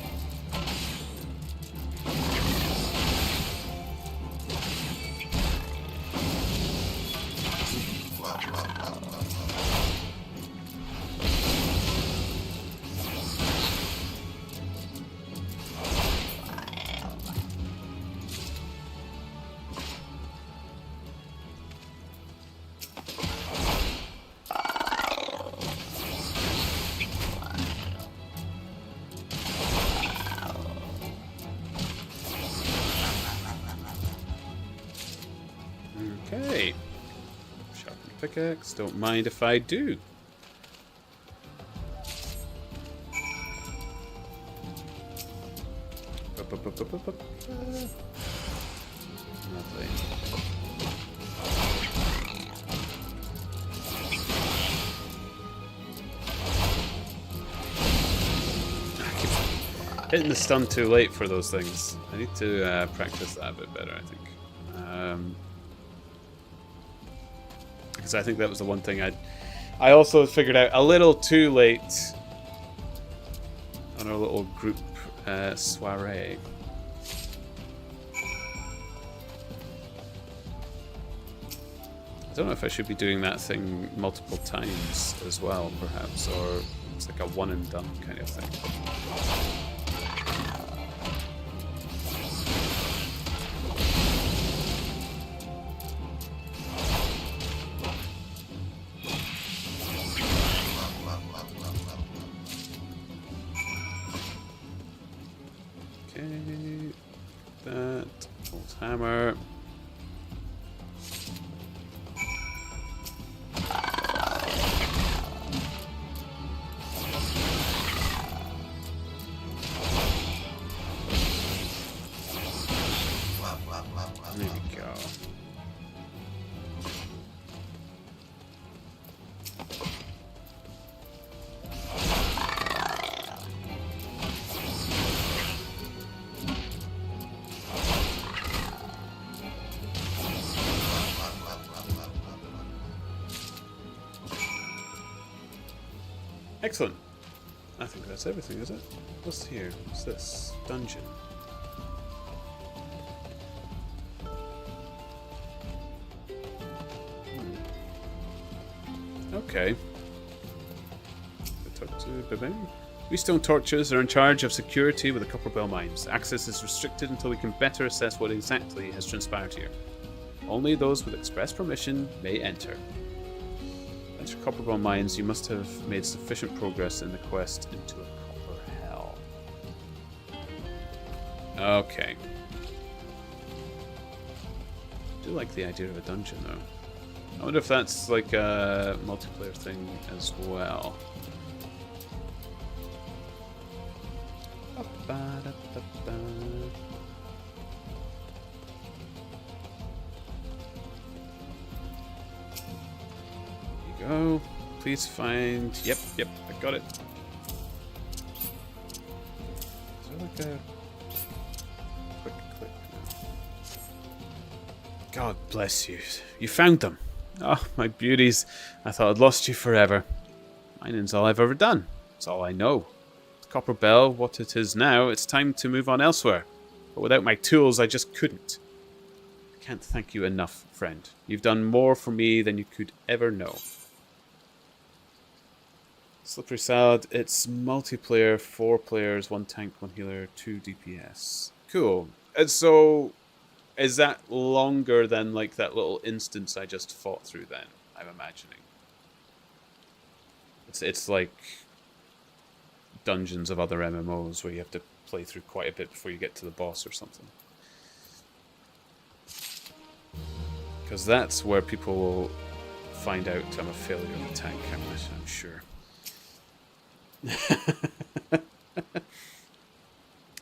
Okay. Sharpen pickaxe. Don't mind if I do. Lovely. Hitting the stun too late for those things. I need to practice that a bit better, I think. Because I think that was the one thing I also figured out a little too late on our little group soiree. I don't know if I should be doing that thing multiple times as well, perhaps, or it's like a one and done kind of thing. Okay, that old hammer. Excellent. I think that's everything, is it? What's here? What's this? Dungeon. Okay. Talk to Bebe. We stone torches are in charge of security with the Copper Bell mines. Access is restricted until we can better assess what exactly has transpired here. Only those with express permission may enter. Enter Copper Bell mines. You must have made sufficient progress in the quest into a copper hell. Okay. I do like the idea of a dungeon, though. I wonder if that's like a multiplayer thing as well. There you go. Please find. Yep, I got it. Is there like a quick click now? God bless you. You found them. Oh, my beauties. I thought I'd lost you forever. Mining's all I've ever done. It's all I know. Copper Bell, what it is now, it's time to move on elsewhere. But without my tools, I just couldn't. I can't thank you enough, friend. You've done more for me than you could ever know. Slippery Salad, it's multiplayer, 4 players, 1 tank, 1 healer, 2 DPS. Cool. And so, is that longer than like that little instance I just fought through then, I'm imagining? It's like dungeons of other MMOs where you have to play through quite a bit before you get to the boss or something. Because that's where people will find out I'm a failure in the tank, I'm sure.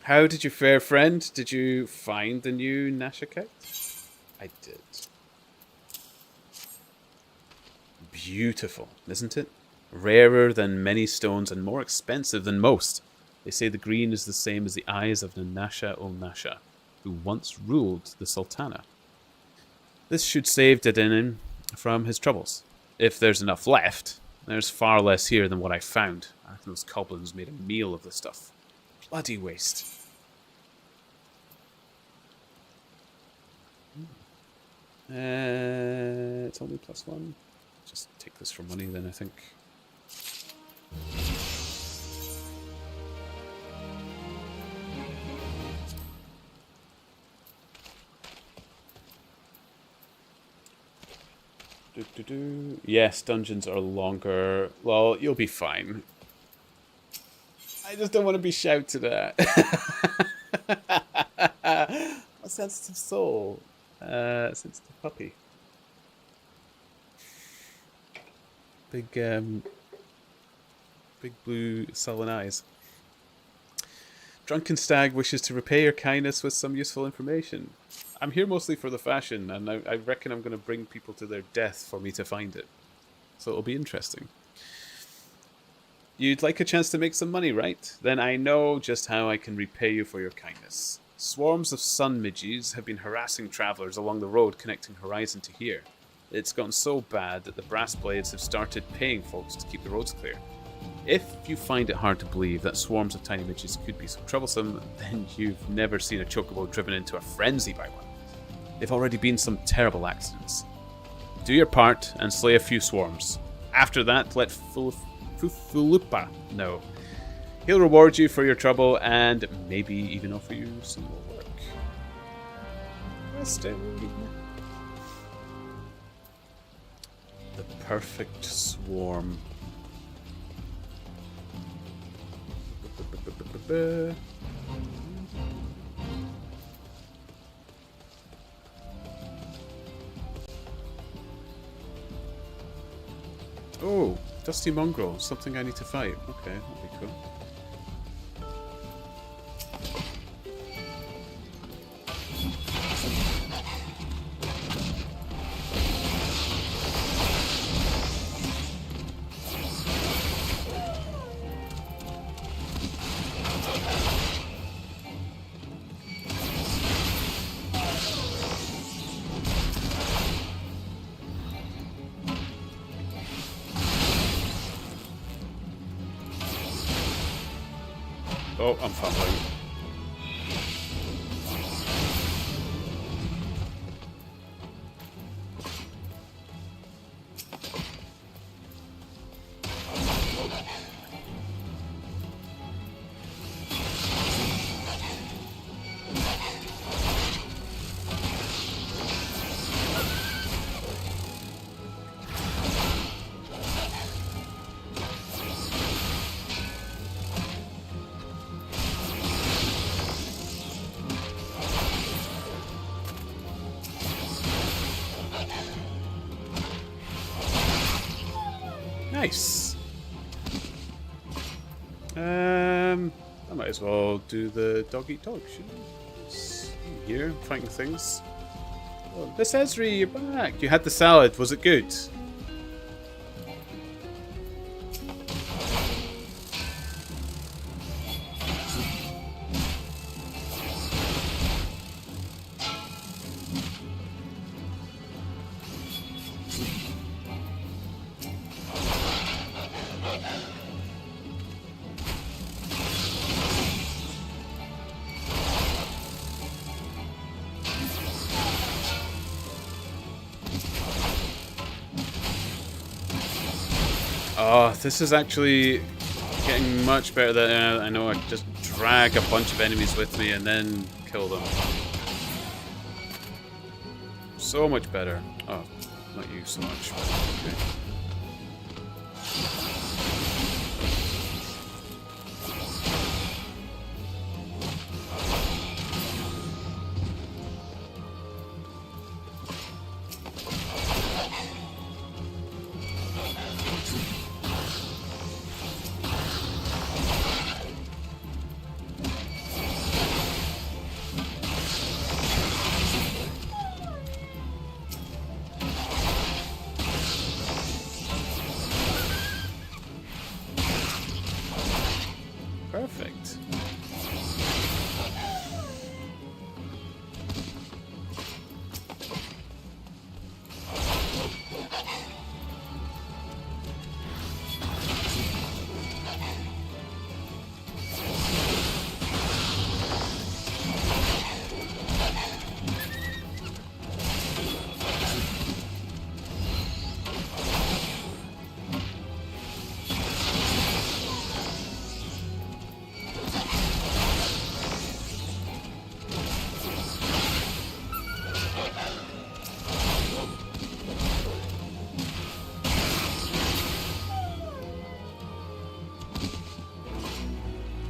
How did you fare, friend? Did you find the new Nashakite? I did. Beautiful, isn't it? Rarer than many stones and more expensive than most. They say the green is the same as the eyes of Nanasha ul Nasha, who once ruled the Sultana. This should save Dedenin from his troubles. If there's enough left, there's far less here than what I found. I reckon those goblins made a meal of the stuff. Bloody waste. It's only +1. Just take this for money then, I think. Yes, dungeons are longer. Well, you'll be fine. I just don't want to be shouted at. A sensitive soul. Sensitive puppy. Big blue sullen eyes. Drunken Stag wishes to repay your kindness with some useful information. I'm here mostly for the fashion, and I reckon I'm going to bring people to their death for me to find it. So it'll be interesting. You'd like a chance to make some money, right? Then I know just how I can repay you for your kindness. Swarms of sun midges have been harassing travelers along the road connecting Horizon to here. It's gotten so bad that the brass blades have started paying folks to keep the roads clear. If you find it hard to believe that swarms of tiny midges could be so troublesome, then you've never seen a chocobo driven into a frenzy by one. There've already been some terrible accidents. Do your part and slay a few swarms. After that, let Fufulupa know. He'll reward you for your trouble and maybe even offer you some more work. The perfect swarm. Oh, Dusty Mongrel. Something I need to fight. Okay, that'll be cool. Oh, I'm fumbling. Nice. I might as well do the dog eat dog, shouldn't I? It's here, fighting things. Oh, Miss Esri, you're back. You had the salad. Was it good? Oh, this is actually getting much better than I know. I just drag a bunch of enemies with me and then kill them. So much better. Oh, not you so much. Okay. Perfect.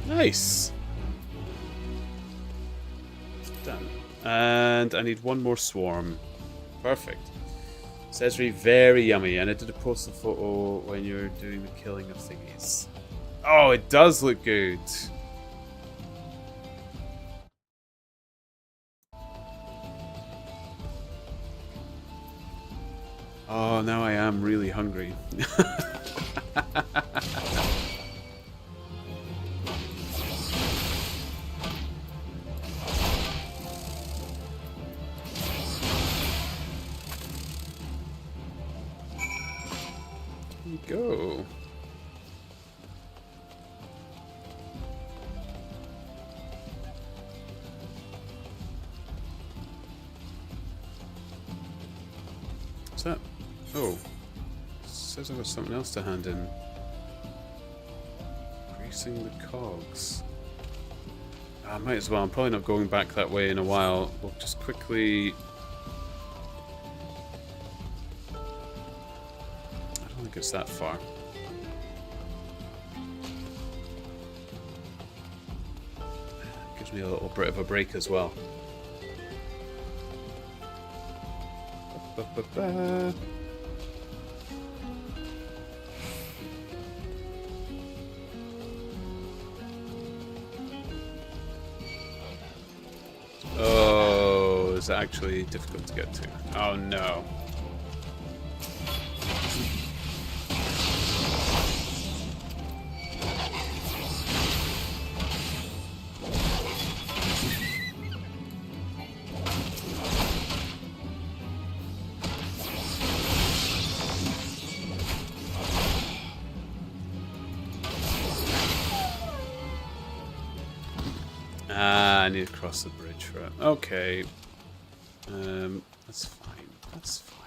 Nice. Done. And I need one more swarm. Perfect. Cesri, very yummy. And I did a post a photo when you're doing the killing of thingies. Oh, it does look good. Oh, now I am really hungry. Go. What's that? Oh. Says I've got something else to hand in. Greasing the cogs. I might as well. I'm probably not going back that way in a while. We'll just quickly... I don't think it's that far. Gives me a little bit of a break as well. Ba-ba-ba. Oh, is it actually difficult to get to? Oh no. Ah, I need to cross the bridge for it. Okay. That's fine. That's fine.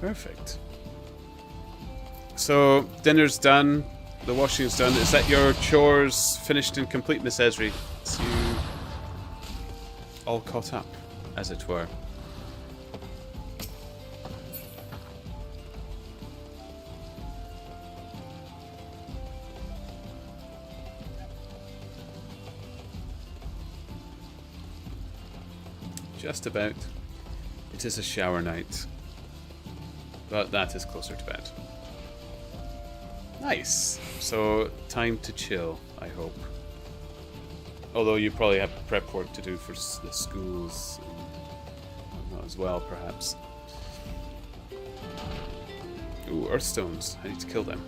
Perfect. So, dinner's done. The washing is done. Is that your chores finished and complete, Miss Esri? Is you all caught up, as it were? Just about. It is a shower night. But that is closer to bed. Nice. So, time to chill, I hope. Although you probably have prep work to do for the schools and whatnot as well, perhaps. Ooh, Earthstones. I need to kill them.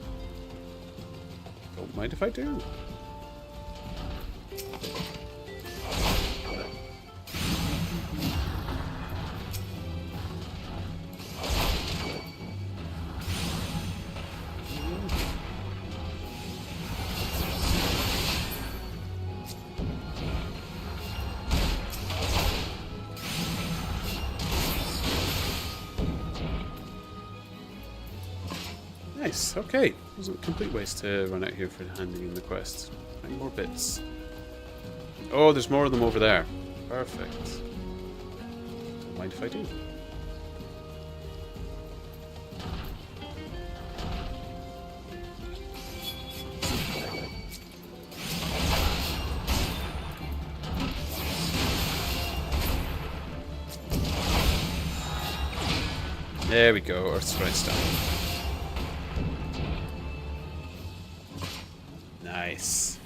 Don't mind if I do. Nice, okay. Wasn't a complete waste to run out here for handing in the quest. 9 more bits. Oh, there's more of them over there. Perfect. Don't mind if I do. There we go, Earthsprite's done. Nice.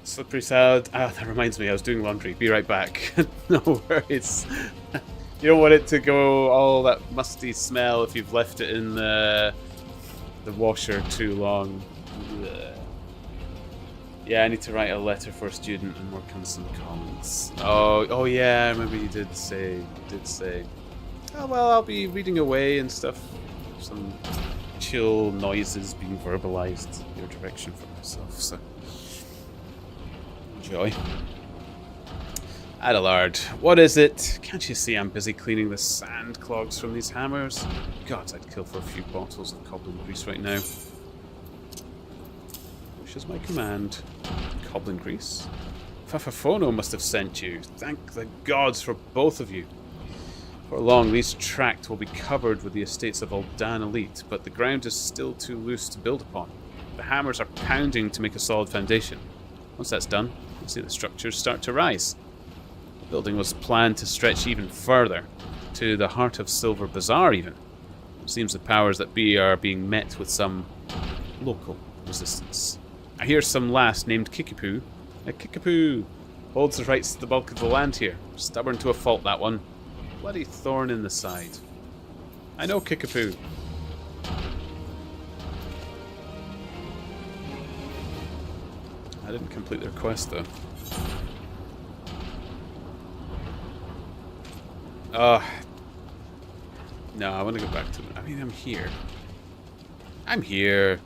Slippery salad. Ah, that reminds me, I was doing laundry. Be right back. No worries. You don't want it to go all that musty smell if you've left it in the washer too long. Ugh. Yeah, I need to write a letter for a student and work on some comments. Oh yeah, I remember you did say. Oh well, I'll be reading away and stuff. Some chill noises being verbalized in your direction for myself, so enjoy. Adelard, what is it? Can't you see I'm busy cleaning the sand clogs from these hammers? God, I'd kill for a few bottles of goblin grease right now. Which is my command. Goblin grease? Fafafono must have sent you. Thank the gods for both of you. For long, these tracts will be covered with the estates of Aldan Elite, but the ground is still too loose to build upon. The hammers are pounding to make a solid foundation. Once that's done, you'll see the structures start to rise. The building was planned to stretch even further, to the heart of Silver Bazaar even. It seems the powers that be are being met with some local resistance. I hear some lass named Kickapoo. Kickapoo holds the rights to the bulk of the land here. Stubborn to a fault, that one. Bloody thorn in the side. I know Kickapoo. I didn't complete their quest though. No, I want to go back to them. I mean, I'm here. I'm here.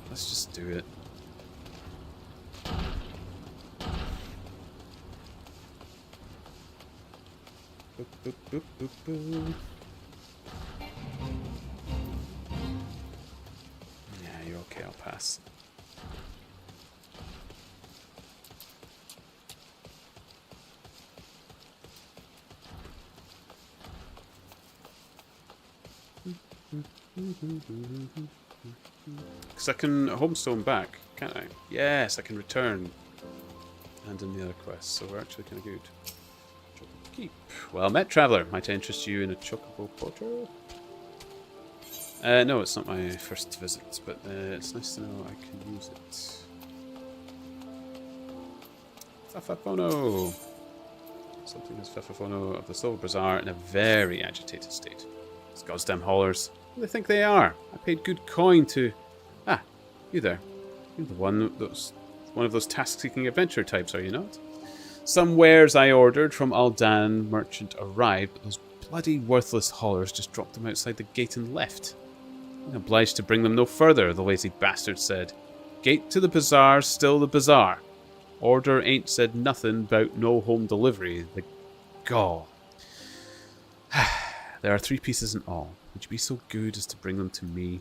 Let's just do it. Boop, boop, boop, boop, boop. Yeah, you're okay, I'll pass. Because I can homestone back, can't I? Yes, I can return. And in the other quests, so we're actually kind of good. Keep. Well met, traveller. Might I interest you in a chocobo portal? No, it's not my first visit, but it's nice to know I can use it. Fafafono! Something is Fafafono of the Silver Bazaar in a very agitated state. These goddamn haulers. Who do they think they are? I paid good coin to... Ah, you there. You're the one of those task-seeking adventure types, are you not? Some wares I ordered from Aldan merchant arrived, but those bloody worthless haulers just dropped them outside the gate and left. I'm obliged to bring them no further, the lazy bastard said. Gate to the bazaar, still the bazaar. Order ain't said nothing about no home delivery. The gall. There are 3 pieces in all. Would you be so good as to bring them to me?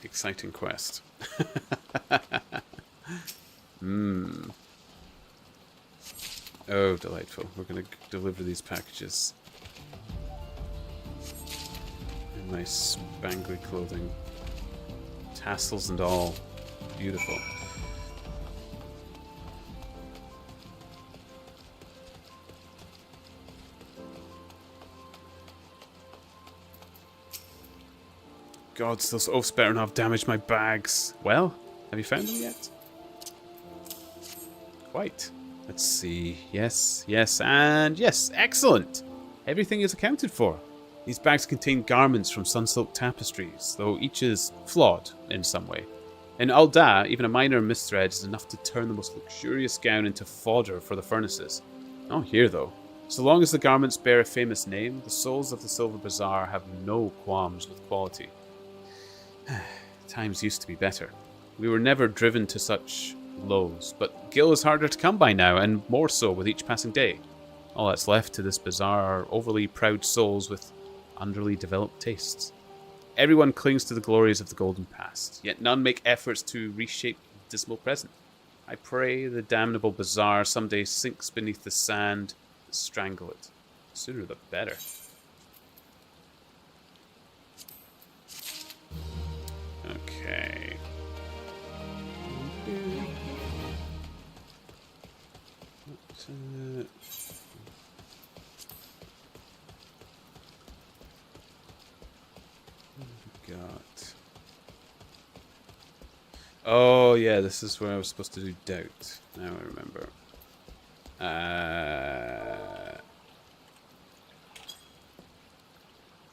Exciting quest. Oh, delightful. We're going to deliver these packages. In my spangly clothing. Tassels and all. Beautiful. Gods, those oafs better not have damaged my bags. Well, have you found them yet? Quite. Let's see. Yes, yes, and yes. Excellent. Everything is accounted for. These bags contain garments from Sunsilk tapestries, though each is flawed in some way. In Alda, even a minor misthread is enough to turn the most luxurious gown into fodder for the furnaces. Not here, though. So long as the garments bear a famous name, the souls of the Silver Bazaar have no qualms with quality. Times used to be better. We were never driven to such lows, but Gil is harder to come by now, and more so with each passing day. All that's left to this bazaar are overly proud souls with underly developed tastes. Everyone clings to the glories of the golden past, yet none make efforts to reshape the dismal present. I pray the damnable bazaar someday sinks beneath the sand and strangle it. The sooner the better. Okay. Got. Oh yeah, this is where I was supposed to do doubt. Now I remember.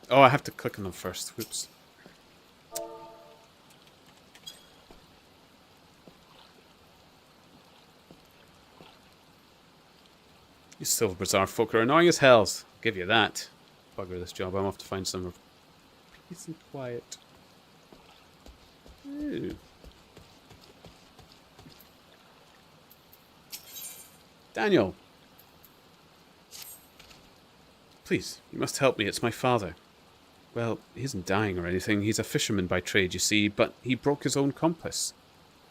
Oh, I have to click on them first. Whoops. You Silver Bazaar folk are annoying as hells. I'll give you that. Bugger this job. I'm off to find some peace and quiet. Ooh. Daniel. Please, you must help me. It's my father. Well, he isn't dying or anything. He's a fisherman by trade, you see, but he broke his own compass.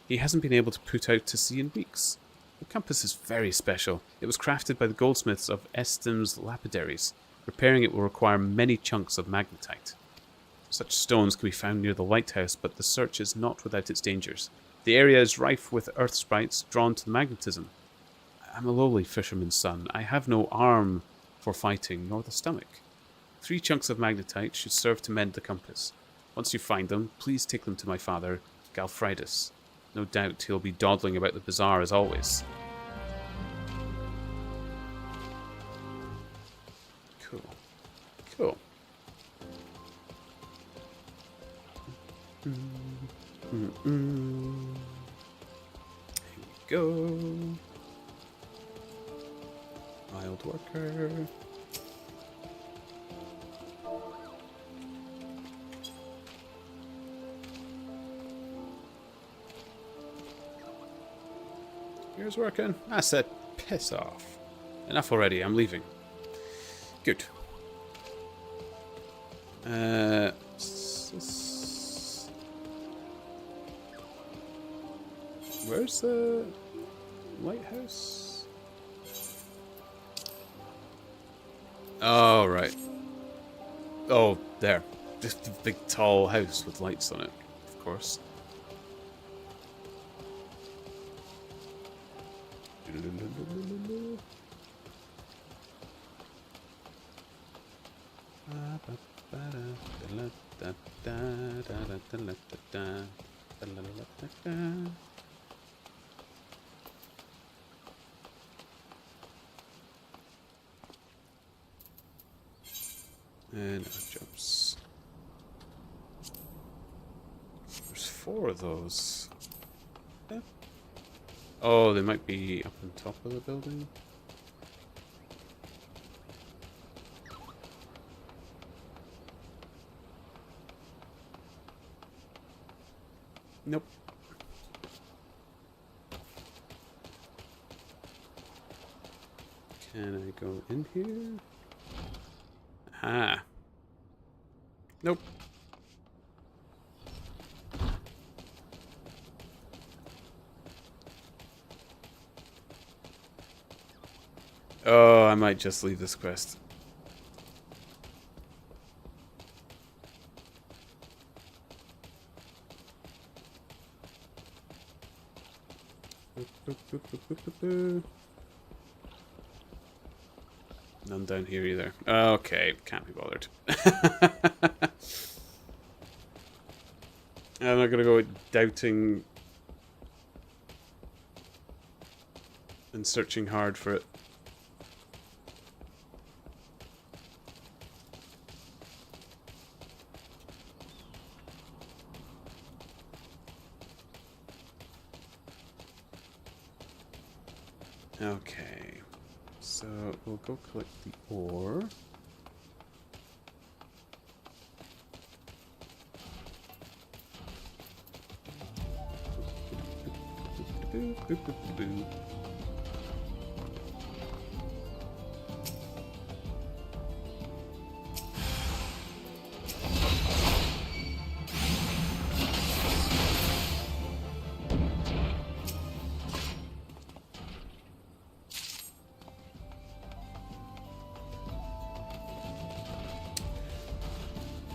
He hasn't been able to put out to sea in weeks. The compass is very special. It was crafted by the goldsmiths of Estim's lapidaries. Repairing it will require many chunks of magnetite. Such stones can be found near the lighthouse, but the search is not without its dangers. The area is rife with earth sprites drawn to the magnetism. I'm a lowly fisherman's son. I have no arm for fighting, nor the stomach. 3 chunks of magnetite should serve to mend the compass. Once you find them, please take them to my father, Galfridus. No doubt he'll be dawdling about the bazaar as always. Cool. Cool. Here we go. Wild worker. Here's working. I said, piss off. Enough already, I'm leaving. Good. Where's the lighthouse? Oh, right. Oh, there. Just a big tall house with lights on it, of course. And our jobs. 4 of those. Yeah. Oh, they might be up on top of the building. Nope. Can I go in here? Ah. Nope. Oh, I might just leave this quest. None down here either. Okay, can't be bothered. I'm not gonna go doubting and searching hard for it. Okay, so we'll go collect the ore.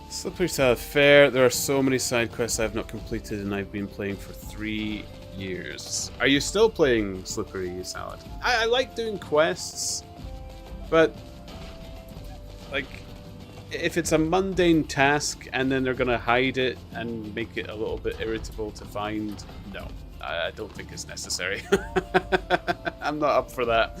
Slippery Salad Fair. There are so many side quests I've not completed, and I've been playing for 3 years. Are you still playing Slippery Salad? I like doing quests, but like if it's a mundane task and then they're gonna hide it and make it a little bit irritable to find, no, I don't think it's necessary. I'm not up for that.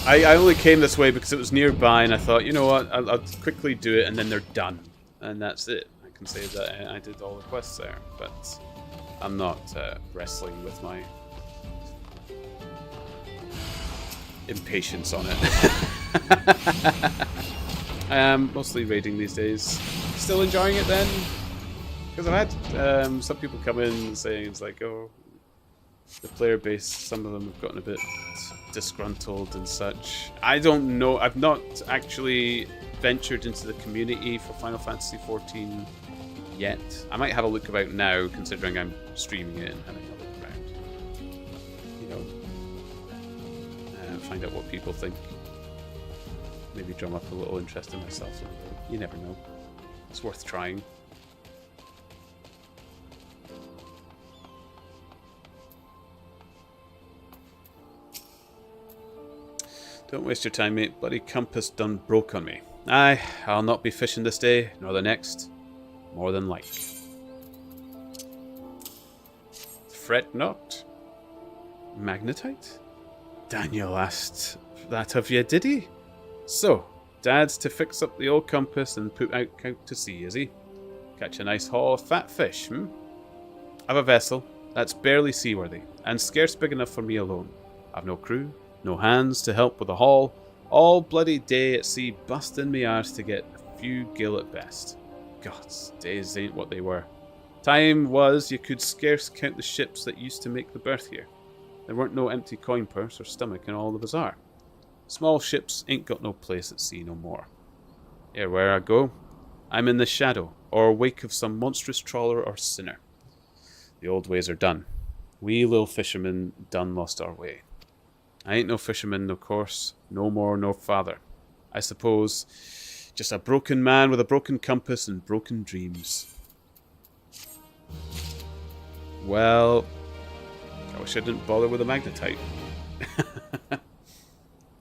I only came this way because it was nearby, and I thought, you know what, I'll quickly do it, and then they're done. And that's it. I can say that I did all the quests there, but I'm not wrestling with my impatience on it. I am mostly raiding these days. Still enjoying it then? Because I've had some people come in saying it's like, oh, the player base, some of them have gotten a bit disgruntled and such. I don't know. I've not actually ventured into the community for Final Fantasy XIV yet. I might have a look about now, considering I'm streaming it and having a look around. You know, find out what people think. Maybe drum up a little interest in myself. You never know. It's worth trying. Don't waste your time, mate. Bloody compass done broke on me. Aye, I'll not be fishing this day, nor the next. More than like. Fret not. Magnetite? Daniel asked that of ye, did he? So, Dad's to fix up the old compass and put out to sea, is he? Catch a nice haul of fat fish, hmm? I've a vessel that's barely seaworthy, and scarce big enough for me alone. I've no crew, no hands to help with the haul, all bloody day at sea busting me arse to get a few gill at best. Gods, days ain't what they were. Time was you could scarce count the ships that used to make the berth here. There weren't no empty coin purse or stomach in all the bazaar. Small ships ain't got no place at sea no more. Ere where I go, I'm in the shadow or wake of some monstrous trawler or sinner. The old ways are done. We little fishermen done lost our way. I ain't no fisherman, no course, no more, no farther. I suppose just a broken man with a broken compass and broken dreams. Well, I wish I didn't bother with a magnetite.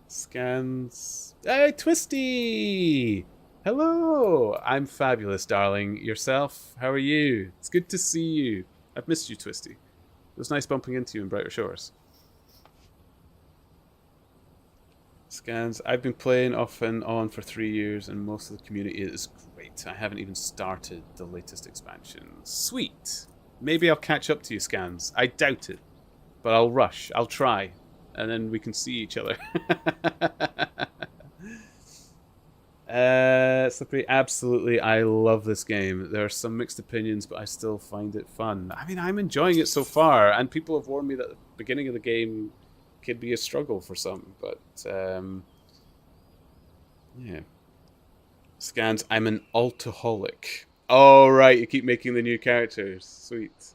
Scans. Hey, Twisty! Hello! I'm fabulous, darling. Yourself? How are you? It's good to see you. I've missed you, Twisty. It was nice bumping into you in Brighter Shores. Scans. I've been playing off and on for 3 years, and most of the community is great. I haven't even started the latest expansion. Sweet. Maybe I'll catch up to you, Scans. I doubt it, but I'll rush. I'll try, and then we can see each other. Slippery, absolutely. I love this game. There are some mixed opinions, but I still find it fun. I mean, I'm enjoying it so far, and people have warned me that the beginning of the game could be a struggle for some, but yeah. Scans, I'm an altaholic. Oh, right, you keep making the new characters. Sweet.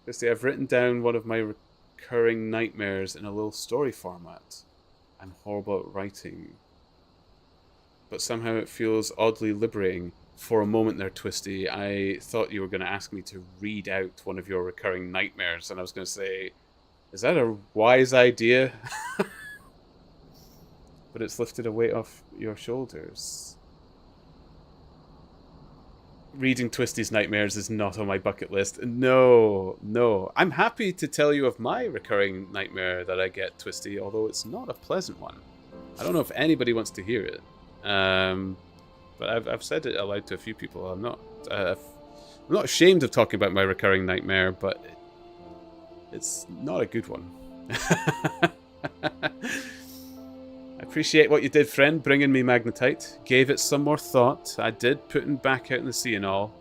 Christy, I've written down one of my recurring nightmares in a little story format. I'm horrible at writing, but somehow it feels oddly liberating. For a moment there, Twisty, I thought you were going to ask me to read out one of your recurring nightmares, and I was going to say, is that a wise idea? But it's lifted a weight off your shoulders. Reading Twisty's nightmares is not on my bucket list. No, no. I'm happy to tell you of my recurring nightmare that I get, Twisty, although it's not a pleasant one. I don't know if anybody wants to hear it. But I've said it aloud to a few people. I'm not ashamed of talking about my recurring nightmare, but it's not a good one. I appreciate what you did, friend, bringing me magnetite. Gave it some more thought. I did put it back out in the sea and all,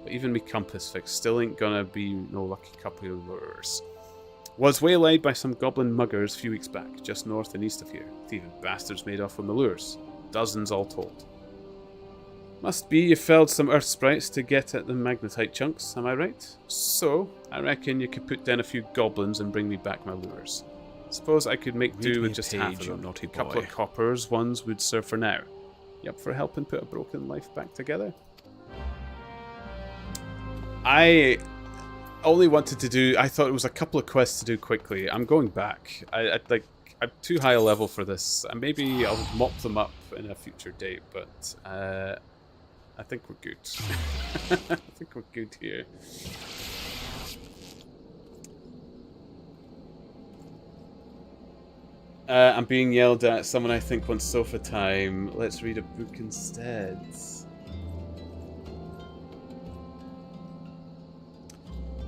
but even me compass fix still ain't gonna be no lucky couple of lures. Was waylaid by some goblin muggers a few weeks back, just north and east of here. Thieving bastards made off with the lures. Dozens all told. Must be you felled some earth sprites to get at the magnetite chunks, am I right? So, I reckon you could put down a few goblins and bring me back my lures. Suppose I could make do with just half of them. A couple of coppers, ones would serve for now. You up for helping put a broken life back together? I only wanted to do... I thought it was a couple of quests to do quickly. I'm going back. I'm too high a level for this. And maybe I'll mop them up in a future date, but I think we're good. I think we're good here. I'm being yelled at. Someone I think wants sofa time. Let's read a book instead.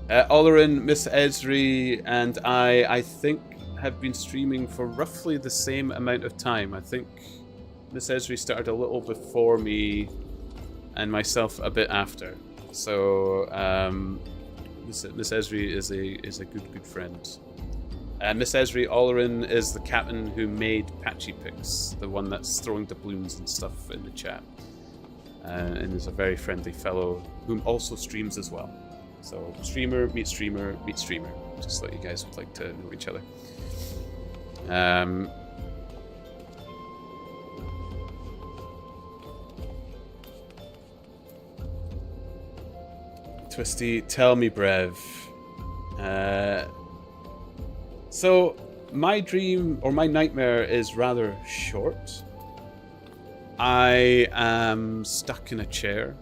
Olerin, Miss Esri, and I think, have been streaming for roughly the same amount of time. I think Miss Esri started a little before me, and myself a bit after. So Miss Esri is a good friend. Miss Esri Olerin is the captain who made Patchy Picks, the one that's throwing doubloons and stuff in the chat, and is a very friendly fellow whom also streams as well. So streamer meet streamer meet streamer. Just thought you guys would like to know each other. Twisty, tell me, Brev. So, my dream, or my nightmare, is rather short. I am stuck in a chair.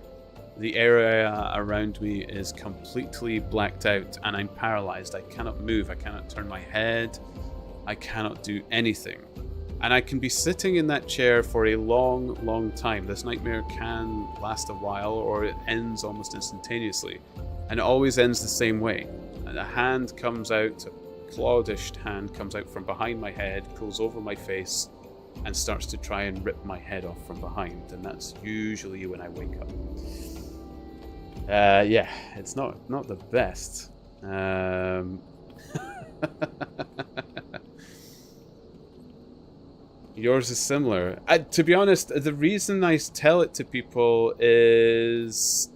The area around me is completely blacked out, and I'm paralyzed. I cannot move, I cannot turn my head, I cannot do anything. And I can be sitting in that chair for a long time. This nightmare can last a while, or it ends almost instantaneously. And it always ends the same way. And a hand comes out, clawed-ish hand comes out from behind my head, pulls over my face, and starts to try and rip my head off from behind. And that's usually when I wake up. Yeah, it's not the best. Yours is similar. To be honest, the reason I tell it to people is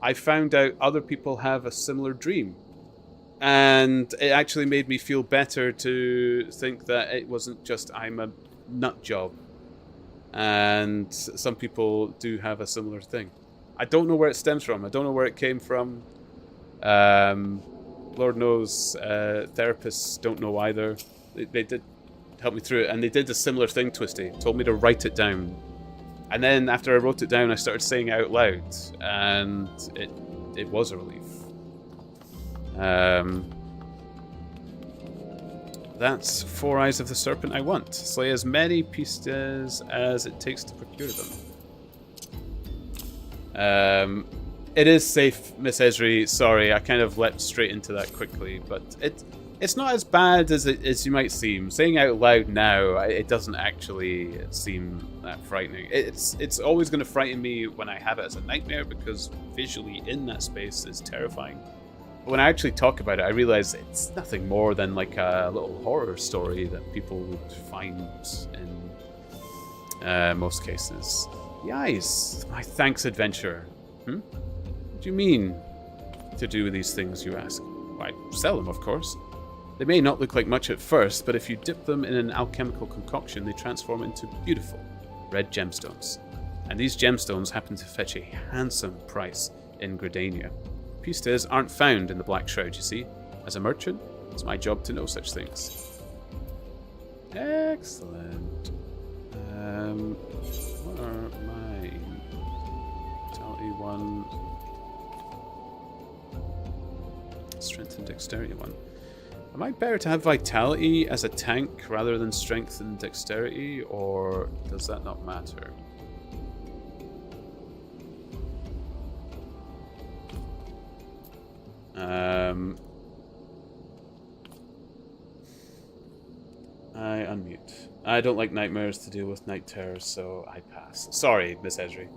I found out other people have a similar dream. And it actually made me feel better to think that it wasn't just I'm a nut job. And some people do have a similar thing. I don't know where it stems from. I don't know where it came from. Lord knows, therapists don't know either. They did help me through it, and they did a similar thing, Twisty. Told me to write it down. And then after I wrote it down, I started saying it out loud, and it was a relief. That's 4 eyes of the serpent I want. Slay as many pistes as it takes to procure them. It is safe, Miss Esri. Sorry, I kind of leapt straight into that quickly, but it's not as bad as you might seem. Saying out loud now, it doesn't actually seem that frightening. It's always going to frighten me when I have it as a nightmare, because visually in that space is terrifying. But when I actually talk about it, I realize it's nothing more than like a little horror story that people would find in most cases. The eyes, my thanks, adventurer. What do you mean to do with these things, you ask? Why, sell them, of course. They may not look like much at first, but if you dip them in an alchemical concoction, they transform into beautiful red gemstones. And these gemstones happen to fetch a handsome price in Gridania. Pistes aren't found in the Black Shroud, you see. As a merchant, it's my job to know such things. Excellent. What are mine? Vitality 1. Strength and dexterity 1. Am I better to have vitality as a tank rather than strength and dexterity, or does that not matter? I unmute. I don't like nightmares to deal with night terrors, so I pass. Sorry, Miss Esri.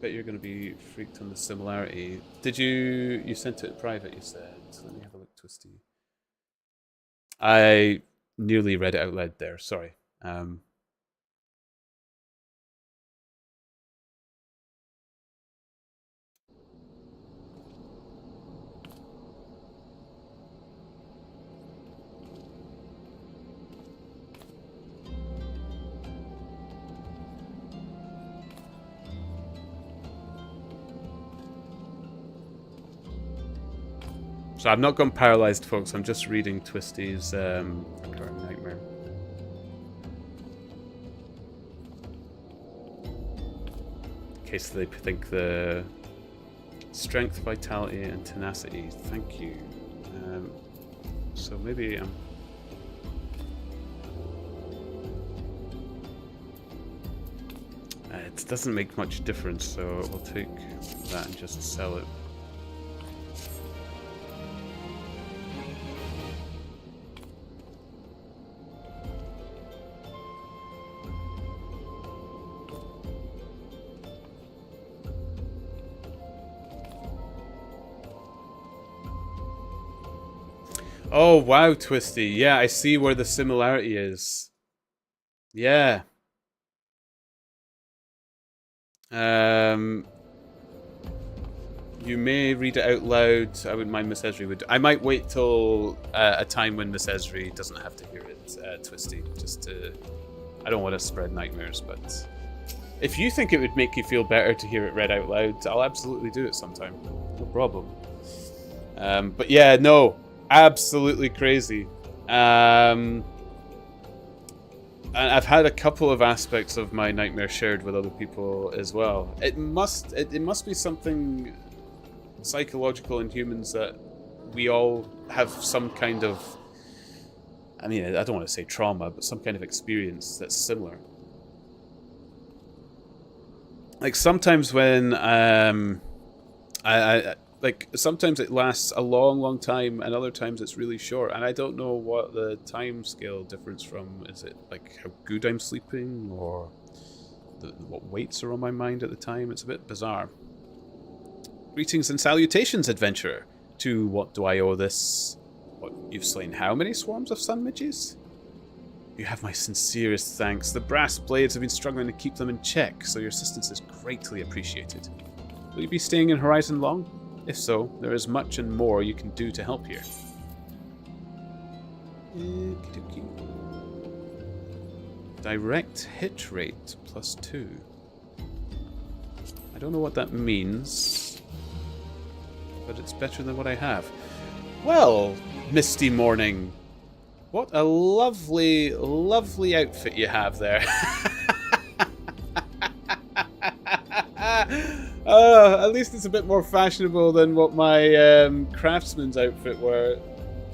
Bet you're going to be freaked on the similarity. Did you sent it private, you said? Let me have a look, Twisty. I nearly read it out loud there, sorry. So I've not gone paralyzed, folks. I'm just reading Twisty's recurring nightmare. In case they think the strength, vitality, and tenacity. Thank you. So maybe I'm... it doesn't make much difference, so we'll take that and just sell it. Oh, wow, Twisty. Yeah, I see where the similarity is. Yeah. You may read it out loud. I wouldn't mind Miss Esri would. I might wait till a time when Miss Esri doesn't have to hear it, Twisty. Just to... I don't want to spread nightmares, but... If you think it would make you feel better to hear it read out loud, I'll absolutely do it sometime. No problem. But yeah, no. Absolutely crazy. And I've had a couple of aspects of my nightmare shared with other people as well. It must be something psychological in humans that we all have some kind of, I mean, I don't want to say trauma, but some kind of experience that's similar. Like sometimes when like, sometimes it lasts a long, long time, and other times it's really short. And I don't know what the time scale difference from, is it like how good I'm sleeping, or what weights are on my mind at the time? It's a bit bizarre. Greetings and salutations, adventurer. To what do I owe this? What, you've slain how many swarms of sun midges? You have my sincerest thanks. The brass blades have been struggling to keep them in check, so your assistance is greatly appreciated. Will you be staying in Horizon long? If so, there is much and more you can do to help here. Direct hit rate +2. I don't know what that means, but it's better than what I have. Well, Misty Morning, what a lovely, lovely outfit you have there. At least it's a bit more fashionable than what my craftsman's outfit were.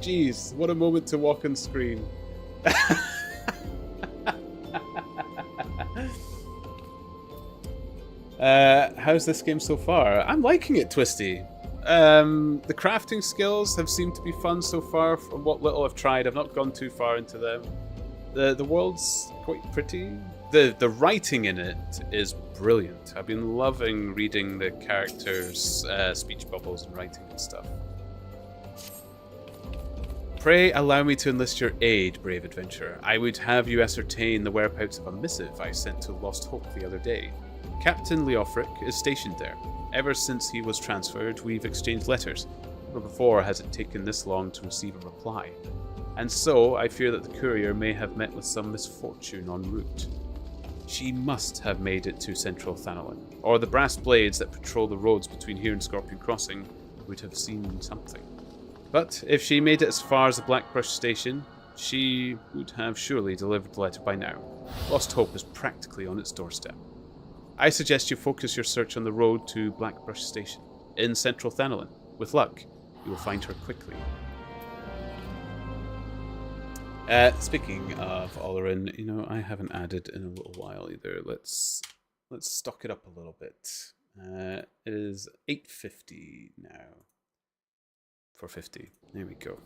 Jeez, what a moment to walk on screen. How's this game so far? I'm liking it, Twisty. The crafting skills have seemed to be fun so far from what little I've tried. I've not gone too far into them. The world's quite pretty. The writing in it is brilliant. I've been loving reading the characters' speech bubbles and writing and stuff. Pray allow me to enlist your aid, brave adventurer. I would have you ascertain the whereabouts of a missive I sent to Lost Hope the other day. Captain Leofric is stationed there. Ever since he was transferred, we've exchanged letters. Never before has it taken this long to receive a reply. And so, I fear that the courier may have met with some misfortune en route. She must have made it to Central Thanolin, or the brass blades that patrol the roads between here and Scorpion Crossing would have seen something. But if she made it as far as the Blackbrush station, she would have surely delivered the letter by now. Lost Hope is practically on its doorstep. I suggest you focus your search on the road to Blackbrush station, in Central Thanolin. With luck, you will find her quickly. Speaking of Olorin, you know, I haven't added in a little while either. Let's stock it up a little bit. It is 850 now. 450. There we go.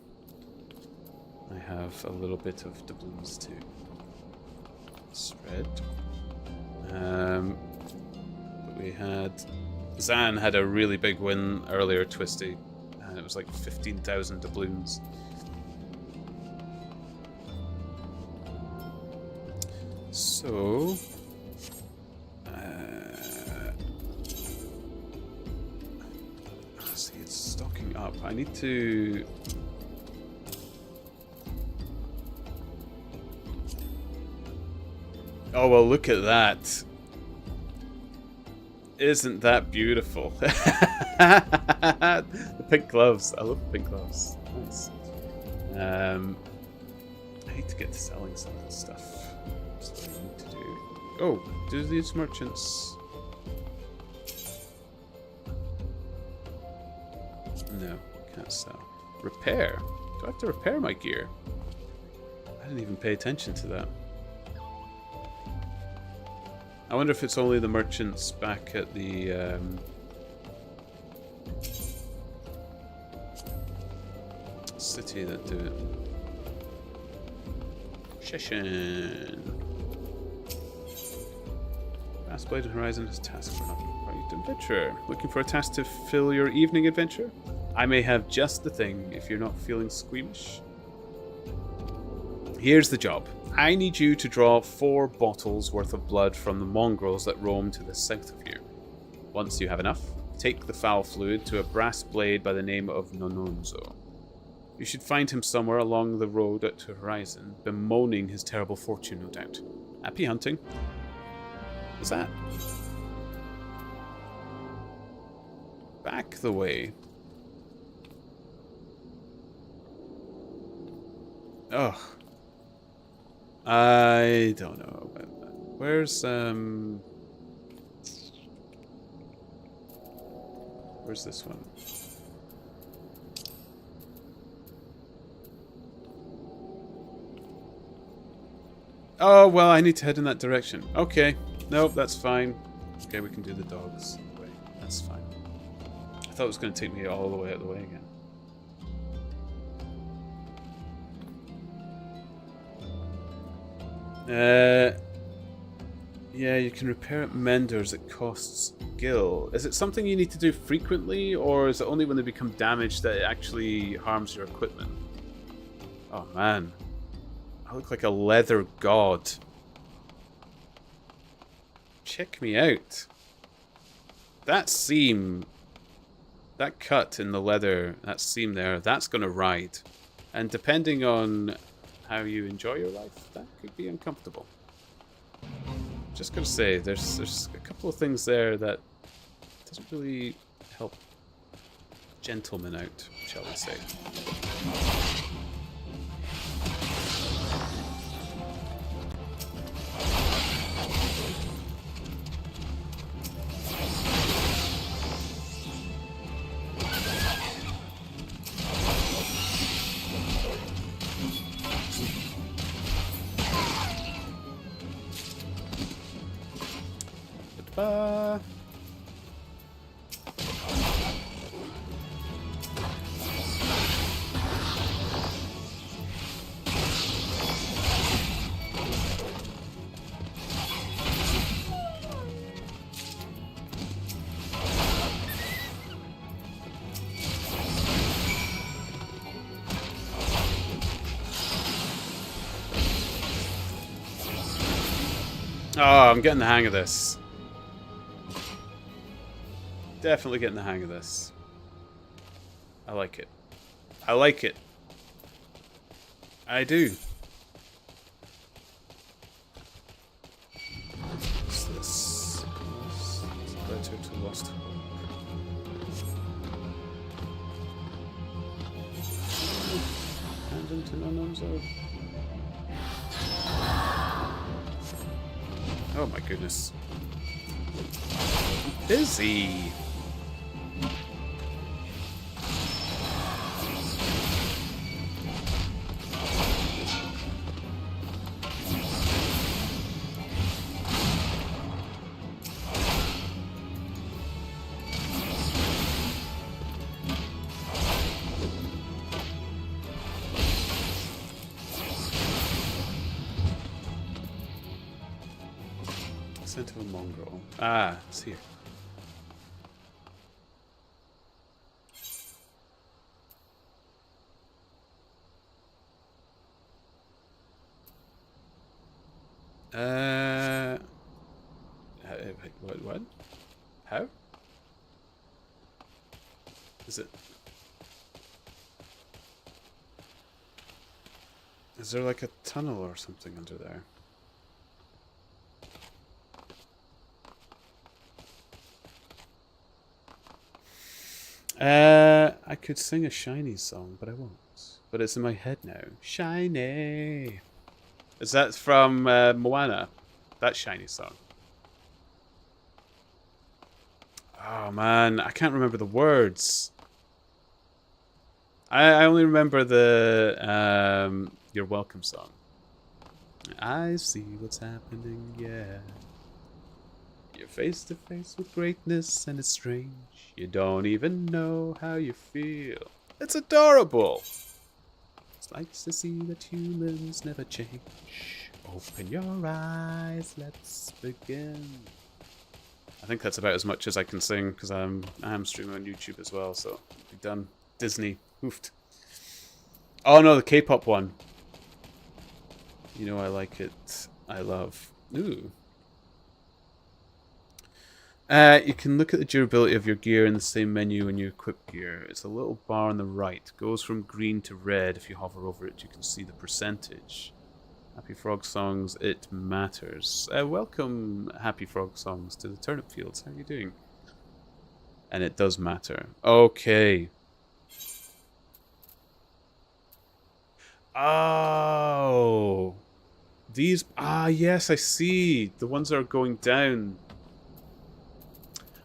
I have a little bit of doubloons too. Spread. But we had... Zan had a really big win earlier, Twisty. And it was like 15,000 doubloons. So... see, it's stocking up. I need to... Oh, well, look at that. Isn't that beautiful? The pink gloves. I love the pink gloves. Nice. I need to get to selling some of this stuff. That's what I need to do. Oh, do these merchants... No, can't sell. Repair? Do I have to repair my gear? I didn't even pay attention to that. I wonder if it's only the merchants back at the city that do it. Session. Blade Horizon is task for another right adventure. Looking for a task to fill your evening adventure? I may have just the thing if you're not feeling squeamish. Here's the job. I need you to draw 4 bottles worth of blood from the mongrels that roam to the south of here. Once you have enough, take the foul fluid to a brass blade by the name of Nononzo. You should find him somewhere along the road to Horizon, bemoaning his terrible fortune, no doubt. Happy hunting. What's that? Back the way. Oh. I don't know about that. Where's this one? Oh, well, I need to head in that direction. Okay. Nope, that's fine. Okay, we can do the dogs way. That's fine. I thought it was going to take me all the way out the way again. Yeah, you can repair at Menders. It costs gil. Is it something you need to do frequently, or is it only when they become damaged that it actually harms your equipment? Oh man, I look like a leather god. Check me out. That seam, that cut in the leather, that seam there, that's gonna ride. And depending on how you enjoy your life, that could be uncomfortable. Just gotta say, there's a couple of things there that doesn't really help gentlemen out, shall we say. Ba-ba-ba. Oh, I'm getting the hang of this. Definitely getting the hang of this. I like it. I like it. I do. What's this? Letter to Lost Hope. Hand into Nononzo. Oh my goodness. I'm busy. Scent of a mongrel. Ah, it's here. What? How? Is it? Is there like a tunnel or something under there? I could sing a Shiny song, but I won't. But it's in my head now. Shiny! Is that from Moana? That Shiny song. Oh man, I can't remember the words. I only remember the You're Welcome song. I see what's happening, yeah. You're face to face with greatness and it's strange. You don't even know how you feel. It's adorable. It's nice to see that humans never change. Open your eyes, let's begin. I think that's about as much as I can sing because I am streaming on YouTube as well, so be done. Disney, hoofed. Oh no, the K-pop one. You know I like it. I love. Ooh. You can look at the durability of your gear in the same menu when you equip gear. It's a little bar on the right. It goes from green to red. If you hover over it, you can see the percentage. Happy Frog Songs, it matters. Welcome, Happy Frog Songs, to the Turnip Fields. How are you doing? And it does matter. Okay. Oh. These... Ah, yes, I see. The ones that are going down.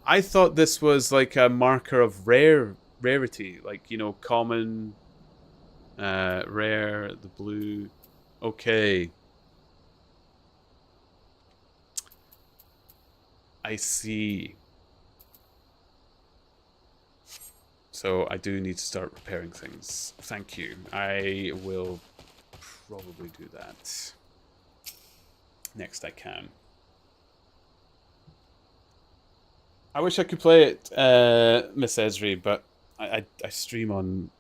I thought this was like a marker of rarity. Like, you know, common, rare, the blue... Okay. I see. So I do need to start repairing things. Thank you. I will probably do that. Next I can. I wish I could play it, Miss Esri, but I stream on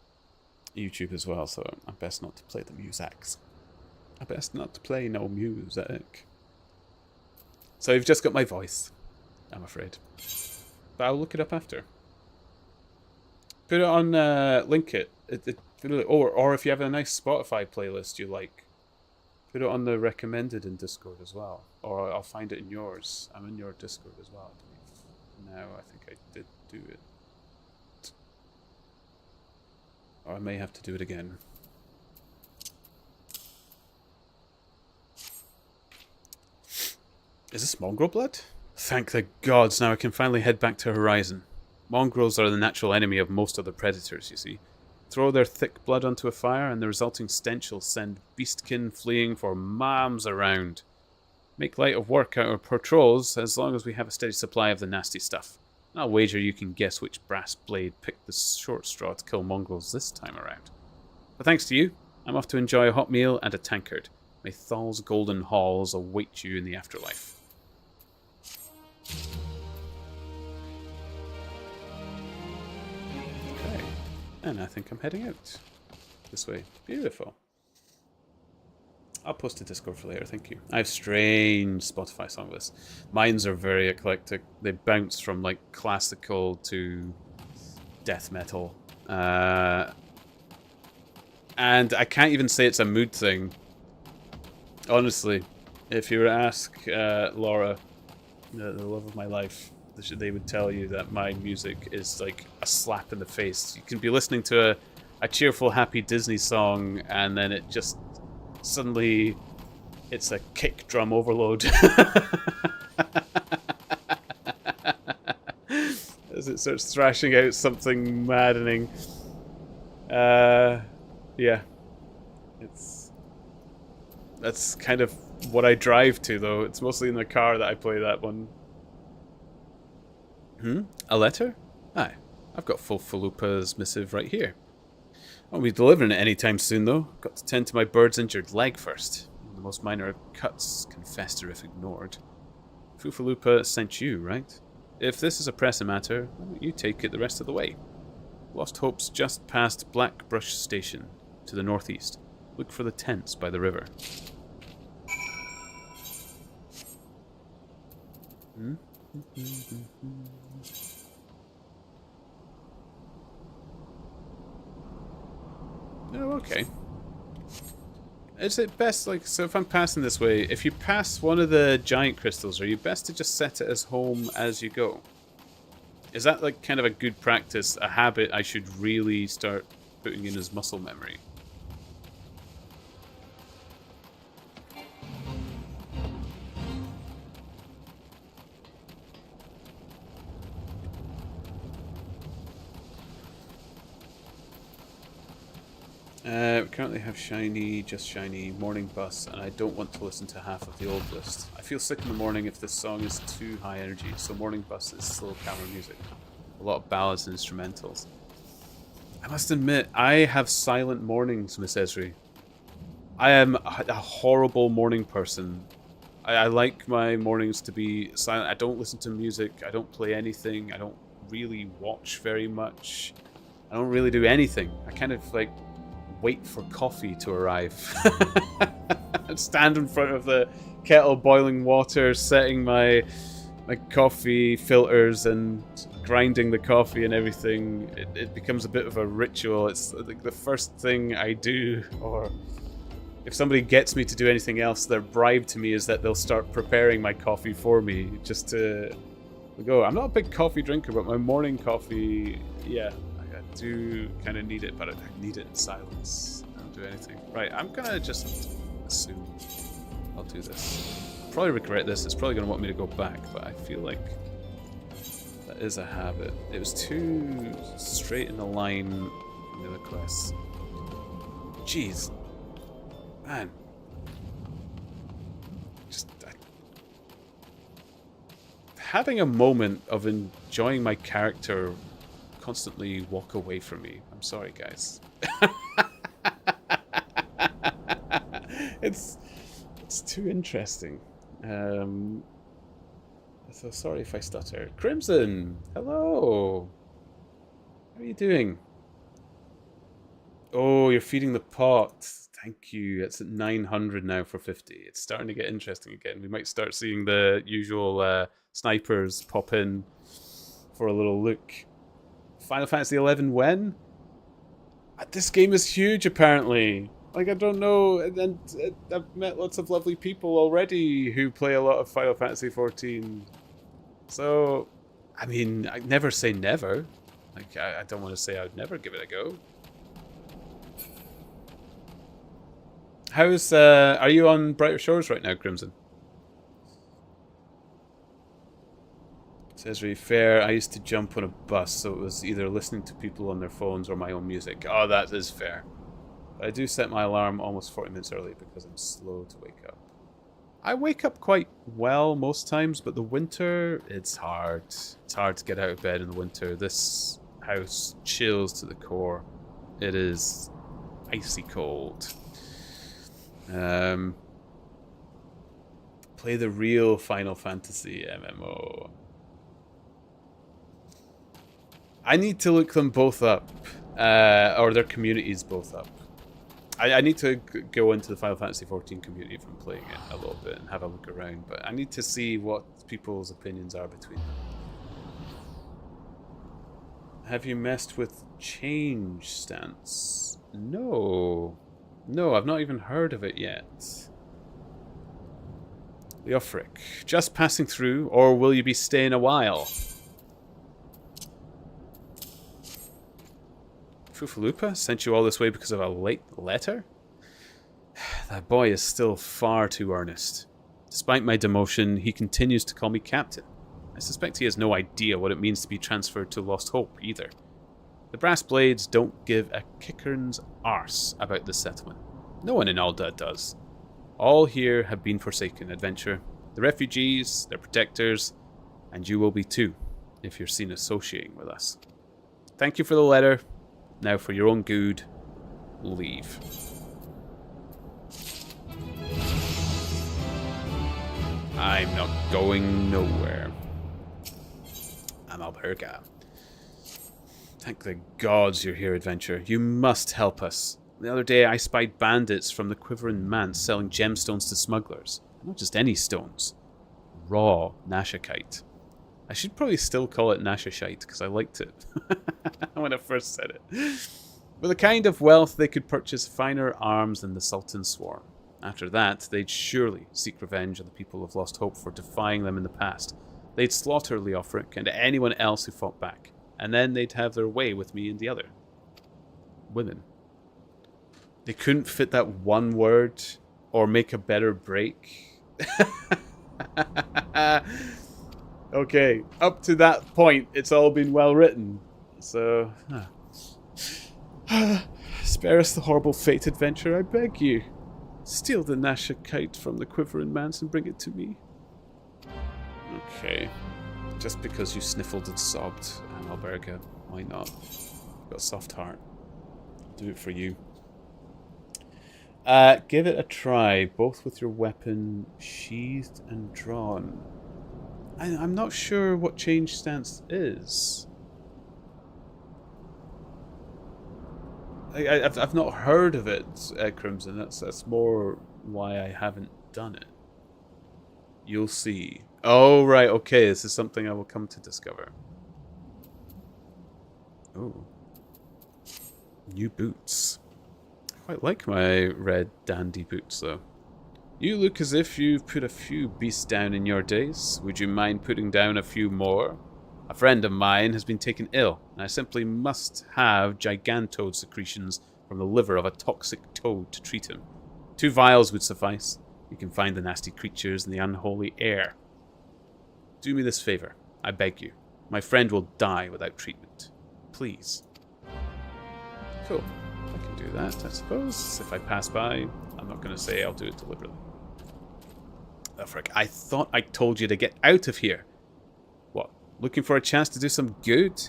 YouTube as well, so I'm best not to play the musics. I best not to play no music. So you've just got my voice, I'm afraid. But I'll look it up after. Put it on, link it. Or if you have a nice Spotify playlist you like, put it on the recommended in Discord as well. Or I'll find it in yours. I'm in your Discord as well, I believe. No, I think I did do it. Or I may have to do it again. Is this mongrel blood? Thank the gods, now I can finally head back to Horizon. Mongrels are the natural enemy of most other predators, you see. Throw their thick blood onto a fire and the resulting stench will send beastkin fleeing for miles around. make light of work out of patrols as long as we have a steady supply of the nasty stuff. I'll wager you can guess which brass blade picked the short straw to kill mongrels this time around. But thanks to you, I'm off to enjoy a hot meal and a tankard. May Thal's golden halls await you in the afterlife. Okay, and I think I'm heading out this way. Beautiful. I'll post a Discord for later, thank you. I have strange Spotify song lists. Mine's are very eclectic. They bounce from like classical to death metal. And I can't even say it's a mood thing. Honestly, if you were to ask Laura, the love of my life, they would tell you that my music is like a slap in the face. You can be listening to a cheerful, happy Disney song, and then it just suddenly it's a kick drum overload. As it starts thrashing out something maddening. Yeah. That's kind of what I drive to, though. It's mostly in the car that I play that one. A letter? Aye. I've got Fulfalupa's missive right here. I won't be delivering it anytime soon, though. Got to tend to my bird's injured leg first. The most minor of cuts, confessed or if ignored. Fulfalupa sent you, right? If this is a pressing matter, why don't you take it the rest of the way? Lost Hope's just past Blackbrush Station, to the northeast. Look for the tents by the river. Oh, okay. Is it best, like, so if I'm passing this way, if you pass one of the giant crystals, are you best to just set it as home as you go? Is that, like, kind of a good practice, a habit I should really start putting in as muscle memory? We currently have Shiny, Just Shiny, Morning Bus, and I don't want to listen to half of the old list. I feel sick in the morning if this song is too high energy, so Morning Bus is slow camera music. A lot of ballads and instrumentals. I must admit, I have silent mornings, Miss Esri. I am a horrible morning person. I like my mornings to be silent. I don't listen to music, I don't play anything, I don't really watch very much. I don't really do anything. I kind of like wait for coffee to arrive. I'd stand in front of the kettle boiling water, setting my coffee filters and grinding the coffee and everything. It becomes a bit of a ritual. It's like the first thing I do, or if somebody gets me to do anything else, their bribe to me is that they'll start preparing my coffee for me just to go. I'm not a big coffee drinker, but my morning coffee, yeah, I do kind of need it, but I need it in silence. I don't do anything. Right, I'm gonna just assume I'll do this. I'll probably regret this. It's probably gonna want me to go back, but I feel like that is a habit. It was too straight in a line from the other quests. Jeez. Man. Just having a moment of enjoying my character constantly walk away from me. I'm sorry, guys. It's too interesting. So sorry if I stutter. Crimson, hello. How are you doing? Oh, you're feeding the pot. Thank you. It's at 900 now for 50. It's starting to get interesting again. We might start seeing the usual snipers pop in for a little look. Final Fantasy XI when? This game is huge, apparently. Like, I don't know. And I've met lots of lovely people already who play a lot of Final Fantasy XIV. So, I mean, I never say never. Like, I don't want to say I'd never give it a go. How's, are you on Brighter Shores right now, Crimson? Says very fair. I used to jump on a bus, so it was either listening to people on their phones or my own music. Oh, that is fair. But I do set my alarm almost 40 minutes early because I'm slow to wake up. I wake up quite well most times, but the winter, it's hard. It's hard to get out of bed in the winter. This house chills to the core. It is icy cold. Play the real Final Fantasy MMO. I need to look them both up, or their communities both up. I need to go into the Final Fantasy XIV community if I'm playing it a little bit and have a look around, but I need to see what people's opinions are between them. Have you messed with change stance? No. No, I've not even heard of it yet. Leofric, just passing through, or will you be staying a while? Fufalupa sent you all this way because of a late letter? That boy is still far too earnest. Despite my demotion, he continues to call me captain. I suspect he has no idea what it means to be transferred to Lost Hope either. The Brass Blades don't give a kicker's arse about this settlement. No one in Alda does. All here have been forsaken, adventurer. The refugees, their protectors, and you will be too, if you're seen associating with us. Thank you for the letter. Now, for your own good, leave. I'm not going nowhere. I'm Alberga. Thank the gods you're here, adventurer. You must help us. The other day I spied bandits from the Quivering Manse selling gemstones to smugglers. Not just any stones. Raw Nashakite. I should probably still call it Nashashite, because I liked it when I first said it. With the kind of wealth, they could purchase finer arms than the Sultan's swarm. After that, they'd surely seek revenge on the people of Lost Hope for defying them in the past. They'd slaughter Leofric and anyone else who fought back, and then they'd have their way with me and the other. Women. They couldn't fit that one word, or make a better break. Okay, up to that point, it's all been well written. So, spare us the horrible fate, adventure, I beg you. Steal the Nashakite from the Quivering Manse and bring it to me. Okay, just because you sniffled and sobbed, Alberga, why not? You've got a soft heart. I'll do it for you. Give it a try, both with your weapon sheathed and drawn. I'm not sure what change stance is. I've not heard of it, Crimson. That's more why I haven't done it. You'll see. Oh, right, okay. This is something I will come to discover. Oh. New boots. I quite like my red dandy boots, though. You look as if you've put a few beasts down in your days. Would you mind putting down a few more? A friend of mine has been taken ill, and I simply must have gigantoad secretions from the liver of a toxic toad to treat him. 2 vials would suffice. You can find the nasty creatures in the unholy air. Do me this favor, I beg you. My friend will die without treatment. Please. Cool. I can do that, I suppose. If I pass by, I'm not going to say I'll do it deliberately. Oh, frick. I thought I told you to get out of here. What? Looking for a chance to do some good?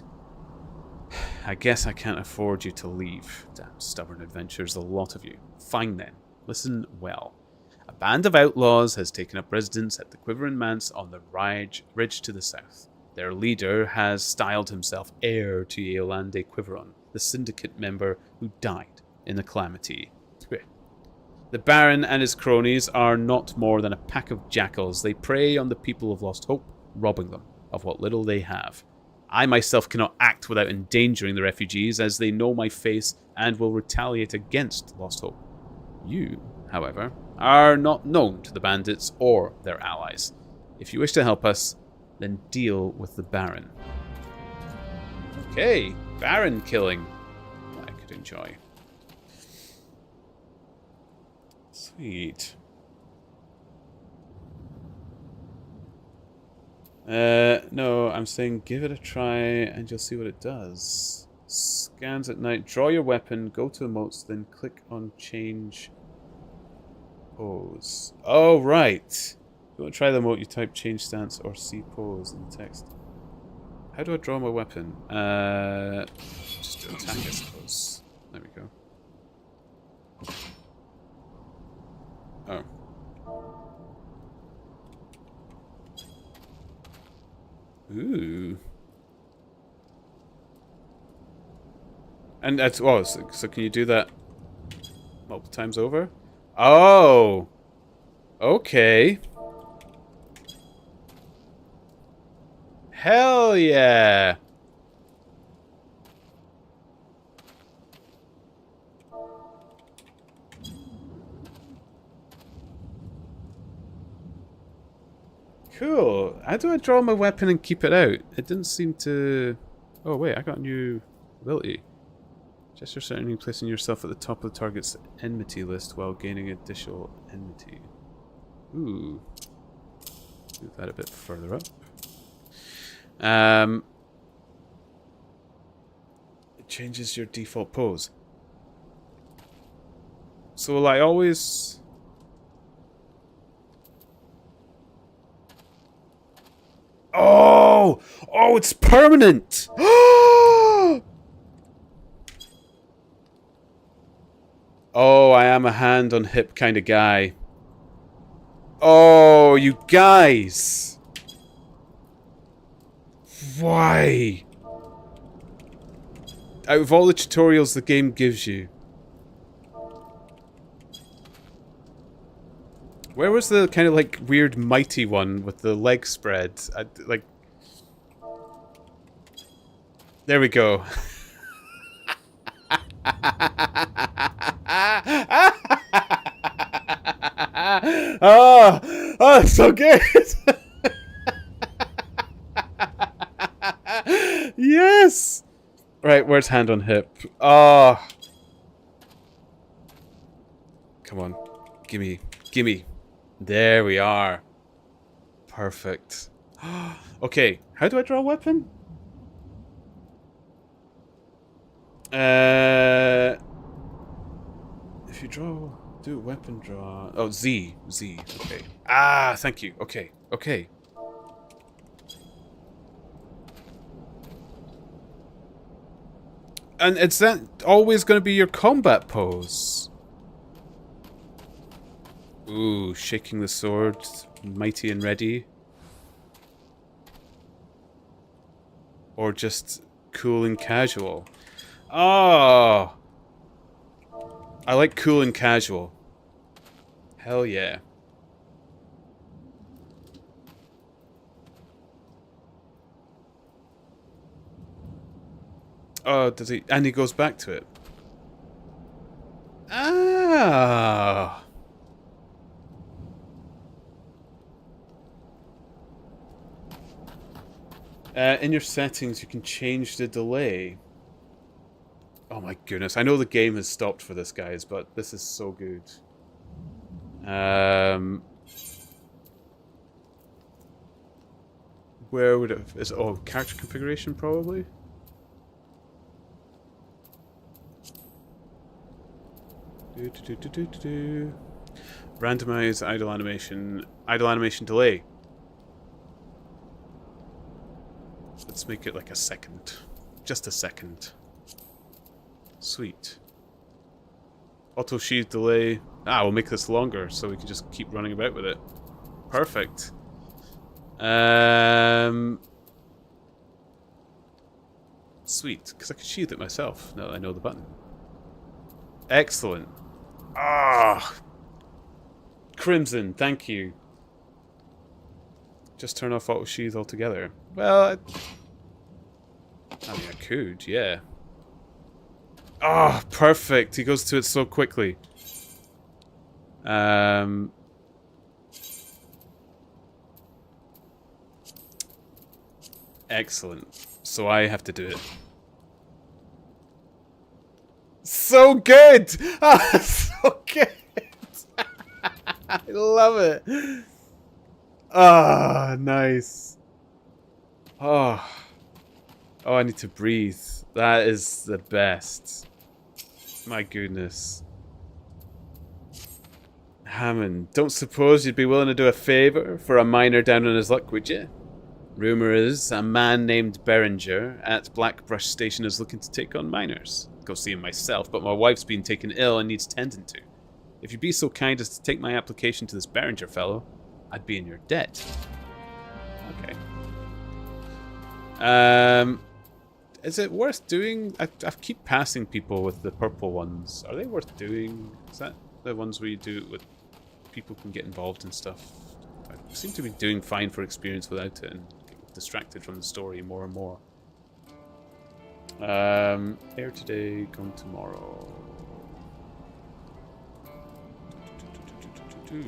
I guess I can't afford you to leave. Damn stubborn adventurers, a lot of you. Fine then. Listen well. A band of outlaws has taken up residence at the Quivering Manse on the ridge to the south. Their leader has styled himself heir to Eolande Quiveron, the syndicate member who died in the calamity. The Baron and his cronies are not more than a pack of jackals. They prey on the people of Lost Hope, robbing them of what little they have. I myself cannot act without endangering the refugees, as they know my face and will retaliate against Lost Hope. You, however, are not known to the bandits or their allies. If you wish to help us, then deal with the Baron. Okay, Baron killing. I could enjoy. Sweet. No, I'm saying give it a try and you'll see what it does. Scans at night. Draw your weapon, go to emotes, then click on change Pose. Oh, right. You want to try the emote, you type change stance or see pose in the text. How do I draw my weapon? Just do attack, I suppose. There we go. Oh. Ooh. And that's so can you do that multiple times over? Oh. Okay. Hell yeah. Cool. How do I draw my weapon and keep it out? It didn't seem to... Oh, wait, I got a new ability. Gesture certainly placing yourself at the top of the target's enmity list while gaining additional enmity. Ooh. Move that a bit further up. It changes your default pose. So will I always... Oh! Oh, it's permanent! Oh, I am a hand on hip kind of guy. Oh, you guys! Why? Out of all the tutorials the game gives you. Where was the kind of like weird mighty one with the leg spread? Like... There we go. Oh, oh, so good. Yes. Right, where's hand on hip? Oh. Come on. Gimme. Gimme. There we are. Perfect. Okay, how do I draw a weapon? If you do a weapon draw. Oh, Z. Okay. Ah, thank you. Okay. And is that always going to be your combat pose? Ooh, shaking the sword, mighty and ready. Or just cool and casual. Oh! I like cool and casual. Hell yeah. Oh, does he? And he goes back to it. Ah! In your settings, you can change the delay. Oh my goodness. I know the game has stopped for this, guys, but this is so good. Where would it... Oh, character configuration, probably? Randomize idle animation delay. Let's make it like a second. Just a second. Sweet. Auto sheath delay. Ah, we'll make this longer so we can just keep running about with it. Perfect. Sweet, because I can sheath it myself now that I know the button. Excellent. Ah, Crimson, thank you. Just turn off auto sheath altogether. Well, I mean, I could, yeah. Oh, perfect. He goes to it so quickly. Excellent. So I have to do it. So good! Ah, so good! I love it. Ah, nice. Oh. Oh, I need to breathe. That is the best. My goodness. Hammond, don't suppose you'd be willing to do a favour for a miner down on his luck, would you? Rumour is a man named Beringer at Blackbrush Station is looking to take on miners. Go see him myself, but my wife's been taken ill and needs tending to. If you'd be so kind as to take my application to this Beringer fellow, I'd be in your debt. Okay. Is it worth doing? I keep passing people with the purple ones. Are they worth doing? Is that the ones where you do it with people can get involved in stuff? I seem to be doing fine for experience without it and getting distracted from the story more and more. Air today, come tomorrow. Where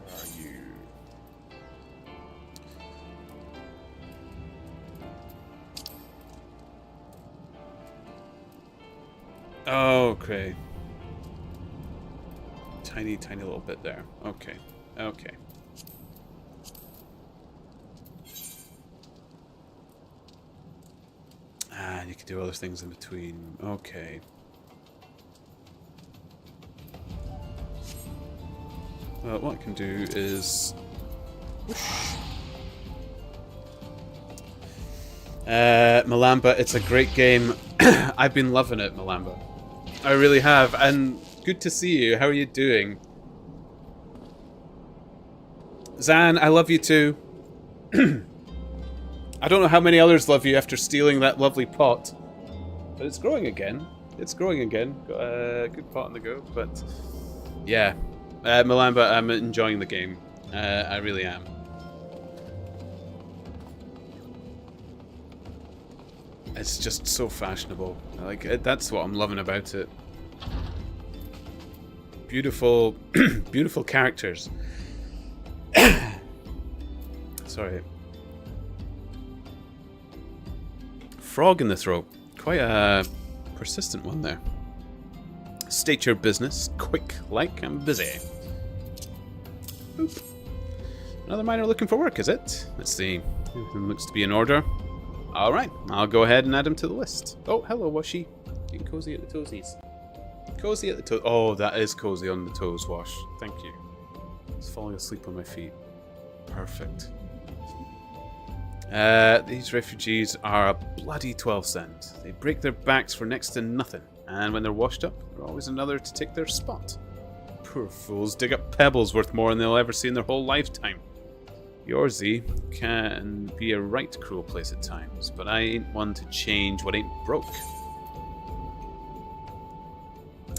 are you? Oh, okay. Tiny little bit there. Okay. Okay. And you can do other things in between. Okay. Well, what I can do is... Whoosh. Malamba, it's a great game. I've been loving it, Malamba. I really have, and good to see you. How are you doing? Zan, I love you too. I don't know how many others love you after stealing that lovely pot. But it's growing again. It's growing again. Got a good pot on the go, but... Yeah. Malamba, I'm enjoying the game. I really am. It's just so fashionable. Like, that's what I'm loving about it. Beautiful, beautiful characters. Sorry. Frog in the throat. Quite a persistent one there. State your business. Quick, like I'm busy. Boop. Another miner looking for work, is it? Let's see. Everything looks to be in order. Alright, I'll go ahead and add him to the list. Oh, hello, Washi. Getting cozy at the toesies. Cozy at the toes. Oh, that is cozy on the toes, Wash. Thank you. Just falling asleep on my feet. Perfect. These refugees are a bloody 12 cent. They break their backs for next to nothing. And when they're washed up, there's always another to take their spot. Poor fools dig up pebbles worth more than they'll ever see in their whole lifetime. Yorsy can be a right cruel place at times, but I ain't one to change what ain't broke.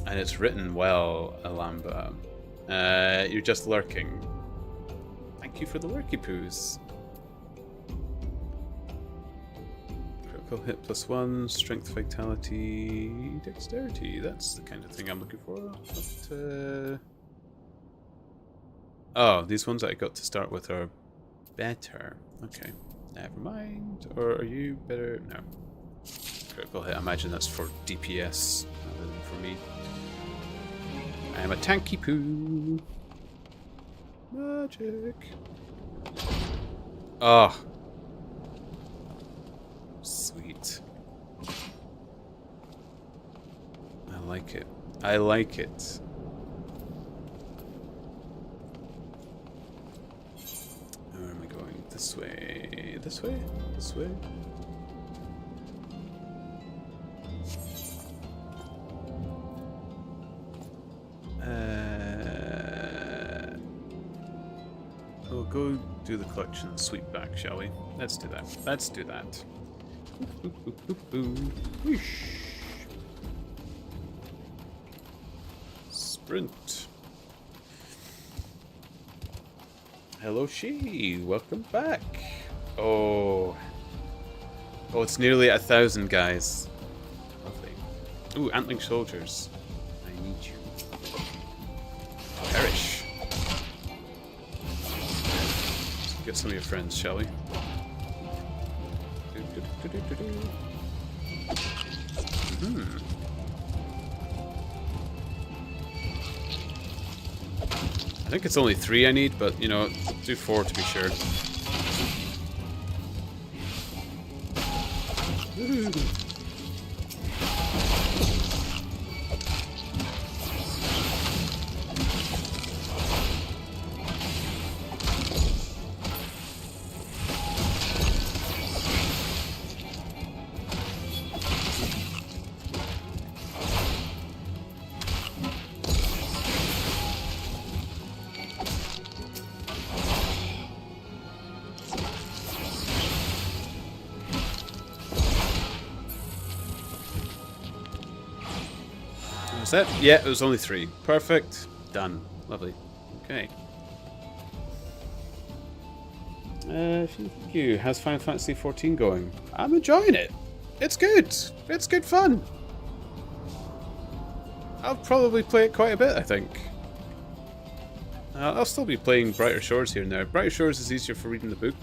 And it's written well, Alamba. You're just lurking. Thank you for the lurky poos. Critical hit +1, strength, vitality, dexterity. That's the kind of thing I'm looking for. But, oh, these ones that I got to start with are better. Okay, never mind. Or are you better? No. Critical hit, I imagine that's for DPS rather than for me. I am a tanky poo. Magic. Oh. Sweet. I like it. I like it. Where am I going? This way. This way? This way? We'll go do the collection and sweep back, shall we? Let's do that. Let's do that. Whoosh. Sprint. Hello, she. Welcome back. Oh. Oh, it's nearly 1,000, guys. Lovely. Ooh, antling soldiers. I need you. Perish. Let's get some of your friends, shall we? I think it's only 3 I need, but you know, do 4 to be sure. set? Yeah, it was only 3. Perfect. Done. Lovely. Okay. Thank you. How's Final Fantasy XIV going? I'm enjoying it. It's good. It's good fun. I'll probably play it quite a bit, I think. I'll still be playing Brighter Shores here and there. Brighter Shores is easier for reading the book.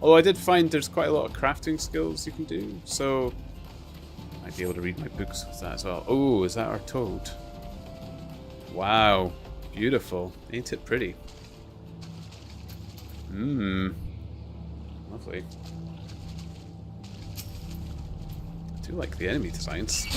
Although I did find there's quite a lot of crafting skills you can do, so I might be able to read my books with that as well. Oh, is that our toad? Wow. Beautiful. Ain't it pretty? Mmm. Lovely. I do like the enemy designs.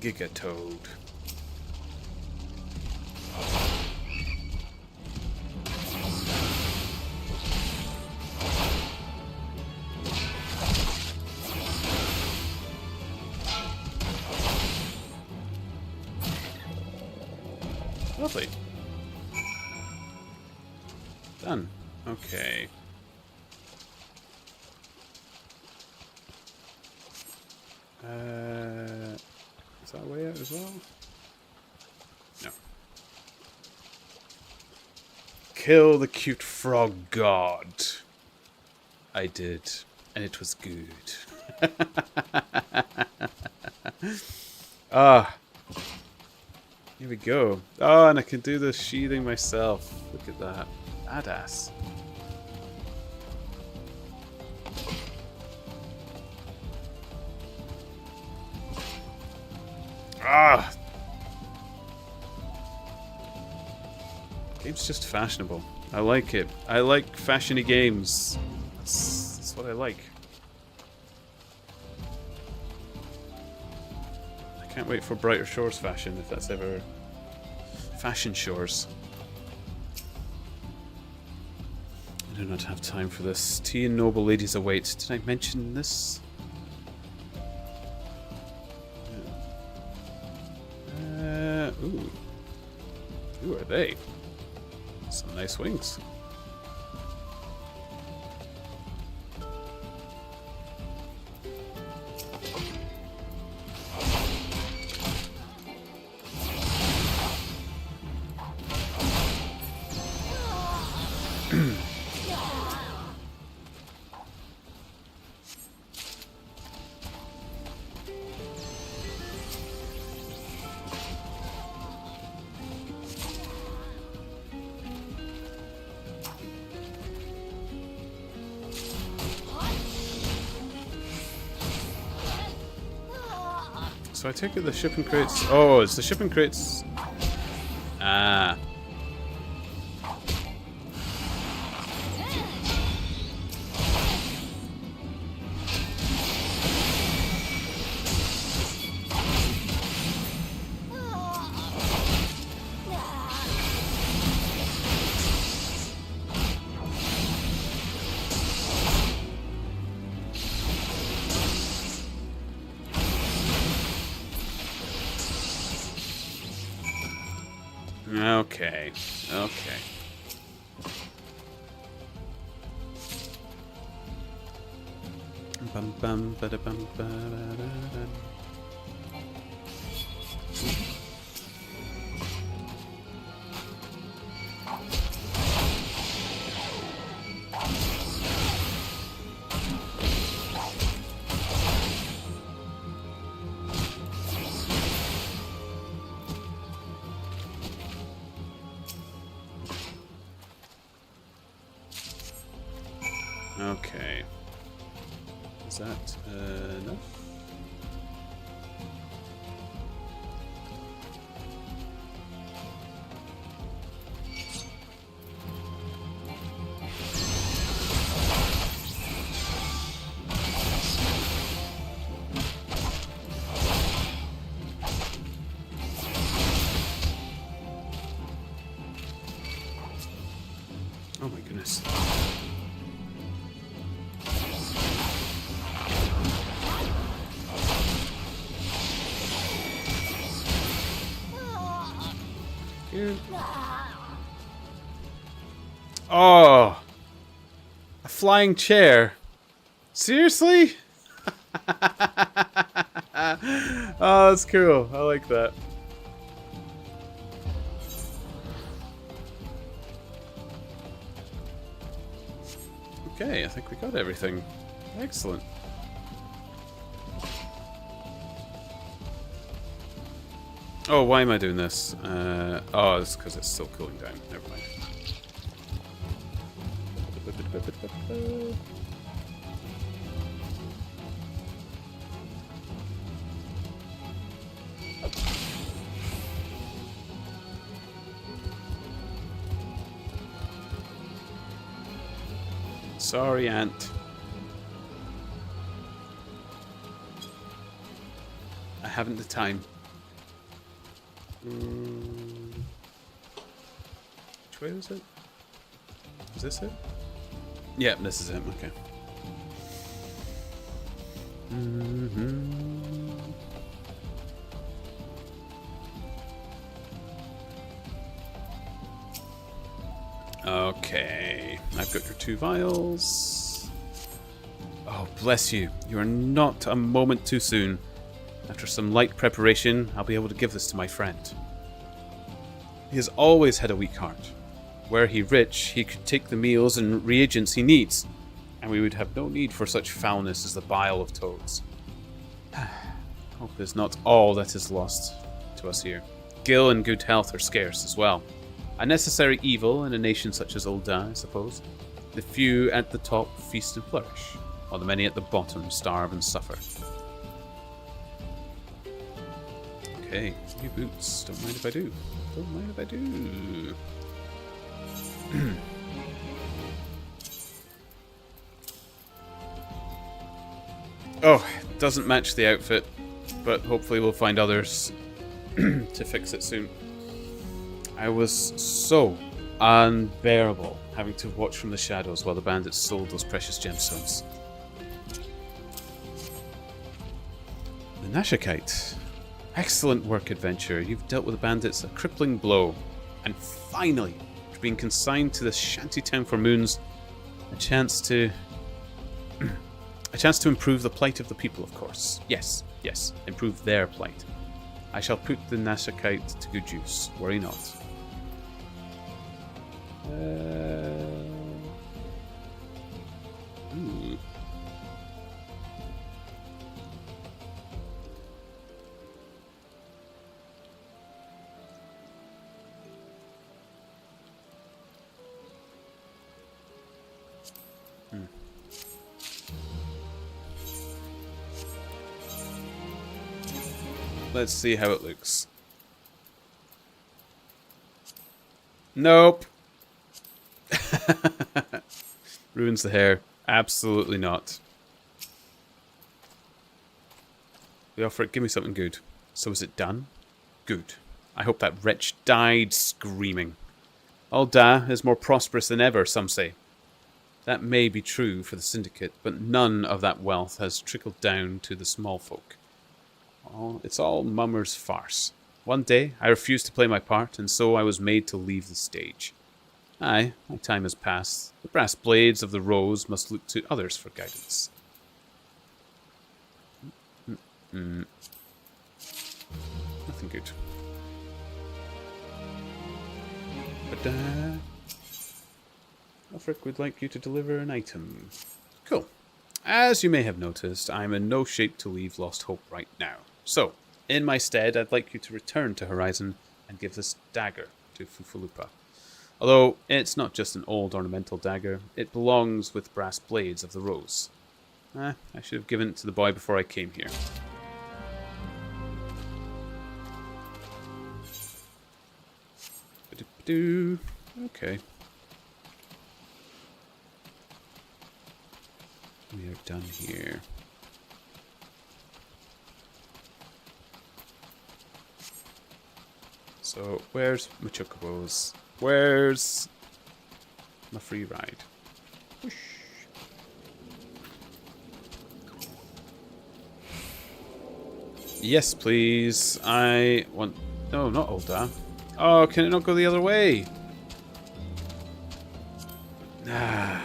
Gigatoad. Lovely. Done. Okay. Is that a way out as well? No. Kill the cute frog god. I did. And it was good. Ah. Here we go. Oh, and I can do the sheathing myself. Look at that. Badass. Ah! Game's just fashionable. I like it. I like fashiony games. That's what I like. I can't wait for Brighter Shores fashion, if that's ever... Fashion Shores. I do not have time for this. Tea and noble ladies await. Did I mention this? Ooh. Who are they? Some nice wings. So I take it the shipping crates... Oh, it's the shipping crates... Ah. Okay. Okay. Bum bum ba da bum ba da da da. Okay. Is that enough? Oh my goodness. Here. Oh! A flying chair. Seriously? Oh, that's cool. I like that. Okay, I think we got everything. Excellent. Oh, why am I doing this? Oh, it's because it's still cooling down. Never mind. Sorry, Ant. I haven't the time. Which way was it? Is this it? Yeah, this is it. Okay. Okay, I've got your 2 vials. Oh, bless you. You are not a moment too soon. After some light preparation, I'll be able to give this to my friend. He has always had a weak heart. Were he rich, he could take the meals and reagents he needs, and we would have no need for such foulness as the bile of toads. Hope is not all that is lost to us here. Gil and good health are scarce as well. A necessary evil in a nation such as Ul'dah, I suppose. The few at the top feast and flourish, while the many at the bottom starve and suffer. Okay, new boots. Don't mind if I do. Don't mind if I do. Oh, doesn't match the outfit, but hopefully we'll find others to fix it soon. I was so unbearable having to watch from the shadows while the bandits sold those precious gemstones. The Nashakite. Excellent work, adventurer. You've dealt with the bandits a crippling blow. And finally, after being consigned to this shanty town for moons, a chance to improve the plight of the people, of course. Yes, improve their plight. I shall put the Nashakite to good use. Worry not. Ooh. Let's see how it looks. Nope. Ruins the hair. Absolutely not. We offer it. Give me something good. So is it done? Good. I hope that wretch died screaming. Ul'dah is more prosperous than ever, some say. That may be true for the Syndicate, but none of that wealth has trickled down to the small folk. Oh, it's all Mummer's farce. One day, I refused to play my part, and so I was made to leave the stage. Aye, my time has passed. The brass blades of the Rose must look to others for guidance. Nothing good. But, Ulfric would like you to deliver an item. Cool. As you may have noticed, I'm in no shape to leave Lost Hope right now. So, in my stead, I'd like you to return to Horizon and give this dagger to Fufulupa. Although, it's not just an old ornamental dagger, it belongs with brass blades of the Rose. I should have given it to the boy before I came here. Okay. We are done here. So, where's my chocobos? Where's my free ride? Whoosh. Yes, please. I want... No, not Ul'dah. Oh, can it not go the other way? Nah.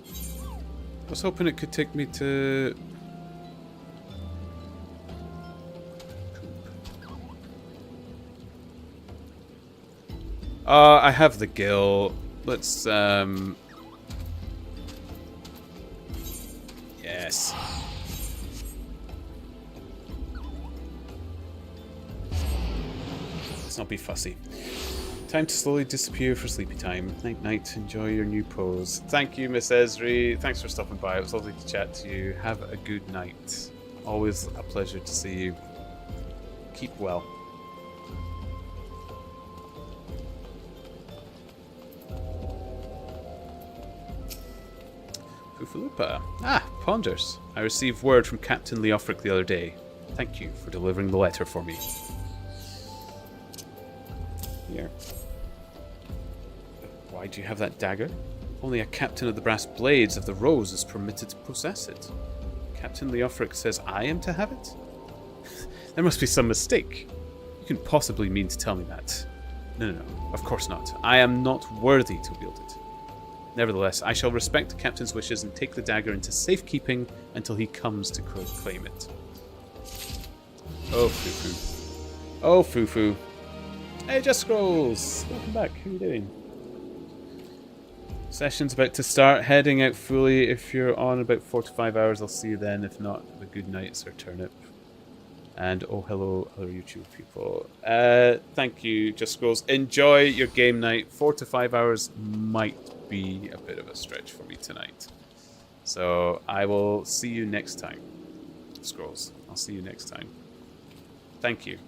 I was hoping it could take me to... I have the gill. Let's, Yes. Let's not be fussy. Time to slowly disappear for sleepy time. Night night, enjoy your new pose. Thank you, Miss Esri. Thanks for stopping by. It was lovely to chat to you. Have a good night. Always a pleasure to see you. Keep well. Fufalupa. Ah, Ponders. I received word from Captain Leofric the other day. Thank you for delivering the letter for me. Here. Why do you have that dagger? Only a captain of the Brass Blades of the Rose is permitted to possess it. Captain Leofric says I am to have it? There must be some mistake. You can possibly mean to tell me that. No, of course not. I am not worthy to wield it. Nevertheless, I shall respect the captain's wishes and take the dagger into safekeeping until he comes to claim it. Oh, Fufu. Oh, Fufu. Hey, Just Scrolls! Welcome back. How are you doing? Session's about to start. Heading out fully. If you're on about 4 to 5 hours, I'll see you then. If not, have a good night, Sir Turnip. And oh, hello, other YouTube people. Thank you, Just Scrolls. Enjoy your game night. 4 to 5 hours might be a bit of a stretch for me tonight. So I will see you next time. Scrolls. I'll see you next time. Thank you.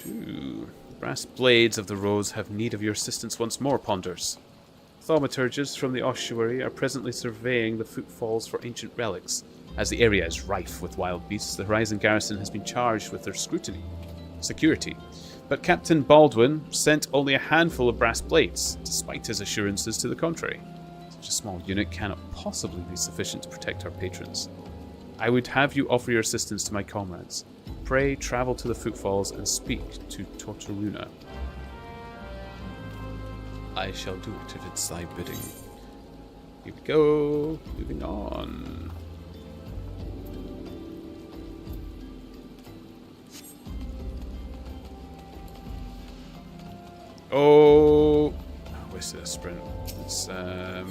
The Brass Blades of the Rose have need of your assistance once more, Ponders. Thaumaturges from the ossuary are presently surveying the footfalls for ancient relics. As the area is rife with wild beasts, the Horizon Garrison has been charged with their security. But Captain Baldwin sent only a handful of brass blades, despite his assurances to the contrary. Such a small unit cannot possibly be sufficient to protect our patrons. I would have you offer your assistance to my comrades. Pray travel to the footfalls and speak to Tortoruna. I shall do it if it's thy bidding. Here we go. Moving on. Oh, I wasted a sprint. Let's here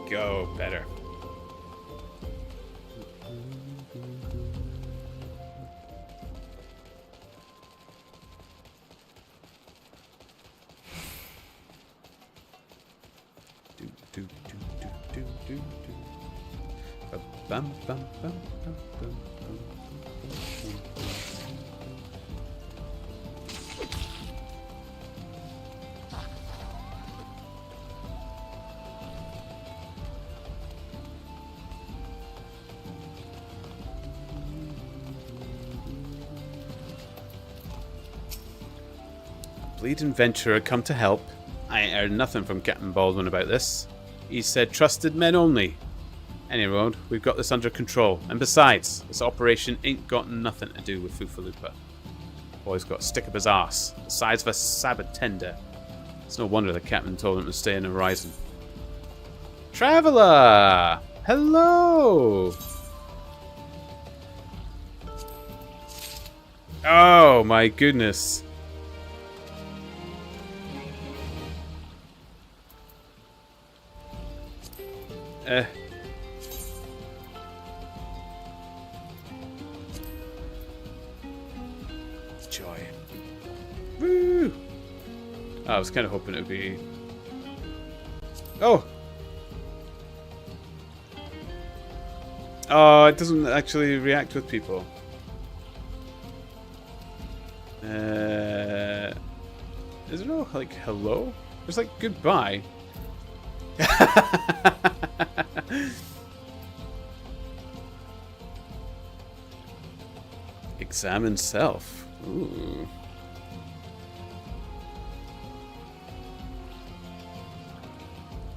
we go. Better. Bum, bum, bum, bum, bum, bum. Bleeding Venturer come to help. I ain't heard nothing from Captain Baldwin about this. He said trusted men only. Anyway, we've got this under control. And besides, this operation ain't got nothing to do with Fufalupa. Boy's got a stick up his arse, the size of a sabbath tender. It's no wonder the captain told him to stay in the Horizon. Traveller! Hello! Oh my goodness. Joy. Woo! I was kind of hoping it would be... Oh! Oh, it doesn't actually react with people. Is there no, like, hello? There's like, goodbye. Examine self. Ooh.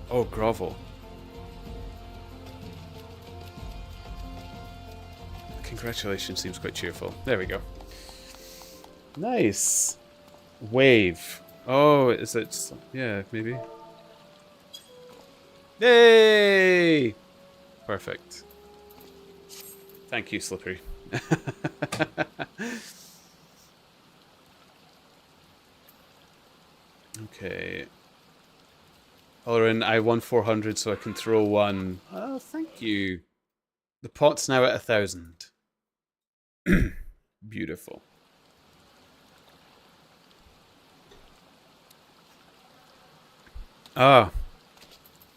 Oh, grovel. Congratulations seems quite cheerful. There we go. Nice. Wave. Oh, is it? Yeah, maybe. Yay! Perfect. Thank you, Slippery. Okay. Olorin, I won 400 so I can throw one. Oh, thank you. The pot's now at 1,000. Beautiful. Ah.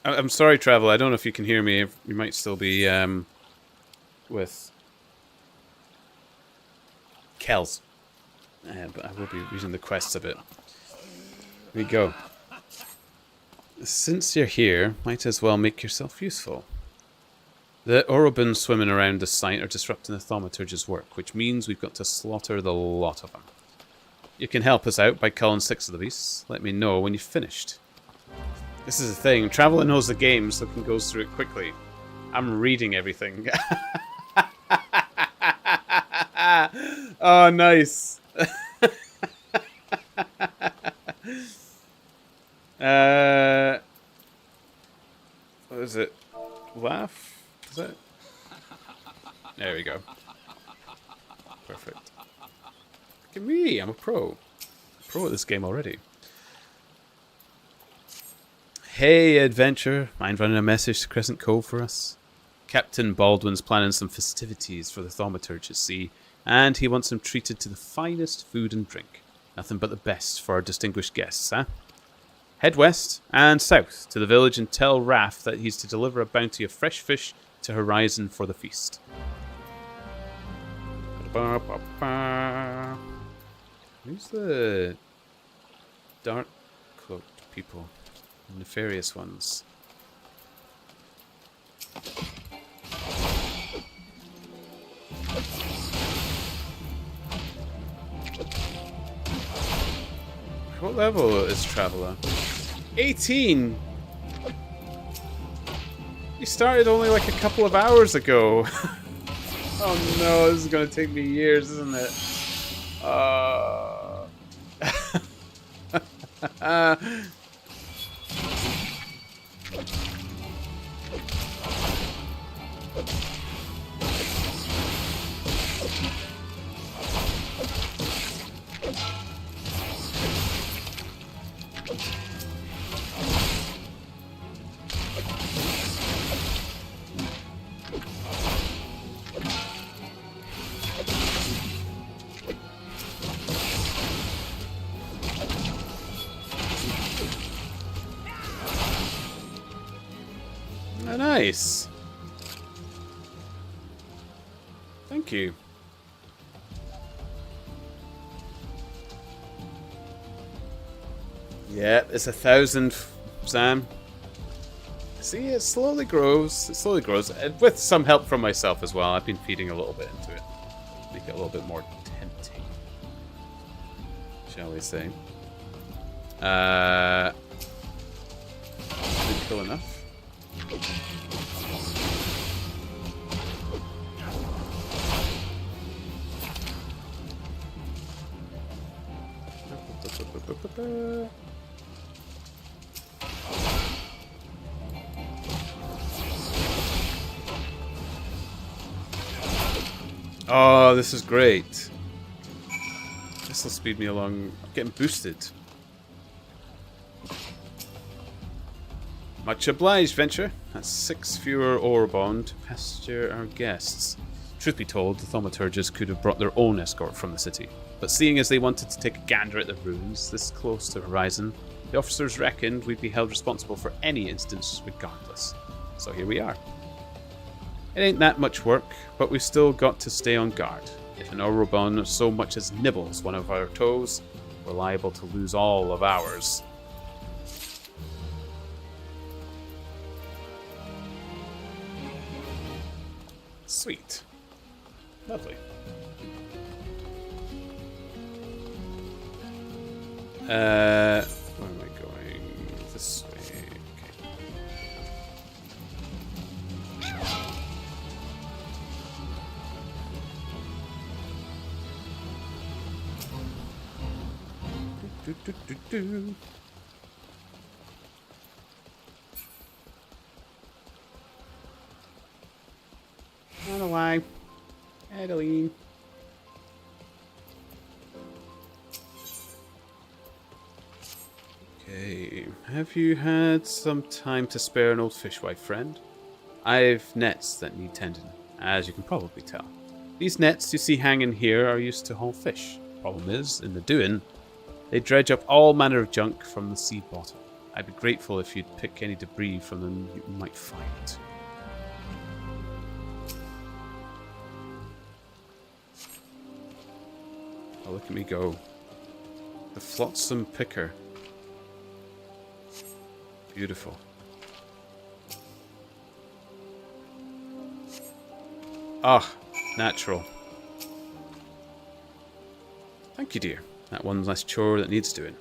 I'm sorry, Travel. I don't know if you can hear me. You might still be with Kells. But I will be using the quests a bit. Here we go. Since you're here, might as well make yourself useful. The Orobins swimming around the site are disrupting the thaumaturge's work, which means we've got to slaughter the lot of them. You can help us out by killing 6 of the beasts. Let me know when you've finished. This is the thing. Traveler knows the game, so can go through it quickly. I'm reading everything. Oh, nice. What is it? Laugh? Is that? There we go. Perfect. Look at me, I'm a pro. Pro at this game already. Hey, adventure. Mind running a message to Crescent Cove for us? Captain Baldwin's planning some festivities for the thaumaturge at sea, and he wants them treated to the finest food and drink. Nothing but the best for our distinguished guests, huh? Head west and south to the village and tell Raph that he's to deliver a bounty of fresh fish to Horizon for the feast. Who's the dark cloaked people? The nefarious ones. What level is Traveler? 18! You started only like a couple of hours ago. Oh no, this is gonna take me years, isn't it? Nice. Thank you. Yeah, it's 1,000, Sam. See, it slowly grows. It slowly grows. With some help from myself as well. I've been feeding a little bit into it. Make it a little bit more tempting. Shall we say. Didn't kill enough. Oh, this is great. This will speed me along. I'm getting boosted. Much obliged, Venture. That's 6 fewer Orobond to pasture our guests. Truth be told, the thaumaturges could have brought their own escort from the city. But seeing as they wanted to take a gander at the ruins this close to Horizon, the officers reckoned we'd be held responsible for any instance regardless. So here we are. It ain't that much work, but we've still got to stay on guard. If an Orobon so much as nibbles one of our toes, we're liable to lose all of ours. Sweet. Lovely. Where am I going? This way. Okay. Do, do, do, do. Run away. Adeline. Okay. Have you had some time to spare an old fishwife friend? I've nets that need tending, as you can probably tell. These nets you see hanging here are used to haul fish. Problem is, in the doing, they dredge up all manner of junk from the sea bottom. I'd be grateful if you'd pick any debris from them you might find. Oh, look at me go. The flotsam picker. Beautiful. Ah, natural. Thank you, dear. That one less chore that needs doing.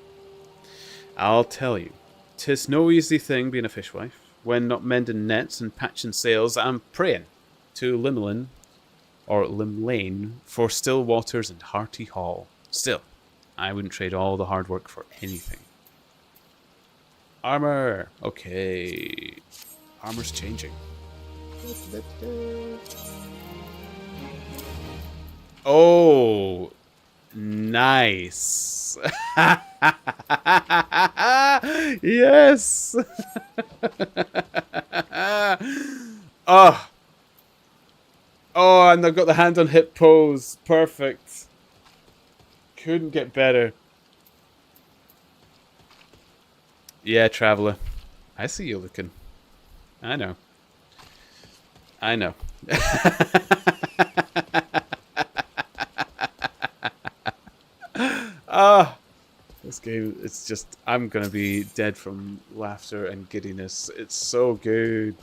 I'll tell you, 'tis no easy thing being a fishwife. When not mending nets and patching sails, I'm praying to Limlane for still waters and hearty haul. Still, I wouldn't trade all the hard work for anything. Armor. Okay. Armor's changing. Oh, nice. Yes. Oh. Oh, and I've got the hand on hip pose. Perfect. Couldn't get better. Yeah, traveler. I see you looking. I know. I know. Ah, this game, it's just, I'm gonna be dead from laughter and giddiness. It's so good.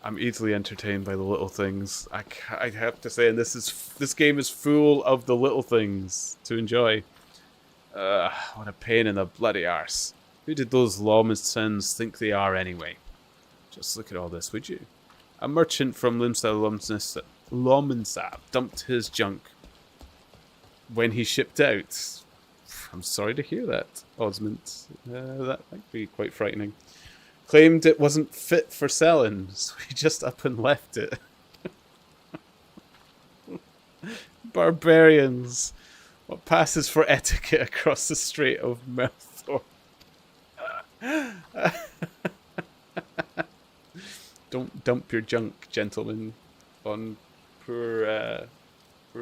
I'm easily entertained by the little things. I have to say, and this game is full of the little things to enjoy. What a pain in the bloody arse. Who did those lawmans think they are anyway? Just look at all this, would you? A merchant from Lomansab dumped his junk when he shipped out. I'm sorry to hear that, Osmond. That might be quite frightening. Claimed it wasn't fit for selling, so he just up and left it. Barbarians. What passes for etiquette across the Strait of Melthor? Don't dump your junk, gentlemen, on poor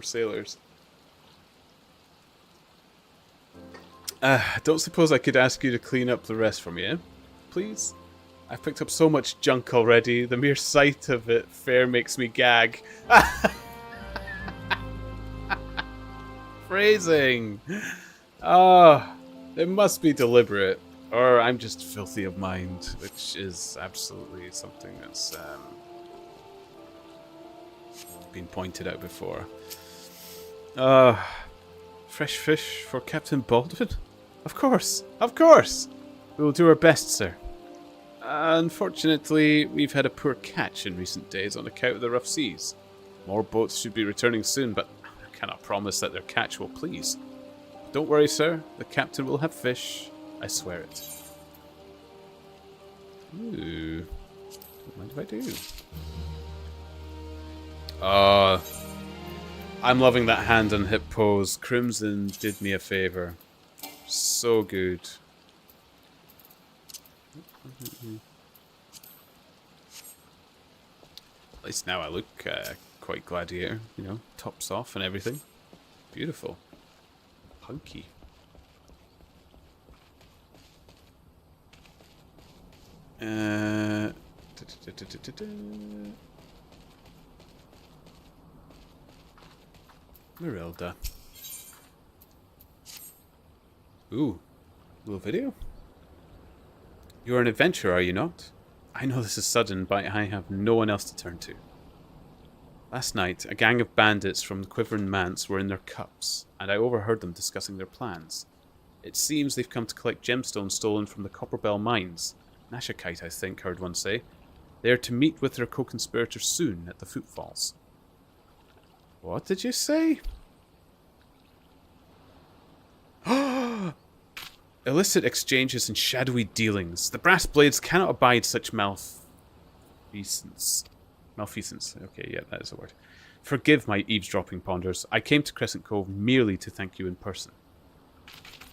sailors. Don't suppose I could ask you to clean up the rest for me, eh? Please? I've picked up so much junk already, the mere sight of it fair makes me gag. Phrasing! Ah, it must be deliberate, or I'm just filthy of mind, which is absolutely something that's been pointed out before. Fresh fish for Captain Baldwin? Of course, of course! We will do our best, sir. Unfortunately, we've had a poor catch in recent days on account of the rough seas. More boats should be returning soon, but I cannot promise that their catch will please. Don't worry, sir. The captain will have fish. I swear it. Ooh. Don't mind if I do. I'm loving that hand and hip pose. Crimson did me a favor. So good. At least now I look quite gladiator, you know, tops off and everything. Beautiful. Hunky. Merilda. Ooh, little video. You're an adventurer, are you not? I know this is sudden, but I have no one else to turn to. Last night, a gang of bandits from the Quivering Manse were in their cups, and I overheard them discussing their plans. It seems they've come to collect gemstones stolen from the Copperbell mines. Nashakite, I think, heard one say. They are to meet with their co-conspirators soon at the Footfalls. What did you say? Illicit exchanges and shadowy dealings. The brass blades cannot abide such malfeasance. Malfeasance. Okay, yeah, that is a word. Forgive my eavesdropping, Ponders. I came to Crescent Cove merely to thank you in person.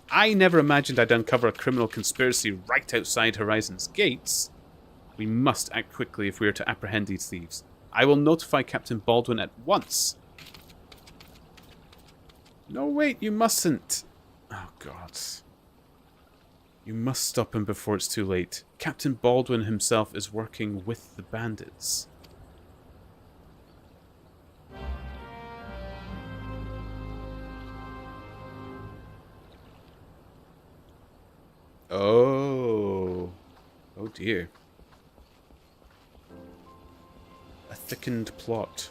I never imagined I'd uncover a criminal conspiracy right outside Horizon's gates. We must act quickly if we are to apprehend these thieves. I will notify Captain Baldwin at once. No, wait, you mustn't. Oh, God. You must stop him before it's too late. Captain Baldwin himself is working with the bandits. Oh. Oh, dear. A thickened plot.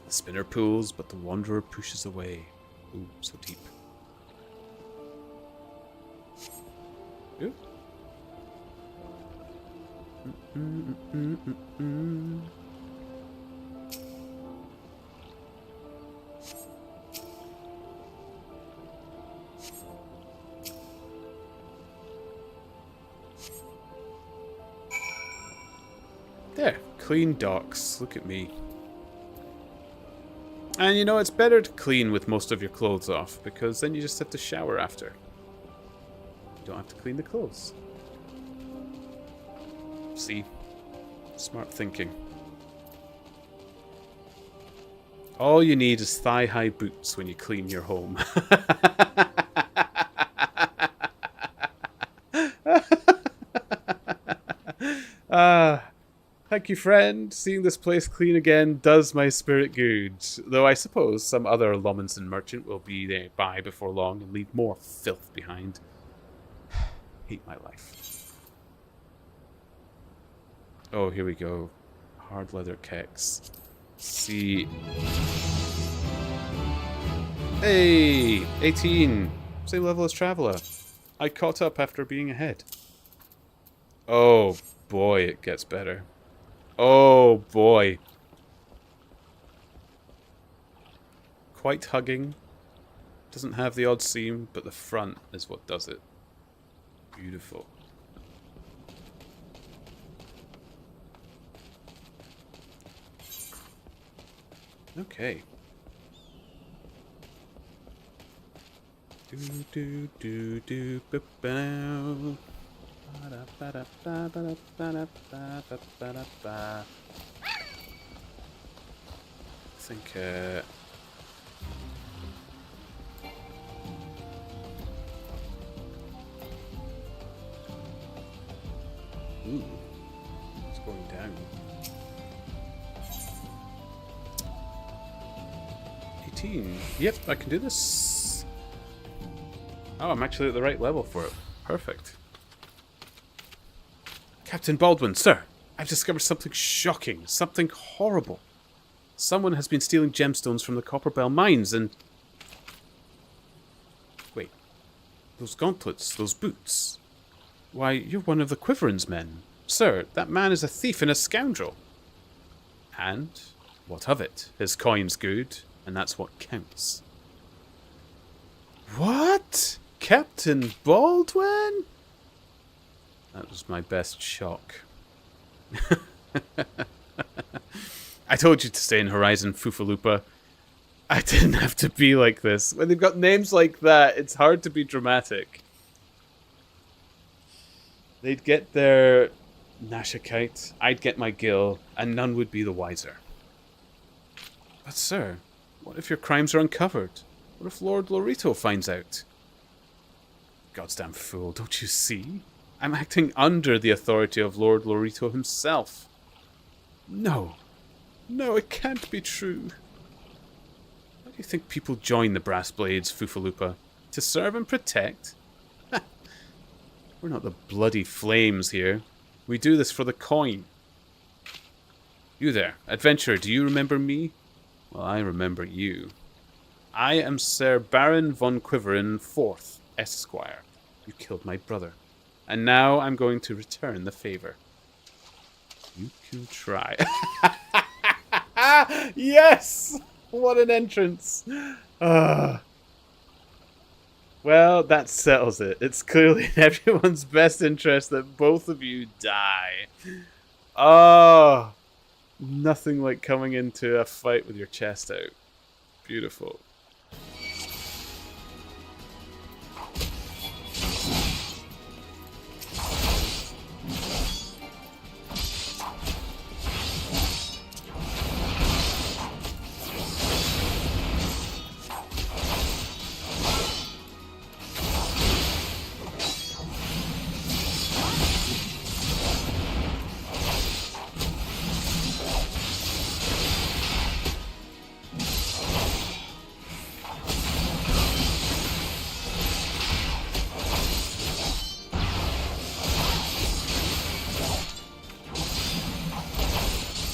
The spinner pulls, but the wanderer pushes away. Ooh, so deep. Ooh. There, clean docks. Look at me. And you know, it's better to clean with most of your clothes off, because then you just have to shower after. You don't have to clean the clothes. See? Smart thinking. All you need is thigh-high boots when you clean your home. Thank you, friend. Seeing this place clean again does my spirit good. Though I suppose some other Lomondson merchant will be there by before long and leave more filth behind. Hate my life. Oh, here we go. Hard leather kecks. See. Hey! 18! Same level as Traveller. I caught up after being ahead. Oh boy, it gets better. Oh boy. Quite hugging. Doesn't have the odd seam, but the front is what does it. Beautiful. Okay. Do do do do ba bow. I think ooh, it's going down. 18. Yep, I can do this. Oh, I'm actually at the right level for it. Perfect. Captain Baldwin, sir, I've discovered something shocking, something horrible. Someone has been stealing gemstones from the Copperbell mines and... Wait. Those gauntlets, those boots. Why, you're one of the Quiveran's men. Sir, that man is a thief and a scoundrel. And what of it? His coin's good, and that's what counts. What? Captain Baldwin? That was my best shock. I told you to stay in Horizon, Foofaloopa. I didn't have to be like this. When they've got names like that, it's hard to be dramatic. They'd get their Nashakite, I'd get my Gil, and none would be the wiser. But sir, what if your crimes are uncovered? What if Lord Lorito finds out? Goddamn fool, don't you see? I'm acting under the authority of Lord Lorito himself. No. No, it can't be true. Why do you think people join the Brass Blades, Foofaloopa? To serve and protect? We're not the bloody flames here. We do this for the coin. You there, adventurer, do you remember me? Well, I remember you. I am Sir Baron von Quiveran IV, Esquire. You killed my brother. And now I'm going to return the favor. You can try. Yes! What an entrance! Well, that settles it. It's clearly in everyone's best interest that both of you die. Oh, nothing like coming into a fight with your chest out. Beautiful.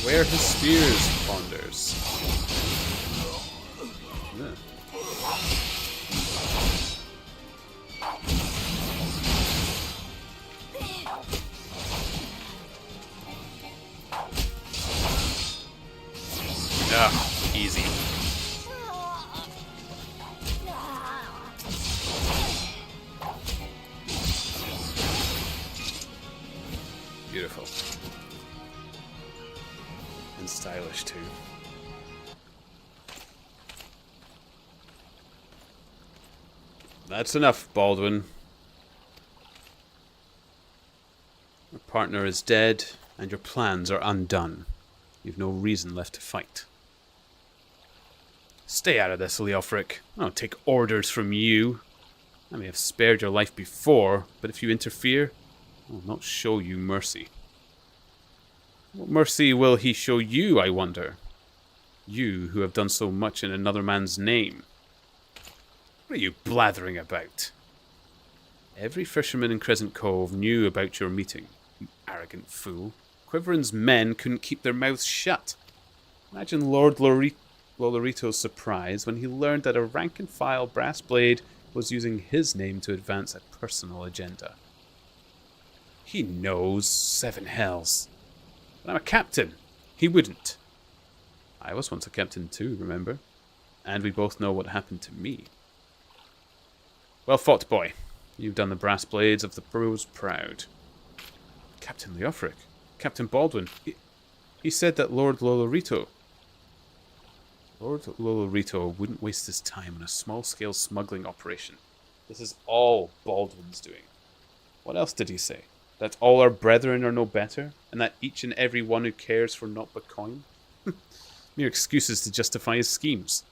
Where his spears ponders. Yeah. Ah, easy. Beautiful. And stylish too. That's enough, Baldwin. Your partner is dead, and your plans are undone. You've no reason left to fight. Stay out of this, Leofric. I don't take orders from you. I may have spared your life before, but if you interfere, I will not show you mercy. What mercy will he show you, I wonder? You who have done so much in another man's name. What are you blathering about? Every fisherman in Crescent Cove knew about your meeting, you arrogant fool. Quiveran's men couldn't keep their mouths shut. Imagine Lord Lolorito's surprise when he learned that a rank-and-file brass blade was using his name to advance a personal agenda. He knows, seven hells. But I'm a captain. He wouldn't. I was once a captain too, remember? And we both know what happened to me. Well fought, boy. You've done the brass blades of the Bros proud. Captain Leofric. Captain Baldwin. He said that Lord Lolorito wouldn't waste his time on a small-scale smuggling operation. This is all Baldwin's doing. What else did he say? That all our brethren are no better? And that each and every one who cares for naught but coin? Mere excuses to justify his schemes.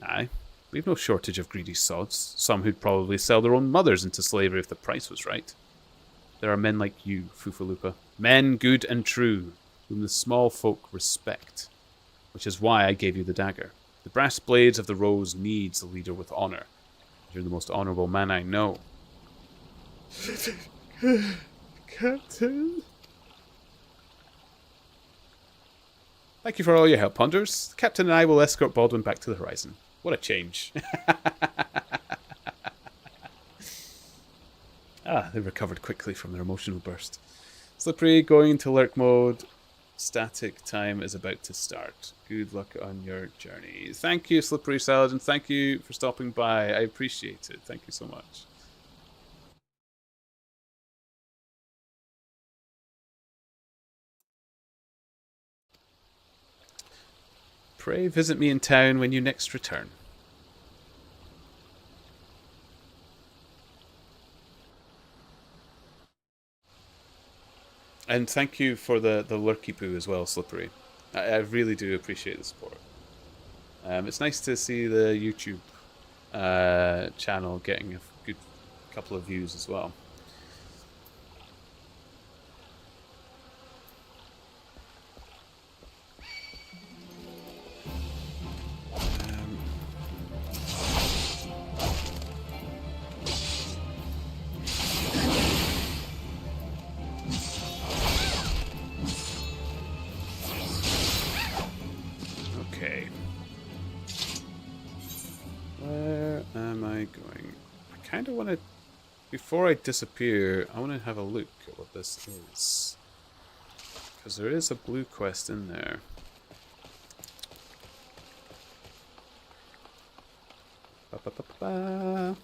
Aye, we've no shortage of greedy sods. Some who'd probably sell their own mothers into slavery if the price was right. There are men like you, Fufalupa. Men good and true, whom the small folk respect. Which is why I gave you the dagger. The brass blades of the Rose needs a leader with honor. You're the most honorable man I know. Captain? Thank you for all your help, Ponders. The Captain and I will escort Baldwin back to the horizon. What a change. They recovered quickly from their emotional burst. Slippery, going into lurk mode. Static time is about to start. Good luck on your journey. Thank you, Slippery Salad, and thank you for stopping by. I appreciate it. Thank you so much. Pray visit me in town when you next return. And thank you for the lurky poo as well, Slippery. I really do appreciate the support. It's nice to see the YouTube channel getting a good couple of views as well. Before I disappear, I want to have a look at what this is. Because there is a blue quest in there. Ba -ba -ba -ba.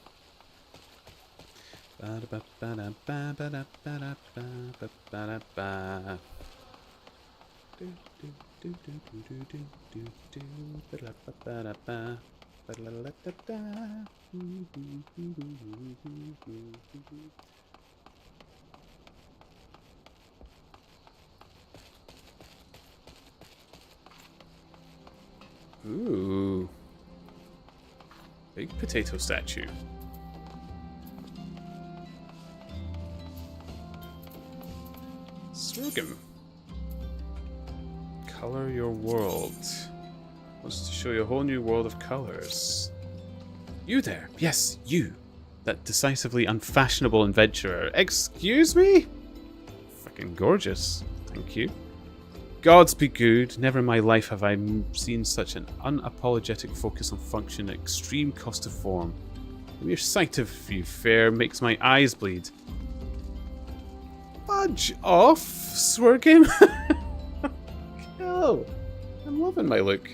Ooh. Big potato statue. Sorghum. Color your world. Wants to show you a whole new world of colors. You there. Yes, you. That decisively unfashionable adventurer. Excuse me? Freaking gorgeous. Thank you. Gods be good. Never in my life have I seen such an unapologetic focus on function at extreme cost of form. The mere sight of you fair makes my eyes bleed. Fudge off, Swergim. Hell, I'm loving my look.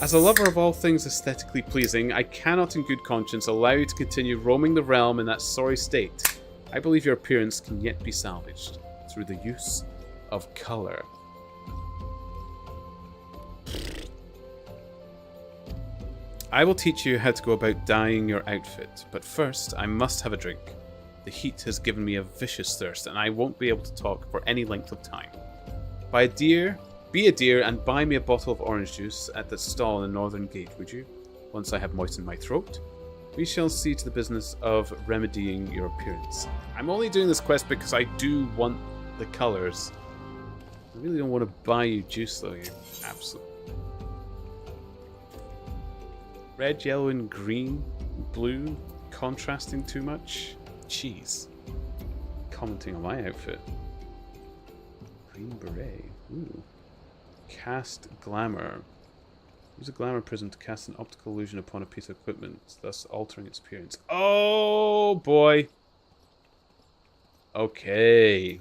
As a lover of all things aesthetically pleasing, I cannot in good conscience allow you to continue roaming the realm in that sorry state. I believe your appearance can yet be salvaged through the use of colour. I will teach you how to go about dyeing your outfit, but first I must have a drink. The heat has given me a vicious thirst, and I won't be able to talk for any length of time. Be a dear and buy me a bottle of orange juice at the stall in the northern gate, would you? Once I have moistened my throat, we shall see to the business of remedying your appearance. I'm only doing this quest because I do want the colours. I really don't want to buy you juice though, you absolute. Red, yellow, and green, blue, contrasting too much. Jeez. Commenting on my outfit. Green beret. Ooh. Cast glamour. Use a glamour prism to cast an optical illusion upon a piece of equipment, thus altering its appearance. Oh boy. Okay.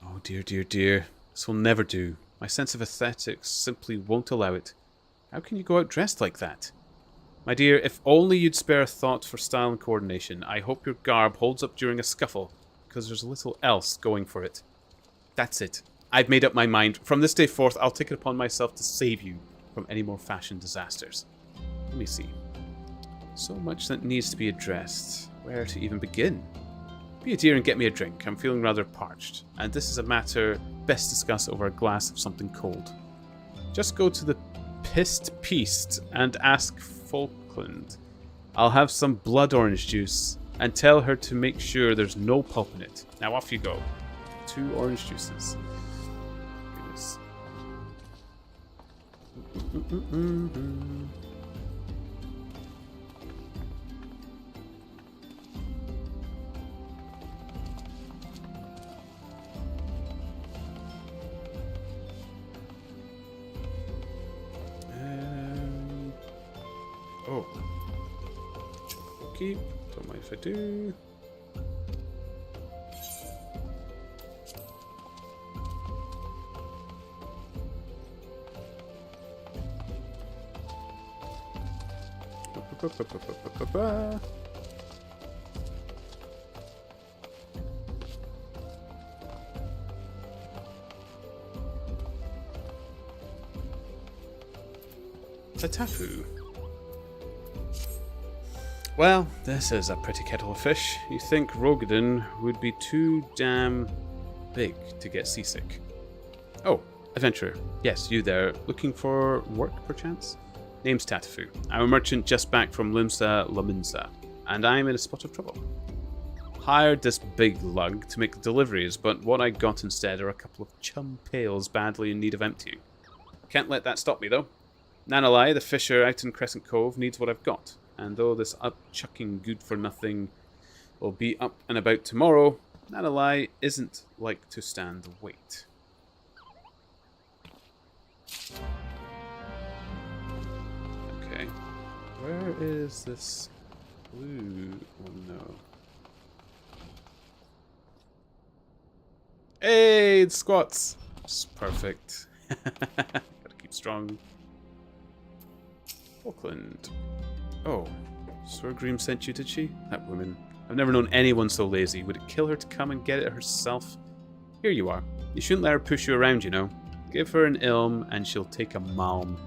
Oh dear, dear, dear. This will never do. My sense of aesthetics simply won't allow it. How can you go out dressed like that? My dear, if only you'd spare a thought for style and coordination. I hope your garb holds up during a scuffle, because there's little else going for it. That's it. I've made up my mind. From this day forth, I'll take it upon myself to save you from any more fashion disasters. Let me see. So much that needs to be addressed. Where to even begin? Be a dear and get me a drink. I'm feeling rather parched, and this is a matter best discussed over a glass of something cold. Just go to the Pissed Peast and ask Falkland. I'll have some blood orange juice and tell her to make sure there's no pulp in it. Now off you go. 2 orange juices. Goodness. Oh. Okay. Don't mind if I do. Tatafu. Well, this is a pretty kettle of fish. You think Rogadin would be too damn big to get seasick. Oh, adventurer. Yes, you there. Looking for work, perchance? Name's Tatafu. I'm a merchant just back from Limsa Laminsa, and I'm in a spot of trouble. Hired this big lug to make deliveries, but what I got instead are a couple of chum pails badly in need of emptying. Can't let that stop me, though. Nanalai, the fisher out in Crescent Cove, needs what I've got. And though this upchucking good-for-nothing will be up and about tomorrow, Nanalai isn't like to stand the wait. Okay. Where is this blue? Oh no. Hey, it's squats! It's perfect. Gotta keep strong. Auckland. Oh, Swergrim sent you, did she? That woman. I've never known anyone so lazy. Would it kill her to come and get it herself? Here you are. You shouldn't let her push you around, you know. Give her an ilm and she'll take a malm.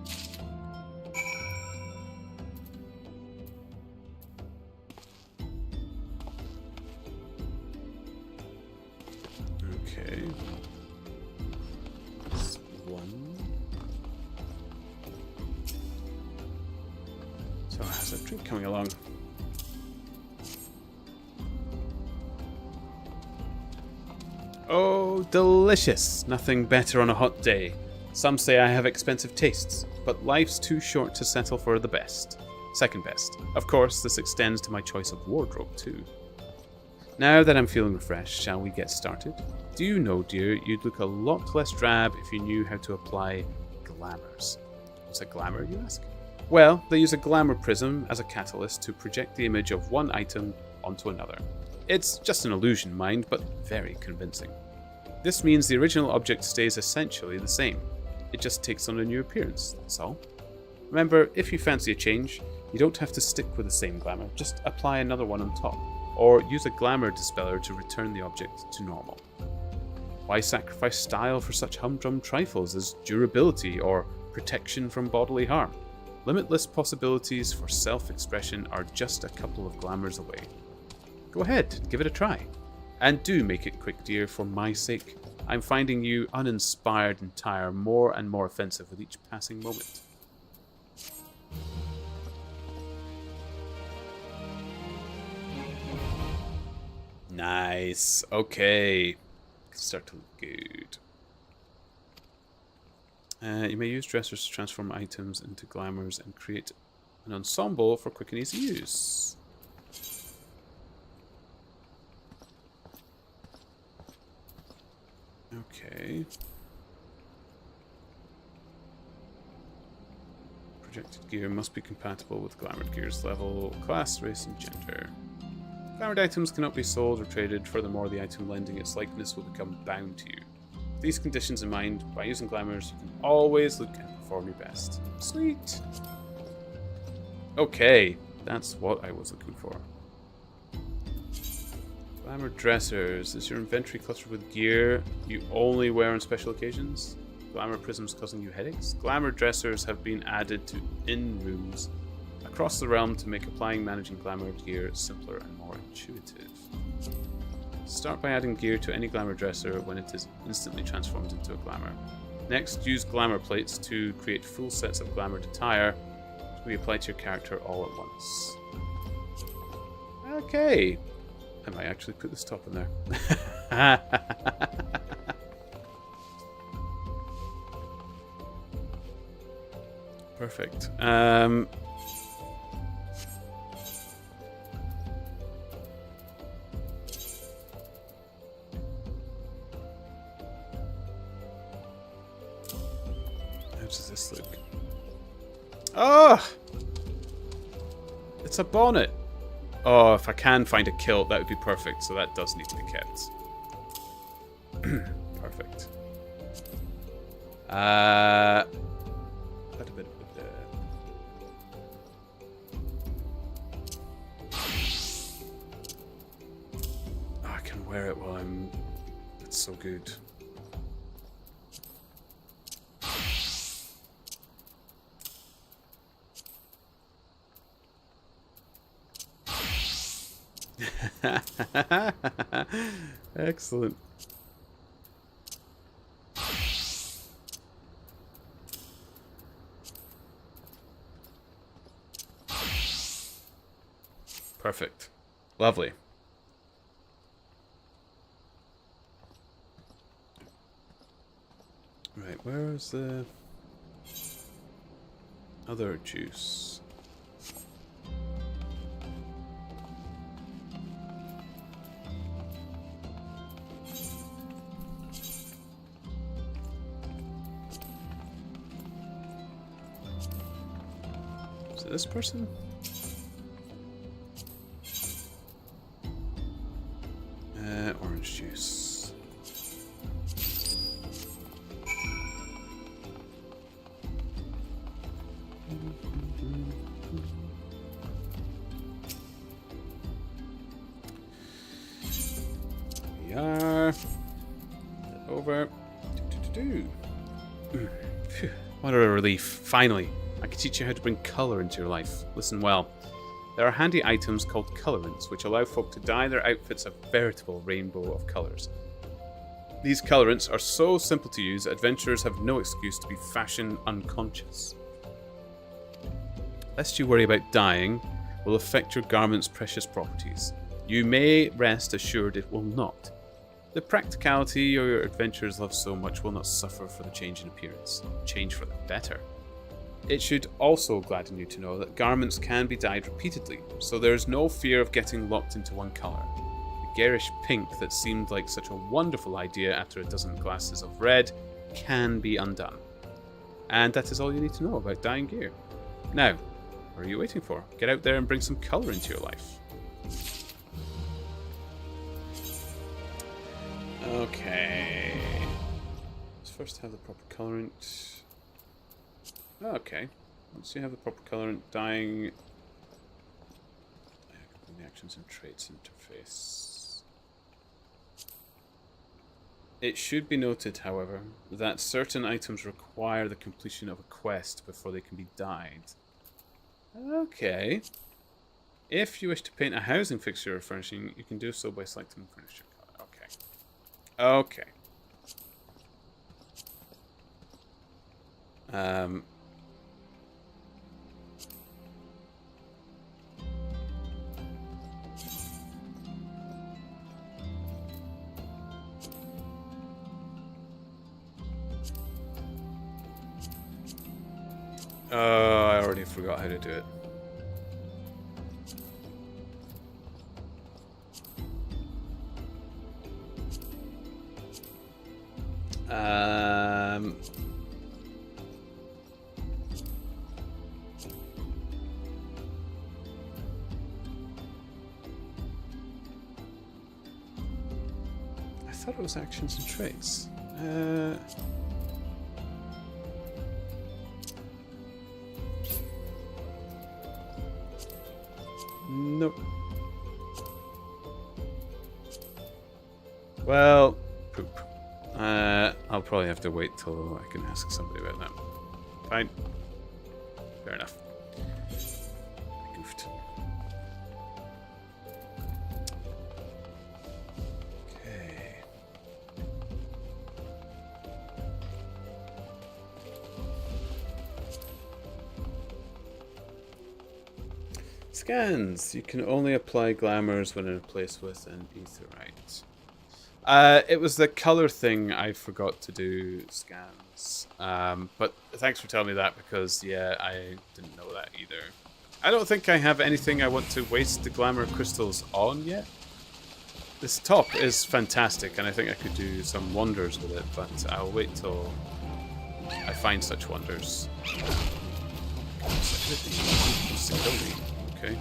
Okay. That's one. So how's that drink coming along? Oh, delicious! Nothing better on a hot day. Some say I have expensive tastes, but life's too short to settle for the best. Second best. Of course, this extends to my choice of wardrobe too. Now that I'm feeling refreshed, shall we get started? Do you know, dear, you'd look a lot less drab if you knew how to apply glamours. What's a glamour, you ask? Well, they use a glamour prism as a catalyst to project the image of one item onto another. It's just an illusion, mind, but very convincing. This means the original object stays essentially the same. It just takes on a new appearance, that's all. Remember, if you fancy a change, you don't have to stick with the same glamour, just apply another one on top, or use a glamour dispeller to return the object to normal. Why sacrifice style for such humdrum trifles as durability or protection from bodily harm? Limitless possibilities for self-expression are just a couple of glamours away. Go ahead, give it a try. And do make it quick, dear, for my sake. I'm finding you uninspired and tired, more and more offensive with each passing moment. Nice. Okay. Start to look good. You may use dressers to transform items into glamours and create an ensemble for quick and easy use. Okay. Projected gear must be compatible with Glamoured gear's level, class, race, and gender. Glamoured items cannot be sold or traded, furthermore the item lending its likeness will become bound to you. With these conditions in mind, by using Glamours, you can always look and perform your best. Sweet! Okay, that's what I was looking for. Glamour dressers. Is your inventory cluttered with gear you only wear on special occasions? Glamour prisms causing you headaches? Glamour dressers have been added to inn rooms across the realm to make applying managing glamour gear simpler and more intuitive. Start by adding gear to any glamour dresser when it is instantly transformed into a glamour. Next, use glamour plates to create full sets of glamoured attire to be applied to your character all at once. Okay. I might actually put this top in there. Perfect. How does this look? Oh! It's a bonnet. Oh, if I can find a kilt, that would be perfect. So that does need to be kept. Perfect. Oh, I can wear it while I'm... That's so good. Excellent. Perfect. Lovely. Right, where's the other juice? Is it this person? Orange juice. we are. Over. What a relief. Finally, I can teach you how to bring colour into your life. Listen well. There are handy items called colorants, which allow folk to dye their outfits a veritable rainbow of colours. These colorants are so simple to use, adventurers have no excuse to be fashion unconscious. Lest you worry about dyeing will affect your garment's precious properties. You may rest assured it will not. The practicality your adventurers love so much will not suffer for the change in appearance. Change for the better. It should also gladden you to know that garments can be dyed repeatedly, so there is no fear of getting locked into one colour. The garish pink that seemed like such a wonderful idea after a dozen glasses of red can be undone. And that is all you need to know about dyeing gear. Now, what are you waiting for? Get out there and bring some colour into your life. Okay. Let's first have the proper colorant. Okay. Once you have the proper colorant, dyeing the actions and traits interface. It should be noted, however, that certain items require the completion of a quest before they can be dyed. Okay. If you wish to paint a housing fixture or furnishing, you can do so by selecting furniture color. Okay. I already forgot how to do it. I thought it was actions and traits. Nope. Well, poop. I'll probably have to wait till I can ask somebody about that. Fine. Fair enough. I goofed. Okay. Scans. You can only apply glamours when in a place with an aetheryte. It was the color thing I forgot to do scans. But thanks for telling me that, because yeah, I didn't know that either. I don't think I have anything I want to waste the glamour crystals on yet. This top is fantastic, and I think I could do some wonders with it, but I'll wait till I find such wonders. Okay.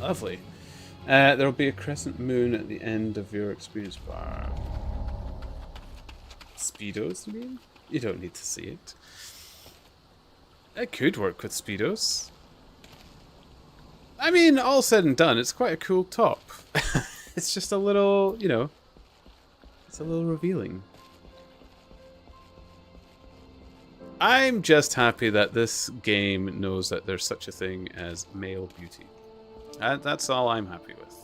Lovely. There will be a crescent moon at the end of your experience bar. Speedos, you mean? You don't need to see it. It could work with Speedos. I mean, all said and done, it's quite a cool top. It's just a little, you know, it's a little revealing. I'm just happy that this game knows that there's such a thing as male beauty. That's all I'm happy with.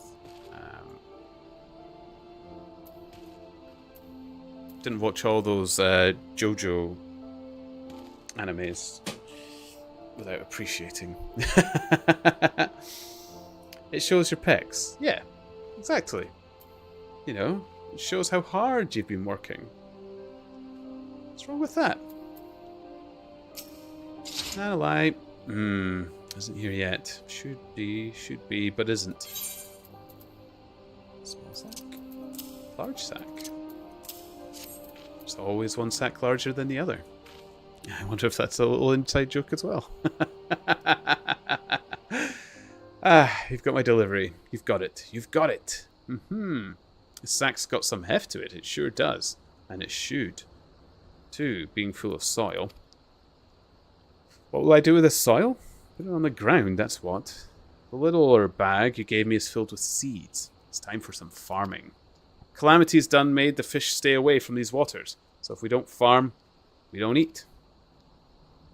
Didn't watch all those JoJo animes without appreciating. It shows your pecs. Yeah, exactly. You know, it shows how hard you've been working. What's wrong with that? Not a lie. Isn't here yet. Should be, but isn't. Small sack. Large sack. There's always one sack larger than the other. I wonder if that's a little inside joke as well. You've got my delivery. You've got it. You've got it. The sack's got some heft to it. It sure does. And it should. Too, being full of soil. What will I do with this soil? Put it on the ground, that's what. The littler bag you gave me is filled with seeds. It's time for some farming. Calamity's done made the fish stay away from these waters. So if we don't farm, we don't eat.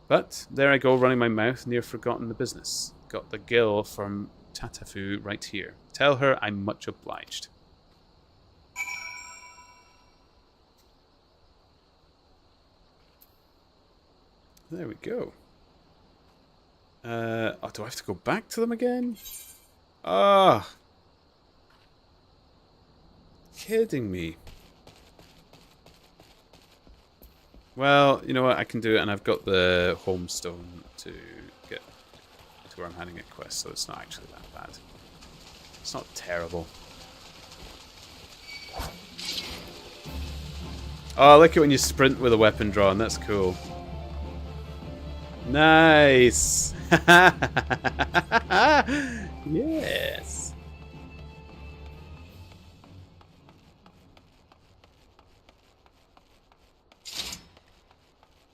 But there I go, running my mouth, near forgotten the business. Got the gill from Tatafu right here. Tell her I'm much obliged. There we go. Oh, do I have to go back to them again? Ah. Kidding me. Well, you know what? I can do it, and I've got the homestone to get to where I'm handing a quest, so it's not actually that bad. It's not terrible. Oh, I like it when you sprint with a weapon drawn. That's cool. Nice! Yes!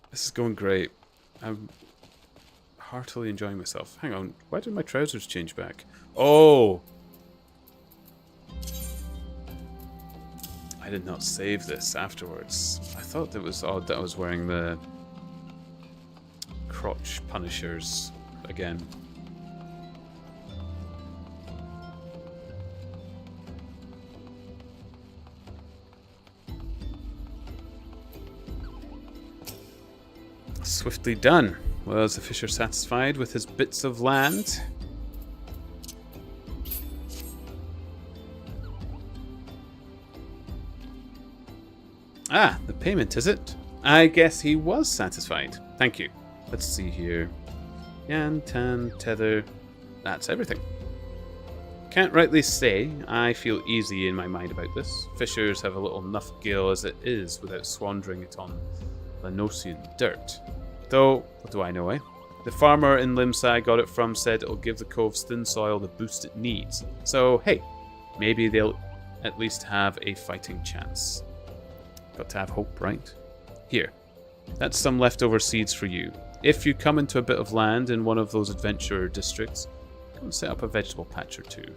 This is going great. I'm heartily enjoying myself. Hang on, why did my trousers change back? Oh! I did not save this afterwards. I thought it was odd that I was wearing the crotch punishers again. Swiftly done. Well, is the fisher satisfied with his bits of land? Ah, the payment, is it? I guess he was satisfied. Thank you. Let's see here. Yan, tan, tether. That's everything. Can't rightly say I feel easy in my mind about this. Fishers have a little enough gill as it is without squandering it on Lanosian dirt. Though, what do I know, eh? The farmer in Limsa I got it from said it'll give the cove's thin soil the boost it needs. So, hey, maybe they'll at least have a fighting chance. Got to have hope, right? Here, that's some leftover seeds for you. If you come into a bit of land in one of those adventurer districts, come set up a vegetable patch or two.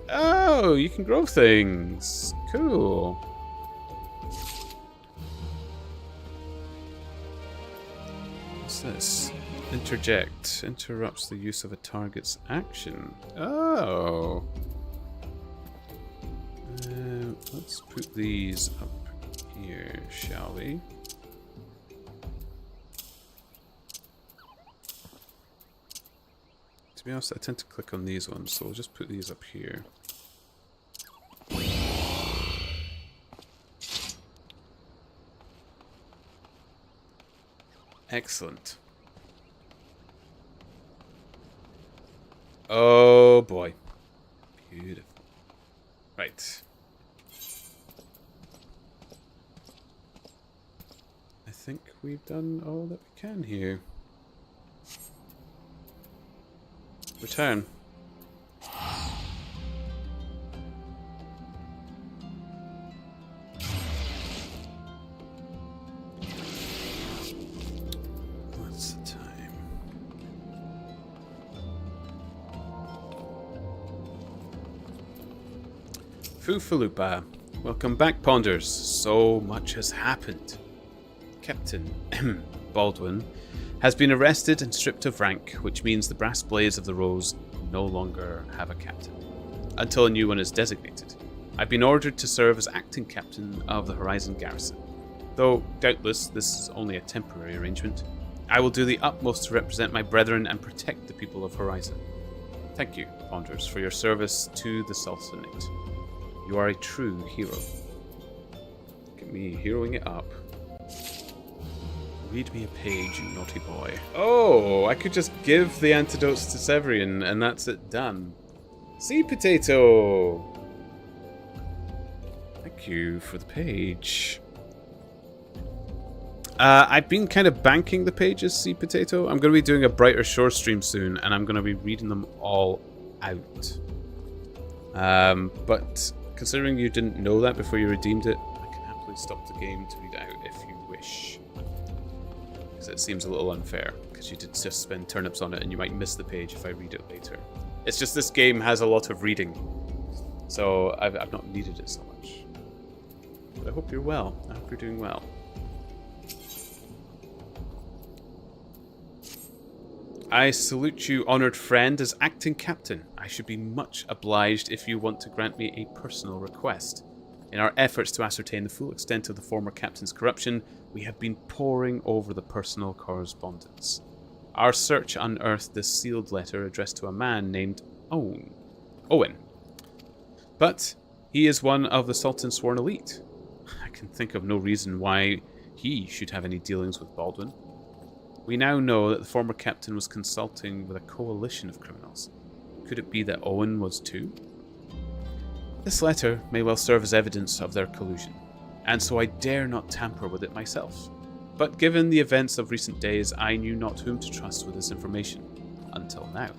Oh, you can grow things. Cool. What's this? Interject. Interrupts the use of a target's action. Oh. Let's put these up here, shall we? To be honest, I tend to click on these ones, so we'll just put these up here. Excellent. Oh boy. Beautiful. Right. I think we've done all that we can here. Return. What's the time? Fufalupa. Welcome back, Ponders. So much has happened. Captain Baldwin has been arrested and stripped of rank, which means the Brass Blades of the Rose no longer have a captain, until a new one is designated. I've been ordered to serve as acting captain of the Horizon Garrison. Though, doubtless, this is only a temporary arrangement, I will do the utmost to represent my brethren and protect the people of Horizon. Thank you, Ponders, for your service to the Sultanate. You are a true hero. Look at me, heroing it up. Read me a page, you naughty boy. Oh, I could just give the antidotes to Severian, and that's it done. Sea potato! Thank thank you for the page. I've been kind of banking the pages, Sea Potato. I'm going to be doing a Brighter Shore stream soon, and I'm going to be reading them all out. But considering you didn't know that before you redeemed it, I can happily stop the game to read it out if you wish. Because it seems a little unfair, because you did just spend turnips on it, and you might miss the page if I read it later. It's just this game has a lot of reading, so I've not needed it so much. But I hope you're well. I hope you're doing well. I salute you, honoured friend, as acting captain. I should be much obliged if you want to grant me a personal request. In our efforts to ascertain the full extent of the former captain's corruption, we have been poring over the personal correspondence. Our search unearthed this sealed letter addressed to a man named Owen. But he is one of the Sultan's sworn elite. I can think of no reason why he should have any dealings with Baldwin. We now know that the former captain was consulting with a coalition of criminals. Could it be that Owen was too? This letter may well serve as evidence of their collusion, and so I dare not tamper with it myself. But given the events of recent days, I knew not whom to trust with this information, until now.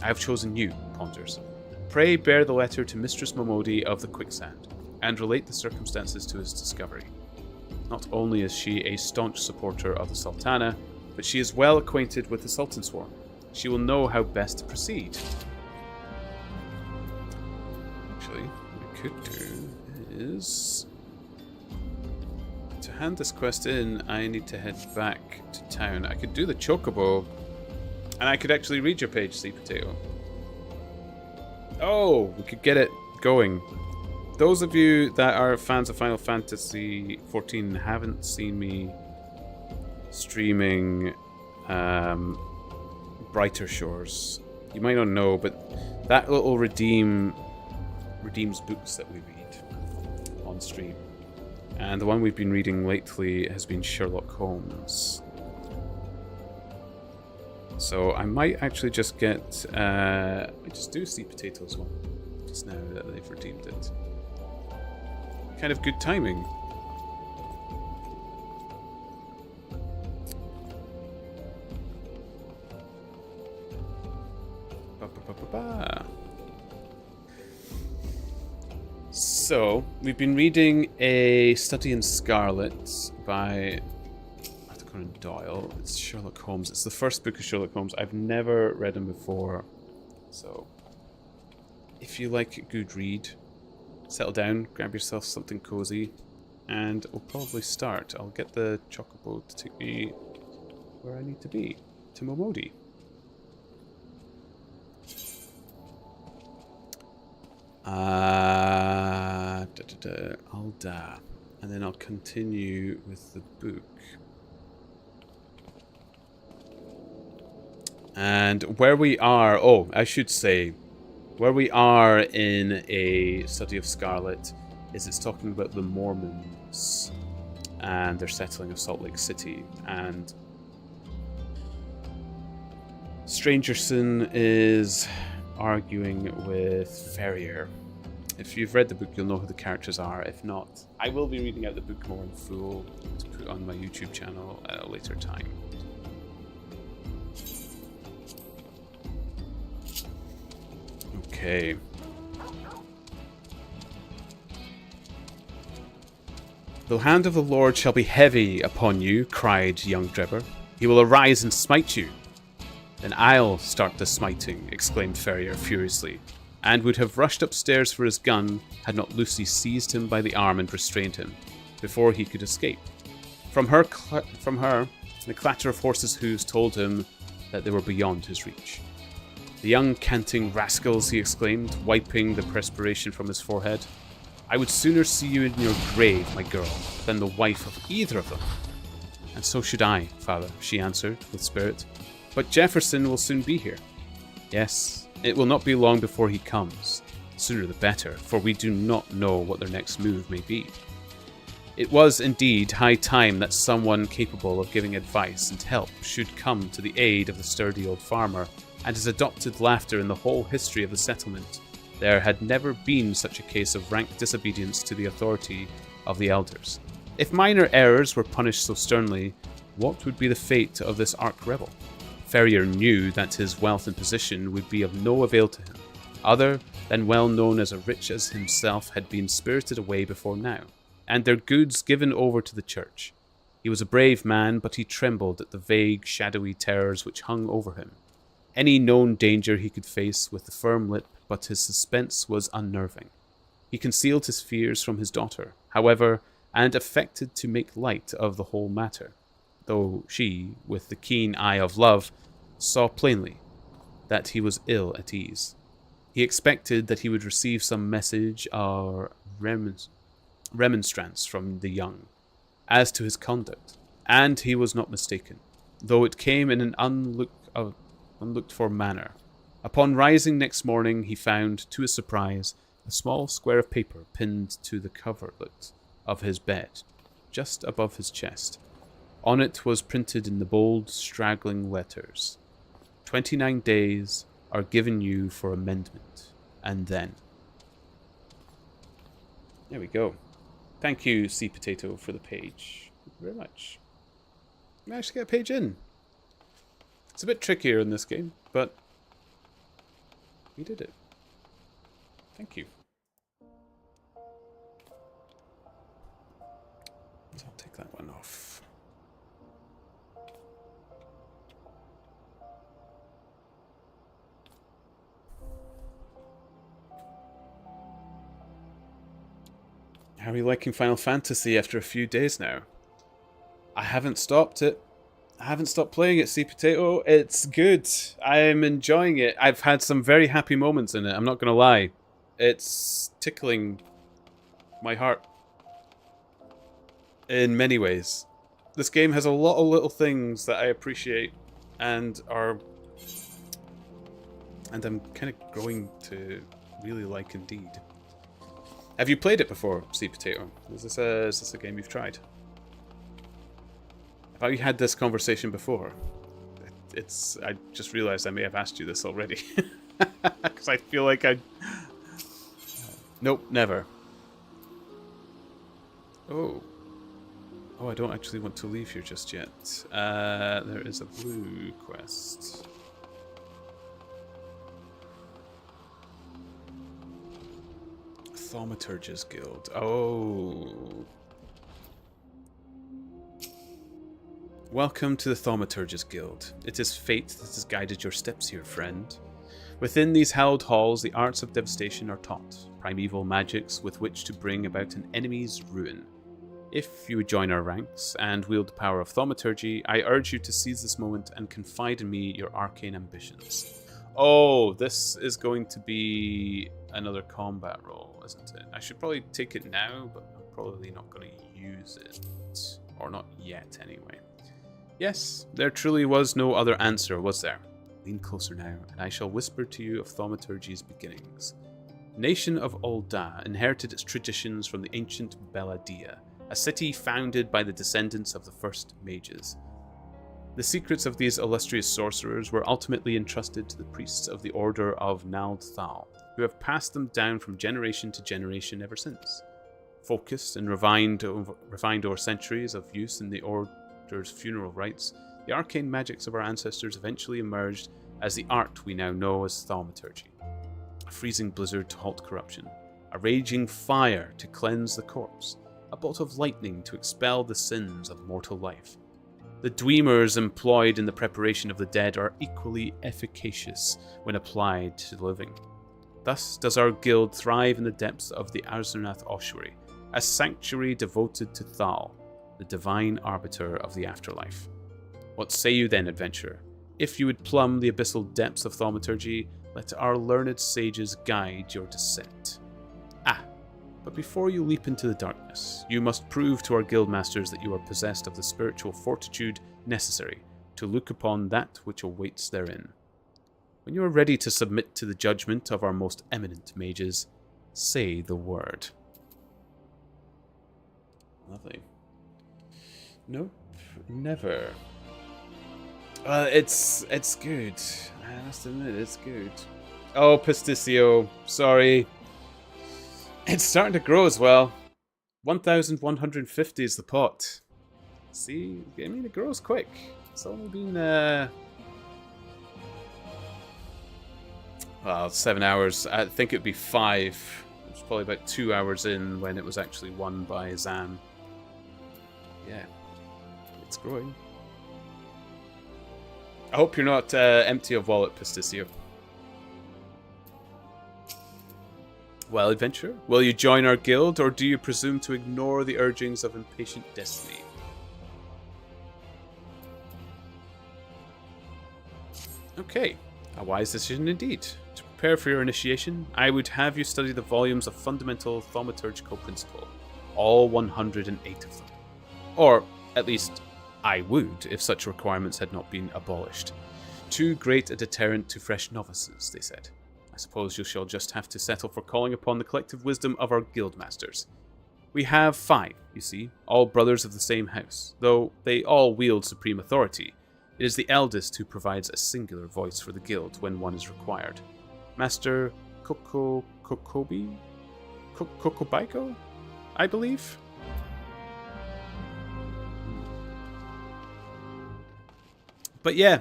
I have chosen you, Ponders. Pray bear the letter to Mistress Momodi of the Quicksand, and relate the circumstances to his discovery. Not only is she a staunch supporter of the Sultana, but she is well acquainted with the Sultan's sworn. She will know how best to proceed. Actually, what I could do is... to hand this quest in, I need to head back to town. I could do the Chocobo, and I could actually read your page, Sea Potato. Oh, we could get it going. Those of you that are fans of Final Fantasy XIV haven't seen me streaming Brighter Shores. You might not know, but that little redeems books that we read on stream. And the one we've been reading lately has been Sherlock Holmes. So I might actually just get... I just do Sea Potatoes one, just now that they've redeemed it. Kind of good timing. So, we've been reading A Study in Scarlet by Arthur Conan Doyle. It's Sherlock Holmes. It's the first book of Sherlock Holmes. I've never read him before. So, if you like a good read, settle down, grab yourself something cozy, and we'll probably start. I'll get the Chocobo to take me where I need to be, to Momodi. Alda. And then I'll continue with the book. And where we are... Oh, I should say... Where we are in A Study of Scarlet is it's talking about the Mormons and their settling of Salt Lake City. And Strangerson is arguing with Ferrier. If you've read the book, you'll know who the characters are. If not, I will be reading out the book more in full to put on my YouTube channel at a later time. Okay. The hand of the Lord shall be heavy upon you, cried young Drebber. He will arise and smite you. Then I'll start the smiting, exclaimed Ferrier furiously, and would have rushed upstairs for his gun had not Lucy seized him by the arm and restrained him, before he could escape. From her, the clatter of horses' hooves told him that they were beyond his reach. The young canting rascals, he exclaimed, wiping the perspiration from his forehead. I would sooner see you in your grave, my girl, than the wife of either of them. And so should I, father, she answered, with spirit. But Jefferson will soon be here. Yes, it will not be long before he comes. Sooner the better, for we do not know what their next move may be. It was indeed high time that someone capable of giving advice and help should come to the aid of the sturdy old farmer and his adopted laughter in the whole history of the settlement. There had never been such a case of rank disobedience to the authority of the elders. If minor errors were punished so sternly, what would be the fate of this arch-rebel? Ferrier knew that his wealth and position would be of no avail to him, other than well known as rich as himself had been spirited away before now, and their goods given over to the church. He was a brave man, but he trembled at the vague, shadowy terrors which hung over him. Any known danger he could face with a firm lip, but his suspense was unnerving. He concealed his fears from his daughter, however, and affected to make light of the whole matter, though she, with the keen eye of love, saw plainly that he was ill at ease. He expected that he would receive some message or remonstrance from the young as to his conduct, and he was not mistaken, though it came in an unlooked-for manner. Upon rising next morning, he found, to his surprise, a small square of paper pinned to the coverlet of his bed, just above his chest. On it was printed in the bold, straggling letters, 29 days are given you for amendment, and then. There we go. Thank you, Sea Potato, for the page. Thank you very much. I managed to get a page in. It's a bit trickier in this game, but we did it. Thank you. So I'll take that one off. How are you liking Final Fantasy after a few days now? I haven't stopped it. I haven't stopped playing it, Sea Potato. It's good. I'm enjoying it. I've had some very happy moments in it, I'm not going to lie. It's tickling my heart in many ways. This game has a lot of little things that I appreciate and I'm kind of growing to really like indeed. Have you played it before, Sea Potato? Is this a game you've tried? Have you had this conversation before? I just realized I may have asked you this already. Because I feel like Nope, never. Oh, I don't actually want to leave here just yet. There is a blue quest. Thaumaturge's Guild. Oh. Welcome to the Thaumaturge's Guild. It is fate that has guided your steps here, friend. Within these hallowed halls, the arts of devastation are taught, primeval magics with which to bring about an enemy's ruin. If you would join our ranks and wield the power of thaumaturgy, I urge you to seize this moment and confide in me your arcane ambitions. Oh, this is going to be another combat role, isn't it? I should probably take it now, but I'm probably not going to use it. Or not yet, anyway. Yes, there truly was no other answer, was there? Lean closer now, and I shall whisper to you of thaumaturgy's beginnings. The nation of Ul'dah inherited its traditions from the ancient Belladia, a city founded by the descendants of the first mages. The secrets of these illustrious sorcerers were ultimately entrusted to the priests of the Order of Nald Thal, who have passed them down from generation to generation ever since. Focused and refined over centuries of use in the Order's funeral rites, the arcane magics of our ancestors eventually emerged as the art we now know as thaumaturgy. A freezing blizzard to halt corruption, a raging fire to cleanse the corpse, a bolt of lightning to expel the sins of mortal life. The dweemers employed in the preparation of the dead are equally efficacious when applied to the living. Thus does our guild thrive in the depths of the Arzurnath Ossuary, a sanctuary devoted to Thal, the divine arbiter of the afterlife. What say you then, adventurer? If you would plumb the abyssal depths of thaumaturgy, let our learned sages guide your descent. But before you leap into the darkness, you must prove to our guildmasters that you are possessed of the spiritual fortitude necessary to look upon that which awaits therein. When you are ready to submit to the judgment of our most eminent mages, say the word. Lovely. Nope, never. It's good. I must admit, it's good. Oh, Pisticio, sorry. It's starting to grow as well. 1,150 is the pot. See, I mean, it grows quick. It's only been, well, 7 hours. I think it'd be 5. It was probably about 2 hours in when it was actually won by Zam. Yeah, it's growing. I hope you're not empty of wallet, Pisticio. Well, adventurer, will you join our guild, or do you presume to ignore the urgings of impatient destiny? Okay, a wise decision indeed. To prepare for your initiation, I would have you study the volumes of fundamental thaumaturgical principle, all 108 of them. Or, at least, I would, if such requirements had not been abolished. Too great a deterrent to fresh novices, they said. I suppose you shall just have to settle for calling upon the collective wisdom of our guildmasters. We have 5, you see, all brothers of the same house, though they all wield supreme authority. It is the eldest who provides a singular voice for the guild when one is required. Master Kokobaiko, I believe? But yeah,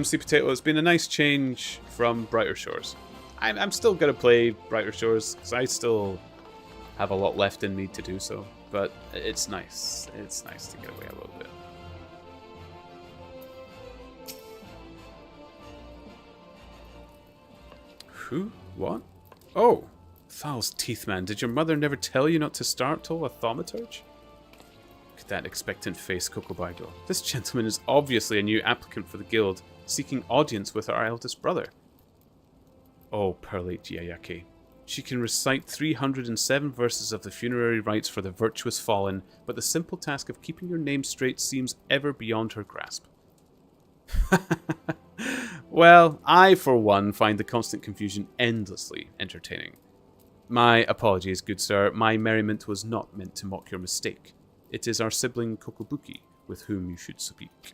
Sweet Potato, it's been a nice change from Brighter Shores. I'm still going to play Brighter Shores, because I still have a lot left in me to do so. But it's nice. It's nice to get away a little bit. Who? What? Oh! Thal's teeth, man. Did your mother never tell you not to startle a thaumaturge? Look at that expectant face, Kokobago. This gentleman is obviously a new applicant for the guild, seeking audience with our eldest brother. Oh, Perlate Yayake. She can recite 307 verses of the funerary rites for the virtuous fallen, but the simple task of keeping your name straight seems ever beyond her grasp. Well, I, for one, find the constant confusion endlessly entertaining. My apologies, good sir. My merriment was not meant to mock your mistake. It is our sibling Kokobuki with whom you should speak.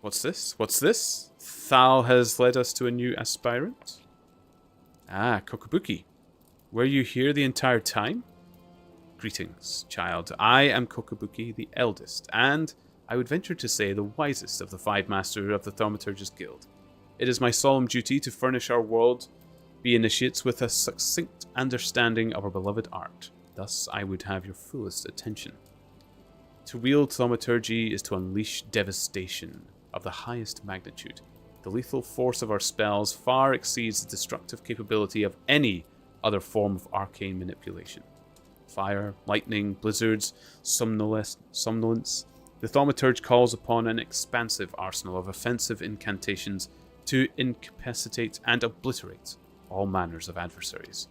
What's this? What's this? Thal has led us to a new aspirant? Ah, Kokobuki. Were you here the entire time? Greetings, child. I am Kokobuki, the eldest, and I would venture to say the wisest of the 5 masters of the Thaumaturgist Guild. It is my solemn duty to furnish our world-be initiates with a succinct understanding of our beloved art. Thus, I would have your fullest attention. To wield thaumaturgy is to unleash devastation of the highest magnitude. The lethal force of our spells far exceeds the destructive capability of any other form of arcane manipulation. Fire, lightning, blizzards, somnolence. The thaumaturge calls upon an expansive arsenal of offensive incantations to incapacitate and obliterate all manners of adversaries.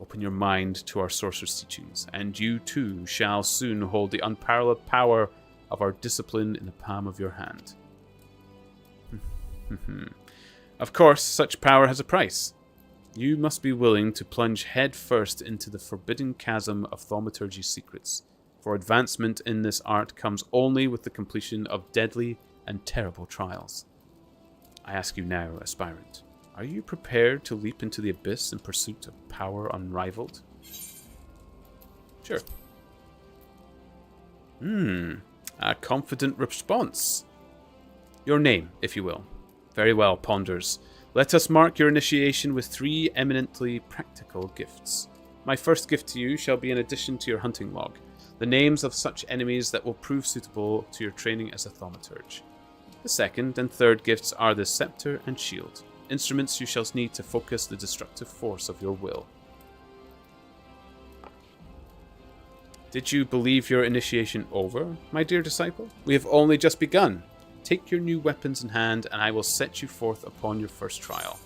Open your mind to our sorcerer's teachings, and you too shall soon hold the unparalleled power of our discipline in the palm of your hand. Of course, such power has a price. You must be willing to plunge head first into the forbidden chasm of thaumaturgy's secrets, for advancement in this art comes only with the completion of deadly and terrible trials. I ask you now, aspirant, are you prepared to leap into the abyss in pursuit of power unrivaled? Sure. A confident response. Your name, if you will. Very well, Ponders. Let us mark your initiation with 3 eminently practical gifts. My first gift to you shall be an addition to your hunting log, the names of such enemies that will prove suitable to your training as a thaumaturge. The second and third gifts are the scepter and shield, instruments you shall need to focus the destructive force of your will. Did you believe your initiation over, my dear disciple? We have only just begun. Take your new weapons in hand, and I will set you forth upon your first trial.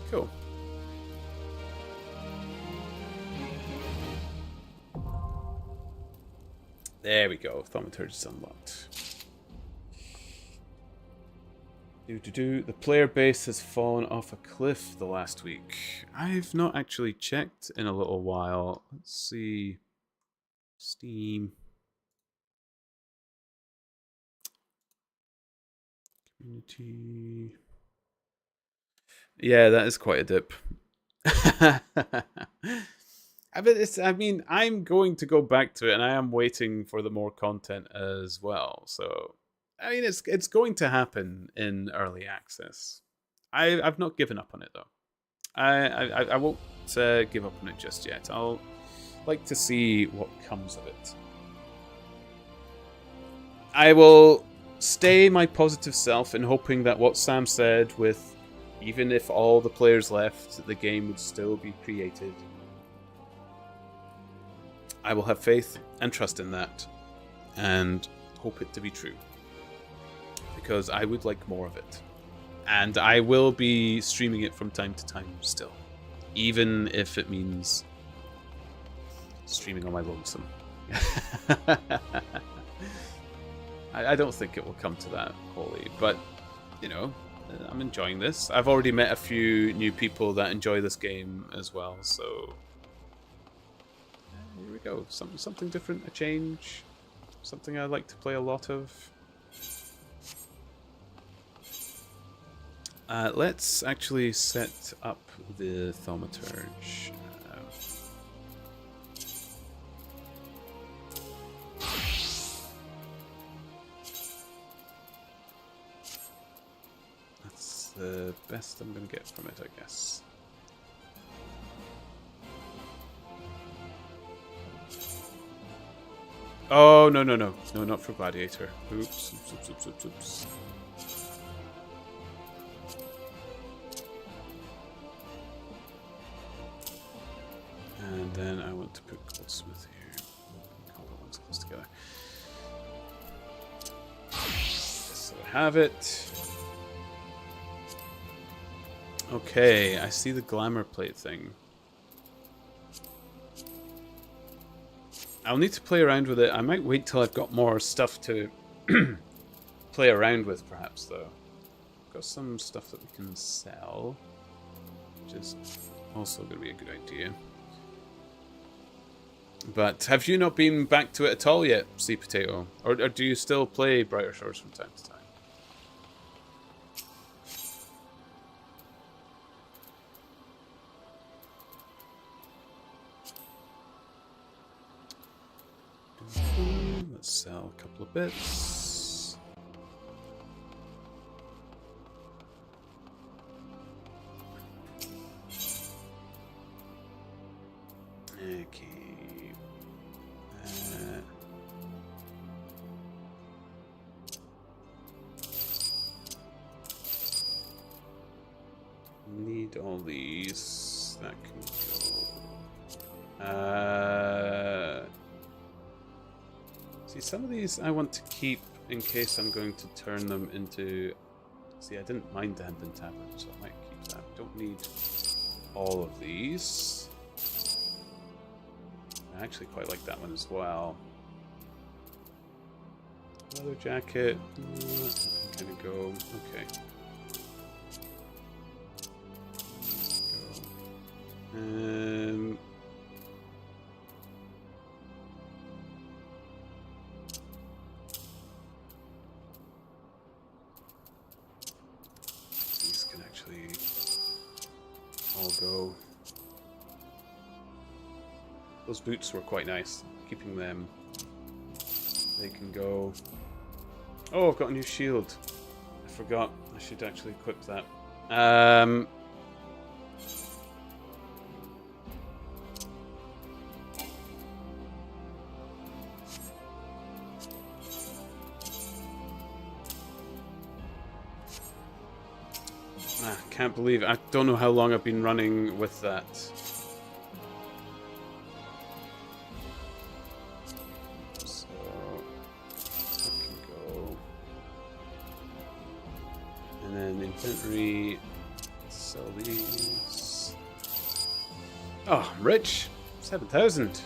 Cool. There we go. Thaumaturge is unlocked. The player base has fallen off a cliff the last week. I've not actually checked in a little while. Let's see. Steam. Unity. Yeah, that is quite a dip. I mean, I'm going to go back to it, and I am waiting for the more content as well. So, I mean, it's going to happen in early access. I've not given up on it though. I won't give up on it just yet. I'll like to see what comes of it. I will stay my positive self in hoping that what Sam said, with even if all the players left, the game would still be created. I will have faith and trust in that, and hope it to be true, because I would like more of it. And I will be streaming it from time to time still, even if it means streaming on my lonesome. I don't think it will come to that wholly, but, you know, I'm enjoying this. I've already met a few new people that enjoy this game as well, so here we go. Something different, a change, something I like to play a lot of. Let's actually set up the thaumaturge. That's the best I'm going to get from it, I guess. Oh, no. No, not for Gladiator. Oops. And then I want to put Goldsmith here. All the ones close together. So I have it. Okay, I see the glamour plate thing. I'll need to play around with it. I might wait till I've got more stuff to play around with, perhaps, though. I've got some stuff that we can sell, which is also going to be a good idea. But have you not been back to it at all yet, Sea Potato? Or do you still play Brighter Shores from time to time? Let's sell a couple of bits. Okay. Need all these. That can go. See, some of these I want to keep in case I'm going to turn them into... See, I didn't mind the Hempen Tavern, so I might keep that. Don't need all of these. I actually quite like that one as well. Leather jacket. I'm gonna go. Okay. Go. These can actually all go. Those boots were quite nice. Keeping them. They can go. Oh, I've got a new shield. I forgot. I should actually equip that. Can't believe it. I don't know how long I've been running with that. So that can go. And then inventory. Sell these. Oh, I'm rich. 7,000.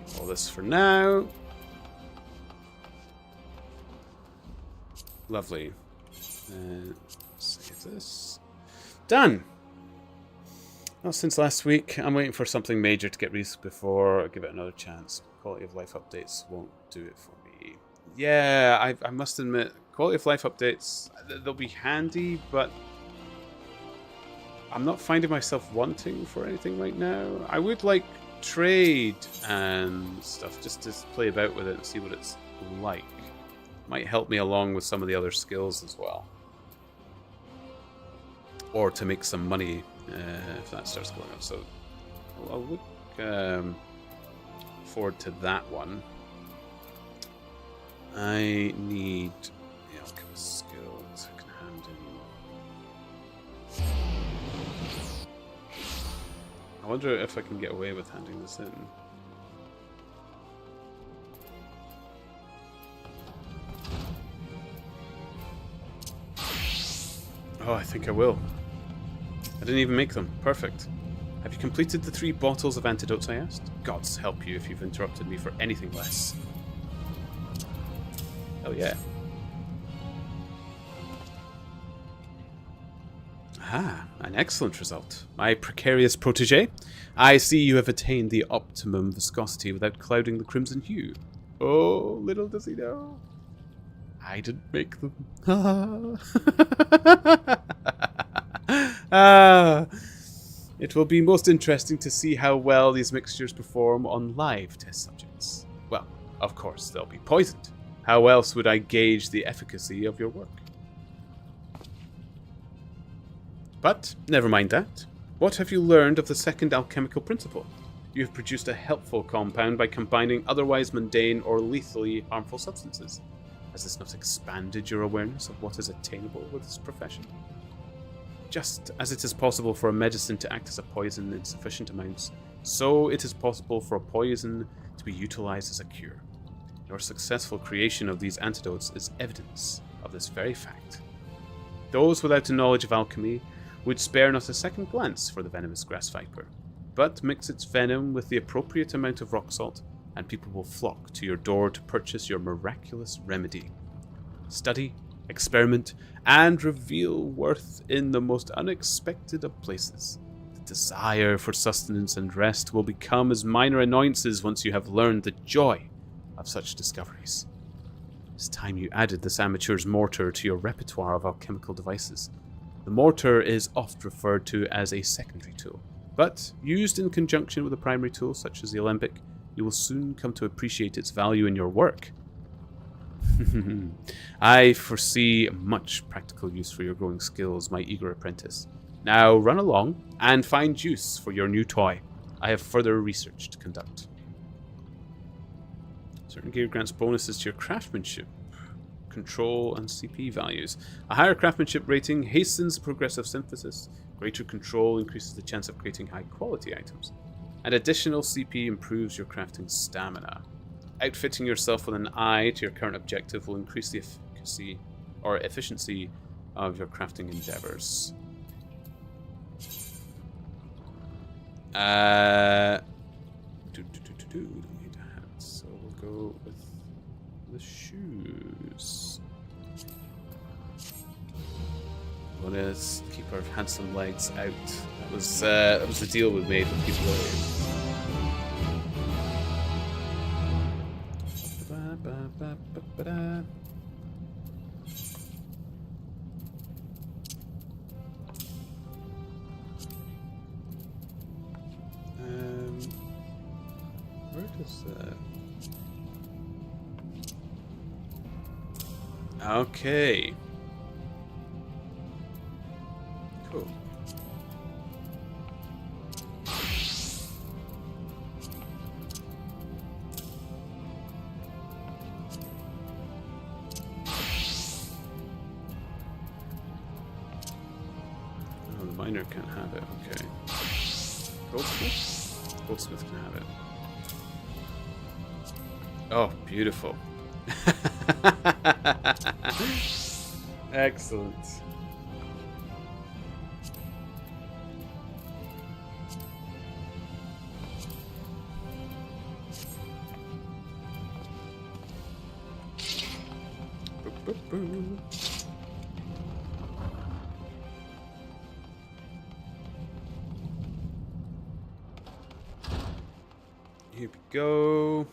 Keep all this for now. Lovely. Save this. Done. Not since last week. I'm waiting for something major to get released before I give it another chance. Quality of life updates won't do it for me. Yeah, I must admit, quality of life updates, they'll be handy, but I'm not finding myself wanting for anything right now. I would like trade and stuff just to play about with it and see what it's like. Might help me along with some of the other skills as well. Or to make some money if that starts going up. So I'll look forward to that one. I need the alchemist skills I can hand in. I wonder if I can get away with handing this in. Oh, I think I will. I didn't even make them. Perfect. Have you completed the 3 bottles of antidotes I asked? Gods help you if you've interrupted me for anything less. Hell yeah. Ah, an excellent result. My precarious protege. I see you have attained the optimum viscosity without clouding the crimson hue. Oh, little does he know. I didn't make them. It will be most interesting to see how well these mixtures perform on live test subjects. Well, of course, they'll be poisoned. How else would I gauge the efficacy of your work? But, never mind that. What have you learned of the second alchemical principle? You have produced a helpful compound by combining otherwise mundane or lethally harmful substances. Has this not expanded your awareness of what is attainable with this profession? Just as it is possible for a medicine to act as a poison in sufficient amounts, so it is possible for a poison to be utilized as a cure. Your successful creation of these antidotes is evidence of this very fact. Those without a knowledge of alchemy would spare not a second glance for the venomous grass viper, but mix its venom with the appropriate amount of rock salt, and people will flock to your door to purchase your miraculous remedy. Study, experiment, and reveal worth in the most unexpected of places. The desire for sustenance and rest will become as minor annoyances once you have learned the joy of such discoveries. It's time you added this amateur's mortar to your repertoire of alchemical devices. The mortar is oft referred to as a secondary tool, but used in conjunction with a primary tool such as the alembic, you will soon come to appreciate its value in your work. I foresee much practical use for your growing skills, my eager apprentice. Now run along and find use for your new toy. I have further research to conduct. Certain gear grants bonuses to your craftsmanship, control, and CP values. A higher craftsmanship rating hastens progressive synthesis. Greater control increases the chance of creating high-quality items. And additional CP improves your crafting stamina. Outfitting yourself with an eye to your current objective will increase the efficiency of your crafting endeavors. So we'll go with the shoes. We'll just keep our handsome legs out. That was the deal we made with people earlier. Where does that? Okay. Cool. Oh, the miner can't have it. Okay. Goldsmith? Goldsmith can have it. Oh, beautiful. Excellent. Boop, boop, boop. Here we go.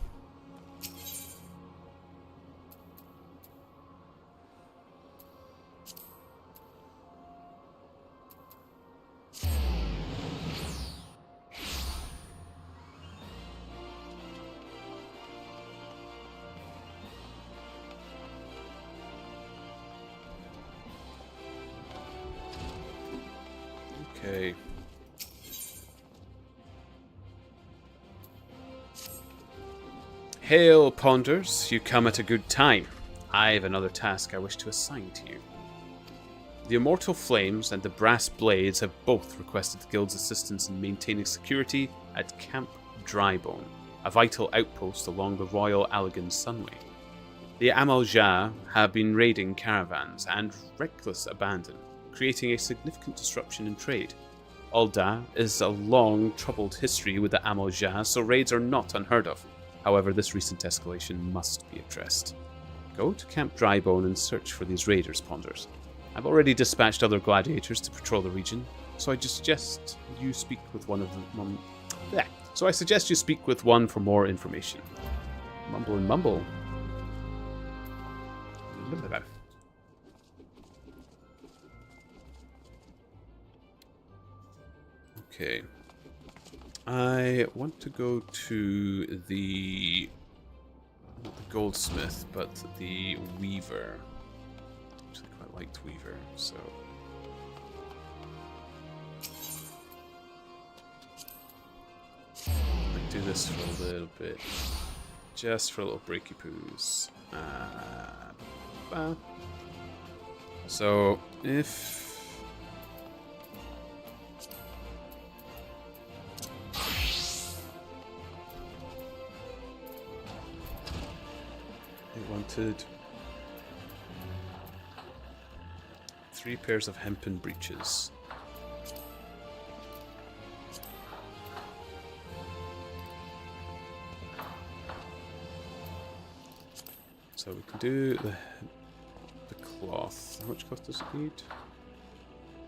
Okay. Hail, Ponders. You come at a good time. I have another task I wish to assign to you. The Immortal Flames and the Brass Blades have both requested the Guild's assistance in maintaining security at Camp Drybone, a vital outpost along the Royal Allegan Sunway. The Amalja have been raiding caravans and reckless abandon, creating a significant disruption in trade. Ul'dah is a long, troubled history with the Amalja, so raids are not unheard of. However, this recent escalation must be addressed. Go to Camp Drybone and search for these raiders, Ponders. I've already dispatched other gladiators to patrol the region, so I suggest you speak with one of them. So I suggest you speak with one for more information. Mumble and mumble. Okay. I want to go to the not the goldsmith, but the weaver. I actually quite liked weaver, so I'll do this for a little bit, just for a little breaky poos. So if wanted 3 pairs of hempen breeches. So we can do the cloth. How much cloth does it need?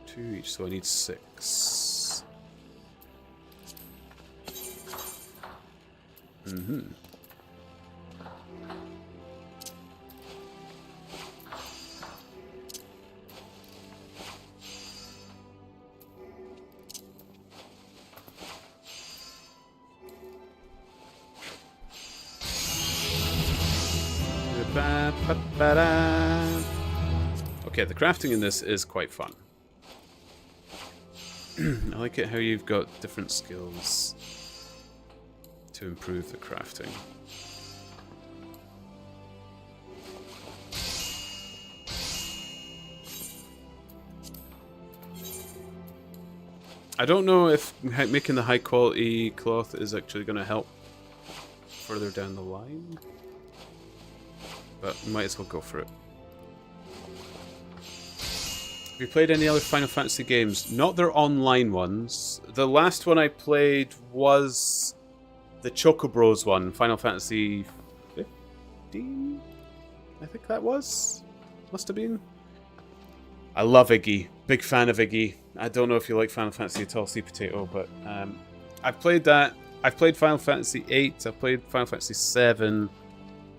2 each, so I need 6. Mm-hmm. Okay, the crafting in this is quite fun. I like it how you've got different skills to improve the crafting. I don't know if making the high quality cloth is actually going to help further down the line, but we might as well go for it. Have you played any other Final Fantasy games? Not their online ones. The last one I played was the Choco Bros one, Final Fantasy 15? I think that was? Must have been. I love Iggy. Big fan of Iggy. I don't know if you like Final Fantasy at all, Sea Potato, but I've played that. I've played Final Fantasy 8. I've played Final Fantasy 7.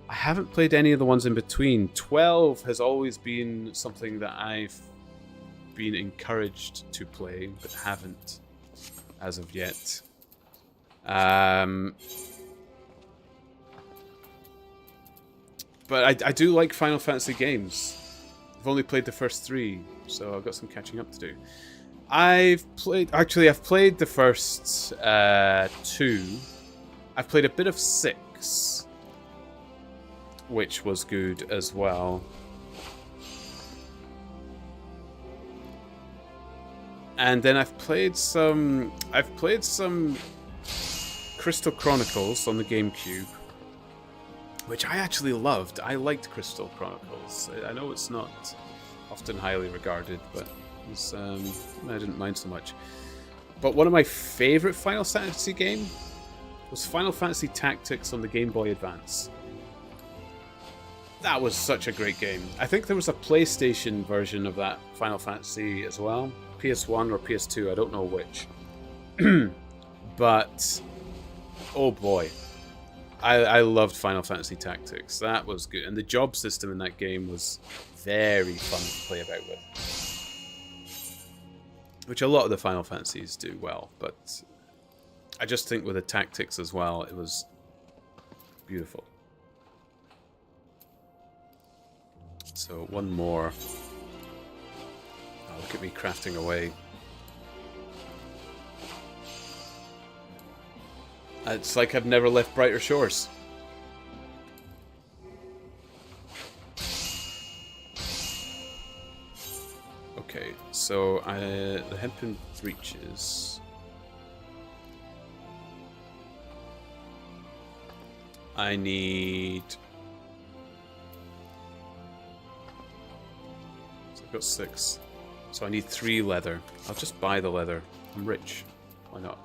I haven't played any of the ones in between. 12 has always been something that I've been encouraged to play, but haven't as of yet. But I do like Final Fantasy games. I've only played the first 3, so I've got some catching up to do. I've played the first 2. I've played a bit of 6, which was good as well. And then I've played some Crystal Chronicles on the GameCube, which I actually loved. I liked Crystal Chronicles. I know it's not often highly regarded, but it was, I didn't mind so much. But one of my favorite Final Fantasy game was Final Fantasy Tactics on the Game Boy Advance. That was such a great game. I think there was a PlayStation version of that Final Fantasy as well. PS1 or PS2, I don't know which. But, oh boy. I loved Final Fantasy Tactics. That was good. And the job system in that game was very fun to play about with. Which a lot of the Final Fantasies do well, but I just think with the tactics as well, it was beautiful. So one more. Oh, look at me crafting away. It's like I've never left Brighter Shores. Okay, so the hempen breeches. I need. So I've got 6. So I need 3 leather. I'll just buy the leather. I'm rich. Why not?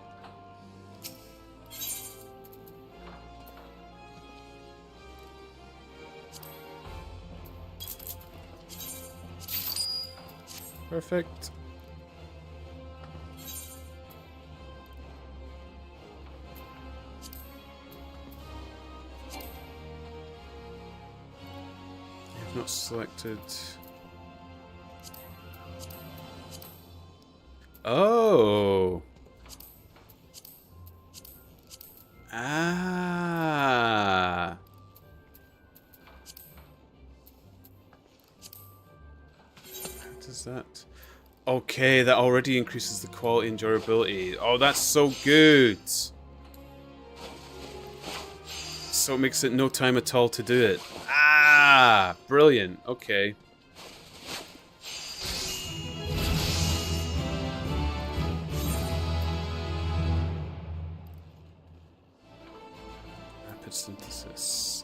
Perfect. I've not selected. Oh. Ah. How does that? Okay, that already increases the quality and durability. Oh, that's so good. So it makes it no time at all to do it. Ah, brilliant. Okay. Rapid synthesis.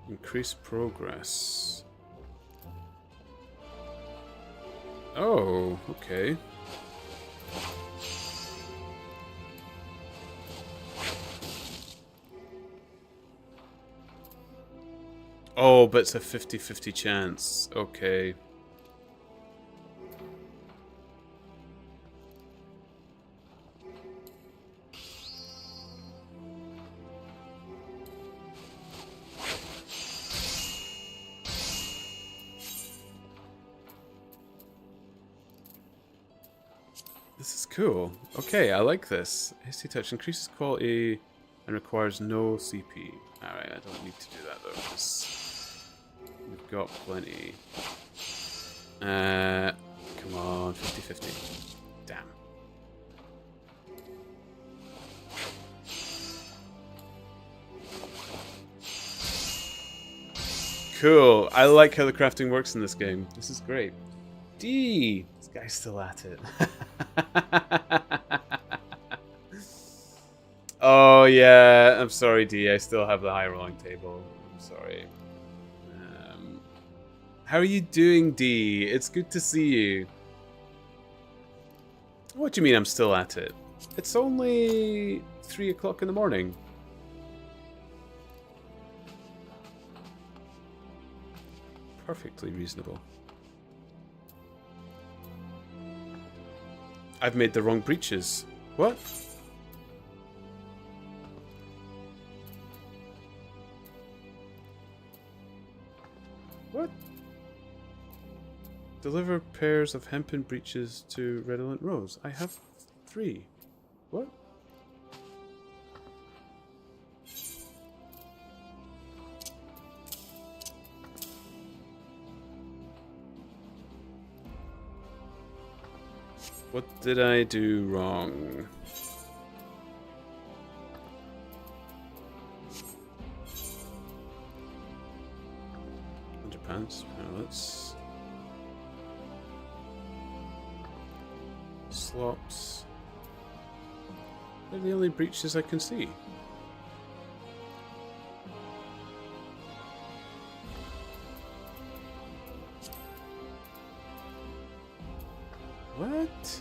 Increase progress. Oh, okay. Oh, but it's a 50-50 chance. Okay. This is cool. Okay, I like this. Hasty touch increases quality and requires no CP. Alright, I don't need to do that though, because we've got plenty. Come on, 50-50. Damn. Cool. I like how the crafting works in this game. This is great. D! This guy's still at it. Oh, yeah. I'm sorry, D. I still have the high rolling table. I'm sorry. How are you doing, D? It's good to see you. What do you mean I'm still at it? It's only 3 o'clock in the morning. Perfectly reasonable. I've made the wrong breaches. What? What? Deliver pairs of hempen breeches to Redolent Rose. I have 3. What? What did I do wrong? Underpants, pallets, slops. They're the only breeches I can see. What?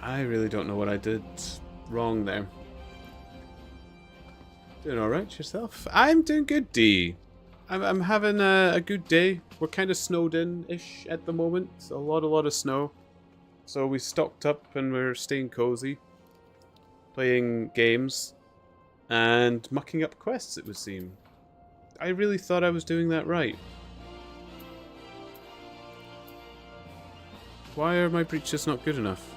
I really don't know what I did wrong there. Doing alright yourself? I'm doing good, D. I'm having a good day. We're kind of snowed in-ish at the moment. A lot of snow. So we stocked up and we're staying cozy. Playing games. And mucking up quests, it would seem. I really thought I was doing that right. Why are my breaches not good enough?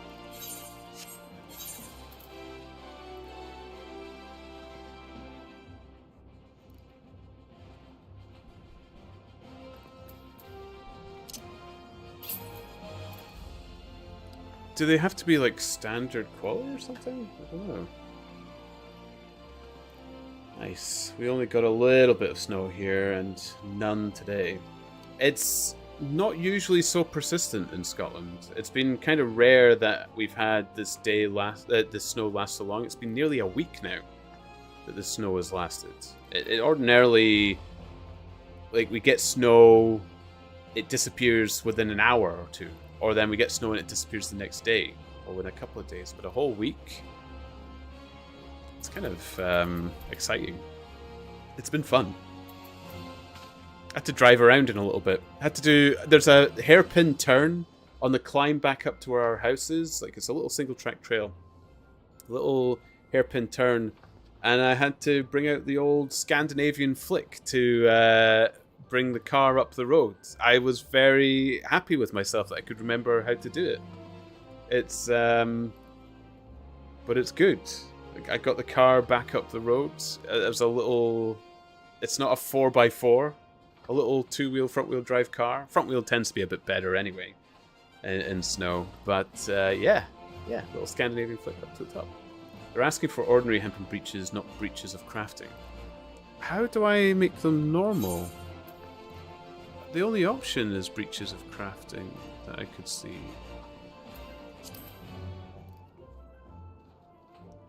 Do they have to be like standard quality or something? I don't know. Nice. We only got a little bit of snow here and none today. It's not usually so persistent in Scotland. It's been kind of rare that we've had this snow last so long. It's been nearly a week now that the snow has lasted. It ordinarily, like, we get snow, it disappears within an hour or two. Or then we get snow and it disappears the next day. Or within a couple of days. But a whole week? It's kind of exciting. It's been fun. I had to drive around in a little bit. There's a hairpin turn on the climb back up to where our house is. Like, it's a little single track trail. A little hairpin turn. And I had to bring out the old Scandinavian flick to bring the car up the road. I was very happy with myself that I could remember how to do it. It's but it's good. I got the car back up the road. It was a little, it's not a 4x4, a little two-wheel front-wheel drive car. Front-wheel tends to be a bit better anyway in snow, but yeah, little Scandinavian flick up to the top. They're asking for ordinary hempen breeches, not breeches of crafting. How do I make them normal? The only option is breeches of crafting that I could see.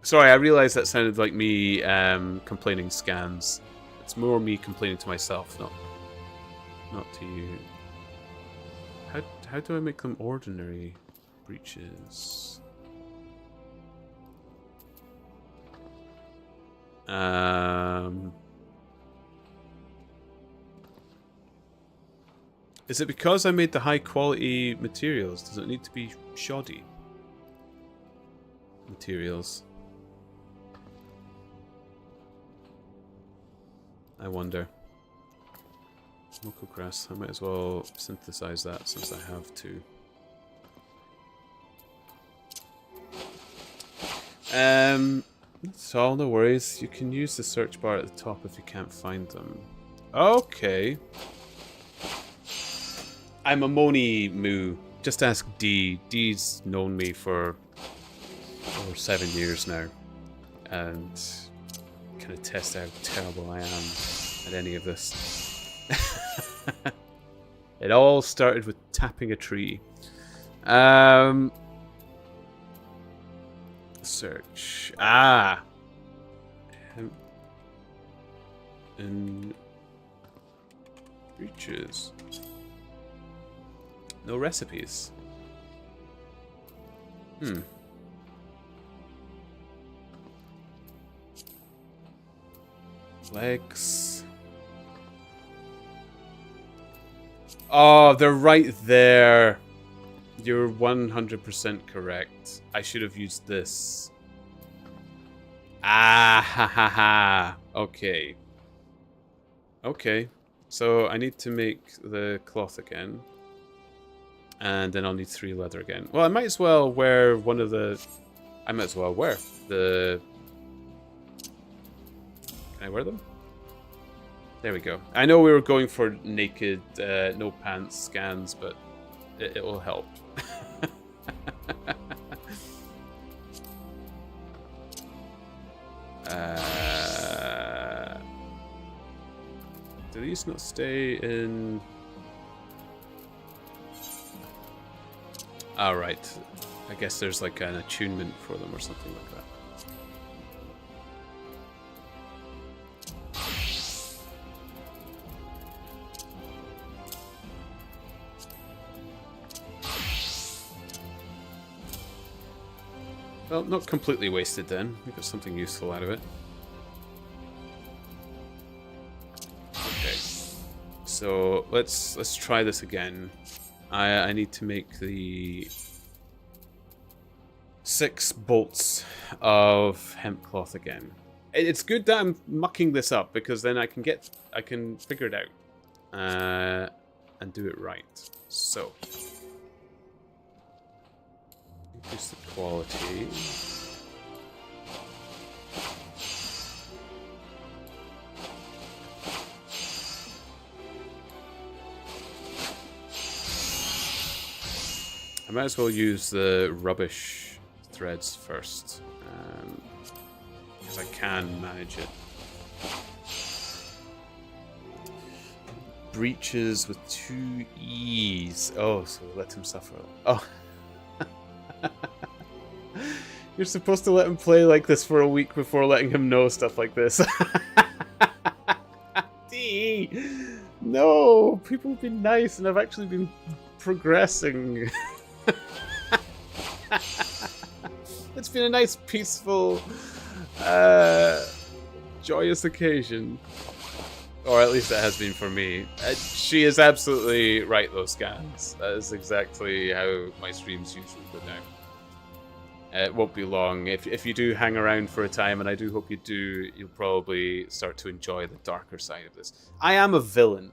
Sorry, I realised that sounded like me complaining scans. It's more me complaining to myself, not to you. How do I make them ordinary breeches? Is it because I made the high quality materials? Does it need to be shoddy materials? I wonder. Smoko grass. I might as well synthesize that since I have to. That's all, no worries. You can use the search bar at the top if you can't find them. Okay. I'm a Moni Moo. Just ask D. D's known me for over 7 years now. And kind of test how terrible I am at any of this. It all started with tapping a tree. Search. And breeches. No recipes. Legs. Oh, they're right there. You're 100% correct. I should have used this. Ah, ha, ha, ha. Okay. Okay. So I need to make the cloth again. And then I'll need 3 leather again. Well, I might as well wear one of the... I might as well wear the... Can I wear them? There we go. I know we were going for naked, no pants scans, but it will help. Do these not stay in... Alright. I guess there's like an attunement for them or something like that. Well, not completely wasted then. We got something useful out of it. Okay. So let's try this again. I need to make the 6 bolts of hemp cloth again. It's good that I'm mucking this up because then I can figure it out and do it right. So increase the quality. I might as well use the rubbish threads first, because I can manage it. Breaches with 2 E's. Oh, so let him suffer. Oh. You're supposed to let him play like this for a week before letting him know stuff like this. D! No! People have been nice and I've actually been progressing. It's been a nice, peaceful, joyous occasion. Or at least it has been for me. She is absolutely right, though, Scans. That is exactly how my streams usually go down. It won't be long. If you do hang around for a time, and I do hope you do, you'll probably start to enjoy the darker side of this. I am a villain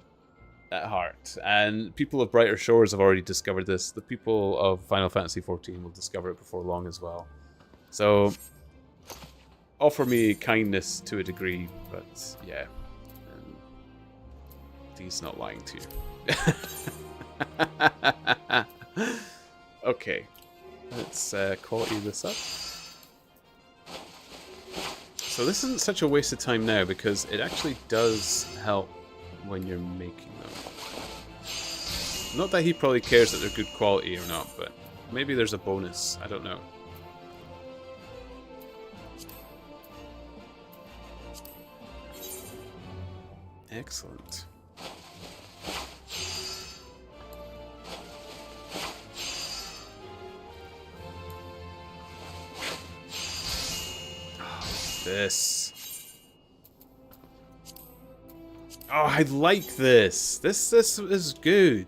at heart, and people of Brighter Shores have already discovered this. The people of Final Fantasy XIV will discover it before long as well. So, offer me kindness to a degree, but yeah. He's not lying to you. Okay. Let's quality this up. So this isn't such a waste of time now because it actually does help when you're making them. Not that he probably cares that they're good quality or not, but maybe there's a bonus. I don't know. Excellent. This. Oh, I like this. This is good.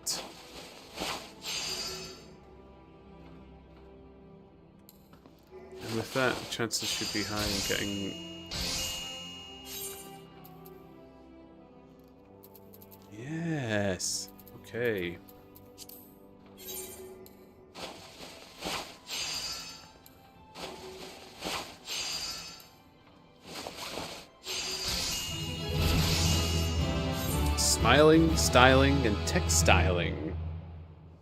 And with that, chances should be high in getting. Yes. Okay. Smiling, styling, and textiling.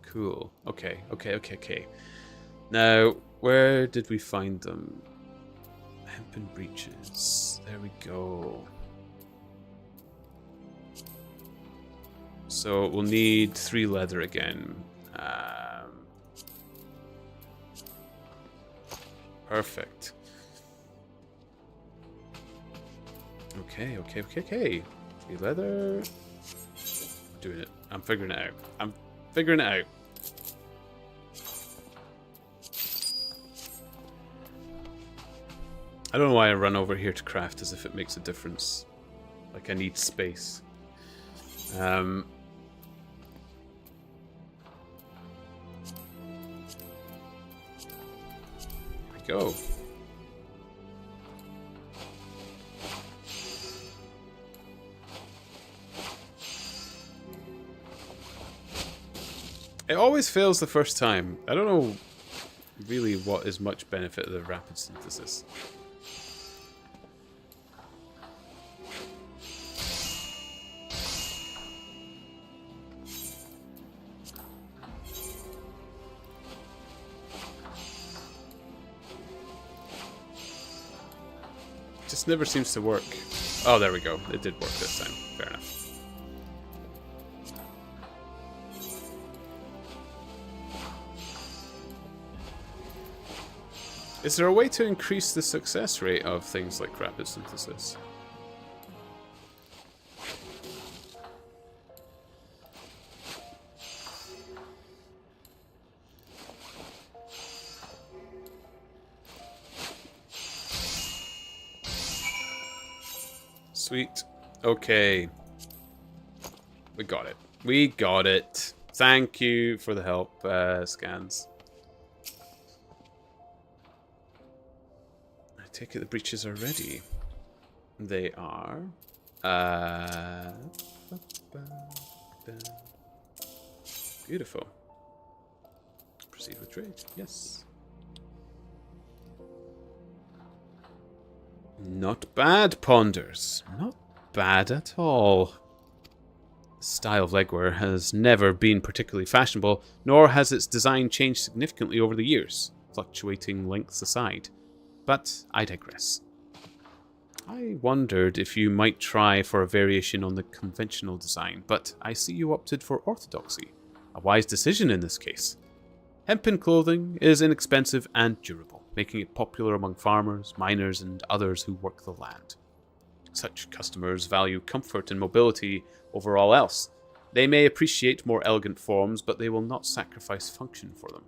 Cool. Okay. Now, where did we find them? Hempen breeches. There we go. So we'll need 3 leather again. Perfect. Okay. 3 leather. Doing it. I'm figuring it out. I don't know why I run over here to craft as if it makes a difference. Like I need space. There we go. It always fails the first time. I don't know really what is much benefit of the rapid synthesis. It just never seems to work. Oh, there we go. It did work this time. Fair enough. Is there a way to increase the success rate of things like rapid synthesis? Sweet. Okay. We got it. We got it. Thank you for the help, Scans. I take it the breaches are ready. They are. Beautiful. Proceed with trade. Yes. Not bad, Ponders. Not bad at all. The style of legwear has never been particularly fashionable, nor has its design changed significantly over the years, fluctuating lengths aside. But I digress. I wondered if you might try for a variation on the conventional design, but I see you opted for orthodoxy. A wise decision in this case. Hempen clothing is inexpensive and durable, making it popular among farmers, miners, and others who work the land. Such customers value comfort and mobility over all else. They may appreciate more elegant forms, but they will not sacrifice function for them.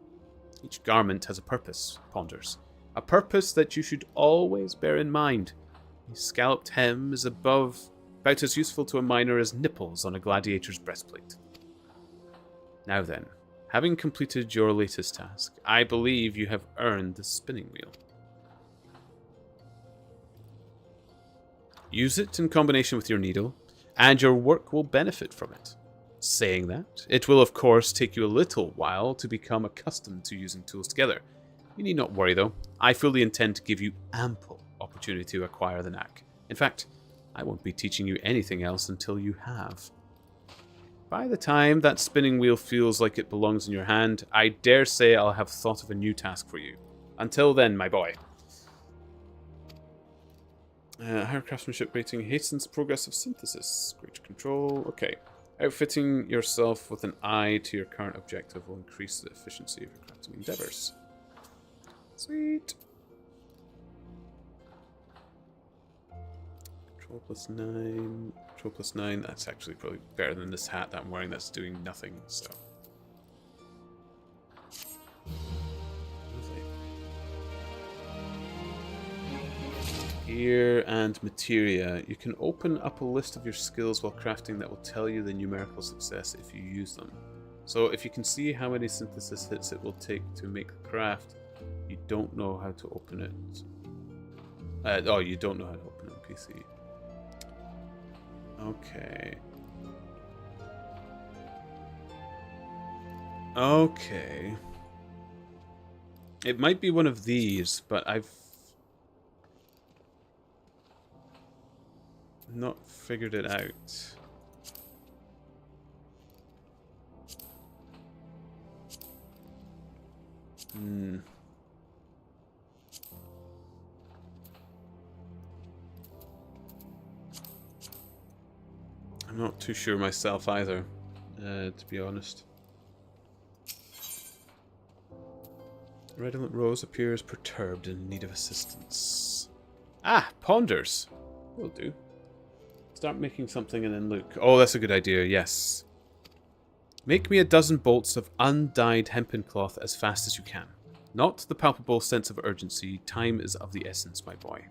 Each garment has a purpose, Ponders. A purpose that you should always bear in mind. A scalloped hem is about as useful to a miner as nipples on a gladiator's breastplate. Now then, having completed your latest task, I believe you have earned the spinning wheel. Use it in combination with your needle, and your work will benefit from it. Saying that, it will of course take you a little while to become accustomed to using tools together. You need not worry though, I fully intend to give you ample opportunity to acquire the knack. In fact, I won't be teaching you anything else until you have. By the time that spinning wheel feels like it belongs in your hand, I dare say I'll have thought of a new task for you. Until then, my boy. Higher craftsmanship rating hastens progress of synthesis. Greater control. Okay. Outfitting yourself with an eye to your current objective will increase the efficiency of your crafting endeavors. Sweet. Control +9. Control +9. That's actually probably better than this hat that I'm wearing that's doing nothing, so. Gear and materia. You can open up a list of your skills while crafting that will tell you the numerical success if you use them. So if you can see how many synthesis hits it will take to make the craft, you don't know how to open it. You don't know how to open it on PC. Okay. Okay. It might be one of these, but I've not figured it out. I'm not too sure myself either, to be honest. Redolent Rose appears perturbed and in need of assistance. Ah, Ponders! Will do. Start making something and then look. Oh, that's a good idea, yes. Make me a dozen bolts of undyed hempen cloth as fast as you can. Not the palpable sense of urgency. Time is of the essence, my boy.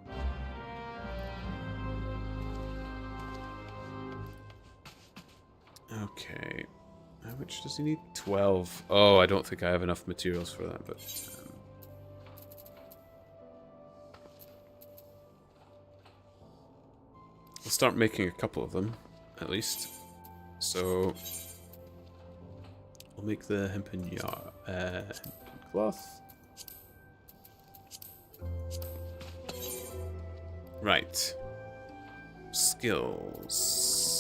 Okay. How much does he need? 12. Oh, I don't think I have enough materials for that, but... We'll start making a couple of them, at least. So... We'll make the hempen cloth. Right. Skills.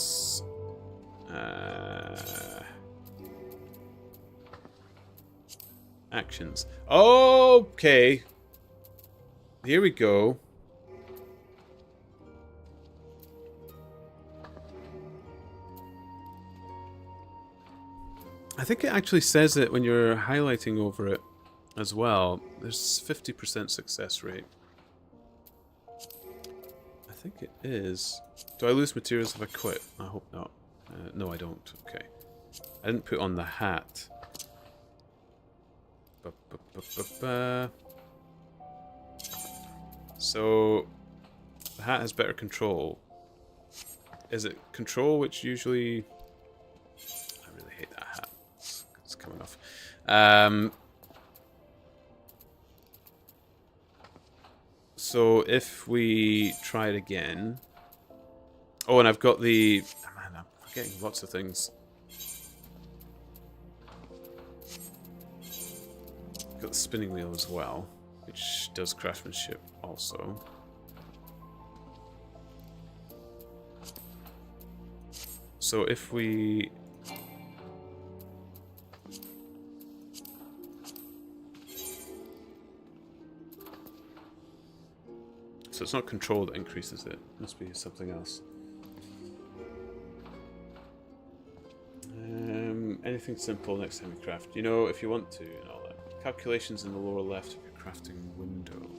Actions. Okay. Here we go. I think it actually says it when you're highlighting over it as well. There's 50% success rate. I think it is. Do I lose materials if I quit? I hope not. No, I don't. Okay. I didn't put on the hat. So, the hat has better control. Is it control, which usually... I really hate that hat. It's coming off. So if we try it again... Oh, and I've got the... Oh, man, I'm forgetting lots of things. I've got the spinning wheel as well, which does craftsmanship also. So if we... So it's not control that increases it. Must be something else. Anything simple next time you craft. You know, if you want to and all that. Calculations in the lower left of your crafting window.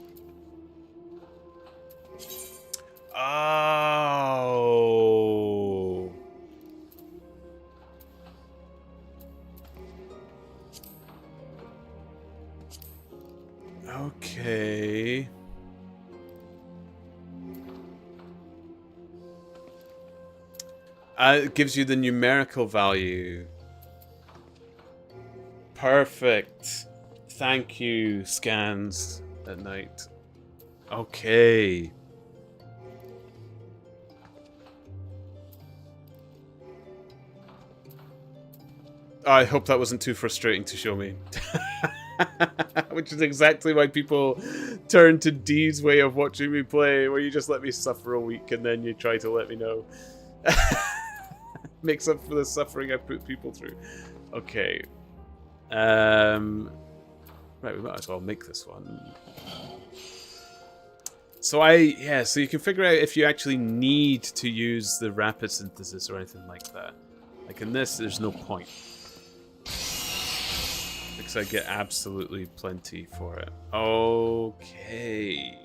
Oh. Okay. It gives you the numerical value. Perfect. Thank you, scans at night. Okay. I hope that wasn't too frustrating to show me. Which is exactly why people turn to Dee's way of watching me play, where you just let me suffer a week and then you try to let me know. Makes up for the suffering I put people through. Okay. Right, we might as well make this one. So so you can figure out if you actually need to use the rapid synthesis or anything like that. Like in this, there's no point. Because I get absolutely plenty for it. Okay.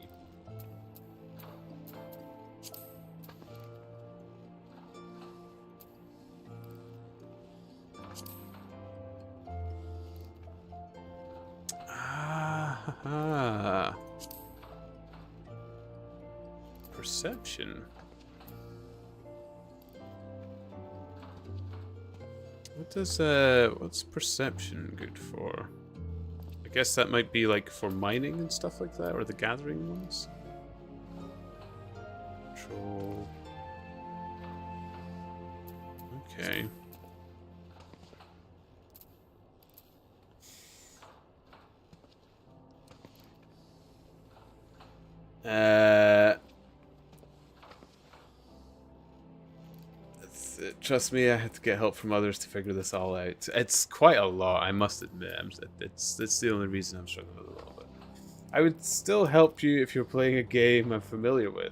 Ah. Perception. What does what's perception good for? I guess that might be like for mining and stuff like that, or the gathering ones. Control. Okay. Trust me, I had to get help from others to figure this all out. It's quite a lot, I must admit. It's the only reason I'm struggling with it a little bit. I would still help you if you're playing a game I'm familiar with.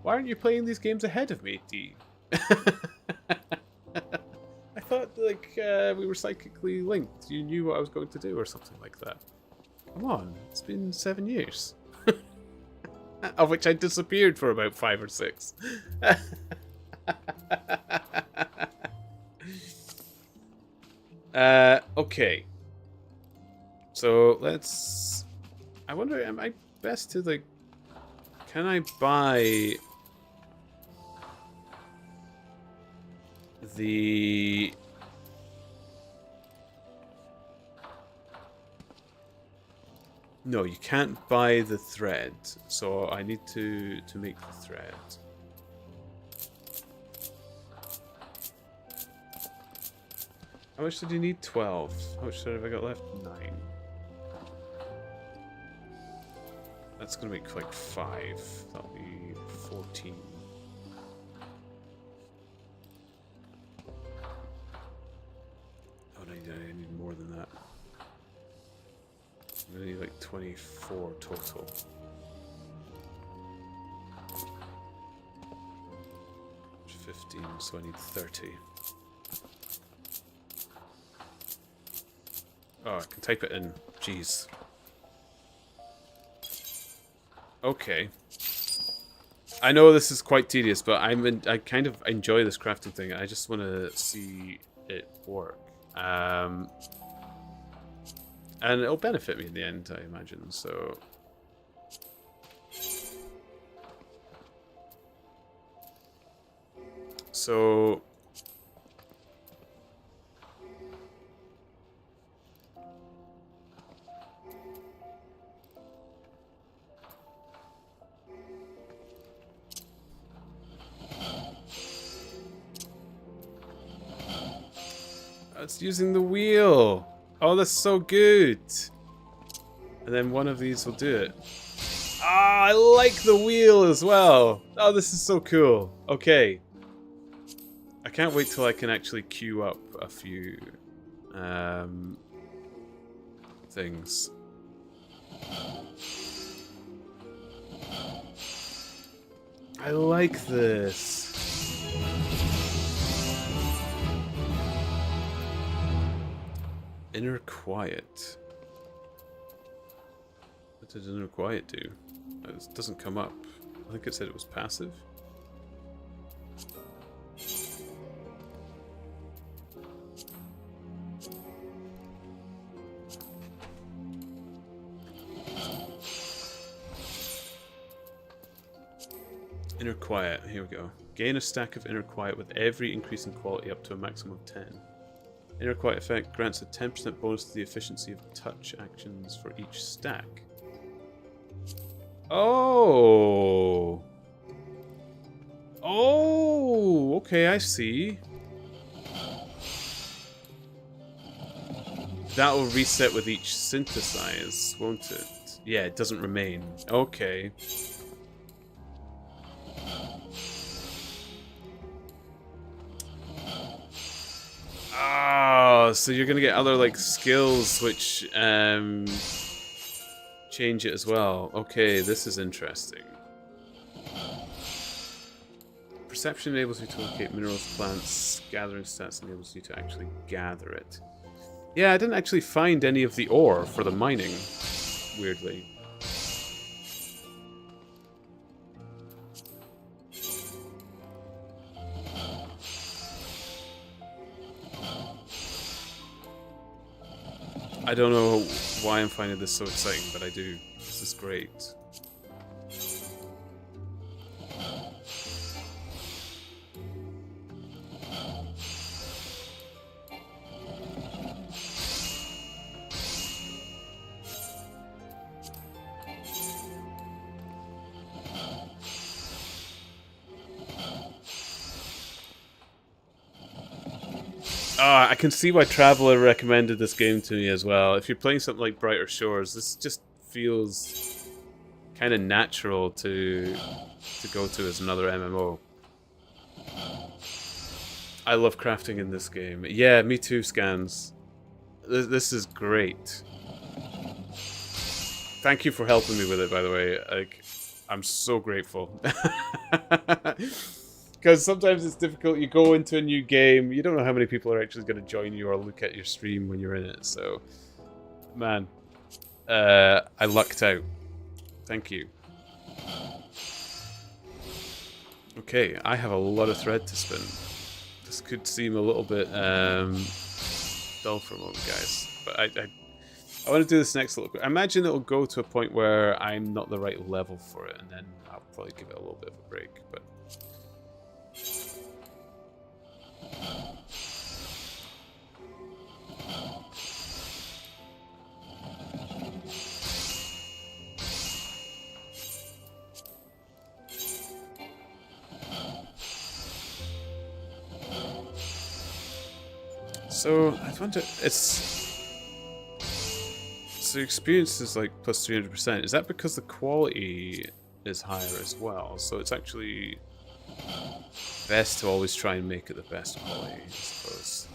Why aren't you playing these games ahead of me, D? I thought, like, we were psychically linked. You knew what I was going to do or something like that. Come on, it's been 7 years. Of which I disappeared for about 5 or 6. Okay. So let's... I wonder, am I best to, like... Can I buy... the... No, you can't buy the thread, so I need to make the thread. How much did you need? 12. How much have I got left? 9. That's gonna make like 5. That'll be 14. Oh, I need more than that. I need like 24 total. Which is 15, so I need 30. Oh, I can type it in. Jeez. Okay. I know this is quite tedious, but I kind of enjoy this crafting thing. I just want to see it work. And it'll benefit me in the end, I imagine, so... So it's using the wheel. Oh, that's so good. And then one of these will do it. Ah, I like the wheel as well. Oh, this is so cool. Okay. I can't wait till I can actually queue up a few things. I like this. Inner quiet. What did inner quiet do? It doesn't come up. I think it said it was passive. Inner quiet, here we go. Gain a stack of inner quiet with every increase in quality up to a maximum of 10. Inner quiet effect grants a 10% bonus to the efficiency of touch actions for each stack. Oh! Oh! Okay, I see. That will reset with each synthesize, won't it? Yeah, it doesn't remain. Okay. Oh, so you're gonna get other like skills which change it as well. Okay, this is interesting. Perception enables you to locate minerals, plants. Gathering stats enables you to actually gather it. Yeah, I didn't actually find any of the ore for the mining, weirdly. I don't know why I'm finding this so exciting, but I do. This is great. I can see why Traveler recommended this game to me as well. If you're playing something like Brighter Shores, this just feels kind of natural to go to as another MMO. I love crafting in this game. Yeah, me too, Scans. This is great. Thank you for helping me with it, by the way. Like, I'm so grateful. Because sometimes it's difficult. You go into a new game, you don't know how many people are actually going to join you or look at your stream when you're in it. So, man, I lucked out. Thank you. Okay, I have a lot of thread to spin. This could seem a little bit dull for a moment, guys. But I want to do this next little bit. I imagine it'll go to a point where I'm not the right level for it, and then I'll probably give it a little bit of a break. But so I wonder, so experience is like plus 300%. Is that because the quality is higher as well? So it's actually best to always try and make it the best quality, I suppose.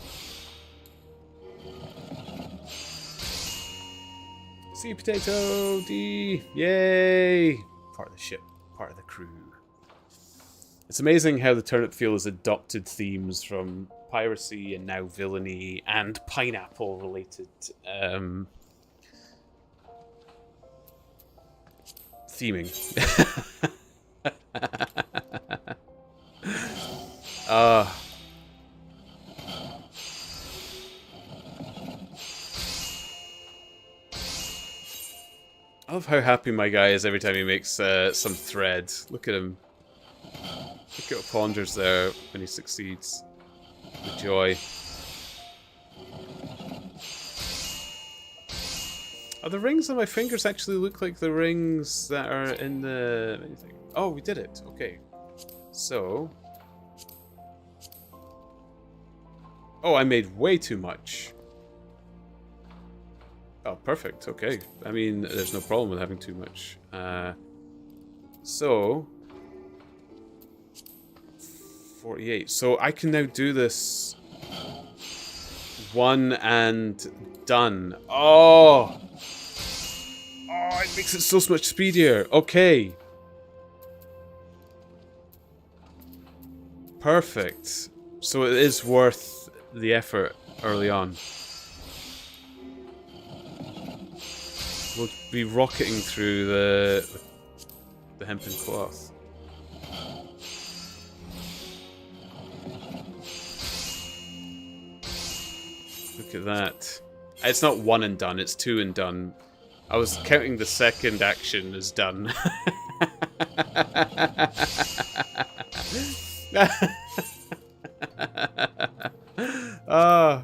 Sea potato D, yay! Part of the ship, part of the crew. It's amazing how the Turnip Field has adopted themes from piracy and now villainy and pineapple related theming. I love how happy my guy is every time he makes some thread. Look at him. Look at Ponders there when he succeeds. The joy. Oh, the rings on my fingers actually look like the rings that are in the... Oh, we did it. Okay. So... Oh, I made way too much. Oh, perfect. Okay. I mean, there's no problem with having too much. So... 48. So I can now do this... One and done. Oh! Oh, it makes it so much speedier. Okay. Perfect. So it is worth the effort early on. We'll be rocketing through the hempen cloth. Look at that. It's not one and done, it's two and done. I was counting the second action as done. Ah.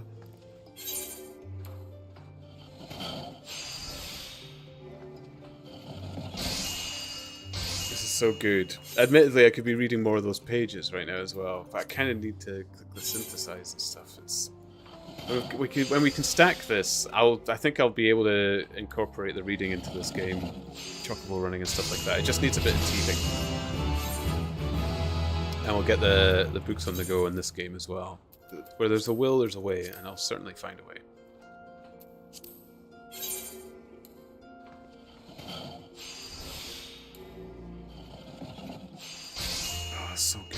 This is so good. Admittedly, I could be reading more of those pages right now as well, but I kind of need to click the synthesize and stuff. It's when we can stack this, I think I'll be able to incorporate the reading into this game, chocobo running and stuff like that. It just needs a bit of teething, and we'll get the books on the go in this game as well. Where there's a will, there's a way, and I'll certainly find a way. Oh, so good.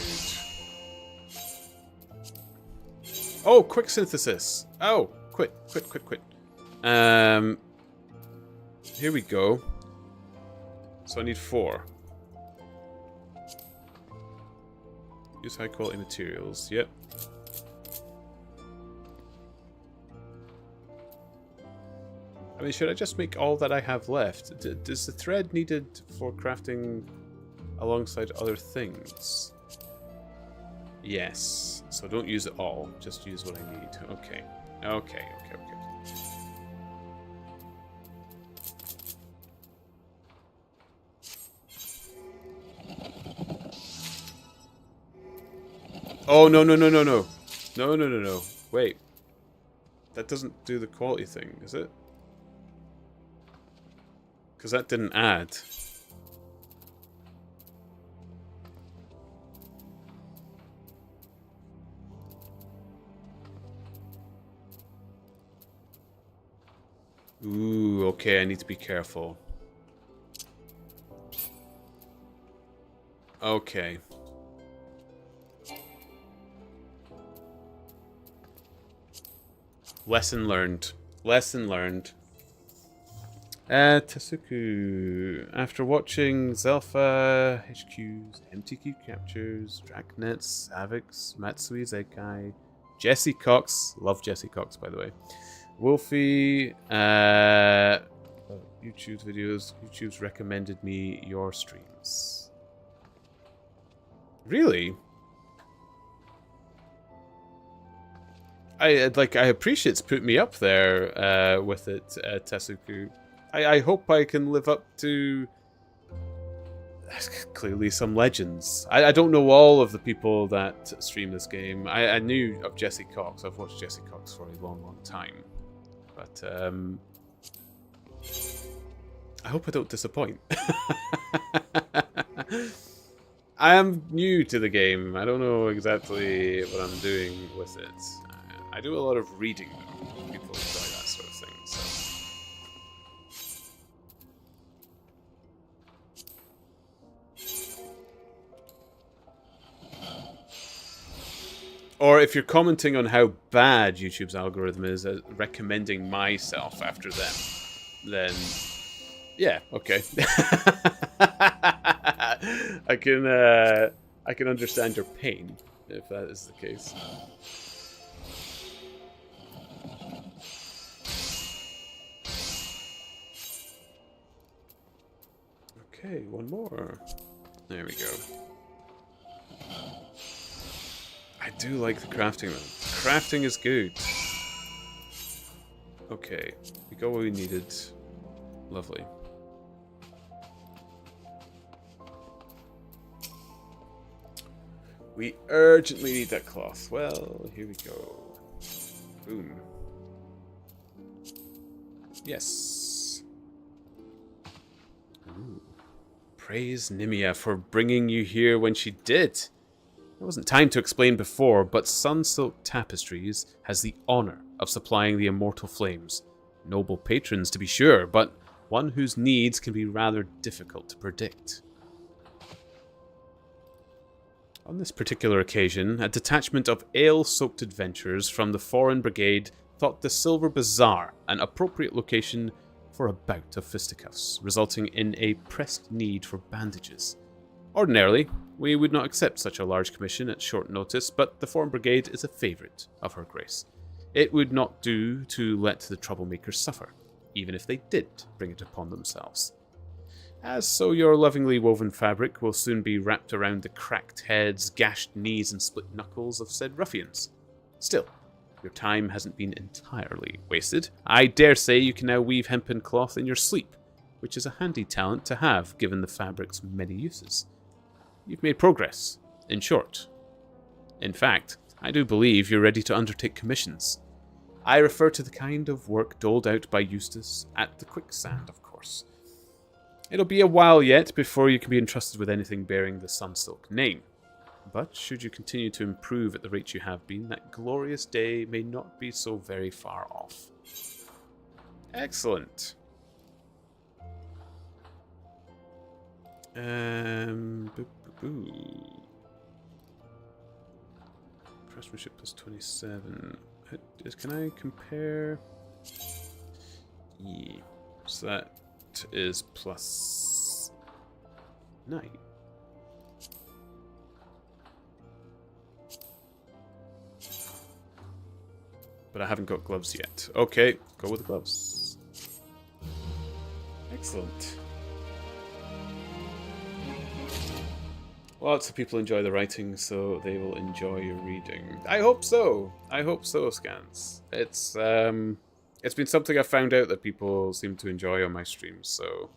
Oh, quick synthesis. Oh, quit. Here we go. So I need 4. Use high quality materials. Yep. I mean, should I just make all that I have left? Does the thread needed for crafting alongside other things? Yes. So don't use it all. Just use what I need. Okay. Okay. Oh, no. No. Wait. That doesn't do the quality thing, is it? Because that didn't add. Ooh, okay, I need to be careful. Okay. Lesson learned. Lesson learned. Tesuku. After watching Zelfa, HQ's, MTQ captures, Dragnets, Avix, Matsui Zekai, Jesse Cox. Love Jesse Cox, by the way. Wolfie, YouTube's videos. YouTube's recommended me your streams. Really? I appreciate it's put me up there with it, Tesuku. I hope I can live up to clearly some legends. I don't know all of the people that stream this game. I knew of Jesse Cox. I've watched Jesse Cox for a long time. But I hope I don't disappoint. I am new to the game. I don't know exactly what I'm doing with it. I do a lot of reading, though. People enjoy that sort of thing, so. Or if you're commenting on how bad YouTube's algorithm is at recommending myself after them, then yeah, okay. I can understand your pain if that is the case. Okay, one more. There we go. I do like the crafting though. Crafting is good. Okay, we got what we needed. Lovely. We urgently need that cloth. Well, here we go. Boom. Yes. Ooh. Praise Nimia for bringing you here when she did. There wasn't time to explain before, but Sunsilk Tapestries has the honor of supplying the immortal flames. Noble patrons, to be sure, but one whose needs can be rather difficult to predict. On this particular occasion, a detachment of ale-soaked adventurers from the Foreign Brigade thought the Silver Bazaar an appropriate location for a bout of fisticuffs, resulting in a pressed need for bandages. Ordinarily, we would not accept such a large commission at short notice, but the Foreign Brigade is a favourite of Her Grace. It would not do to let the troublemakers suffer, even if they did bring it upon themselves. As so, your lovingly woven fabric will soon be wrapped around the cracked heads, gashed knees, and split knuckles of said ruffians. Still, your time hasn't been entirely wasted. I dare say you can now weave hempen cloth in your sleep, which is a handy talent to have given the fabric's many uses. You've made progress, in short. In fact, I do believe you're ready to undertake commissions. I refer to the kind of work doled out by Eustace at the Quicksand, of course. It'll be a while yet before you can be entrusted with anything bearing the Sunsilk name. But should you continue to improve at the rate you have been, that glorious day may not be so very far off. Excellent. Craftsmanship plus 27. Can I compare? Yeah. So that is plus 9. But I haven't got gloves yet. Okay, go with the gloves. Excellent. Lots of people enjoy the writing, so they will enjoy your reading. I hope so. I hope so, Scans. It's been something I've found out that people seem to enjoy on my streams, so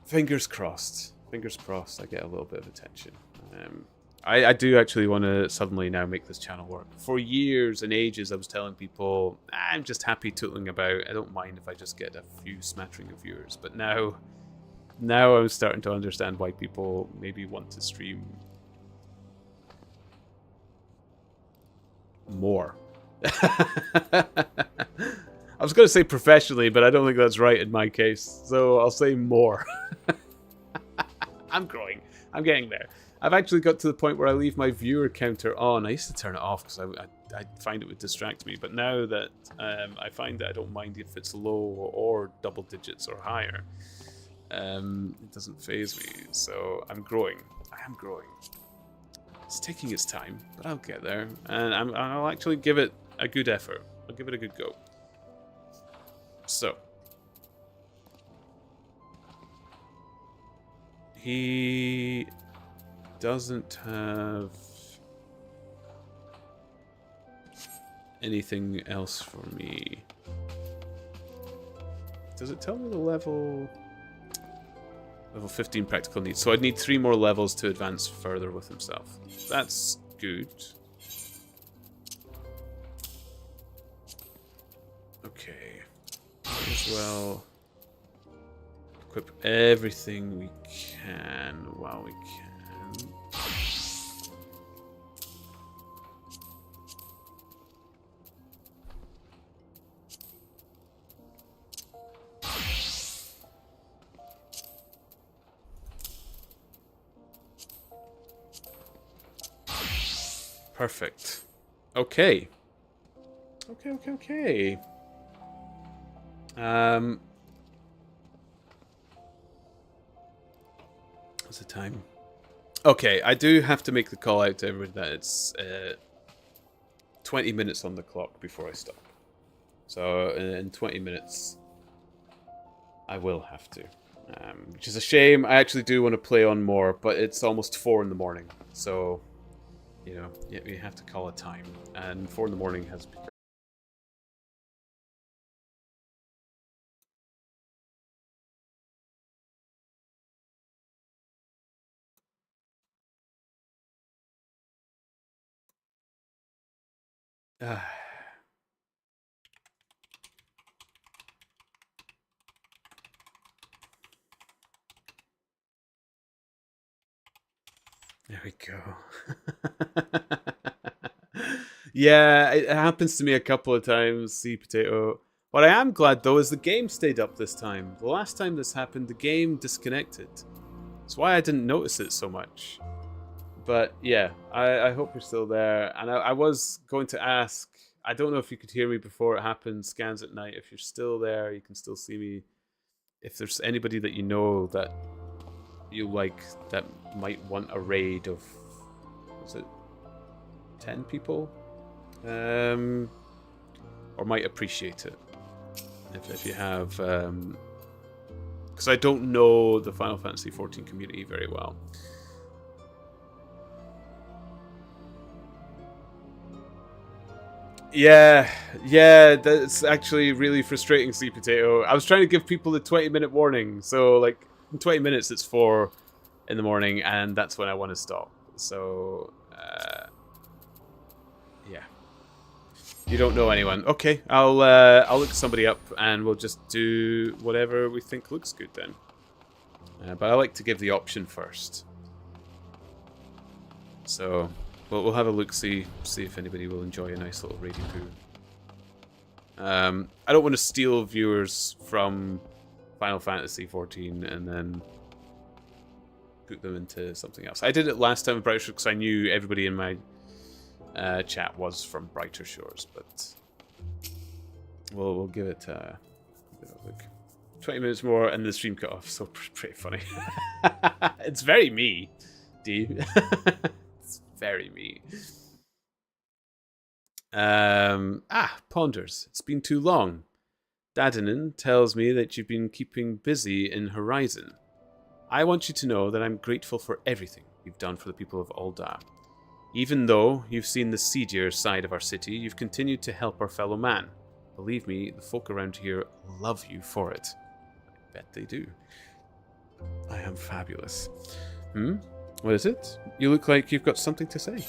fingers crossed. Fingers crossed I get a little bit of attention. I do actually want to suddenly now make this channel work. For years and ages I was telling people, I'm just happy tootling about. I don't mind if I just get a few smattering of viewers. But now I'm starting to understand why people maybe want to stream more. I was going to say professionally, but I don't think that's right in my case. So I'll say more. I'm growing. I'm getting there. I've actually got to the point where I leave my viewer counter on. I used to turn it off because I find it would distract me. But now that I find that I don't mind if it's low or double digits or higher. It doesn't faze me. So I'm growing. I am growing. It's taking its time, but I'll get there. And I'll actually give it a good effort. I'll give it a good go. So. He doesn't have anything else for me. Does it tell me the level? Level 15 practical needs. So I'd need 3 more levels to advance further with himself. That's good. Okay. Might as well equip everything we can while we can. Perfect. Okay. Okay. What's the time? Okay, I do have to make the call out to everyone that it's 20 minutes on the clock before I stop. So in 20 minutes, I will have to. Which is a shame. I actually do want to play on more, but it's almost 4 in the morning. So, you know, you have to call a time, and 4 in the morning has become. There we go. Yeah, it happens to me a couple of times, see potato. What I am glad though is the game stayed up this time. The last time this happened, the game disconnected. That's why I didn't notice it so much. But yeah, I hope you're still there. And I was going to ask, I don't know if you could hear me before it happened, scans at night. If you're still there, you can still see me. If there's anybody that you know that you like that might want a raid of, was it 10 people? Or might appreciate it. If you have, because I don't know the Final Fantasy XIV community very well. Yeah, that's actually really frustrating, Sea Potato. I was trying to give people the 20-minute warning, so like in 20 minutes it's 4 in the morning, and that's when I want to stop. So, yeah. You don't know anyone. Okay, I'll look somebody up, and we'll just do whatever we think looks good then. But I like to give the option first. So. We'll have a look, see if anybody will enjoy a nice little raiding poo. I don't want to steal viewers from Final Fantasy XIV and then put them into something else. I did it last time with Brighter Shores because I knew everybody in my chat was from Brighter Shores, but we'll give it a look. 20 minutes more and the stream cut off, so pretty funny. It's very me, D. Very me. Ponders. It's been too long. Dadinen tells me that you've been keeping busy in Horizon. I want you to know that I'm grateful for everything you've done for the people of Ul'dah. Even though you've seen the seedier side of our city, you've continued to help our fellow man. Believe me, the folk around here love you for it. I bet they do. I am fabulous. What is it? You look like you've got something to say.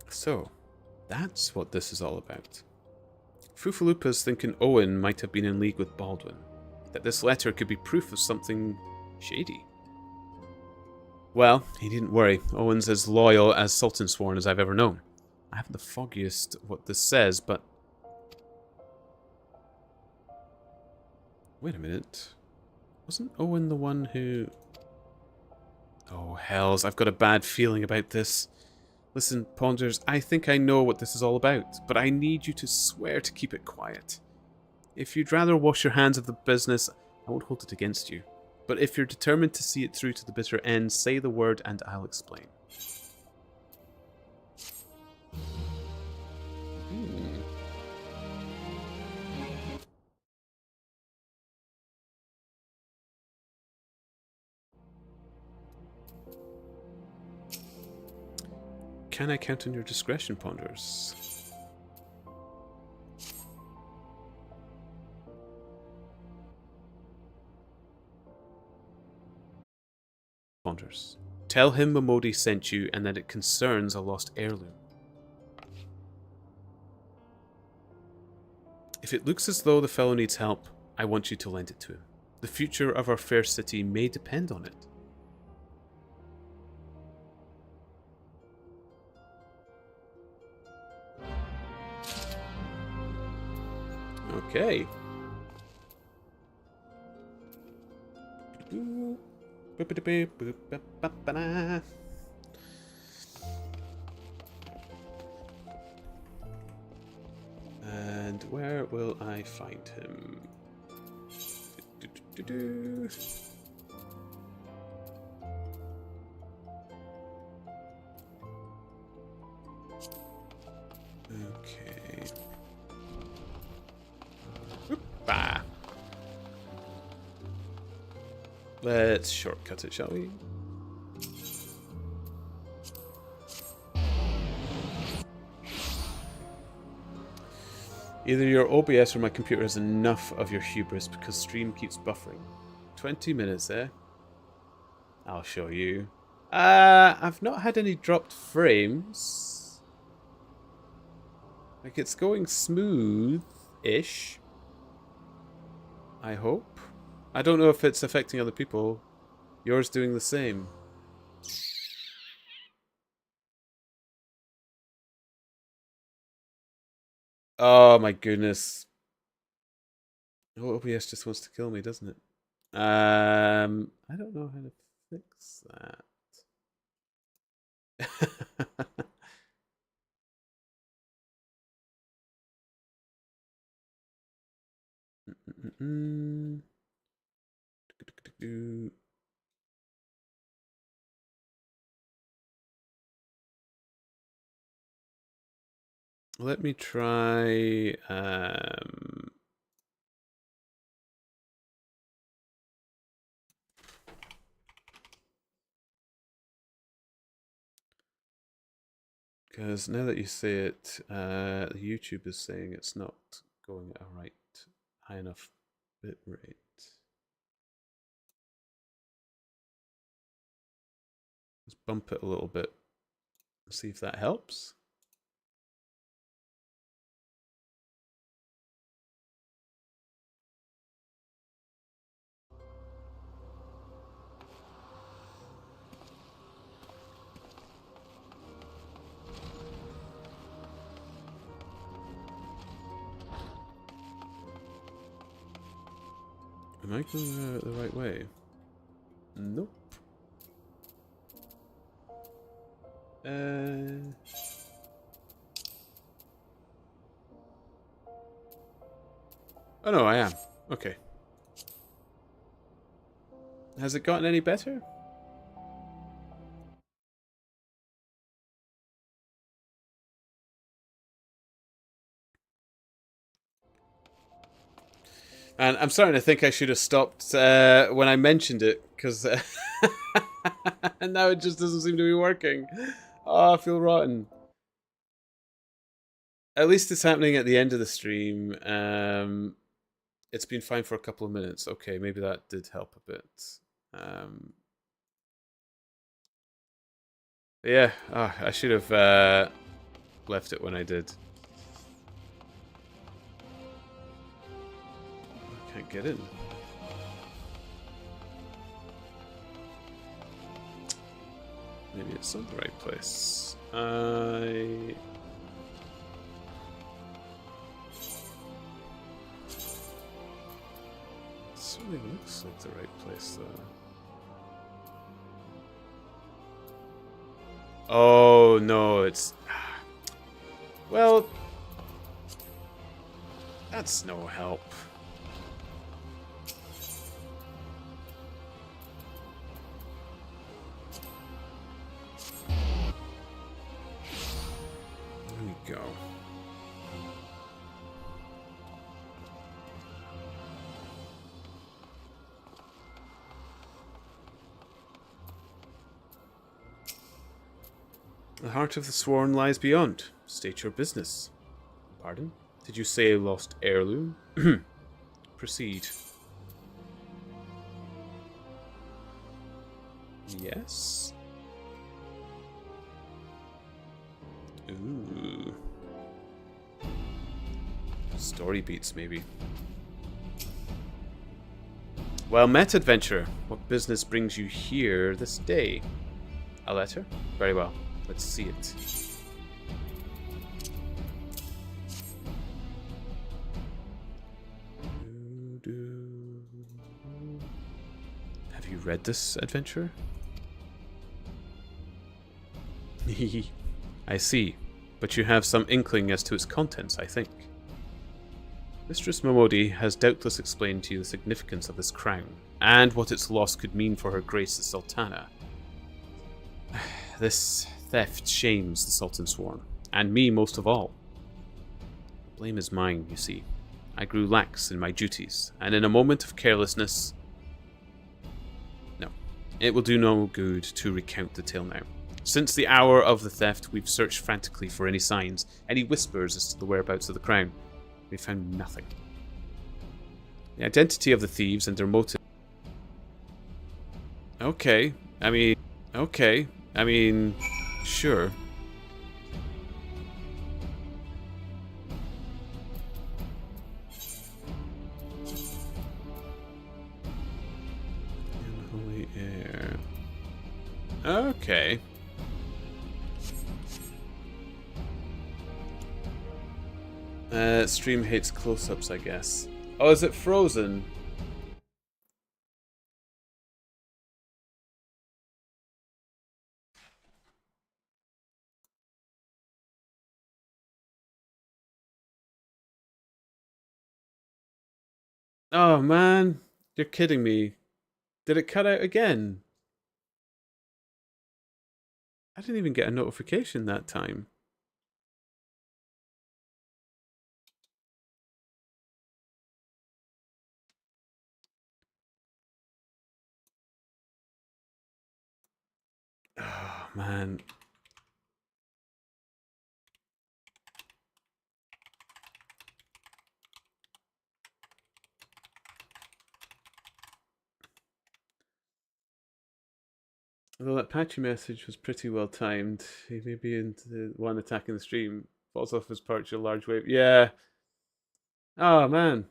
So, that's what this is all about. Fufalupa's thinking Owen might have been in league with Baldwin. That this letter could be proof of something shady. Well, he needn't worry. Owen's as loyal as Sultansworn as I've ever known. I haven't the foggiest what this says, but... Wait a minute. Wasn't Owen the one who... Oh, hells, I've got a bad feeling about this. Listen, Ponders, I think I know what this is all about, but I need you to swear to keep it quiet. If you'd rather wash your hands of the business, I won't hold it against you. But if you're determined to see it through to the bitter end, say the word and I'll explain. Can I count on your discretion, Ponders? Ponders. Tell him Momodi sent you and that it concerns a lost heirloom. If it looks as though the fellow needs help, I want you to lend it to him. The future of our fair city may depend on it. Okay. And where will I find him? Okay. Bah. Let's shortcut it, shall we? Either your OBS or my computer has enough of your hubris because stream keeps buffering. 20 minutes, eh? I'll show you. I've not had any dropped frames. Like, it's going smooth-ish. I hope. I don't know if it's affecting other people. Yours doing the same. Oh my goodness. Oh, OBS just wants to kill me, doesn't it? I don't know how to fix that. Let me try. Because now that you say it, YouTube is saying it's not going at a high enough bit rate. Let's bump it a little bit. See if that helps. Am I going the right way? Nope. Oh no, I am. Okay. Has it gotten any better? And I'm starting to think I should have stopped when I mentioned it, because and now it just doesn't seem to be working. Oh, I feel rotten. At least it's happening at the end of the stream. It's been fine for a couple of minutes. Okay, maybe that did help a bit. Yeah, I should have left it when I did. I can't get in. Maybe it's not the right place. It certainly looks like the right place, though. Oh, no, it's... Well... That's no help. There we go. The heart of the Sworn lies beyond. State your business. Pardon? Did you say a lost heirloom? Proceed. Yes. Ooh. Story beats, maybe. Well met, adventurer. What business brings you here this day? A letter? Very well. Let's see it. Have you read this, adventurer? I see, but you have some inkling as to its contents, I think. Mistress Momodi has doubtless explained to you the significance of this crown, and what its loss could mean for her grace the Sultana. This theft shames the Sultan Sworn, and me most of all. The blame is mine, you see. I grew lax in my duties, and in a moment of carelessness... It will do no good to recount the tale now. Since the hour of the theft, we've searched frantically for any signs, any whispers as to the whereabouts of the crown. We've found nothing. The identity of the thieves and their motive. Okay, I mean, sure. Unholy air. Okay. Stream hates close-ups, I guess. Oh, is it frozen? Oh man, you're kidding me. Did it cut out again? I didn't even get a notification that time. Oh man. Although that patchy message was pretty well timed. He may be into the one attacking the stream. Falls off his perch a large wave. Yeah. Oh man.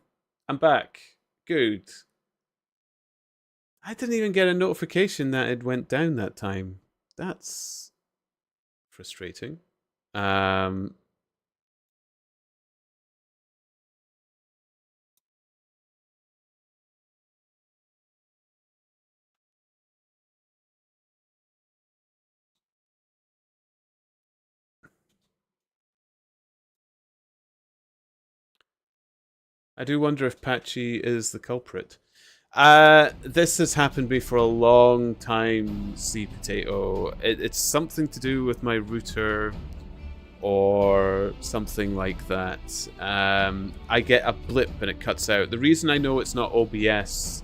I'm back. Good. I didn't even get a notification that it went down that time. That's frustrating. I do wonder if Patchy is the culprit. This has happened to me for a long time, Sea Potato. It's something to do with my router or something like that. I get a blip and it cuts out. The reason I know it's not OBS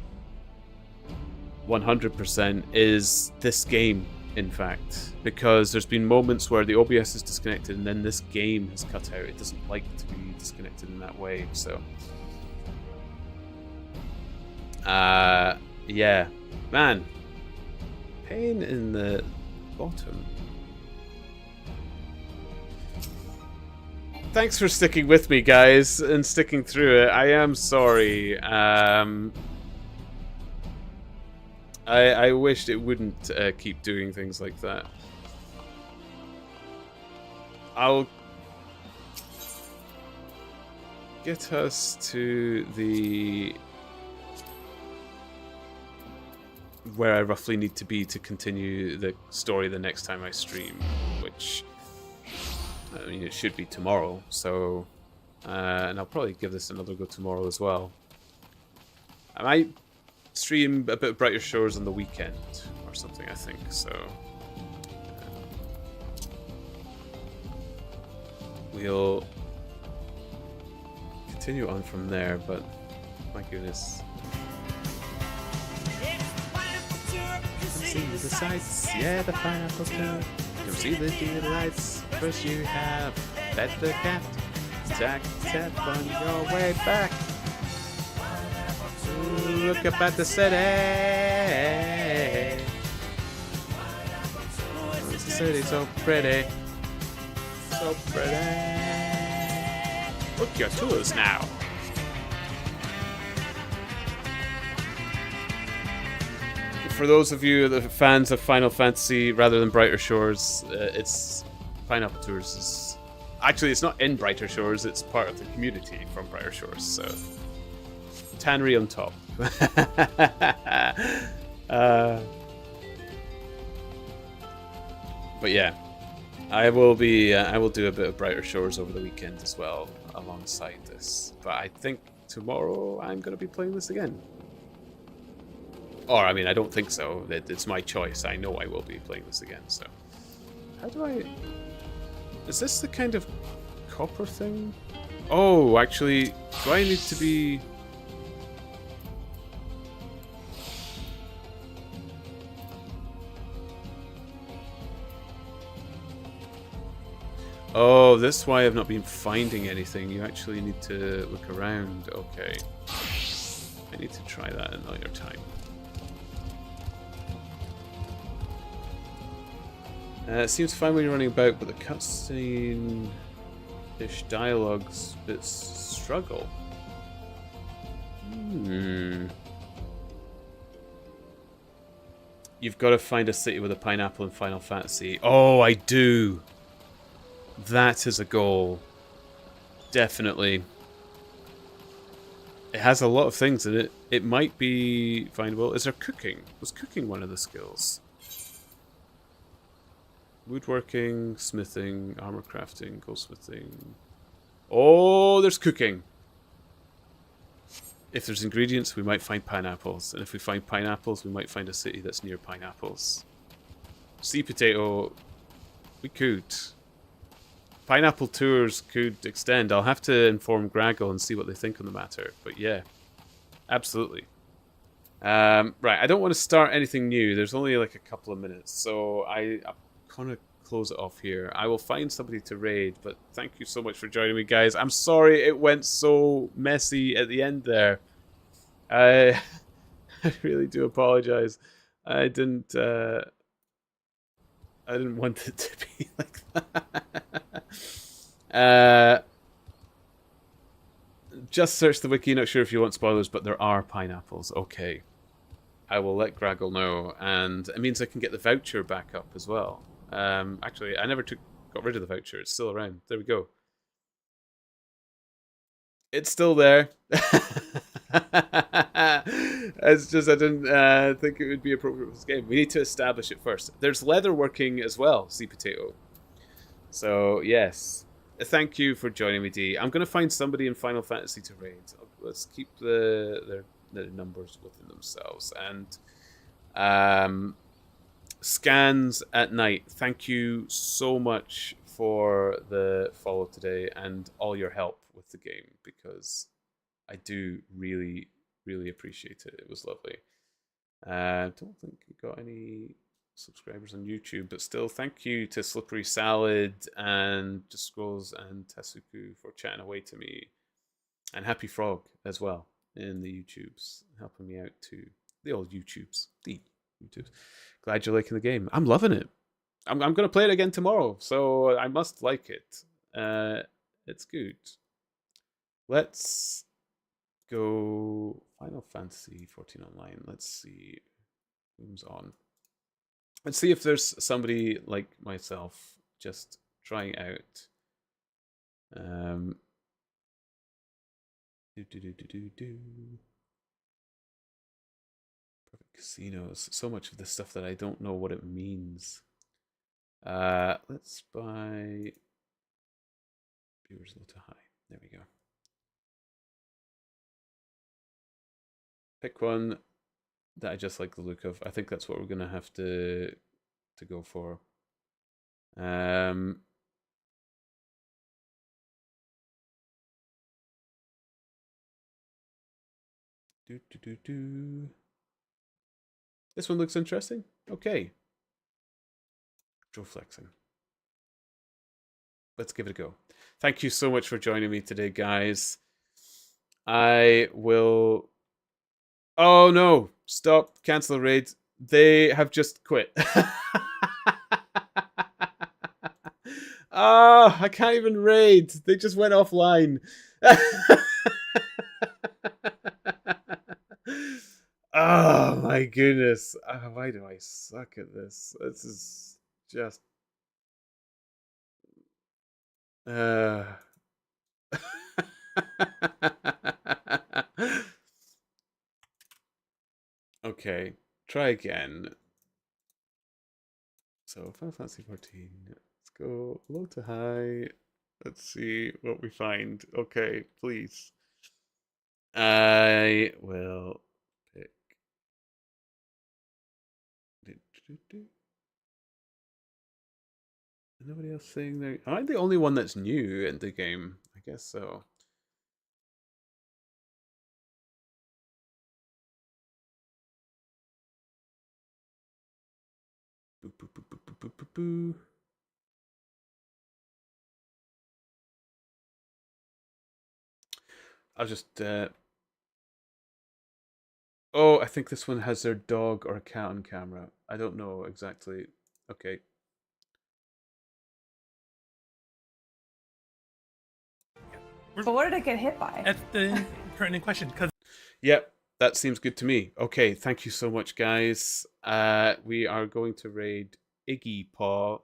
100% is this game, in fact, because there's been moments where the OBS is disconnected and then this game has cut out. It doesn't like to be disconnected in that way, so... yeah. Man. Pain in the bottom. Thanks for sticking with me, guys, and sticking through it. I am sorry. I wished it wouldn't keep doing things like that. I'll get us to the... where I roughly need to be to continue the story the next time I stream, which, I mean, it should be tomorrow, so, and I'll probably give this another go tomorrow as well. I might stream a bit of Brighter Shores on the weekend, or something, I think, so, we'll continue on from there, but, my goodness. See the sights, yeah, the pineapple too. Come see the delights. First you have fed the cat. Tack tap on your way back. Ooh, look up at the city. Oh, the city's so pretty, so pretty. Book your tours now. For those of you that are fans of Final Fantasy rather than Brighter Shores, it's Pineapple Tours is actually, it's not in Brighter Shores, it's part of the community from Brighter Shores, so Tannery on top. But yeah, I will do a bit of Brighter Shores over the weekend as well alongside this, but I think tomorrow I'm going to be playing this again. Or, I mean, I don't think so. It's my choice. I know I will be playing this again, so... How do I... Is this the kind of copper thing? Oh, actually, do I need to be... Oh, that's why I've not been finding anything. You actually need to look around. Okay. I need to try that another time. It seems fine when you're running about, but the cutscene-ish dialogues bits struggle. You've got to find a city with a pineapple in Final Fantasy. Oh, I do! That is a goal. Definitely. It has a lot of things in it. It might be findable. Is there cooking? Was cooking one of the skills? Woodworking, smithing, armor crafting, goldsmithing. Oh, there's cooking. If there's ingredients, we might find pineapples. And if we find pineapples, we might find a city that's near pineapples. Sea potato, we could. Pineapple tours could extend. I'll have to inform Graggle and see what they think on the matter. But yeah, absolutely. Right, I don't want to start anything new. There's only like a couple of minutes. So I'm going to close it off here. I will find somebody to raid. But thank you so much for joining me, guys. I'm sorry it went so messy at the end there. I really do apologize. I didn't want it to be like that. Just search the wiki, not sure if you want spoilers, but there are pineapples. Okay. I will let Graggle know, and it means I can get the voucher back up as well. Actually, I never got rid of the voucher. It's still around. There we go. It's still there. It's just I didn't think it would be appropriate for this game. We need to establish it first. There's leatherworking as well, Sea Potato. So, yes. Thank you for joining me, D. I'm going to find somebody in Final Fantasy to raid. Let's keep their numbers within themselves. And Scans at Night, thank you so much for the follow today and all your help with the game, because I do really, really appreciate it. It was lovely. I don't think we got any subscribers on YouTube, but still, thank you to Slippery Salad and Just Scrolls and Tesuku for chatting away to me, and Happy Frog as well in the YouTubes, helping me out too. The old YouTubes, the YouTubes. Glad you're liking the game. I'm loving it. I'm going to play it again tomorrow, so I must like it. It's good. Let's go Final Fantasy 14 Online. Let's see who's on. Let's see if there's somebody like myself just trying out. Perfect casinos. So much of this stuff that I don't know what it means. Let's buy viewers low to high. There we go. Pick one that I just like the look of. I think that's what we're gonna have to go for. This one looks interesting. Okay. Joe flexing. Let's give it a go. Thank you so much for joining me today, guys. I will... Oh no! Stop. Cancel the raid. They have just quit. Ah, I can't even raid. They just went offline. Oh my goodness. Why do I suck at this? This is just... Okay, try again. So, Final Fantasy 14. Let's go low to high. Let's see what we find. Okay, please. I will pick. Nobody else saying there. Am I the only one that's new in the game? I guess so. Boo, boo, boo, boo, boo, boo, boo. I'll just. Oh, I think this one has their dog or a cat on camera. I don't know exactly. Okay. But what did it get hit by? That's the pertinent question. Because Yep, that seems good to me. Okay, thank you so much, guys. We are going to raid Iggy Paw.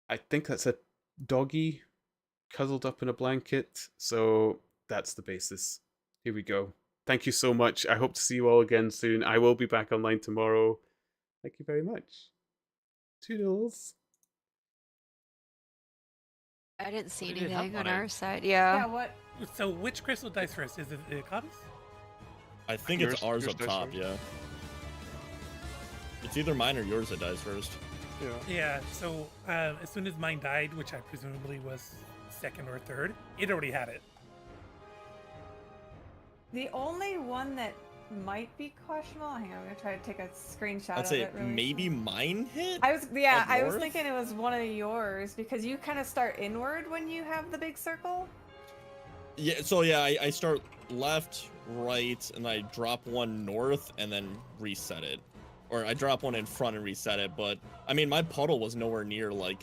I think that's a doggy cuddled up in a blanket. So that's the basis. Here we go. Thank you so much. I hope to see you all again soon. I will be back online tomorrow. Thank you very much. Toodles. I didn't see What did it anything have on on our it? side. Yeah, Yeah. what? so which crystal dies first? Is it the copies? I think it's ours up top, yeah. It's either mine or yours that dies first. Yeah. So as soon as mine died, which I presumably was second or third, it already had it. The only one that might be questionable. Hang on, I'm gonna try to take a screenshot I'd of say it. Really maybe quick. mine hit? I was north? thinking it was one of yours because you kind of start inward when you have the big circle. Yeah, so yeah, I start left, right, and I drop one north and then reset it. Or I drop one in front and reset it, but I mean, my puddle was nowhere near like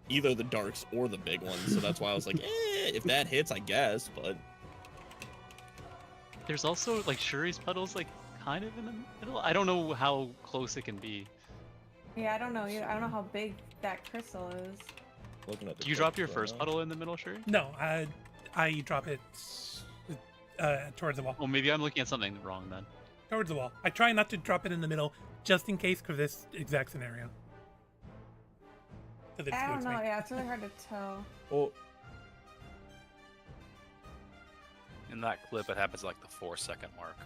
either the darks or the big ones, so that's why I was like, if that hits, I guess, but There's also like Shuri's puddles like kind of in the middle. I don't know how close it can be. Yeah, I don't know. I don't know how big that crystal is. looking at the Do you drop your picture right first now. puddle in the middle, Shuri? No, I drop it towards the wall. Oh, maybe I'm looking at something wrong then. Towards the wall. I try not to drop it in the middle, just in case for this exact scenario. So that it I don't suits know. me. Yeah, it's really hard to tell. Oh, In that clip, it happens at like the 4-second mark.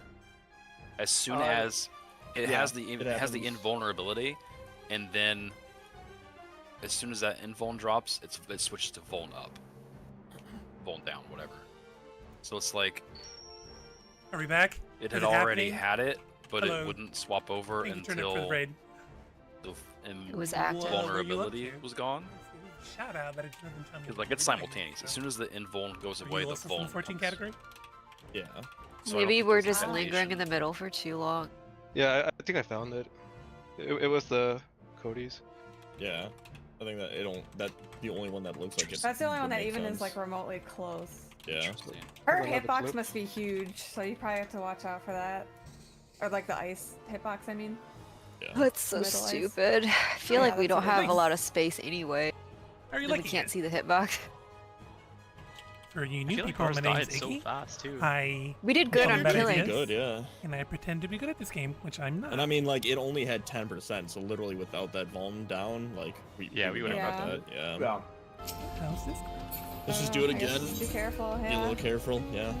As soon Uh, as it yeah, has the it has the happens. invulnerability, and then as soon as that invuln drops, it switches to vuln up, vuln down, whatever. So it's like Are we back? it Is had it already happening? had it, but Hello. it wouldn't swap over Thank you, Turnip, for the until raid. the It was active. Whoa, where you up vulnerability to? was gone. Shout out that it doesn't tell me. Because like it's simultaneous. As soon as the invuln goes Were away, you the also from vuln the 14 comes. category? yeah. So I don't Maybe think we're there's just an lingering in the animation. middle for too long. Yeah, I think I found it. It was the Cody's. Yeah. I think that that's the only one that looks like it. That's the only would one that make even is sense. like remotely close. Yeah. Interesting. Her Hold on, another hitbox clip. must be huge, so you probably have to watch out for that. Or like the ice hitbox, I mean. Yeah. That's so Middle ice. stupid. I feel Yeah, like we that's don't what it have is. a lot of space anyway. Are you And we liking can't it? see the hitbox. For you I new feel like people, ours my name's died so Iggy. fast too. We did good Yeah, on better killing. ideas. Good, yeah. And I pretend to be good at this game, which I'm not. And I mean, like, it only had 10%, so literally without that vuln down, like, we we would've would've- got Yeah. that, yeah. Yeah. How's this? Let's just do it I guess again. just be careful, Be a yeah. little careful, yeah.